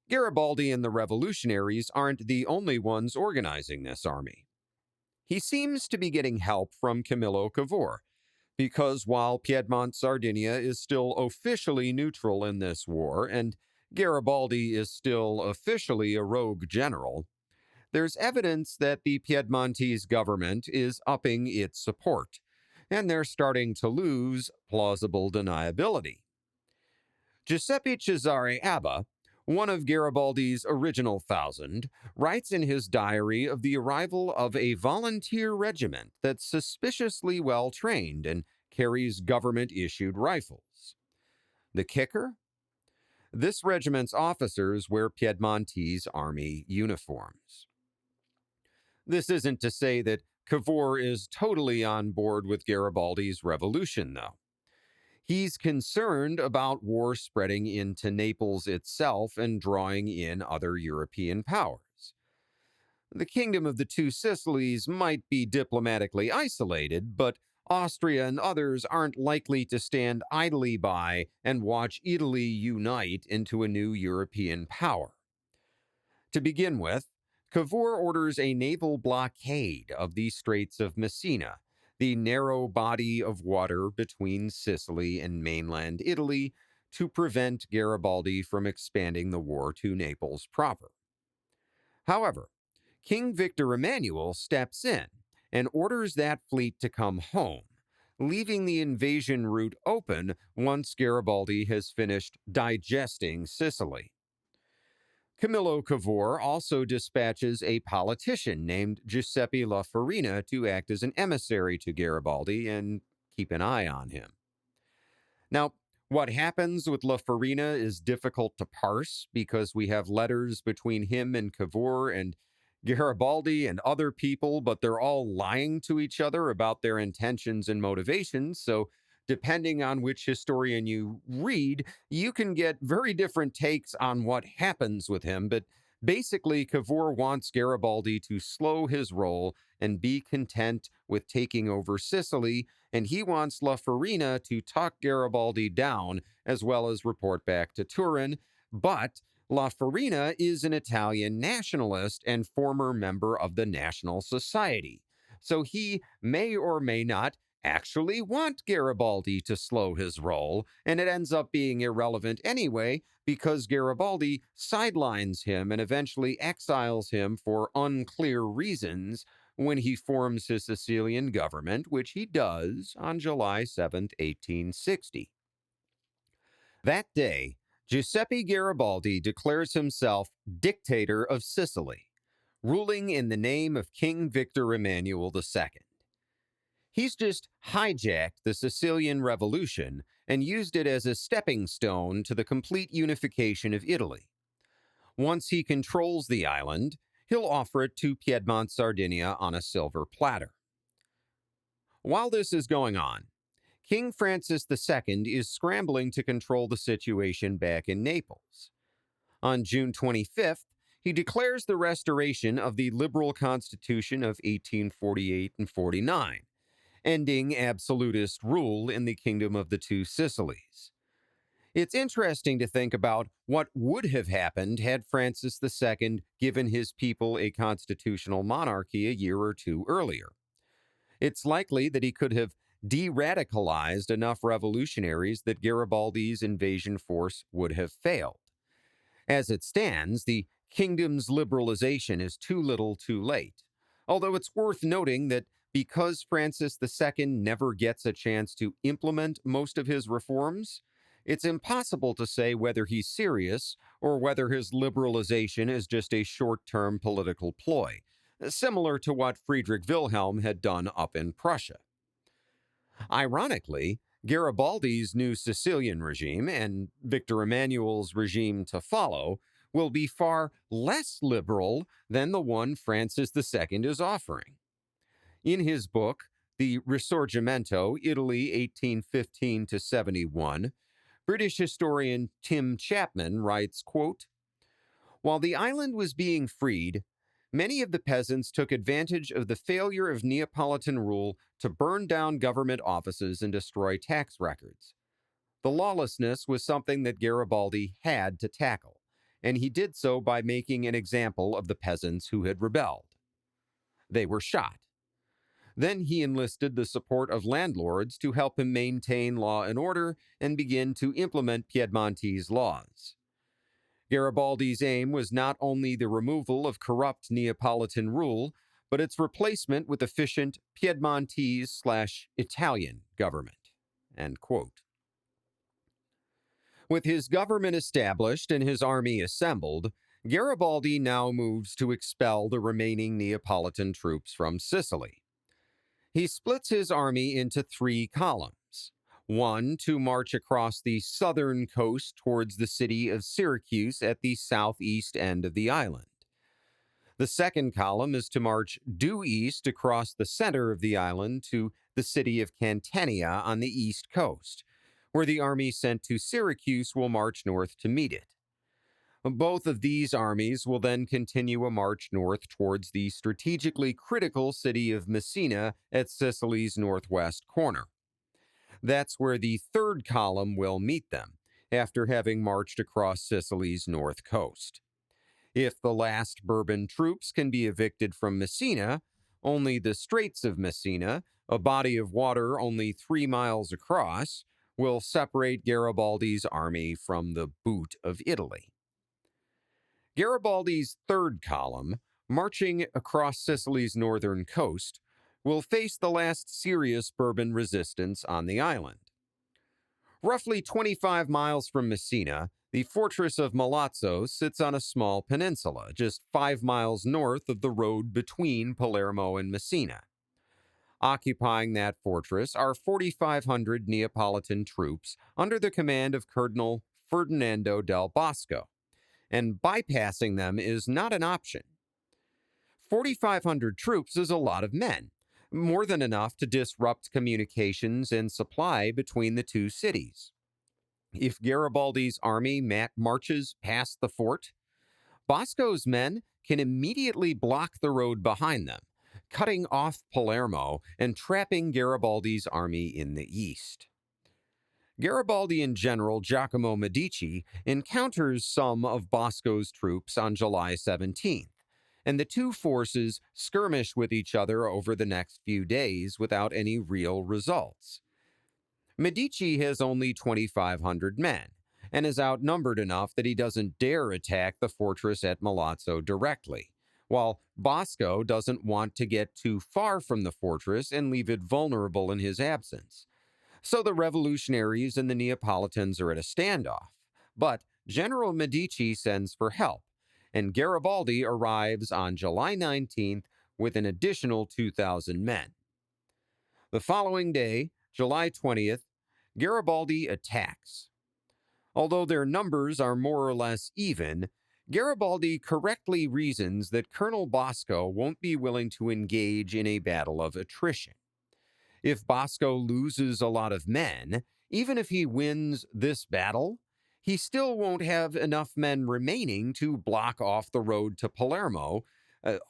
Garibaldi and the revolutionaries aren't the only ones organizing this army. He seems to be getting help from Camillo Cavour, because while Piedmont-Sardinia is still officially neutral in this war, and Garibaldi is still officially a rogue general, there's evidence that the Piedmontese government is upping its support, and they're starting to lose plausible deniability. Giuseppe Cesare Abba, one of Garibaldi's original 1,000, writes in his diary of the arrival of a volunteer regiment that's suspiciously well trained and carries government-issued rifles. The kicker? This regiment's officers wear Piedmontese army uniforms. This isn't to say that Cavour is totally on board with Garibaldi's revolution, though. He's concerned about war spreading into Naples itself and drawing in other European powers. The Kingdom of the Two Sicilies might be diplomatically isolated, but Austria and others aren't likely to stand idly by and watch Italy unite into a new European power. To begin with, Cavour orders a naval blockade of the Straits of Messina, the narrow body of water between Sicily and mainland Italy, to prevent Garibaldi from expanding the war to Naples proper. However, King Victor Emmanuel steps in and orders that fleet to come home, leaving the invasion route open once Garibaldi has finished digesting Sicily. Camillo Cavour also dispatches a politician named Giuseppe La Farina to act as an emissary to Garibaldi and keep an eye on him. Now, what happens with La Farina is difficult to parse because we have letters between him and Cavour and Garibaldi and other people, but they're all lying to each other about their intentions and motivations, so depending on which historian you read, you can get very different takes on what happens with him, but basically Cavour wants Garibaldi to slow his roll and be content with taking over Sicily, and he wants La Farina to talk Garibaldi down as well as report back to Turin, but La Farina is an Italian nationalist and former member of the National Society, so he may or may not actually want Garibaldi to slow his roll, and it ends up being irrelevant anyway because Garibaldi sidelines him and eventually exiles him for unclear reasons when he forms his Sicilian government, which he does on July 7, 1860. That day, Giuseppe Garibaldi declares himself Dictator of Sicily, ruling in the name of King Victor Emmanuel II. He's just hijacked the Sicilian Revolution and used it as a stepping stone to the complete unification of Italy. Once he controls the island, he'll offer it to Piedmont-Sardinia on a silver platter. While this is going on, King Francis II is scrambling to control the situation back in Naples. On June 25th, he declares the restoration of the liberal constitution of 1848 and 49, ending absolutist rule in the Kingdom of the Two Sicilies. It's interesting to think about what would have happened had Francis II given his people a constitutional monarchy a year or two earlier. It's likely that he could have de-radicalized enough revolutionaries that Garibaldi's invasion force would have failed. As it stands, the kingdom's liberalization is too little too late, although it's worth noting that because Francis II never gets a chance to implement most of his reforms, it's impossible to say whether he's serious or whether his liberalization is just a short-term political ploy, similar to what Friedrich Wilhelm had done up in Prussia. Ironically, Garibaldi's new Sicilian regime and Victor Emmanuel's regime to follow will be far less liberal than the one Francis II is offering. In his book, The Risorgimento, Italy 1815-71, British historian Tim Chapman writes, quote, "While the island was being freed, many of the peasants took advantage of the failure of Neapolitan rule to burn down government offices and destroy tax records. The lawlessness was something that Garibaldi had to tackle, and he did so by making an example of the peasants who had rebelled. They were shot. Then he enlisted the support of landlords to help him maintain law and order and begin to implement Piedmontese laws. Garibaldi's aim was not only the removal of corrupt Neapolitan rule, but its replacement with efficient Piedmontese/Italian government." End quote. With his government established and his army assembled, Garibaldi now moves to expel the remaining Neapolitan troops from Sicily. He splits his army into 3 columns. One to march across the southern coast towards the city of Syracuse at the southeast end of the island. The second column is to march due east across the center of the island to the city of Catania on the east coast, where the army sent to Syracuse will march north to meet it. Both of these armies will then continue a march north towards the strategically critical city of Messina at Sicily's northwest corner. That's where the third column will meet them, after having marched across Sicily's north coast. If the last Bourbon troops can be evicted from Messina, only the Straits of Messina, a body of water only 3 miles across, will separate Garibaldi's army from the boot of Italy. Garibaldi's third column, marching across Sicily's northern coast, will face the last serious Bourbon resistance on the island. Roughly 25 miles from Messina, the fortress of Milazzo sits on a small peninsula, just 5 miles north of the road between Palermo and Messina. Occupying that fortress are 4,500 Neapolitan troops under the command of Colonel Ferdinando del Bosco, and bypassing them is not an option. 4,500 troops is a lot of men, more than enough to disrupt communications and supply between the two cities. If Garibaldi's army marches past the fort, Bosco's men can immediately block the road behind them, cutting off Palermo and trapping Garibaldi's army in the east. Garibaldian General Giacomo Medici encounters some of Bosco's troops on July 17th, and the two forces skirmish with each other over the next few days without any real results. Medici has only 2,500 men, and is outnumbered enough that he doesn't dare attack the fortress at Milazzo directly, while Bosco doesn't want to get too far from the fortress and leave it vulnerable in his absence. So the revolutionaries and the Neapolitans are at a standoff, but General Medici sends for help, and Garibaldi arrives on July 19th with an additional 2,000 men. The following day, July 20th, Garibaldi attacks. Although their numbers are more or less even, Garibaldi correctly reasons that Colonel Bosco won't be willing to engage in a battle of attrition. If Bosco loses a lot of men, even if he wins this battle, he still won't have enough men remaining to block off the road to Palermo.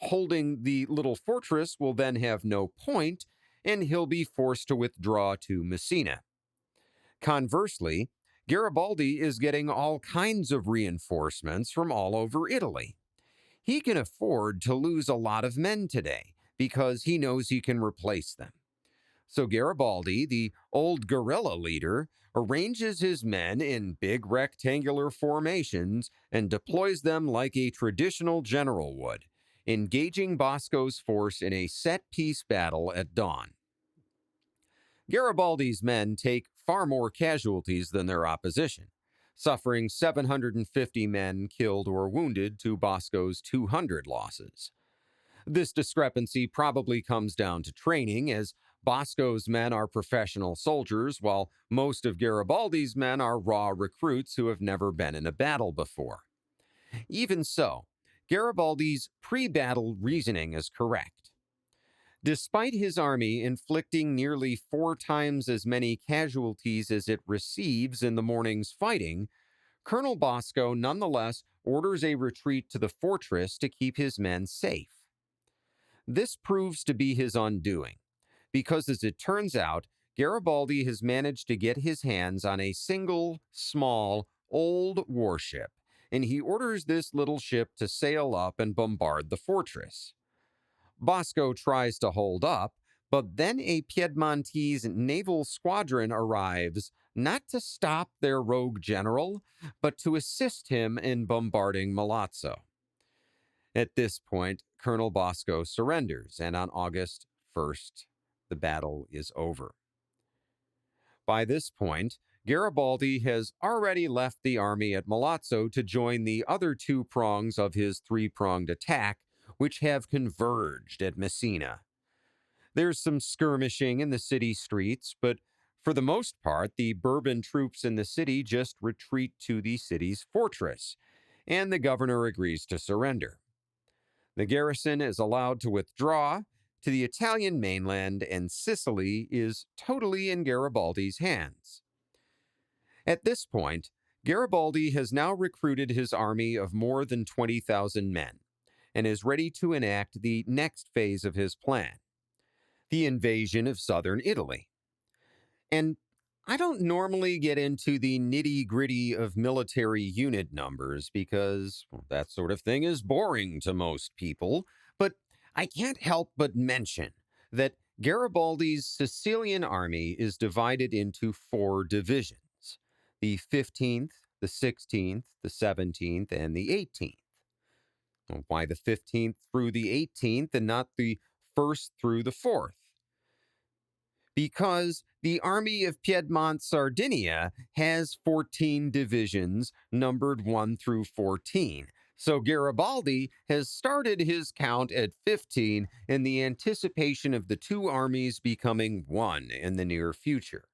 Holding the little fortress will then have no point, and he'll be forced to withdraw to Messina. Conversely, Garibaldi is getting all kinds of reinforcements from all over Italy. He can afford to lose a lot of men today because he knows he can replace them. So Garibaldi, the old guerrilla leader, arranges his men in big rectangular formations and deploys them like a traditional general would, engaging Bosco's force in a set-piece battle at dawn. Garibaldi's men take far more casualties than their opposition, suffering 750 men killed or wounded to Bosco's 200 losses. This discrepancy probably comes down to training, as Bosco's men are professional soldiers, while most of Garibaldi's men are raw recruits who have never been in a battle before. Even so, Garibaldi's pre-battle reasoning is correct. Despite his army inflicting nearly 4 times as many casualties as it receives in the morning's fighting, Colonel Bosco nonetheless orders a retreat to the fortress to keep his men safe. This proves to be his undoing, because as it turns out, Garibaldi has managed to get his hands on a single, small, old warship, and he orders this little ship to sail up and bombard the fortress. Bosco tries to hold up, but then a Piedmontese naval squadron arrives, not to stop their rogue general, but to assist him in bombarding Milazzo. At this point, Colonel Bosco surrenders, and on August 1st, the battle is over. By this point, Garibaldi has already left the army at Milazzo to join the other 2 prongs of his 3-pronged attack, which have converged at Messina. There's some skirmishing in the city streets, but for the most part, the Bourbon troops in the city just retreat to the city's fortress, and the governor agrees to surrender. The garrison is allowed to withdraw to the Italian mainland, and Sicily is totally in Garibaldi's hands. At this point, Garibaldi has now recruited his army of more than 20,000 men, and is ready to enact the next phase of his plan, the invasion of southern Italy. And I don't normally get into the nitty-gritty of military unit numbers because that sort of thing is boring to most people, but I can't help but mention that Garibaldi's Sicilian army is divided into 4 divisions: the 15th, the 16th, the 17th, and the 18th. Well, why the 15th through the 18th and not the 1st through the 4th? Because the Army of Piedmont-Sardinia has 14 divisions numbered 1 through 14. So Garibaldi has started his count at 15 in the anticipation of the 2 armies becoming one in the near future.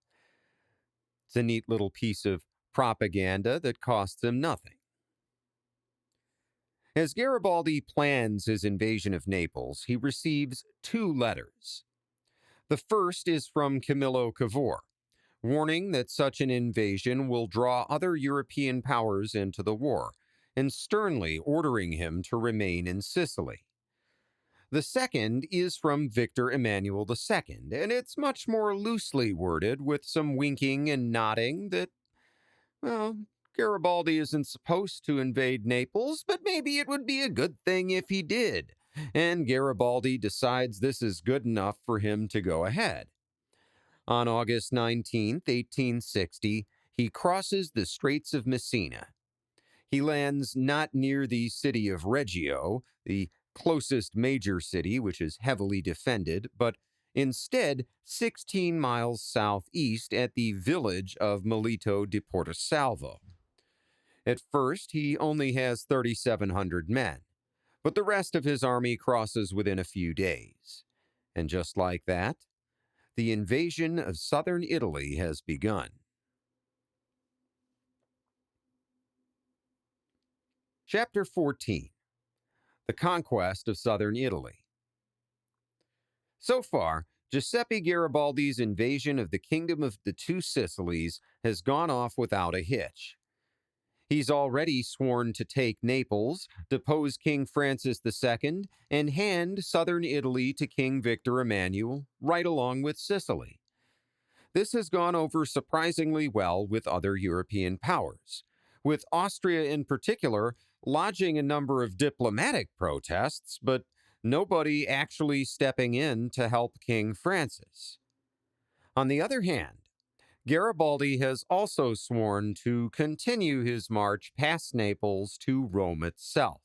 It's a neat little piece of propaganda that costs him nothing. As Garibaldi plans his invasion of Naples, he receives 2 letters. The first is from Camillo Cavour, warning that such an invasion will draw other European powers into the war, and sternly ordering him to remain in Sicily. The second is from Victor Emmanuel II, and it's much more loosely worded, with some winking and nodding that, well, Garibaldi isn't supposed to invade Naples, but maybe it would be a good thing if he did. And Garibaldi decides this is good enough for him to go ahead. On August 19, 1860, he crosses the Straits of Messina. He lands not near the city of Reggio, the closest major city, which is heavily defended, but instead 16 miles southeast at the village of Melito di Portosalvo. At first, he only has 3,700 men, but the rest of his army crosses within a few days. And just like that, the invasion of southern Italy has begun. Chapter 14. The Conquest of Southern Italy. So far, Giuseppe Garibaldi's invasion of the Kingdom of the Two Sicilies has gone off without a hitch. He's already sworn to take Naples, depose King Francis II, and hand southern Italy to King Victor Emmanuel, right along with Sicily. This has gone over surprisingly well with other European powers, with Austria in particular lodging a number of diplomatic protests, but nobody actually stepping in to help King Francis. On the other hand, Garibaldi has also sworn to continue his march past Naples to Rome itself,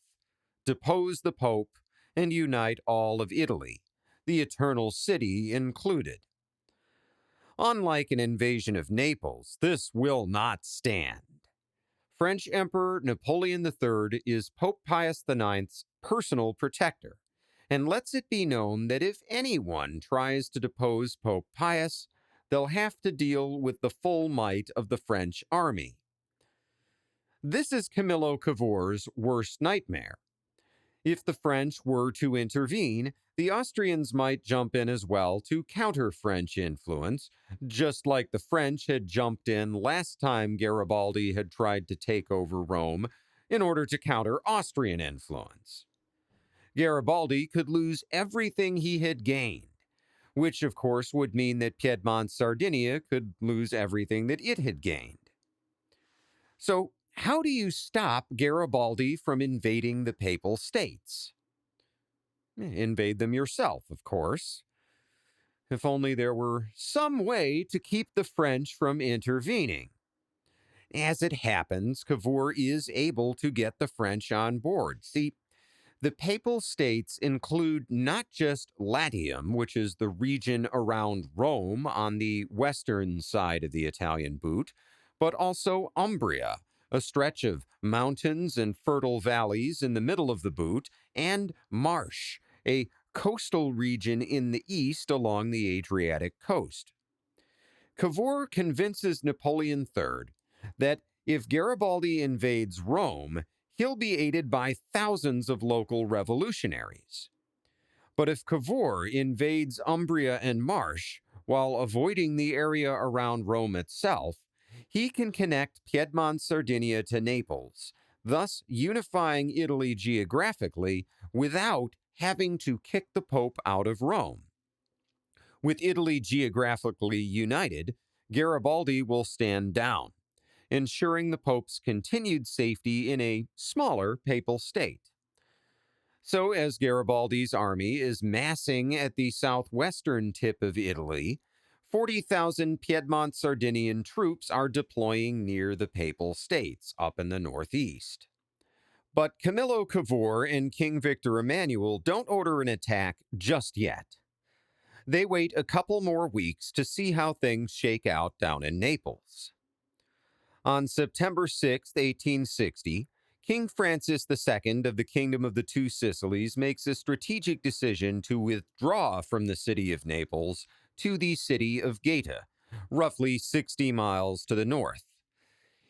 depose the Pope, and unite all of Italy, the Eternal City included. Unlike an invasion of Naples, this will not stand. French Emperor Napoleon III is Pope Pius IX's personal protector, and lets it be known that if anyone tries to depose Pope Pius, they'll have to deal with the full might of the French army. This is Camillo Cavour's worst nightmare. If the French were to intervene, the Austrians might jump in as well to counter French influence, just like the French had jumped in last time Garibaldi had tried to take over Rome in order to counter Austrian influence. Garibaldi could lose everything he had gained, which of course would mean that Piedmont-Sardinia could lose everything that it had gained. So, how do you stop Garibaldi from invading the Papal States? Invade them yourself, of course. If only there were some way to keep the French from intervening. As it happens, Cavour is able to get the French on board. See, the Papal States include not just Latium, which is the region around Rome on the western side of the Italian boot, but also Umbria, a stretch of mountains and fertile valleys in the middle of the boot, and Marsh, a coastal region in the east along the Adriatic coast. Cavour convinces Napoleon III that if Garibaldi invades Rome, he'll be aided by thousands of local revolutionaries. But if Cavour invades Umbria and Marsh, while avoiding the area around Rome itself, he can connect Piedmont-Sardinia to Naples, thus unifying Italy geographically without having to kick the Pope out of Rome. With Italy geographically united, Garibaldi will stand down, ensuring the Pope's continued safety in a smaller papal state. So, as Garibaldi's army is massing at the southwestern tip of Italy, 40,000 Piedmont-Sardinian troops are deploying near the Papal States up in the northeast. But Camillo Cavour and King Victor Emmanuel don't order an attack just yet. They wait a couple more weeks to see how things shake out down in Naples. On September 6, 1860, King Francis II of the Kingdom of the Two Sicilies makes a strategic decision to withdraw from the city of Naples to the city of Gaeta, roughly 60 miles to the north.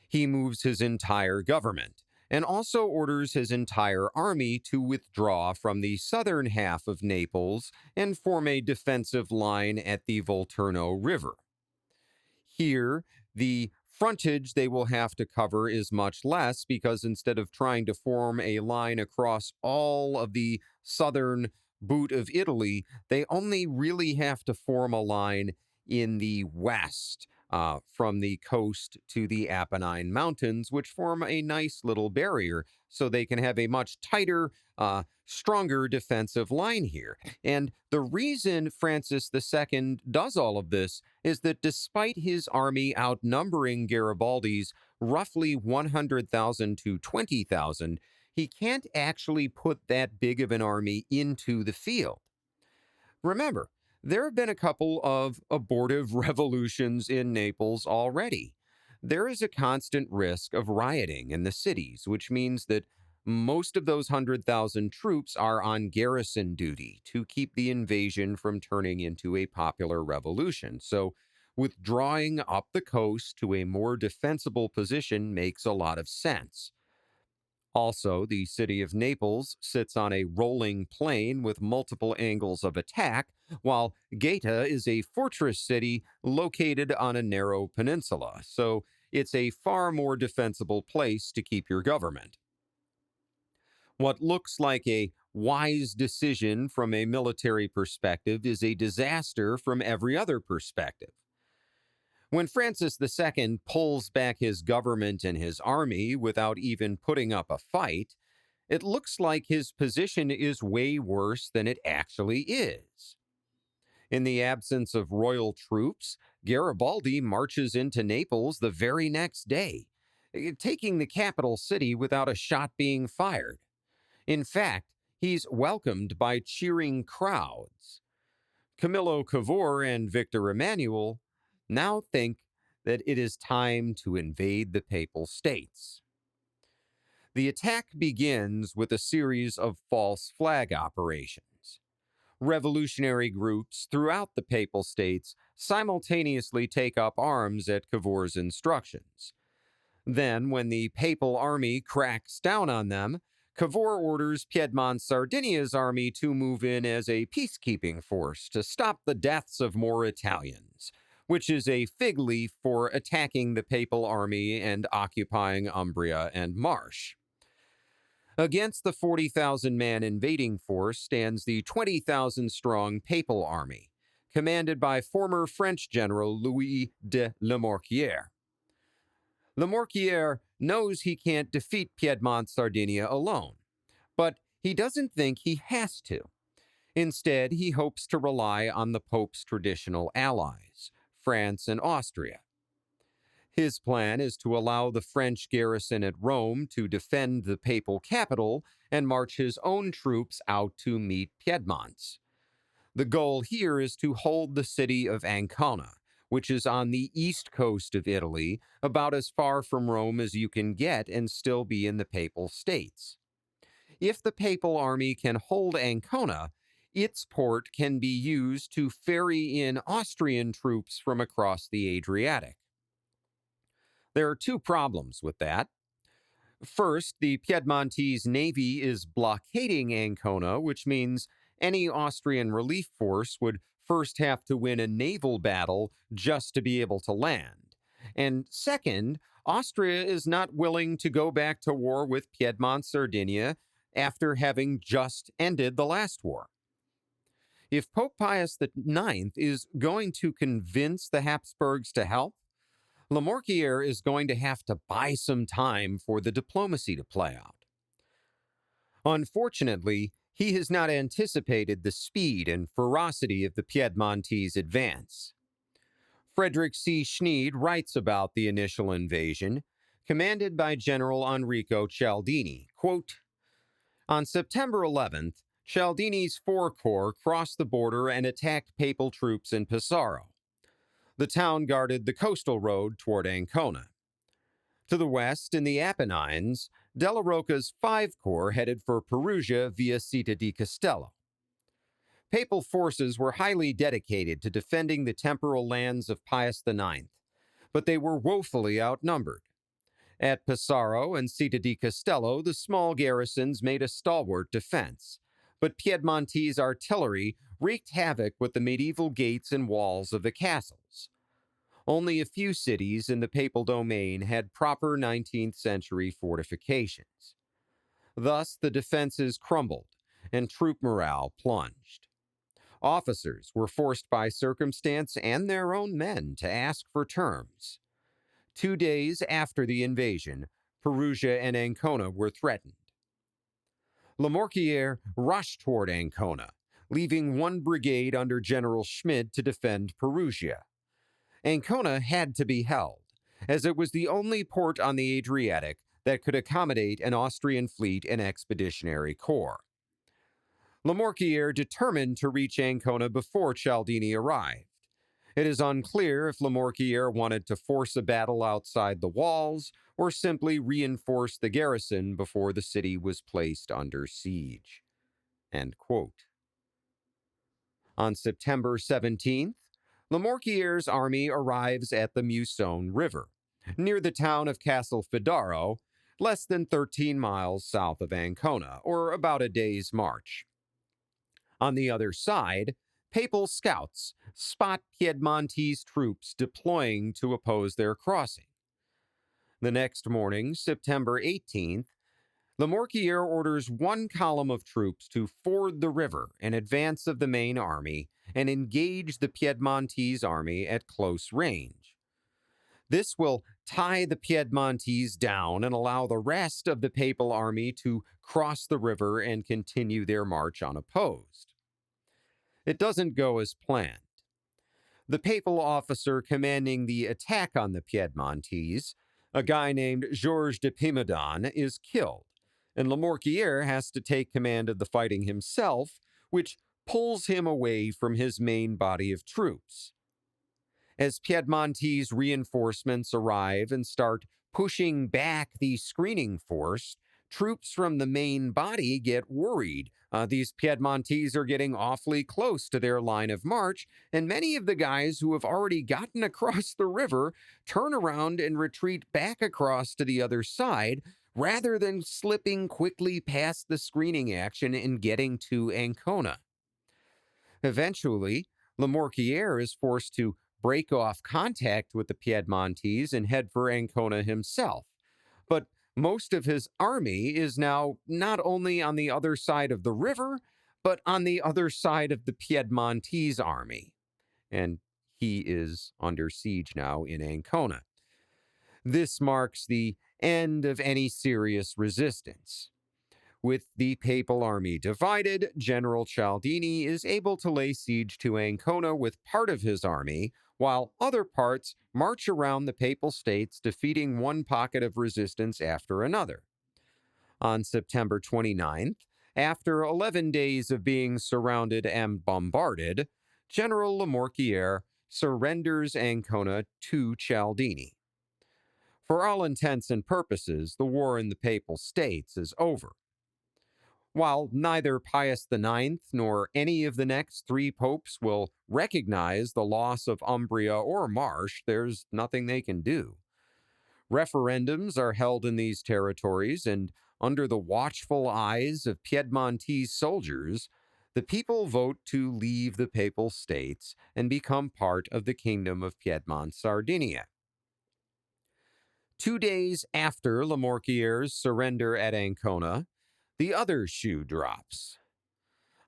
He moves his entire government, and also orders his entire army to withdraw from the southern half of Naples and form a defensive line at the Volturno River. Here, the frontage they will have to cover is much less because instead of trying to form a line across all of the southern boot of Italy, they only really have to form a line in the west from the coast to the Apennine Mountains, which form a nice little barrier so they can have a much tighter, stronger defensive line here. And the reason Francis II does all of this is that despite his army outnumbering Garibaldi's roughly 100,000 to 20,000, he can't actually put that big of an army into the field. Remember, there have been a couple of abortive revolutions in Naples already. There is a constant risk of rioting in the cities, which means that most of those 100,000 troops are on garrison duty to keep the invasion from turning into a popular revolution. So, withdrawing up the coast to a more defensible position makes a lot of sense. Also, the city of Naples sits on a rolling plain with multiple angles of attack, while Gaeta is a fortress city located on a narrow peninsula, so it's a far more defensible place to keep your government. What looks like a wise decision from a military perspective is a disaster from every other perspective. When Francis II pulls back his government and his army without even putting up a fight, it looks like his position is way worse than it actually is. In the absence of royal troops, Garibaldi marches into Naples the very next day, taking the capital city without a shot being fired. In fact, he's welcomed by cheering crowds. Camillo Cavour and Victor Emmanuel now think that it is time to invade the Papal States. The attack begins with a series of false flag operations. Revolutionary groups throughout the Papal States simultaneously take up arms at Cavour's instructions. Then, when the Papal army cracks down on them, Cavour orders Piedmont-Sardinia's army to move in as a peacekeeping force to stop the deaths of more Italians, which is a fig leaf for attacking the Papal army and occupying Umbria and Marche. Against the 40,000-man invading force stands the 20,000-strong Papal army, commanded by former French general Louis de Lamoricière. Lamoricière knows he can't defeat Piedmont-Sardinia alone, but he doesn't think he has to. Instead, he hopes to rely on the Pope's traditional allies, France and Austria. His plan is to allow the French garrison at Rome to defend the papal capital and march his own troops out to meet Piedmont's. The goal here is to hold the city of Ancona, which is on the east coast of Italy, about as far from Rome as you can get and still be in the Papal States. If the Papal army can hold Ancona, its port can be used to ferry in Austrian troops from across the Adriatic. There are two problems with that. First, the Piedmontese navy is blockading Ancona, which means any Austrian relief force would first have to win a naval battle just to be able to land. And second, Austria is not willing to go back to war with Piedmont-Sardinia after having just ended the last war. If Pope Pius IX is going to convince the Habsburgs to help, Lamoricière is going to have to buy some time for the diplomacy to play out. Unfortunately, he has not anticipated the speed and ferocity of the Piedmontese advance. Friedrich C. Schneid writes about the initial invasion, commanded by General Enrico Cialdini. Quote, "On September 11th, Cialdini's IV Corps crossed the border and attacked papal troops in Pesaro. The town guarded the coastal road toward Ancona. To the west, in the Apennines, Della Rocca's V Corps headed for Perugia via Città di Castello. Papal forces were highly dedicated to defending the temporal lands of Pius IX, but they were woefully outnumbered. At Pesaro and Città di Castello, the small garrisons made a stalwart defense, but Piedmontese artillery wreaked havoc with the medieval gates and walls of the castles. Only a few cities in the papal domain had proper 19th century fortifications. Thus, the defenses crumbled and troop morale plunged. Officers were forced by circumstance and their own men to ask for terms. 2 days after the invasion, Perugia and Ancona were threatened. Lamoricière rushed toward Ancona, leaving one brigade under General Schmid to defend Perugia. Ancona had to be held, as it was the only port on the Adriatic that could accommodate an Austrian fleet and expeditionary corps. Lamoricière determined to reach Ancona before Cialdini arrived. It is unclear if Lamoricière wanted to force a battle outside the walls or simply reinforce the garrison before the city was placed under siege. End quote. On September 17th, Lamoricière's army arrives at the Musone River, near the town of Castelfidardo, less than 13 miles south of Ancona, or about a day's march. On the other side, Papal scouts spot Piedmontese troops deploying to oppose their crossing. The next morning, September 18th, Lamoricière orders one column of troops to ford the river in advance of the main army and engage the Piedmontese army at close range. This will tie the Piedmontese down and allow the rest of the Papal army to cross the river and continue their march unopposed. It doesn't go as planned. The Papal officer commanding the attack on the Piedmontese, a guy named Georges de Pimédon, is killed, and Lamoricière has to take command of the fighting himself, which pulls him away from his main body of troops. As Piedmontese reinforcements arrive and start pushing back the screening force, troops from the main body get worried. These Piedmontese are getting awfully close to their line of march, and many of the guys who have already gotten across the river turn around and retreat back across to the other side, rather than slipping quickly past the screening action and getting to Ancona. Eventually, Lamoricière is forced to break off contact with the Piedmontese and head for Ancona himself. But most of his army is now not only on the other side of the river, but on the other side of the Piedmontese army. And he is under siege now in Ancona. This marks the end of any serious resistance. With the Papal army divided, General Cialdini is able to lay siege to Ancona with part of his army, while other parts march around the Papal states, defeating one pocket of resistance after another. On September 29th, after 11 days of being surrounded and bombarded, General Lamoricière surrenders Ancona to Cialdini. For all intents and purposes, the war in the Papal States is over. While neither Pius IX nor any of the next three popes will recognize the loss of Umbria or Marche, there's nothing they can do. Referendums are held in these territories, and under the watchful eyes of Piedmontese soldiers, the people vote to leave the Papal States and become part of the Kingdom of Piedmont-Sardinia. 2 days after Lamoricière's surrender at Ancona, the other shoe drops.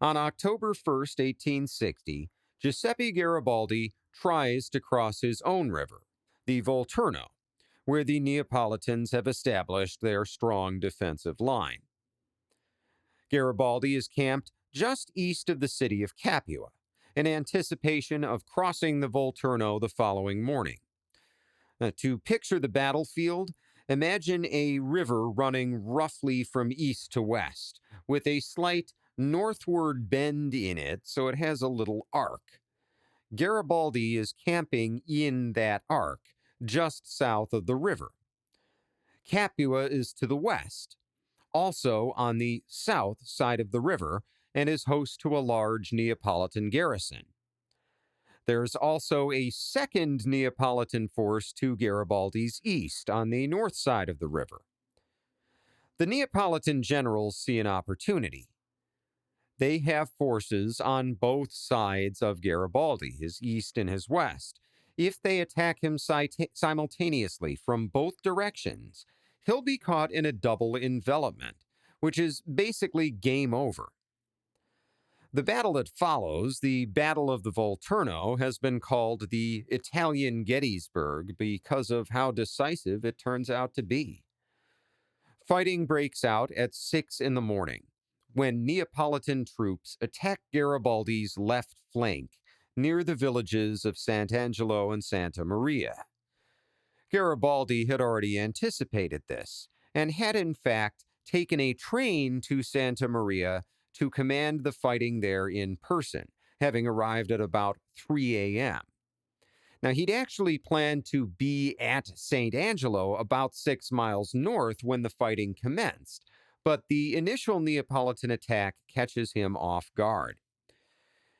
On October 1st, 1860, Giuseppe Garibaldi tries to cross his own river, the Volturno, where the Neapolitans have established their strong defensive line. Garibaldi is camped just east of the city of Capua, in anticipation of crossing the Volturno the following morning. To picture the battlefield, imagine a river running roughly from east to west, with a slight northward bend in it so it has a little arc. Garibaldi is camping in that arc, just south of the river. Capua is to the west, also on the south side of the river, and is host to a large Neapolitan garrison. There's also a second Neapolitan force to Garibaldi's east on the north side of the river. The Neapolitan generals see an opportunity. They have forces on both sides of Garibaldi, his east and his west. If they attack him simultaneously from both directions, he'll be caught in a double envelopment, which is basically game over. The battle that follows, the Battle of the Volturno, has been called the Italian Gettysburg because of how decisive it turns out to be. Fighting breaks out at 6 in the morning when Neapolitan troops attack Garibaldi's left flank near the villages of Sant'Angelo and Santa Maria. Garibaldi had already anticipated this and had in fact taken a train to Santa Maria to command the fighting there in person, having arrived at about 3 a.m. Now, he'd actually planned to be at St. Angelo about 6 miles north when the fighting commenced, but the initial Neapolitan attack catches him off guard.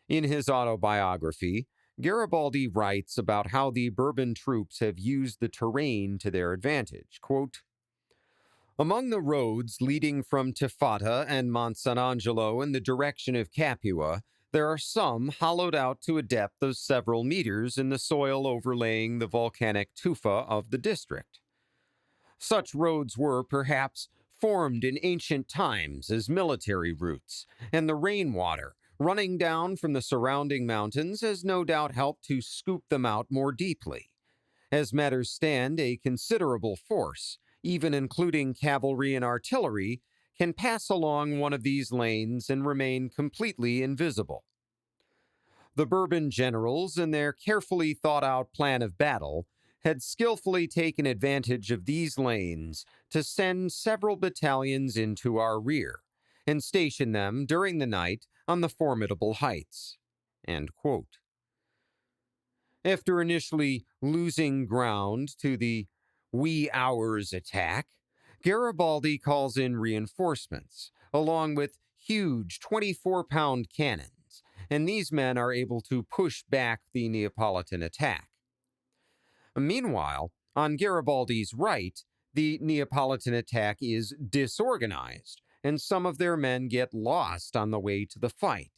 In his autobiography, Garibaldi writes about how the Bourbon troops have used the terrain to their advantage. Quote, "Among the roads leading from Tifata and Mont San Angelo in the direction of Capua, there are some hollowed out to a depth of several meters in the soil overlaying the volcanic tufa of the district. Such roads were, perhaps, formed in ancient times as military routes, and the rainwater, running down from the surrounding mountains, has no doubt helped to scoop them out more deeply. As matters stand, a considerable force, even including cavalry and artillery, can pass along one of these lanes and remain completely invisible." The Bourbon generals, in their carefully thought-out plan of battle, had skillfully taken advantage of these lanes to send several battalions into our rear and station them during the night on the formidable heights. End quote. After initially losing ground to the wee hours attack, Garibaldi calls in reinforcements, along with huge 24-pound cannons, and these men are able to push back the Neapolitan attack. Meanwhile, on Garibaldi's right, the Neapolitan attack is disorganized, and some of their men get lost on the way to the fight.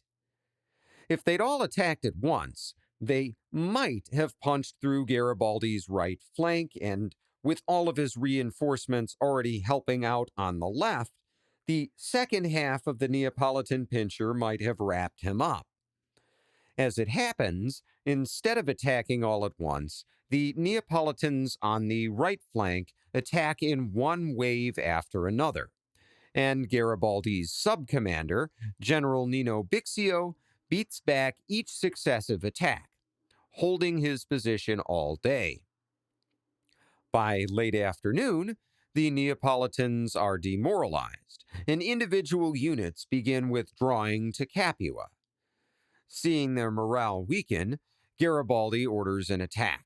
If they'd all attacked at once, they might have punched through Garibaldi's right flank, and with all of his reinforcements already helping out on the left, the second half of the Neapolitan pincher might have wrapped him up. As it happens, instead of attacking all at once, the Neapolitans on the right flank attack in one wave after another, and Garibaldi's sub-commander, General Nino Bixio, beats back each successive attack, holding his position all day. By late afternoon, the Neapolitans are demoralized, and individual units begin withdrawing to Capua. Seeing their morale weaken, Garibaldi orders an attack,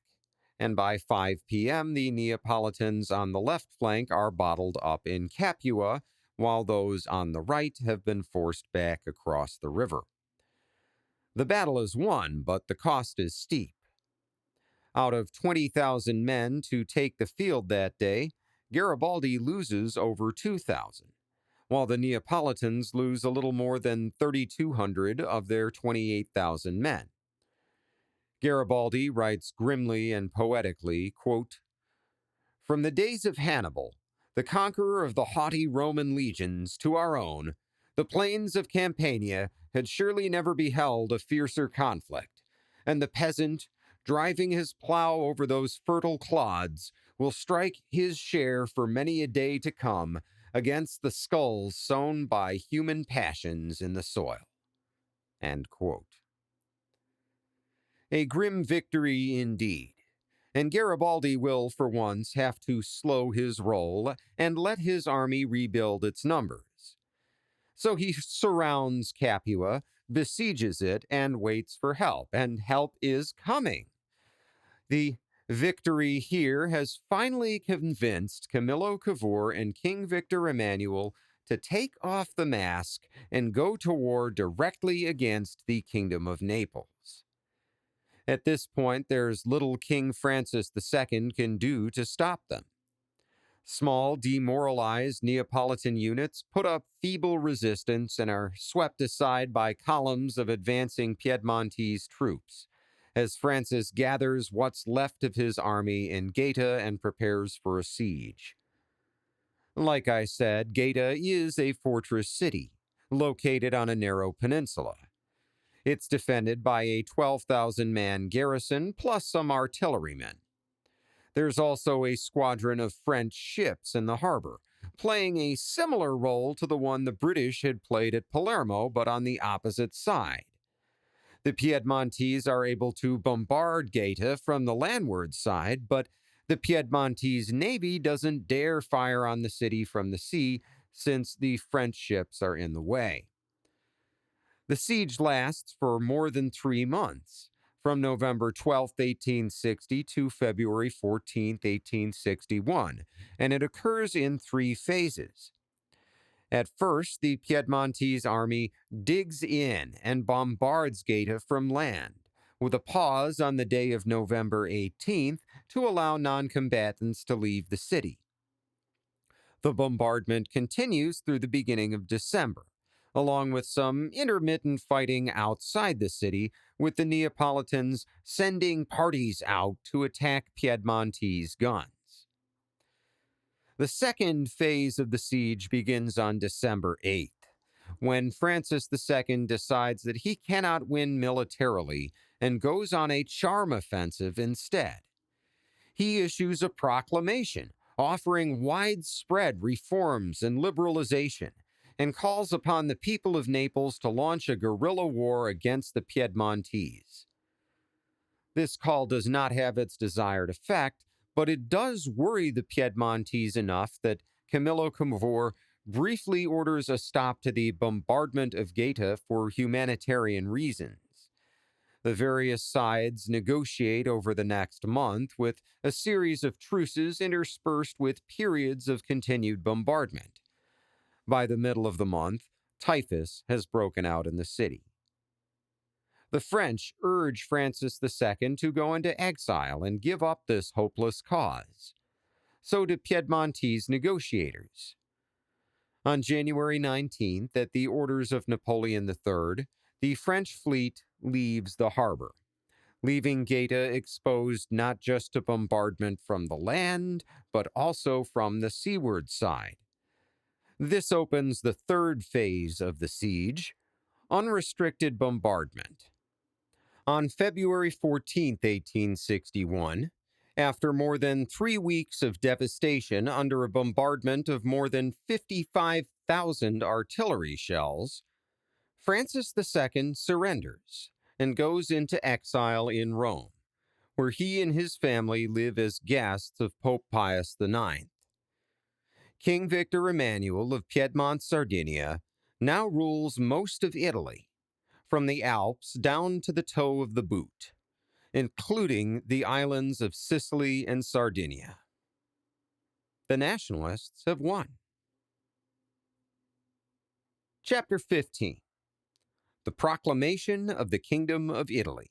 and by 5 p.m. the Neapolitans on the left flank are bottled up in Capua, while those on the right have been forced back across the river. The battle is won, but the cost is steep. Out of 20,000 men to take the field that day, Garibaldi loses over 2,000, while the Neapolitans lose a little more than 3,200 of their 28,000 men. Garibaldi writes grimly and poetically, quote, "From the days of Hannibal, the conqueror of the haughty Roman legions, to our own, the plains of Campania had surely never beheld a fiercer conflict, and the peasant, driving his plow over those fertile clods, will strike his share for many a day to come against the skulls sown by human passions in the soil." End quote. A grim victory indeed, and Garibaldi will for once have to slow his roll and let his army rebuild its numbers. So he surrounds Capua, besieges it, and waits for help, and help is coming. The victory here has finally convinced Camillo Cavour and King Victor Emmanuel to take off the mask and go to war directly against the Kingdom of Naples. At this point, there's little King Francis II can do to stop them. Small, demoralized Neapolitan units put up feeble resistance and are swept aside by columns of advancing Piedmontese troops, as Francis gathers what's left of his army in Gaeta and prepares for a siege. Like I said, Gaeta is a fortress city, located on a narrow peninsula, It's defended by a 12,000-man garrison plus some artillerymen. There's also a squadron of French ships in the harbor, playing a similar role to the one the British had played at Palermo, but on the opposite side. The Piedmontese are able to bombard Gaeta from the landward side, but the Piedmontese navy doesn't dare fire on the city from the sea since the French ships are in the way. The siege lasts for more than 3 months, from November 12, 1860 to February 14, 1861, and it occurs in 3 phases. At first, the Piedmontese army digs in and bombards Gaeta from land, with a pause on the day of November 18th to allow non-combatants to leave the city. The bombardment continues through the beginning of December, along with some intermittent fighting outside the city, with the Neapolitans sending parties out to attack Piedmontese guns. The second phase of the siege begins on December 8th, when Francis II decides that he cannot win militarily and goes on a charm offensive instead. He issues a proclamation offering widespread reforms and liberalization, and calls upon the people of Naples to launch a guerrilla war against the Piedmontese. This call does not have its desired effect, but it does worry the Piedmontese enough that Camillo Cavour briefly orders a stop to the bombardment of Gaeta for humanitarian reasons. The various sides negotiate over the next month, with a series of truces interspersed with periods of continued bombardment. By the middle of the month, typhus has broken out in the city. The French urge Francis II to go into exile and give up this hopeless cause. So do Piedmontese negotiators. On January 19th, at the orders of Napoleon III, the French fleet leaves the harbor, leaving Gaeta exposed not just to bombardment from the land, but also from the seaward side. This opens the third phase of the siege, unrestricted bombardment. On February 14, 1861, after more than 3 weeks of devastation under a bombardment of more than 55,000 artillery shells, Francis II surrenders and goes into exile in Rome, where he and his family live as guests of Pope Pius IX. King Victor Emmanuel of Piedmont-Sardinia now rules most of Italy, from the Alps down to the toe of the boot, including the islands of Sicily and Sardinia. The nationalists have won. Chapter 15. The Proclamation of the Kingdom of Italy.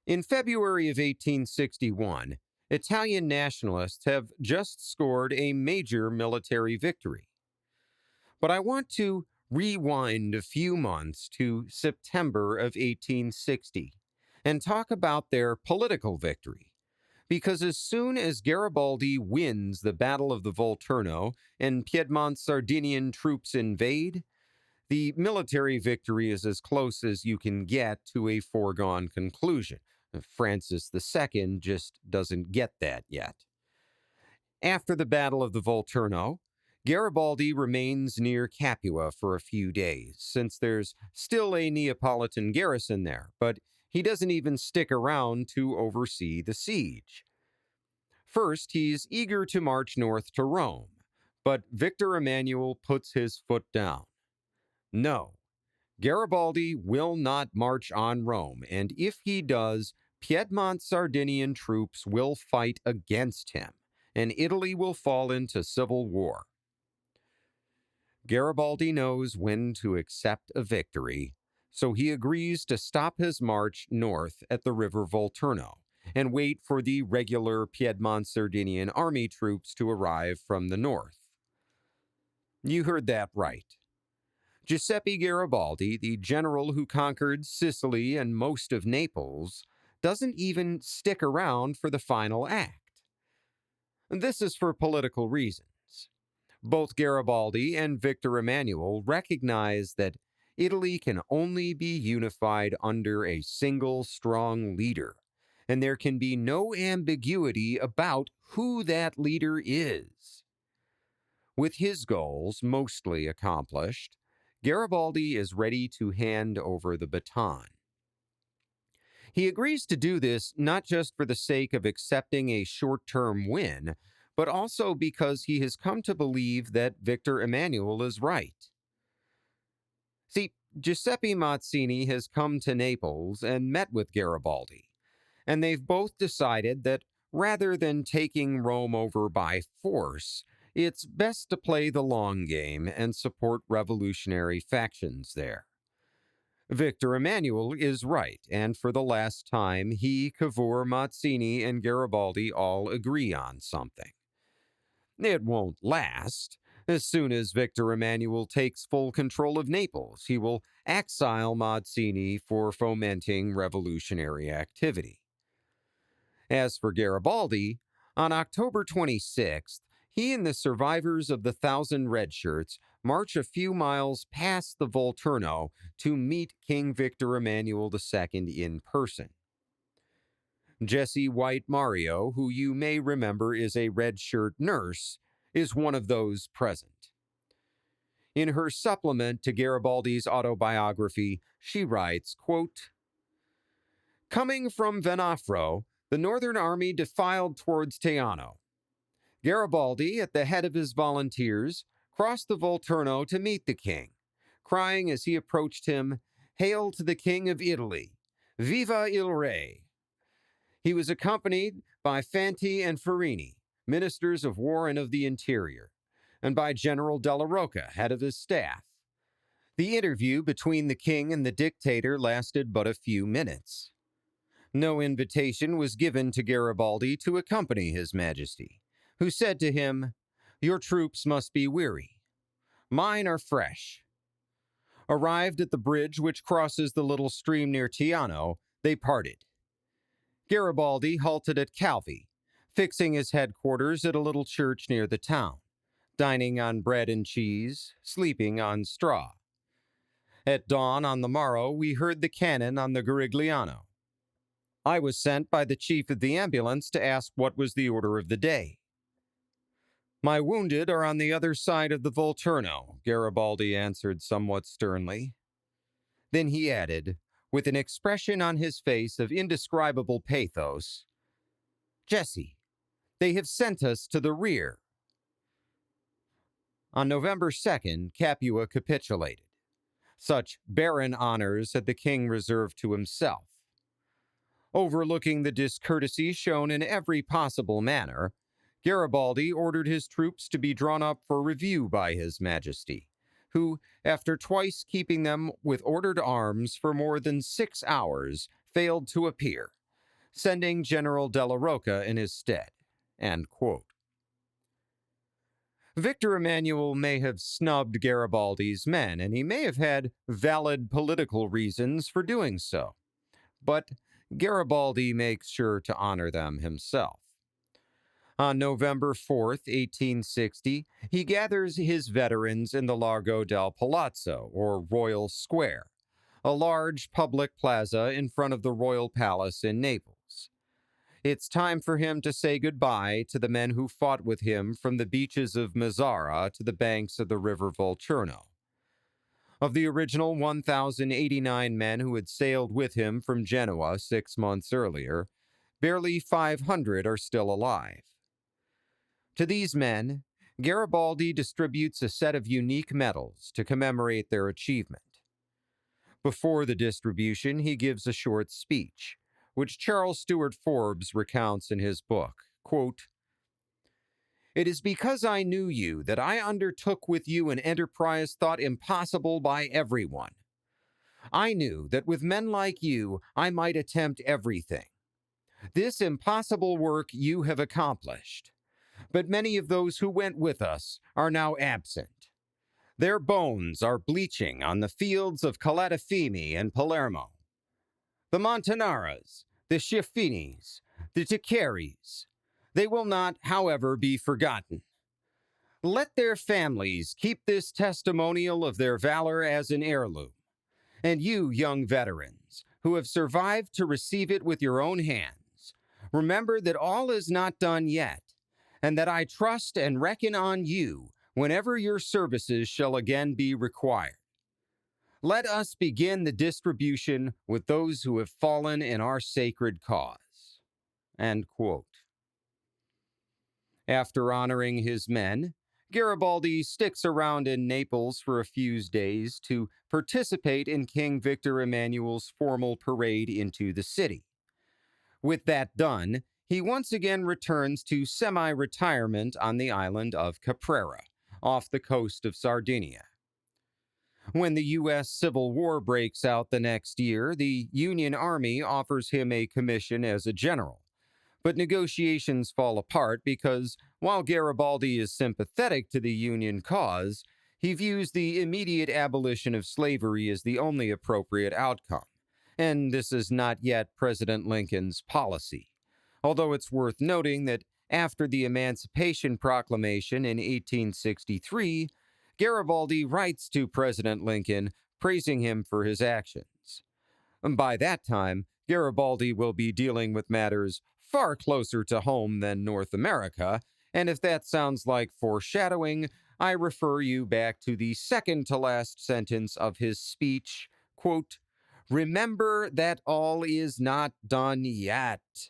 In February of 1861, Italian nationalists have just scored a major military victory. But I want to rewind a few months to September of 1860 and talk about their political victory, because as soon as Garibaldi wins the Battle of the Volturno and Piedmont-Sardinian troops invade, the military victory is as close as you can get to a foregone conclusion. Francis II just doesn't get that yet. After the Battle of the Volturno, Garibaldi remains near Capua for a few days, since there's still a Neapolitan garrison there, but he doesn't even stick around to oversee the siege. First, he's eager to march north to Rome, but Victor Emmanuel puts his foot down. No, Garibaldi will not march on Rome, and if he does, Piedmont-Sardinian troops will fight against him, and Italy will fall into civil war. Garibaldi knows when to accept a victory, so he agrees to stop his march north at the river Volturno and wait for the regular Piedmont-Sardinian army troops to arrive from the north. You heard that right. Giuseppe Garibaldi, the general who conquered Sicily and most of Naples, doesn't even stick around for the final act. This is for political reasons. Both Garibaldi and Victor Emmanuel recognize that Italy can only be unified under a single strong leader, and there can be no ambiguity about who that leader is. With his goals mostly accomplished, Garibaldi is ready to hand over the baton. He agrees to do this not just for the sake of accepting a short-term win, but also because he has come to believe that Victor Emmanuel is right. See, Giuseppe Mazzini has come to Naples and met with Garibaldi, and they've both decided that rather than taking Rome over by force, it's best to play the long game and support revolutionary factions there. Victor Emmanuel is right, and for the last time, he, Cavour, Mazzini, and Garibaldi all agree on something. It won't last. As soon as Victor Emmanuel takes full control of Naples, he will exile Mazzini for fomenting revolutionary activity. As for Garibaldi, on October 26th, he and the survivors of the 1,000 Redshirts march a few miles past the Volturno to meet King Victor Emmanuel II in person. Jessie White Mario, who you may remember is a red shirt nurse, is one of those present. In her supplement to Garibaldi's autobiography, she writes, quote, "Coming from Venafro, the Northern Army defiled towards Teano. Garibaldi, at the head of his volunteers, crossed the Volturno to meet the king, crying as he approached him, 'Hail to the King of Italy! Viva il Re!' He was accompanied by Fanti and Farini, ministers of war and of the interior, and by General Della Rocca, head of his staff. The interview between the king and the dictator lasted but a few minutes. No invitation was given to Garibaldi to accompany His Majesty, who said to him, 'Your troops must be weary. Mine are fresh.' Arrived at the bridge which crosses the little stream near Teano, they parted. Garibaldi halted at Calvi, fixing his headquarters at a little church near the town, dining on bread and cheese, sleeping on straw. At dawn on the morrow, we heard the cannon on the Garigliano. I was sent by the chief of the ambulance to ask what was the order of the day. 'My wounded are on the other side of the Volturno,' Garibaldi answered somewhat sternly. Then he added, with an expression on his face of indescribable pathos, 'Jessie, they have sent us to the rear.' On November 2nd, Capua capitulated. Such barren honors had the king reserved to himself. Overlooking the discourtesy shown in every possible manner, Garibaldi ordered his troops to be drawn up for review by His Majesty, who, after twice keeping them with ordered arms for more than 6 hours, failed to appear, sending General Della Rocca in his stead." End quote. Victor Emmanuel may have snubbed Garibaldi's men, and he may have had valid political reasons for doing so, but Garibaldi makes sure to honor them himself. On November 4th, 1860, he gathers his veterans in the Largo del Palazzo, or Royal Square, a large public plaza in front of the Royal Palace in Naples. It's time for him to say goodbye to the men who fought with him from the beaches of Mazzara to the banks of the river Volturno. Of the original 1,089 men who had sailed with him from Genoa 6 months earlier, barely 500 are still alive. To these men, Garibaldi distributes a set of unique medals to commemorate their achievement. Before the distribution, he gives a short speech, which Charles Stewart Forbes recounts in his book, quote, "It is because I knew you that I undertook with you an enterprise thought impossible by everyone. I knew that with men like you, I might attempt everything. This impossible work you have accomplished, but many of those who went with us are now absent. Their bones are bleaching on the fields of Calatafimi and Palermo. The Montanaras, the Schiaffinis, the Ticcheris, they will not, however, be forgotten. Let their families keep this testimonial of their valor as an heirloom, And you, young veterans, who have survived to receive it with your own hands, remember that all is not done yet, and that I trust and reckon on you whenever your services shall again be required. Let us begin the distribution with those who have fallen in our sacred cause. End quote. After honoring his men, Garibaldi sticks around in Naples for a few days to participate in King Victor Emmanuel's formal parade into the city. With that done, he once again returns to semi-retirement on the island of Caprera, off the coast of Sardinia. When the U.S. Civil War breaks out the next year, the Union Army offers him a commission as a general. But negotiations fall apart because, while Garibaldi is sympathetic to the Union cause, he views the immediate abolition of slavery as the only appropriate outcome. And this is not yet President Lincoln's policy. Although it's worth noting that after the Emancipation Proclamation in 1863, Garibaldi writes to President Lincoln praising him for his actions. By that time, Garibaldi will be dealing with matters far closer to home than North America, and if that sounds like foreshadowing, I refer you back to the second to last sentence of his speech, quote, "Remember that all is not done yet,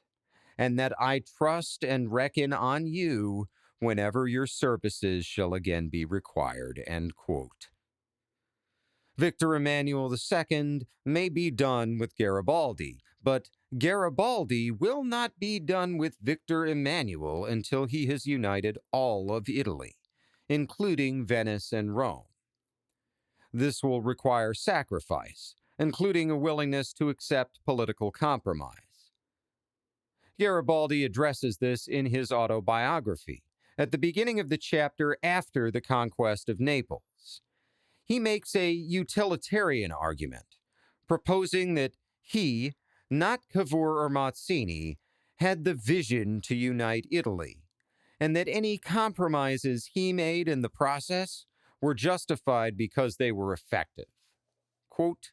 and that I trust and reckon on you whenever your services shall again be required," end quote. Victor Emmanuel II may be done with Garibaldi, but Garibaldi will not be done with Victor Emmanuel until he has united all of Italy, including Venice and Rome. This will require sacrifice, including a willingness to accept political compromise. Garibaldi addresses this in his autobiography, at the beginning of the chapter after the conquest of Naples. He makes a utilitarian argument, proposing that he, not Cavour or Mazzini, had the vision to unite Italy, and that any compromises he made in the process were justified because they were effective. Quote,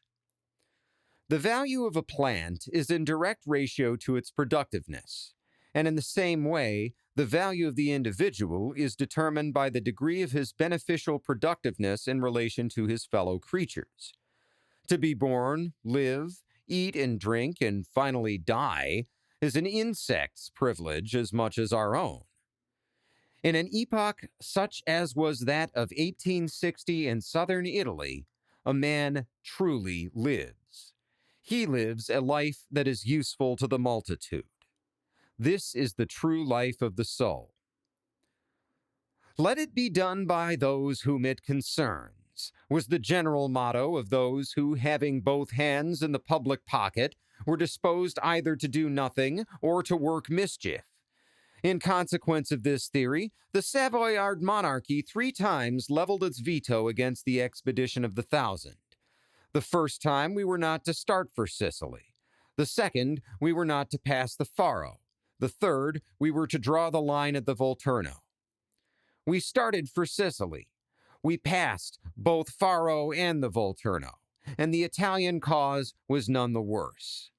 "The value of a plant is in direct ratio to its productiveness, and in the same way, the value of the individual is determined by the degree of his beneficial productiveness in relation to his fellow creatures. To be born, live, eat and drink, and finally die is an insect's privilege as much as our own. In an epoch such as was that of 1860 in southern Italy, a man truly lives. He lives a life that is useful to the multitude. This is the true life of the soul. Let it be done by those whom it concerns, was the general motto of those who, having both hands in the public pocket, were disposed either to do nothing or to work mischief. In consequence of this theory, the Savoyard monarchy 3 times leveled its veto against the expedition of the Thousand. The first time we were not to start for Sicily. The second, we were not to pass the Faro. The third, we were to draw the line at the Volturno. We started for Sicily. We passed both Faro and the Volturno, and the Italian cause was none the worse.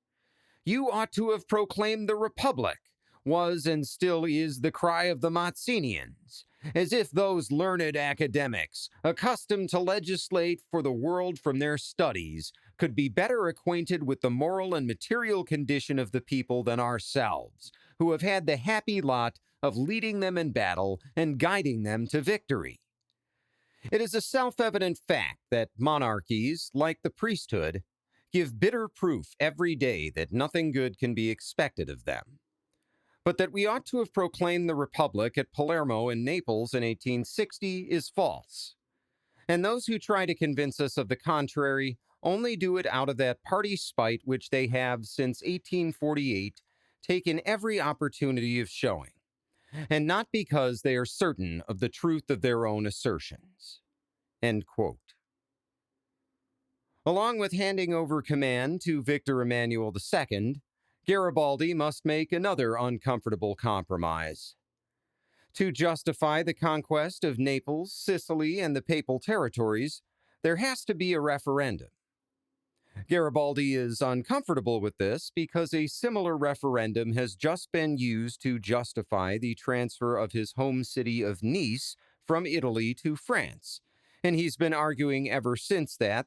You ought to have proclaimed the Republic, was and still is the cry of the Mazzinians, as if those learned academics, accustomed to legislate for the world from their studies, could be better acquainted with the moral and material condition of the people than ourselves, who have had the happy lot of leading them in battle and guiding them to victory. It is a self-evident fact that monarchies, like the priesthood, give bitter proof every day that nothing good can be expected of them. But that we ought to have proclaimed the Republic at Palermo and Naples in 1860 is false. And those who try to convince us of the contrary only do it out of that party spite which they have since 1848 taken every opportunity of showing, and not because they are certain of the truth of their own assertions." End quote. Along with handing over command to Victor Emmanuel II, Garibaldi must make another uncomfortable compromise. To justify the conquest of Naples, Sicily, and the Papal territories, there has to be a referendum. Garibaldi is uncomfortable with this because a similar referendum has just been used to justify the transfer of his home city of Nice from Italy to France, and he's been arguing ever since that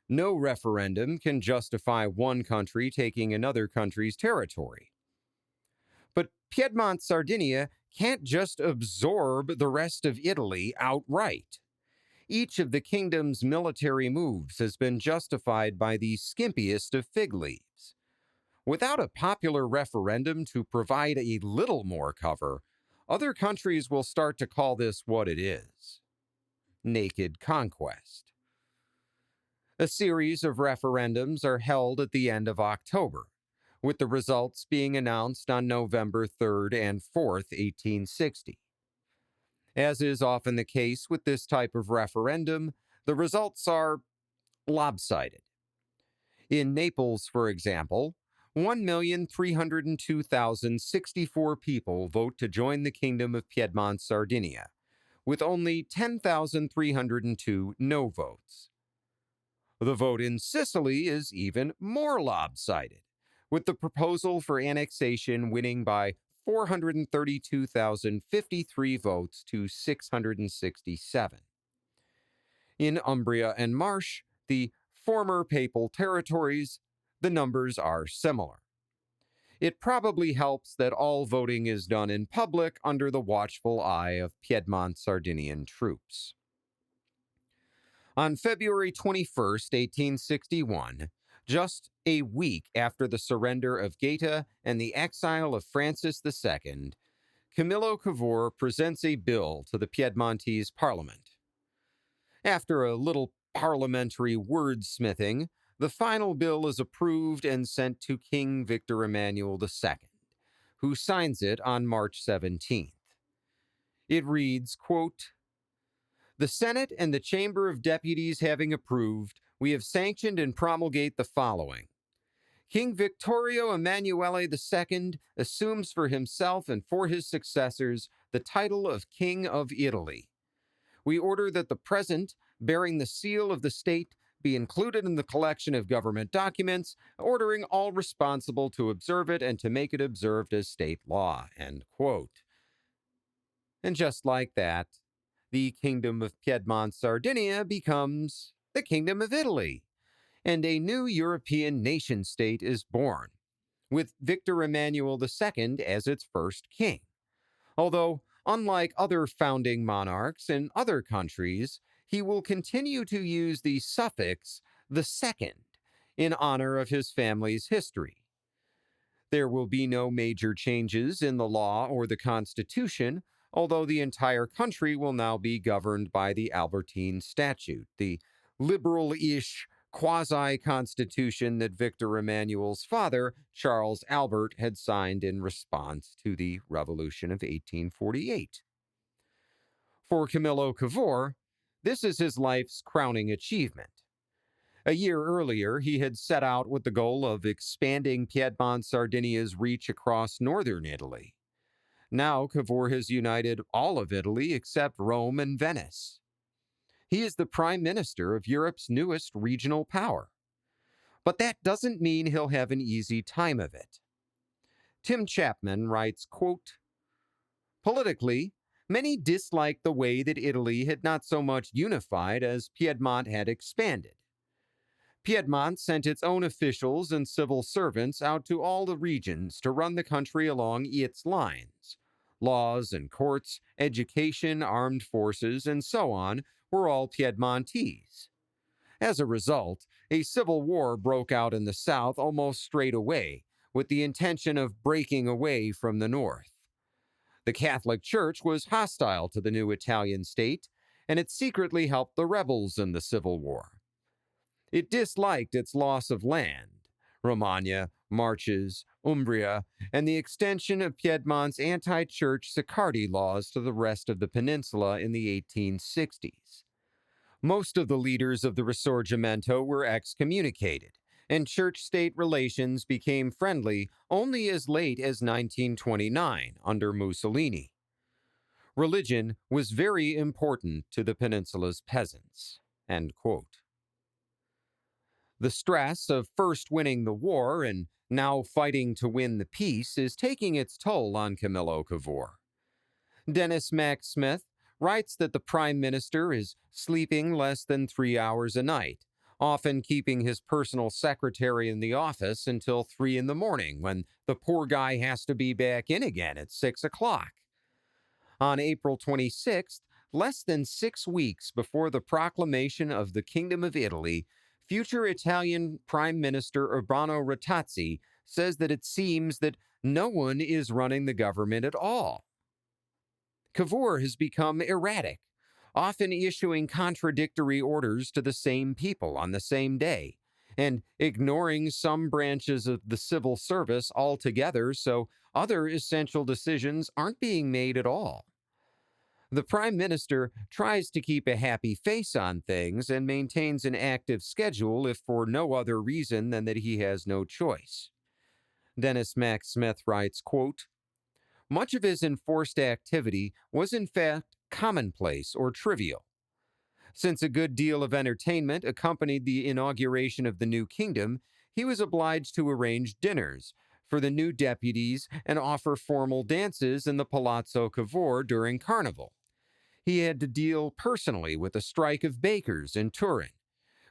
no referendum can justify one country taking another country's territory. But Piedmont-Sardinia can't just absorb the rest of Italy outright. Each of the kingdom's military moves has been justified by the skimpiest of fig leaves. Without a popular referendum to provide a little more cover, other countries will start to call this what it is: naked conquest. A series of referendums are held at the end of October, with the results being announced on November 3rd and 4th, 1860. As is often the case with this type of referendum, the results are lopsided. In Naples, for example, 1,302,064 people vote to join the Kingdom of Piedmont-Sardinia, with only 10,302 no votes. The vote in Sicily is even more lopsided, with the proposal for annexation winning by 432,053 votes to 667. In Umbria and Marche, the former papal territories, the numbers are similar. It probably helps that all voting is done in public under the watchful eye of Piedmont-Sardinian troops. On February 21st, 1861, just a week after the surrender of Gaeta and the exile of Francis II, Camillo Cavour presents a bill to the Piedmontese parliament. After a little parliamentary wordsmithing, the final bill is approved and sent to King Victor Emmanuel II, who signs it on March 17th. It reads, quote, "The Senate and the Chamber of Deputies having approved, we have sanctioned and promulgate the following. King Vittorio Emanuele II assumes for himself and for his successors the title of King of Italy. We order that the present, bearing the seal of the state, be included in the collection of government documents, ordering all responsible to observe it and to make it observed as state law." End quote. And just like that, the Kingdom of Piedmont-Sardinia becomes the Kingdom of Italy, and a new European nation-state is born, with Victor Emmanuel II as its first king. Although, unlike other founding monarchs in other countries, he will continue to use the suffix "the second" in honor of his family's history. There will be no major changes in the law or the Constitution, although the entire country will now be governed by the Albertine Statute, the liberal-ish quasi-constitution that Victor Emmanuel's father, Charles Albert, had signed in response to the Revolution of 1848. For Camillo Cavour, this is his life's crowning achievement. A year earlier, he had set out with the goal of expanding Piedmont-Sardinia's reach across northern Italy. Now, Cavour has united all of Italy except Rome and Venice. He is the prime minister of Europe's newest regional power. But that doesn't mean he'll have an easy time of it. Tim Chapman writes, quote, "Politically, many disliked the way that Italy had not so much unified as Piedmont had expanded. Piedmont sent its own officials and civil servants out to all the regions to run the country along its lines. Laws and courts, education, armed forces, and so on were all Piedmontese. As a result, a civil war broke out in the south almost straight away, with the intention of breaking away from the north. The Catholic Church was hostile to the new Italian state, and it secretly helped the rebels in the Civil War. It disliked its loss of land, Romagna, Marches, Umbria, and the extension of Piedmont's anti-church Siccardi laws to the rest of the peninsula in the 1860s. Most of the leaders of the Risorgimento were excommunicated, and church-state relations became friendly only as late as 1929 under Mussolini. Religion was very important to the peninsula's peasants." End quote. The stress of first winning the war and now fighting to win the peace is taking its toll on Camillo Cavour. Dennis Mack Smith writes that the Prime Minister is sleeping less than 3 hours a night, often keeping his personal secretary in the office until 3 in the morning when the poor guy has to be back in again at 6 o'clock. On April 26th, less than 6 weeks before the proclamation of the Kingdom of Italy, future Italian Prime Minister Urbano Rattazzi says that it seems that no one is running the government at all. Cavour has become erratic, often issuing contradictory orders to the same people on the same day, and ignoring some branches of the civil service altogether, so other essential decisions aren't being made at all. The Prime Minister tries to keep a happy face on things and maintains an active schedule if for no other reason than that he has no choice. Dennis Mack Smith writes, quote, "Much of his enforced activity was in fact commonplace or trivial. Since a good deal of entertainment accompanied the inauguration of the new kingdom, he was obliged to arrange dinners for the new deputies and offer formal dances in the Palazzo Cavour during Carnival. He had to deal personally with a strike of bakers in Turin,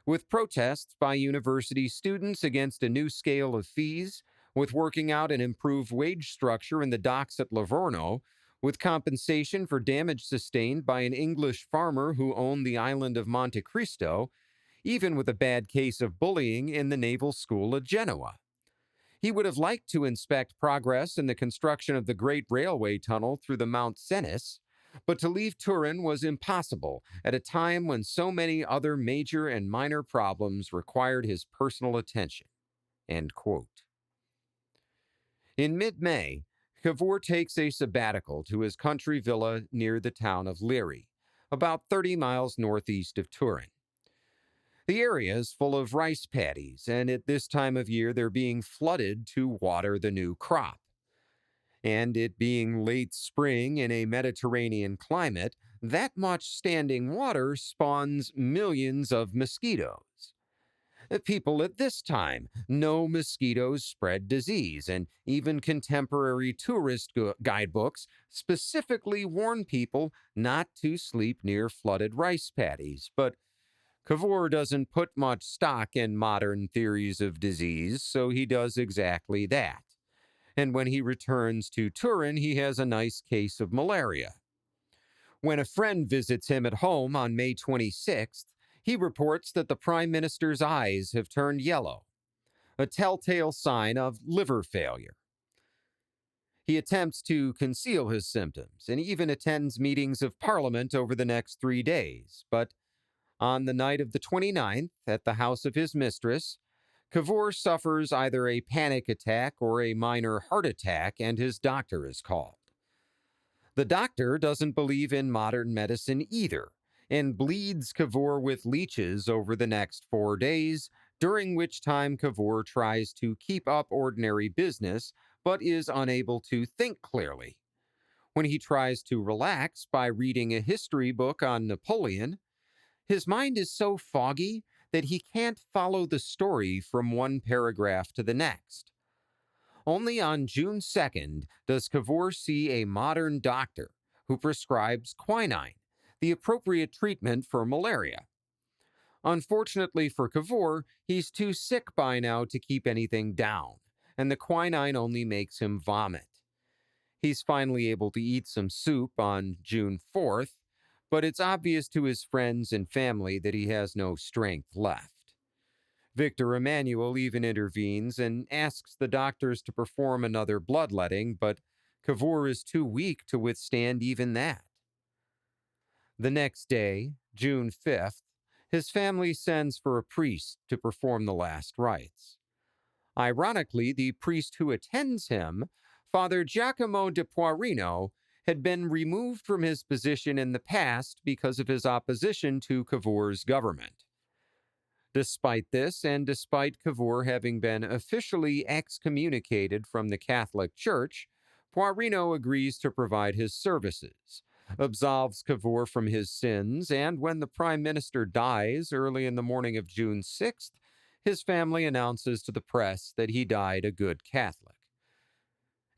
with protests by university students against a new scale of fees, with working out an improved wage structure in the docks at Livorno, with compensation for damage sustained by an English farmer who owned the island of Monte Cristo, even with a bad case of bullying in the naval school at Genoa. He would have liked to inspect progress in the construction of the great railway tunnel through the Mount Cenis, but to leave Turin was impossible at a time when so many other major and minor problems required his personal attention." End quote. In mid-May, Cavour takes a sabbatical to his country villa near the town of Liri, about 30 miles northeast of Turin. The area is full of rice paddies, and at this time of year they're being flooded to water the new crop. And it being late spring in a Mediterranean climate, that much standing water spawns millions of mosquitoes. People at this time know mosquitoes spread disease, and even contemporary tourist guidebooks specifically warn people not to sleep near flooded rice paddies. But Cavour doesn't put much stock in modern theories of disease, so he does exactly that. And when he returns to Turin, he has a nice case of malaria. When a friend visits him at home on May 26th, he reports that the Prime Minister's eyes have turned yellow, a telltale sign of liver failure. He attempts to conceal his symptoms and even attends meetings of Parliament over the next 3 days, but on the night of the 29th, at the house of his mistress, Cavour suffers either a panic attack or a minor heart attack, and his doctor is called. The doctor doesn't believe in modern medicine either, and bleeds Cavour with leeches over the next 4 days, during which time Cavour tries to keep up ordinary business, but is unable to think clearly. When he tries to relax by reading a history book on Napoleon, his mind is so foggy that he can't follow the story from one paragraph to the next. Only on June 2nd does Cavour see a modern doctor who prescribes quinine, the appropriate treatment for malaria. Unfortunately for Cavour, he's too sick by now to keep anything down, and the quinine only makes him vomit. He's finally able to eat some soup on June 4th, but it's obvious to his friends and family that he has no strength left. Victor Emmanuel even intervenes and asks the doctors to perform another bloodletting, but Cavour is too weak to withstand even that. The next day, June 5th, his family sends for a priest to perform the last rites. Ironically, the priest who attends him, Father Giacomo de Poirino, had been removed from his position in the past because of his opposition to Cavour's government. Despite this, and despite Cavour having been officially excommunicated from the Catholic Church, Poirino agrees to provide his services, absolves Cavour from his sins, and when the Prime Minister dies early in the morning of June 6th, his family announces to the press that he died a good Catholic.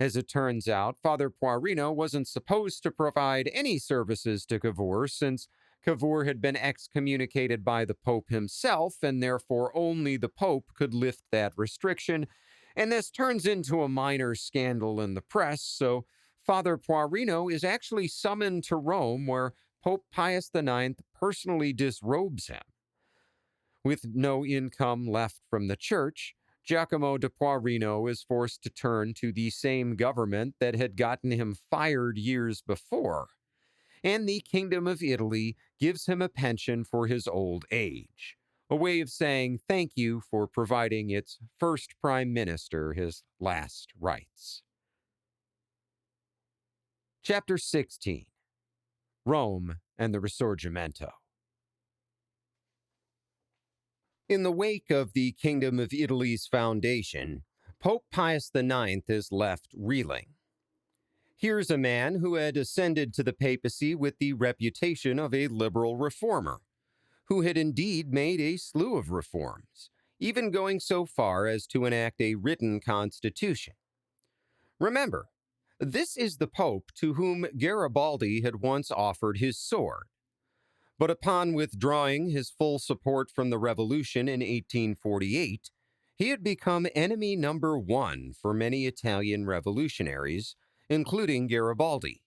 As it turns out, Father Poirino wasn't supposed to provide any services to Cavour, since Cavour had been excommunicated by the Pope himself, and therefore only the Pope could lift that restriction, and this turns into a minor scandal in the press, so Father Poirino is actually summoned to Rome, where Pope Pius IX personally disrobes him. With no income left from the church, Giacomo de Poirino is forced to turn to the same government that had gotten him fired years before, and the Kingdom of Italy gives him a pension for his old age, a way of saying thank you for providing its first prime minister his last rites. Chapter 16. Rome and the Risorgimento. In the wake of the Kingdom of Italy's foundation, Pope Pius IX is left reeling. Here's a man who had ascended to the papacy with the reputation of a liberal reformer, who had indeed made a slew of reforms, even going so far as to enact a written constitution. Remember, this is the Pope to whom Garibaldi had once offered his sword. But upon withdrawing his full support from the revolution in 1848, he had become enemy number one for many Italian revolutionaries, including Garibaldi.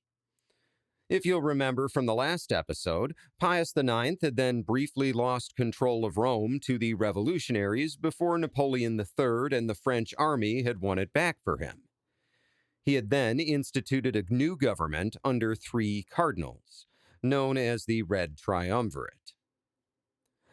If you'll remember from the last episode, Pius IX had then briefly lost control of Rome to the revolutionaries before Napoleon III and the French army had won it back for him. He had then instituted a new government under 3 cardinals, known as the Red Triumvirate.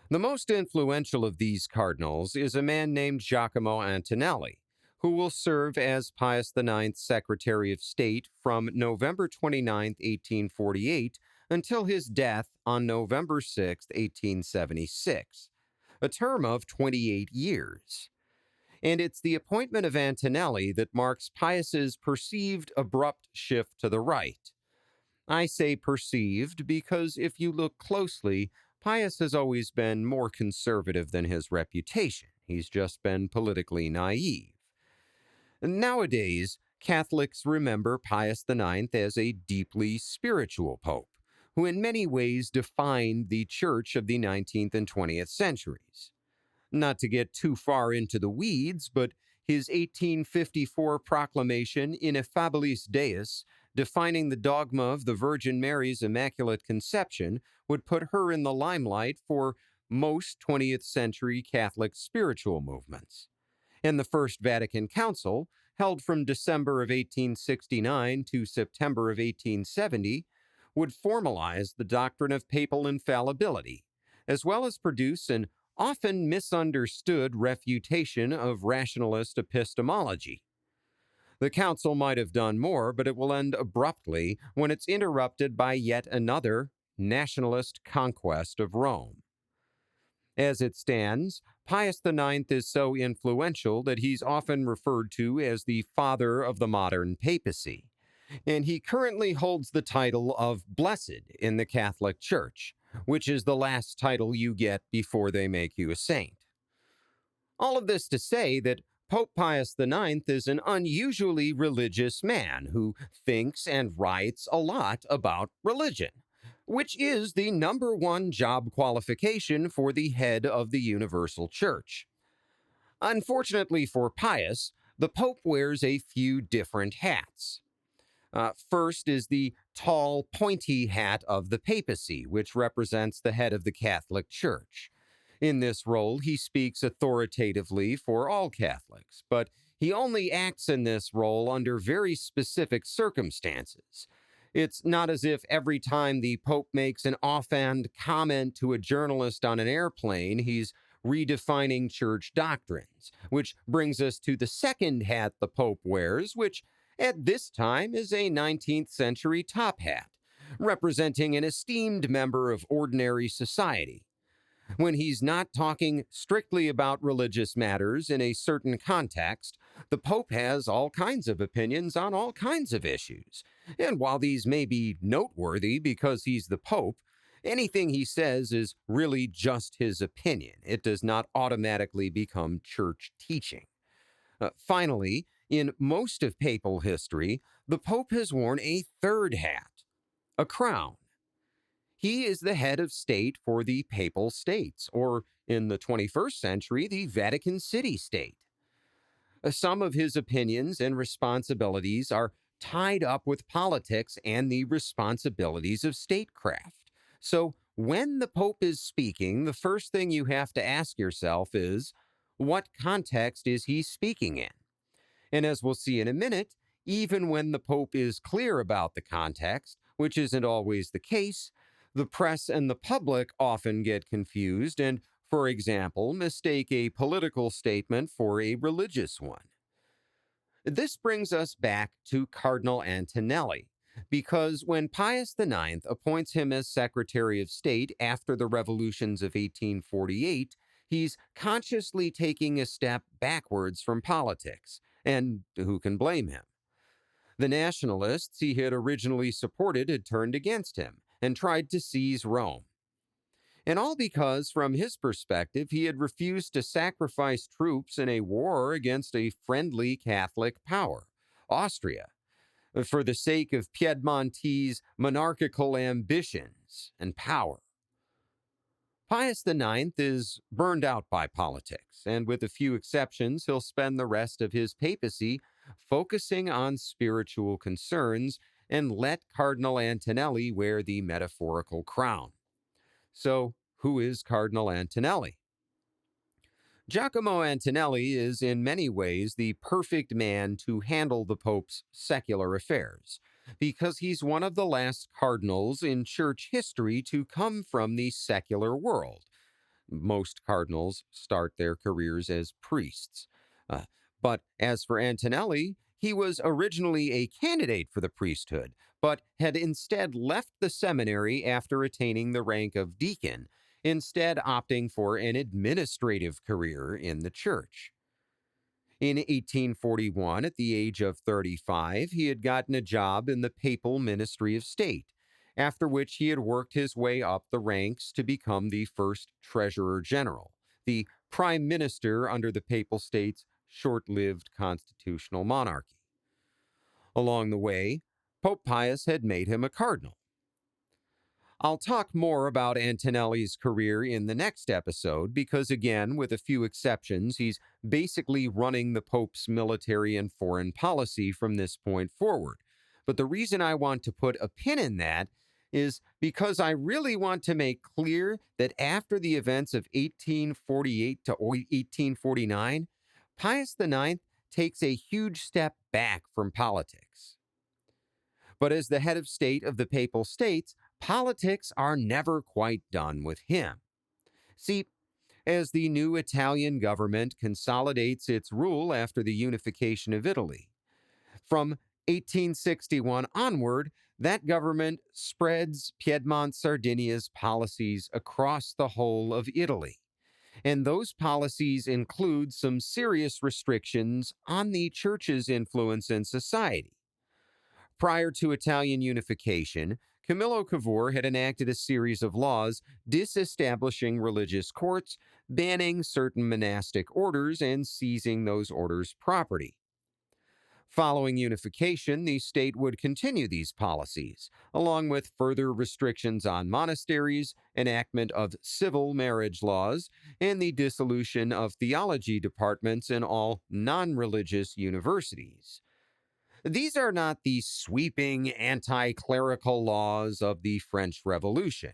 The most influential of these cardinals is a man named Giacomo Antonelli, who will serve as Pius IX's Secretary of State from November 29, 1848, until his death on November 6, 1876, a term of 28 years. And it's the appointment of Antonelli that marks Pius's perceived abrupt shift to the right. I say perceived because if you look closely, Pius has always been more conservative than his reputation. He's just been politically naive. Nowadays, Catholics remember Pius IX as a deeply spiritual pope, who in many ways defined the church of the 19th and 20th centuries. Not to get too far into the weeds, but his 1854 proclamation Ineffabilis Deus, defining the dogma of the Virgin Mary's Immaculate Conception, would put her in the limelight for most 20th century Catholic spiritual movements. And the First Vatican Council, held from December of 1869 to September of 1870, would formalize the doctrine of papal infallibility, as well as produce an often misunderstood refutation of rationalist epistemology. The council might have done more, but it will end abruptly when it's interrupted by yet another nationalist conquest of Rome. As it stands, Pius IX is so influential that he's often referred to as the father of the modern papacy, and he currently holds the title of Blessed in the Catholic Church, which is the last title you get before they make you a saint. All of this to say that Pope Pius IX is an unusually religious man who thinks and writes a lot about religion, which is the number one job qualification for the head of the universal church. Unfortunately for Pius, the Pope wears a few different hats. First is the tall, pointy hat of the papacy, which represents the head of the Catholic Church. In this role, he speaks authoritatively for all Catholics, but he only acts in this role under very specific circumstances. It's not as if every time the Pope makes an offhand comment to a journalist on an airplane, he's redefining church doctrines, which brings us to the second hat the Pope wears, which at this time is a 19th century top hat, representing an esteemed member of ordinary society. When he's not talking strictly about religious matters in a certain context, the Pope has all kinds of opinions on all kinds of issues. And while these may be noteworthy because he's the Pope, Anything he says is really just his opinion. It does not automatically become church teaching. Finally, in most of papal history, the Pope has worn a third hat, a crown. He is the head of state for the Papal States, or in the 21st century, the Vatican City State. Some of his opinions and responsibilities are tied up with politics and the responsibilities of statecraft. So, when the Pope is speaking, the first thing you have to ask yourself is, what context is he speaking in? And as we'll see in a minute, even when the Pope is clear about the context, which isn't always the case, the press and the public often get confused and, for example, mistake a political statement for a religious one. This brings us back to Cardinal Antonelli, because when Pius IX appoints him as Secretary of State after the revolutions of 1848, he's consciously taking a step backwards from politics, and who can blame him? The nationalists he had originally supported had turned against him and tried to seize Rome. And all because, from his perspective, he had refused to sacrifice troops in a war against a friendly Catholic power, Austria, for the sake of Piedmontese monarchical ambitions and power. Pius IX is burned out by politics, and with a few exceptions, he'll spend the rest of his papacy focusing on spiritual concerns and let Cardinal Antonelli wear the metaphorical crown. So, who is Cardinal Antonelli? Giacomo Antonelli is in many ways the perfect man to handle the Pope's secular affairs, because he's one of the last cardinals in church history to come from the secular world. Most cardinals start their careers as priests. But as for Antonelli, he was originally a candidate for the priesthood, but had instead left the seminary after attaining the rank of deacon, instead opting for an administrative career in the church. In 1841, at the age of 35, he had gotten a job in the papal Ministry of State, after which he had worked his way up the ranks to become the first Treasurer General, the Prime Minister under the Papal States' short-lived constitutional monarchy. Along the way, Pope Pius had made him a cardinal. I'll talk more about Antonelli's career in the next episode because, again, with a few exceptions, he's basically running the Pope's military and foreign policy from this point forward. But the reason I want to put a pin in that is because I really want to make clear that after the events of 1848 to 1849, Pius IX takes a huge step back from politics. But as the head of state of the Papal States, politics are never quite done with him. See, as the new Italian government consolidates its rule after the unification of Italy, from 1861 onward, that government spreads Piedmont-Sardinia's policies across the whole of Italy. And those policies include some serious restrictions on the church's influence in society. Prior to Italian unification, Camillo Cavour had enacted a series of laws disestablishing religious courts, banning certain monastic orders, and seizing those orders' property. Following unification, the state would continue these policies, along with further restrictions on monasteries, enactment of civil marriage laws, and the dissolution of theology departments in all non-religious universities. These are not the sweeping anti-clerical laws of the French Revolution.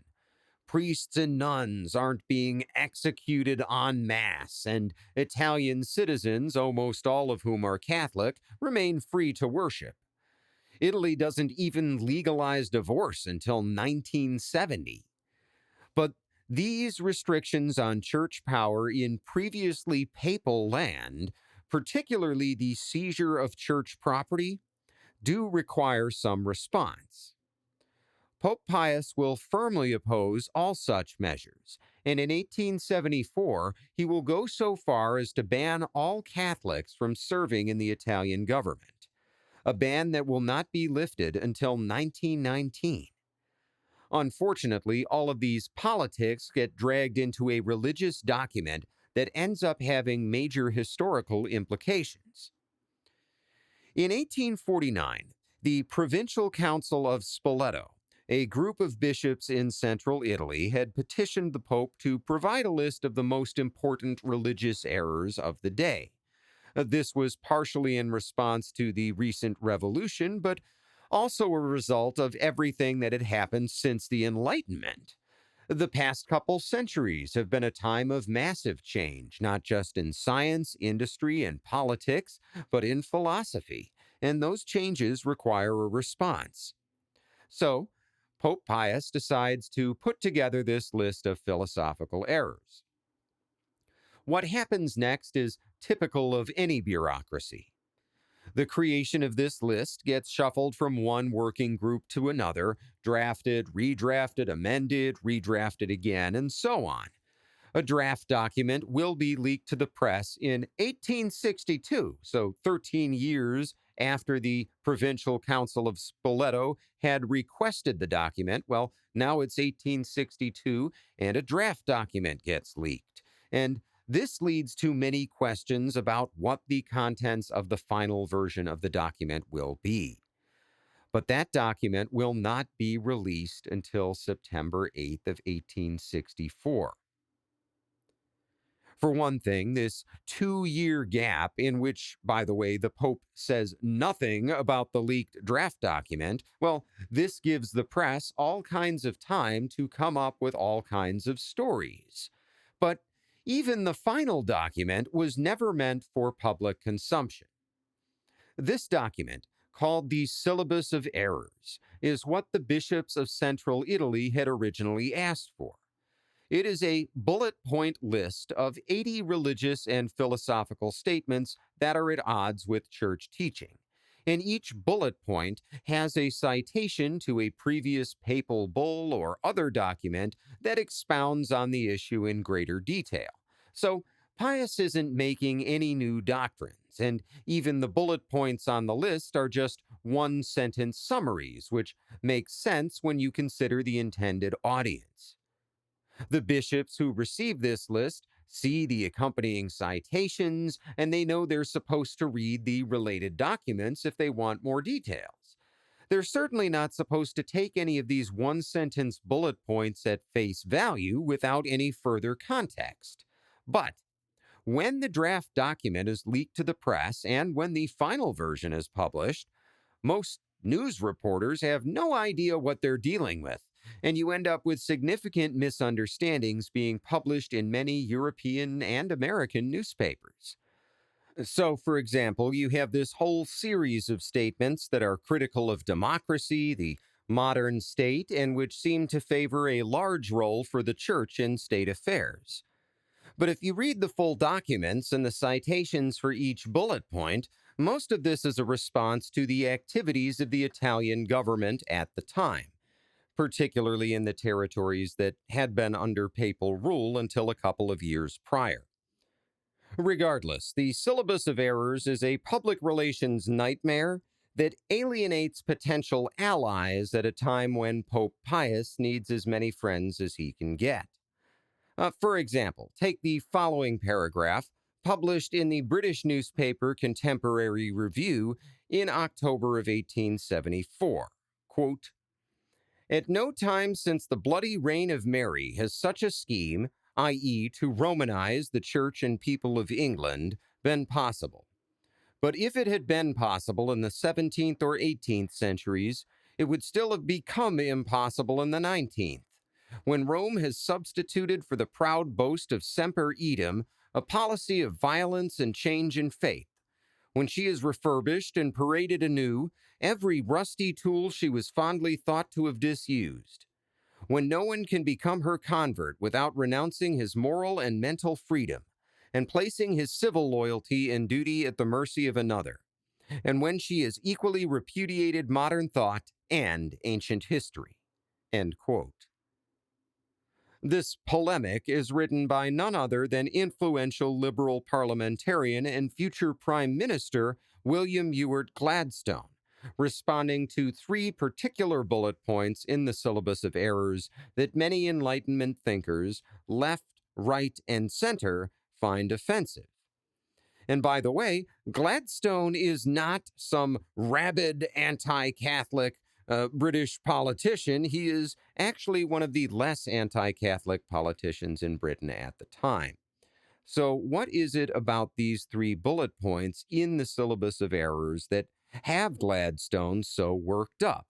Priests and nuns aren't being executed en masse, and Italian citizens, almost all of whom are Catholic, remain free to worship. Italy doesn't even legalize divorce until 1970. But these restrictions on church power in previously papal land, particularly the seizure of church property, do require some response. Pope Pius will firmly oppose all such measures, and in 1874 he will go so far as to ban all Catholics from serving in the Italian government, a ban that will not be lifted until 1919. Unfortunately, all of these politics get dragged into a religious document that ends up having major historical implications. In 1849, the Provincial Council of Spoleto, a group of bishops in central Italy, had petitioned the Pope to provide a list of the most important religious errors of the day. This was partially in response to the recent revolution, but also a result of everything that had happened since the Enlightenment. The past couple centuries have been a time of massive change, not just in science, industry, and politics, but in philosophy, and those changes require a response. So, Pope Pius decides to put together this list of philosophical errors. What happens next is typical of any bureaucracy. The creation of this list gets shuffled from one working group to another, drafted, redrafted, amended, redrafted again, and so on. A draft document will be leaked to the press in 1862, so 13 years after the Provincial Council of Spoleto had requested the document. Well, now it's 1862, and a draft document gets leaked. And this leads to many questions about what the contents of the final version of the document will be. But that document will not be released until September 8th of 1864. For one thing, this 2-year gap in which, by the way, the Pope says nothing about the leaked draft document, well, this gives the press all kinds of time to come up with all kinds of stories. But even the final document was never meant for public consumption. This document, called the Syllabus of Errors, is what the bishops of central Italy had originally asked for. It is a bullet point list of 80 religious and philosophical statements that are at odds with church teaching, and each bullet point has a citation to a previous papal bull or other document that expounds on the issue in greater detail. So, Pius isn't making any new doctrines, and even the bullet points on the list are just one-sentence summaries, which makes sense when you consider the intended audience. The bishops who receive this list see the accompanying citations, and they know they're supposed to read the related documents if they want more details. They're certainly not supposed to take any of these one-sentence bullet points at face value without any further context. But when the draft document is leaked to the press and when the final version is published, most news reporters have no idea what they're dealing with, and you end up with significant misunderstandings being published in many European and American newspapers. So, for example, you have this whole series of statements that are critical of democracy, the modern state, and which seem to favor a large role for the church in state affairs. But if you read the full documents and the citations for each bullet point, most of this is a response to the activities of the Italian government at the time, particularly in the territories that had been under papal rule until a couple of years prior. Regardless, the Syllabus of Errors is a public relations nightmare that alienates potential allies at a time when Pope Pius needs as many friends as he can get. For example, take the following paragraph, published in the British newspaper Contemporary Review in October of 1874. Quote, "At no time since the bloody reign of Mary has such a scheme, i.e. to Romanize the Church and people of England, been possible. But if it had been possible in the 17th or 18th centuries, it would still have become impossible in the 19th. When Rome has substituted for the proud boast of Semper Idem a policy of violence and change in faith, when she is refurbished and paraded anew every rusty tool she was fondly thought to have disused, when no one can become her convert without renouncing his moral and mental freedom, and placing his civil loyalty and duty at the mercy of another, and when she has equally repudiated modern thought and ancient history." End quote. This polemic is written by none other than influential liberal parliamentarian and future Prime Minister William Ewart Gladstone, responding to three particular bullet points in the syllabus of errors that many Enlightenment thinkers, left, right, and center, find offensive. And by the way, Gladstone is not some rabid anti-Catholic British politician. He is actually one of the less anti-Catholic politicians in Britain at the time. So, what is it about these three bullet points in the syllabus of errors that have Gladstone so worked up?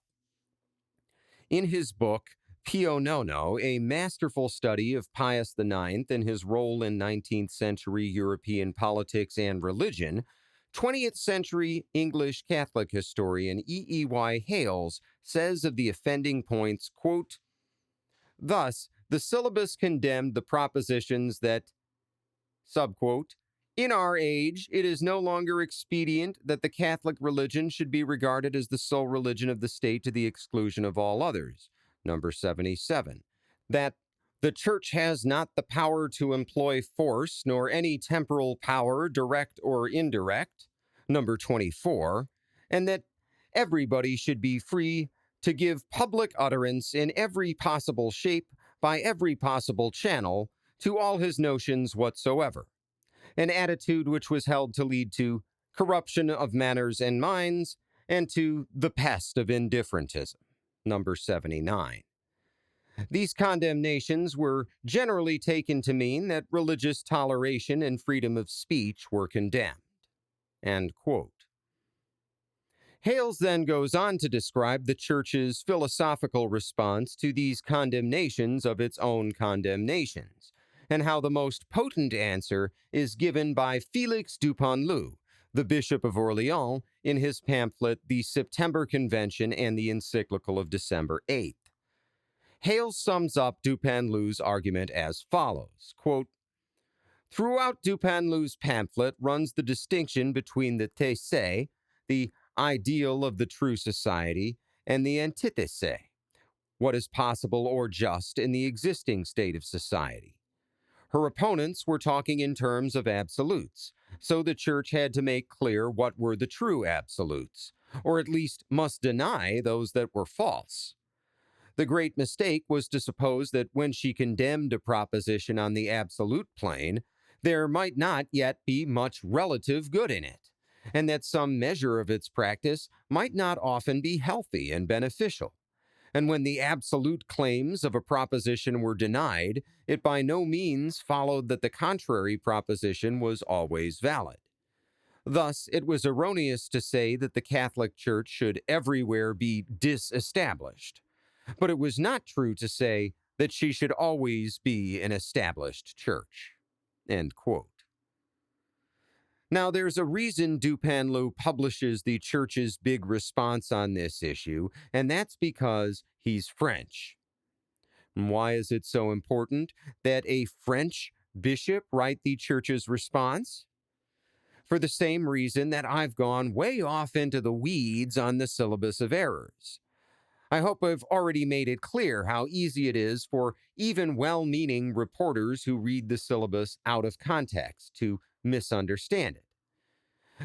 In his book, Pio Nono, a masterful study of Pius IX and his role in 19th century European politics and religion, 20th century English Catholic historian E.E.Y. Hales says of the offending points, quote, "Thus, the syllabus condemned the propositions that, subquote, in our age, it is no longer expedient that the Catholic religion should be regarded as the sole religion of the state to the exclusion of all others. Number 77. That the Church has not the power to employ force, nor any temporal power, direct or indirect. Number 24. And that everybody should be free to give public utterance in every possible shape, by every possible channel, to all his notions whatsoever. An attitude which was held to lead to corruption of manners and minds, and to the pest of indifferentism." Number 79. These condemnations were generally taken to mean that religious toleration and freedom of speech were condemned. End quote. Hales then goes on to describe the Church's philosophical response to these condemnations of its own condemnations, and how the most potent answer is given by Félix Dupanloup, the Bishop of Orléans, in his pamphlet The September Convention and the Encyclical of December 8th. Hales sums up Dupanloup's argument as follows, quote, "Throughout Dupanloup's pamphlet runs the distinction between the thèse, the ideal of the true society, and the antithèse, what is possible or just in the existing state of society. Her opponents were talking in terms of absolutes, so the Church had to make clear what were the true absolutes, or at least must deny those that were false. The great mistake was to suppose that when she condemned a proposition on the absolute plane, there might not yet be much relative good in it, and that some measure of its practice might not often be healthy and beneficial. And when the absolute claims of a proposition were denied, it by no means followed that the contrary proposition was always valid. Thus, it was erroneous to say that the Catholic Church should everywhere be disestablished, but it was not true to say that she should always be an established church." End quote. Now, there's a reason Dupanloup publishes the Church's big response on this issue, and that's because he's French. And why is it so important that a French bishop write the Church's response? For the same reason that I've gone way off into the weeds on the syllabus of errors. I hope I've already made it clear how easy it is for even well-meaning reporters who read the syllabus out of context to misunderstand it.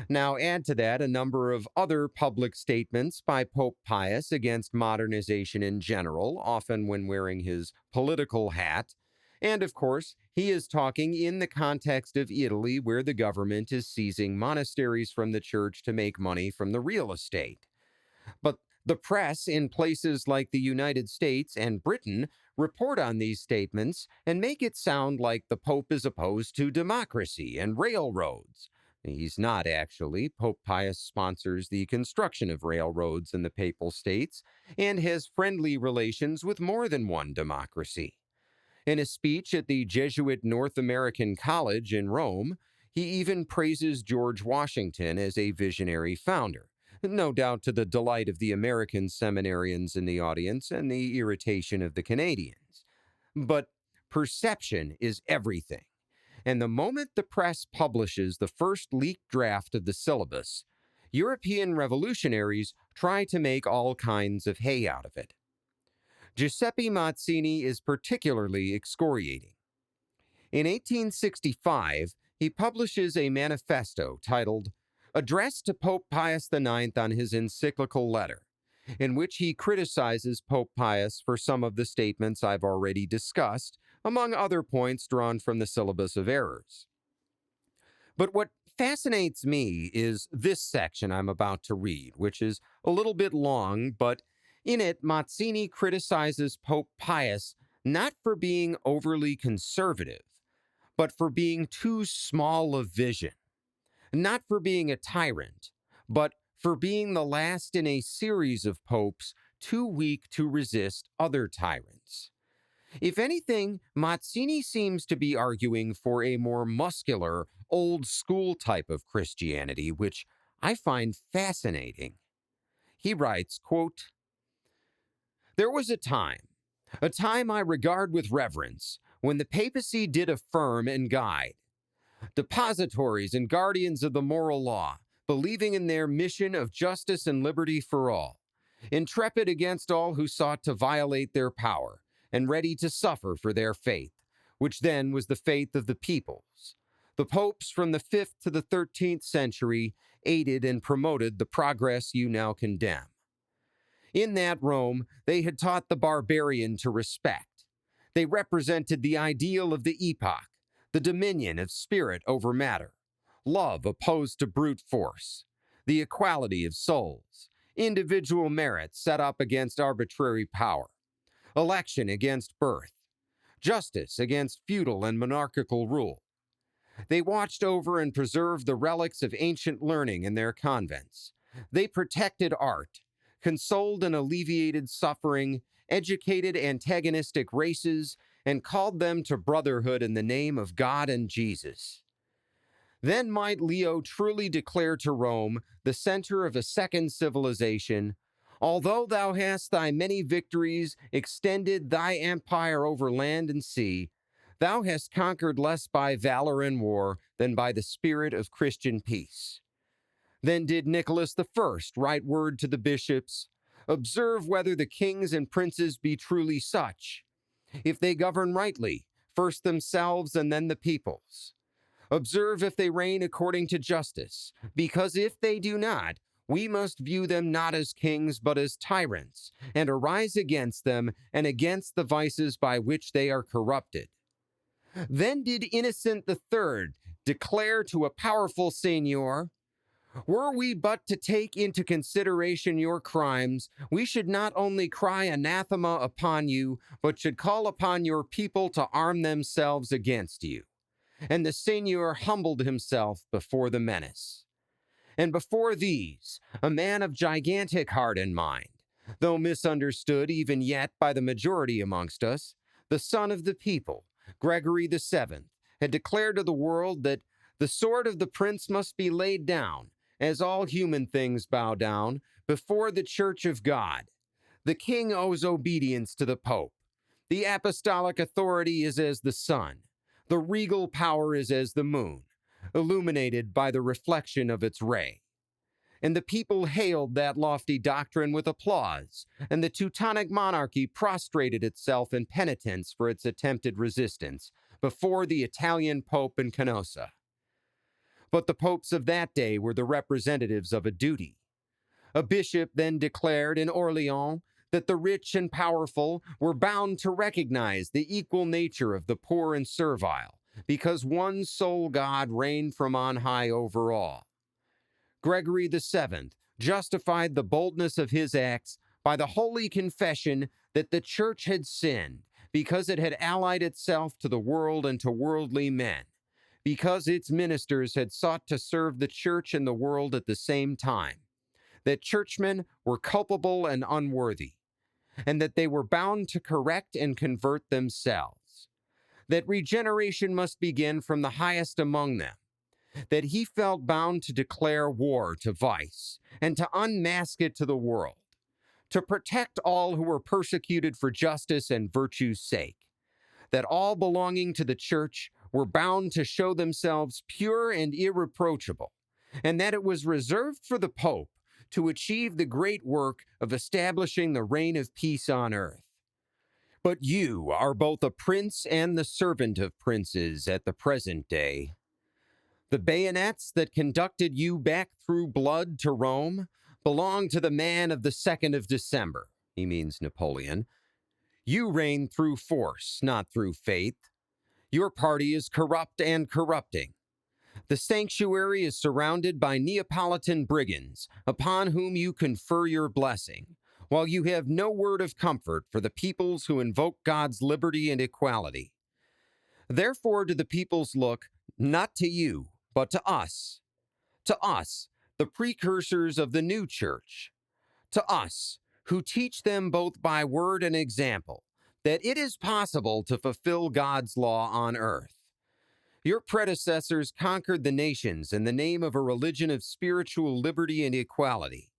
Now add to that a number of other public statements by Pope Pius against modernization in general, often when wearing his political hat. And of course, he is talking in the context of Italy, where the government is seizing monasteries from the church to make money from the real estate. But the press in places like the United States and Britain report on these statements and make it sound like the Pope is opposed to democracy and railroads. He's not, actually. Pope Pius sponsors the construction of railroads in the Papal States and has friendly relations with more than one democracy. In a speech at the Jesuit North American College in Rome, he even praises George Washington as a visionary founder, no doubt to the delight of the American seminarians in the audience and the irritation of the Canadians. But perception is everything. And the moment the press publishes the first leaked draft of the syllabus, European revolutionaries try to make all kinds of hay out of it. Giuseppe Mazzini is particularly excoriating. In 1865, he publishes a manifesto titled addressed to Pope Pius IX on his encyclical letter, in which he criticizes Pope Pius for some of the statements I've already discussed, among other points drawn from the syllabus of errors. But what fascinates me is this section I'm about to read, which is a little bit long, but in it, Mazzini criticizes Pope Pius not for being overly conservative, but for being too small of vision, not for being a tyrant, but for being the last in a series of popes too weak to resist other tyrants. If anything, Mazzini seems to be arguing for a more muscular, old-school type of Christianity, which I find fascinating. He writes, quote, "There was a time I regard with reverence, when the papacy did affirm and guide, depositories and guardians of the moral law, believing in their mission of justice and liberty for all, intrepid against all who sought to violate their power, and ready to suffer for their faith, which then was the faith of the peoples. The popes from the 5th to the 13th century aided and promoted the progress you now condemn. In that Rome, they had taught the barbarian to respect. They represented the ideal of the epoch, the dominion of spirit over matter, love opposed to brute force, the equality of souls, individual merit set up against arbitrary power, election against birth, justice against feudal and monarchical rule. They watched over and preserved the relics of ancient learning in their convents. They protected art, consoled and alleviated suffering, educated antagonistic races, and called them to brotherhood in the name of God and Jesus. Then might Leo truly declare to Rome, the center of a second civilization, although thou hast thy many victories, extended thy empire over land and sea, thou hast conquered less by valor and war than by the spirit of Christian peace. Then did Nicholas I write word to the bishops, observe whether the kings and princes be truly such, if they govern rightly, first themselves and then the peoples. Observe if they reign according to justice, because if they do not, we must view them not as kings but as tyrants, and arise against them and against the vices by which they are corrupted. Then did Innocent III declare to a powerful seignior, were we but to take into consideration your crimes, we should not only cry anathema upon you, but should call upon your people to arm themselves against you. And the seigneur humbled himself before the menace. And before these, a man of gigantic heart and mind, though misunderstood even yet by the majority amongst us, the son of the people, Gregory VII, had declared to the world that the sword of the prince must be laid down, as all human things bow down, before the Church of God. The king owes obedience to the pope. The apostolic authority is as the sun. The regal power is as the moon, illuminated by the reflection of its ray. And the people hailed that lofty doctrine with applause, and the Teutonic monarchy prostrated itself in penitence for its attempted resistance before the Italian pope in Canossa. But the popes of that day were the representatives of a duty. A bishop then declared in Orleans that the rich and powerful were bound to recognize the equal nature of the poor and servile, because one sole God reigned from on high over all. Gregory VII justified the boldness of his acts by the holy confession that the Church had sinned, because it had allied itself to the world and to worldly men, because its ministers had sought to serve the Church and the world at the same time, that churchmen were culpable and unworthy, and that they were bound to correct and convert themselves, that regeneration must begin from the highest among them, that he felt bound to declare war to vice and to unmask it to the world, to protect all who were persecuted for justice and virtue's sake, that all belonging to the Church were bound to show themselves pure and irreproachable, and that it was reserved for the Pope to achieve the great work of establishing the reign of peace on earth. But you are both a prince and the servant of princes at the present day. The bayonets that conducted you back through blood to Rome belong to the man of the 2nd of December, he means Napoleon. You reign through force, not through faith. Your party is corrupt and corrupting. The sanctuary is surrounded by Neapolitan brigands, upon whom you confer your blessing, while you have no word of comfort for the peoples who invoke God's liberty and equality. Therefore do the peoples look, not to you, but to us, the precursors of the new church, to us, who teach them both by word and example, that it is possible to fulfill God's law on earth. Your predecessors conquered the nations in the name of a religion of spiritual liberty and equality.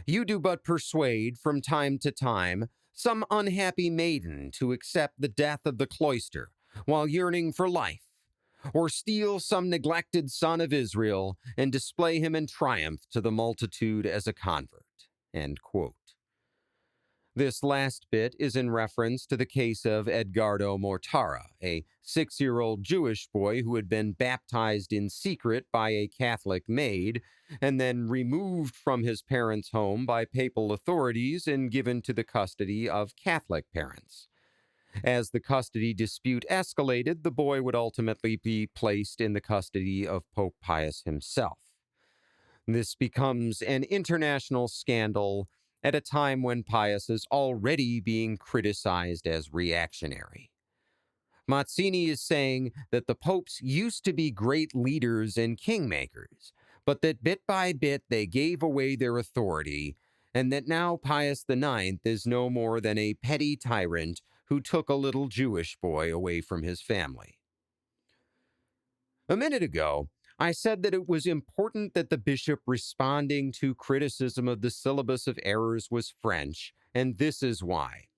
You do but persuade, from time to time, some unhappy maiden to accept the death of the cloister while yearning for life, or steal some neglected son of Israel and display him in triumph to the multitude as a convert." End quote. This last bit is in reference to the case of Edgardo Mortara, a 6-year-old Jewish boy who had been baptized in secret by a Catholic maid and then removed from his parents' home by papal authorities and given to the custody of Catholic parents. As the custody dispute escalated, the boy would ultimately be placed in the custody of Pope Pius himself. This becomes an international scandal at a time when Pius is already being criticized as reactionary. Mazzini is saying that the popes used to be great leaders and kingmakers, but that bit by bit they gave away their authority, and that now Pius IX is no more than a petty tyrant who took a little Jewish boy away from his family. A minute ago, I said that it was important that the bishop responding to criticism of the syllabus of errors was French, and this is why.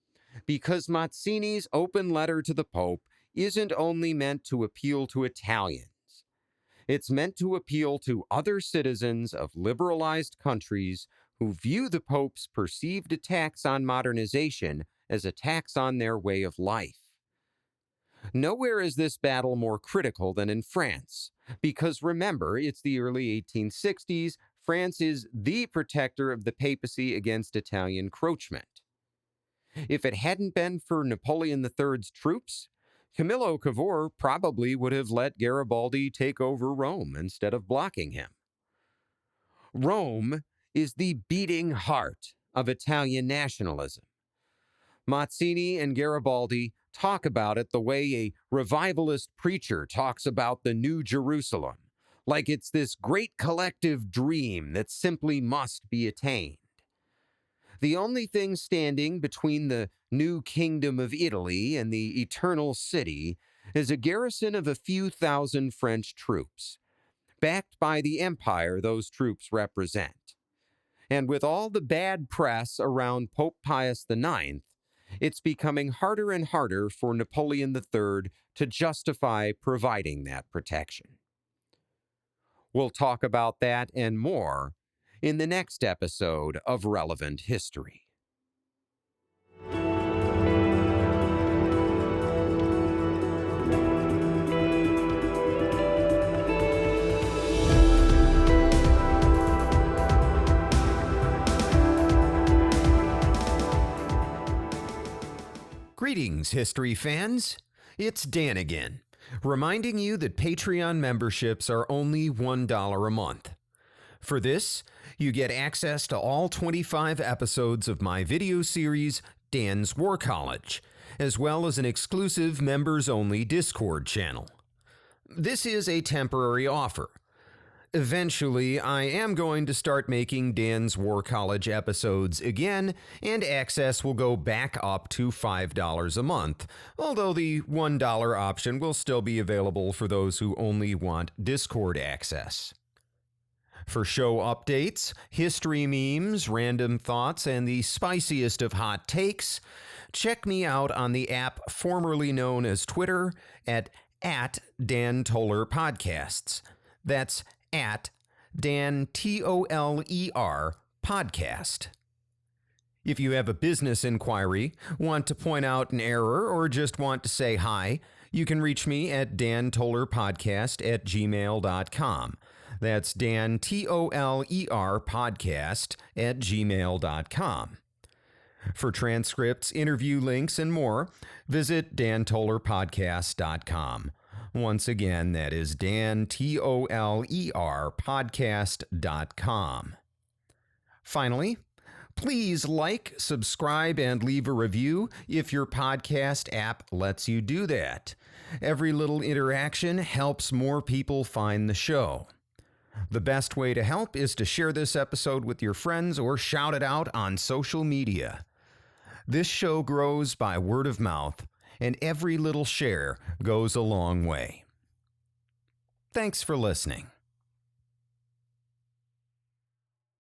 Because Mazzini's open letter to the Pope isn't only meant to appeal to Italians. It's meant to appeal to other citizens of liberalized countries who view the Pope's perceived attacks on modernization as attacks on their way of life. Nowhere is this battle more critical than in France, because remember, it's the early 1860s. France is the protector of the papacy against Italian encroachment. If it hadn't been for Napoleon III's troops, Camillo Cavour probably would have let Garibaldi take over Rome instead of blocking him. Rome is the beating heart of Italian nationalism. Mazzini and Garibaldi talk about it the way a revivalist preacher talks about the New Jerusalem, like it's this great collective dream that simply must be attained. The only thing standing between the new kingdom of Italy and the eternal city is a garrison of a few thousand French troops, backed by the empire those troops represent. And with all the bad press around Pope Pius IX, it's becoming harder and harder for Napoleon III to justify providing that protection. We'll talk about that and more in the next episode of Relevant History. Greetings, history fans. It's Dan again, reminding you that Patreon memberships are only $1 a month. For this, you get access to all 25 episodes of my video series, Dan's War College, as well as an exclusive members-only Discord channel. This is a temporary offer. Eventually, I am going to start making Dan's War College episodes again, and access will go back up to $5 a month, although the $1 option will still be available for those who only want Discord access. For show updates, history memes, random thoughts, and the spiciest of hot takes, check me out on the app formerly known as Twitter at Dan Toller Podcasts. That's at Dan Toler Podcast. If you have a business inquiry, want to point out an error, or just want to say hi, you can reach me at dantollerpodcast@gmail.com. That's Dan, Toler podcast@gmail.com. For transcripts, interview links, and more, visit dantollerpodcast.com. Once again, that is Dan, Toler podcast.com. Finally, please like, subscribe, and leave a review if your podcast app lets you do that. Every little interaction helps more people find the show. The best way to help is to share this episode with your friends or shout it out on social media. This show grows by word of mouth, and every little share goes a long way. Thanks for listening.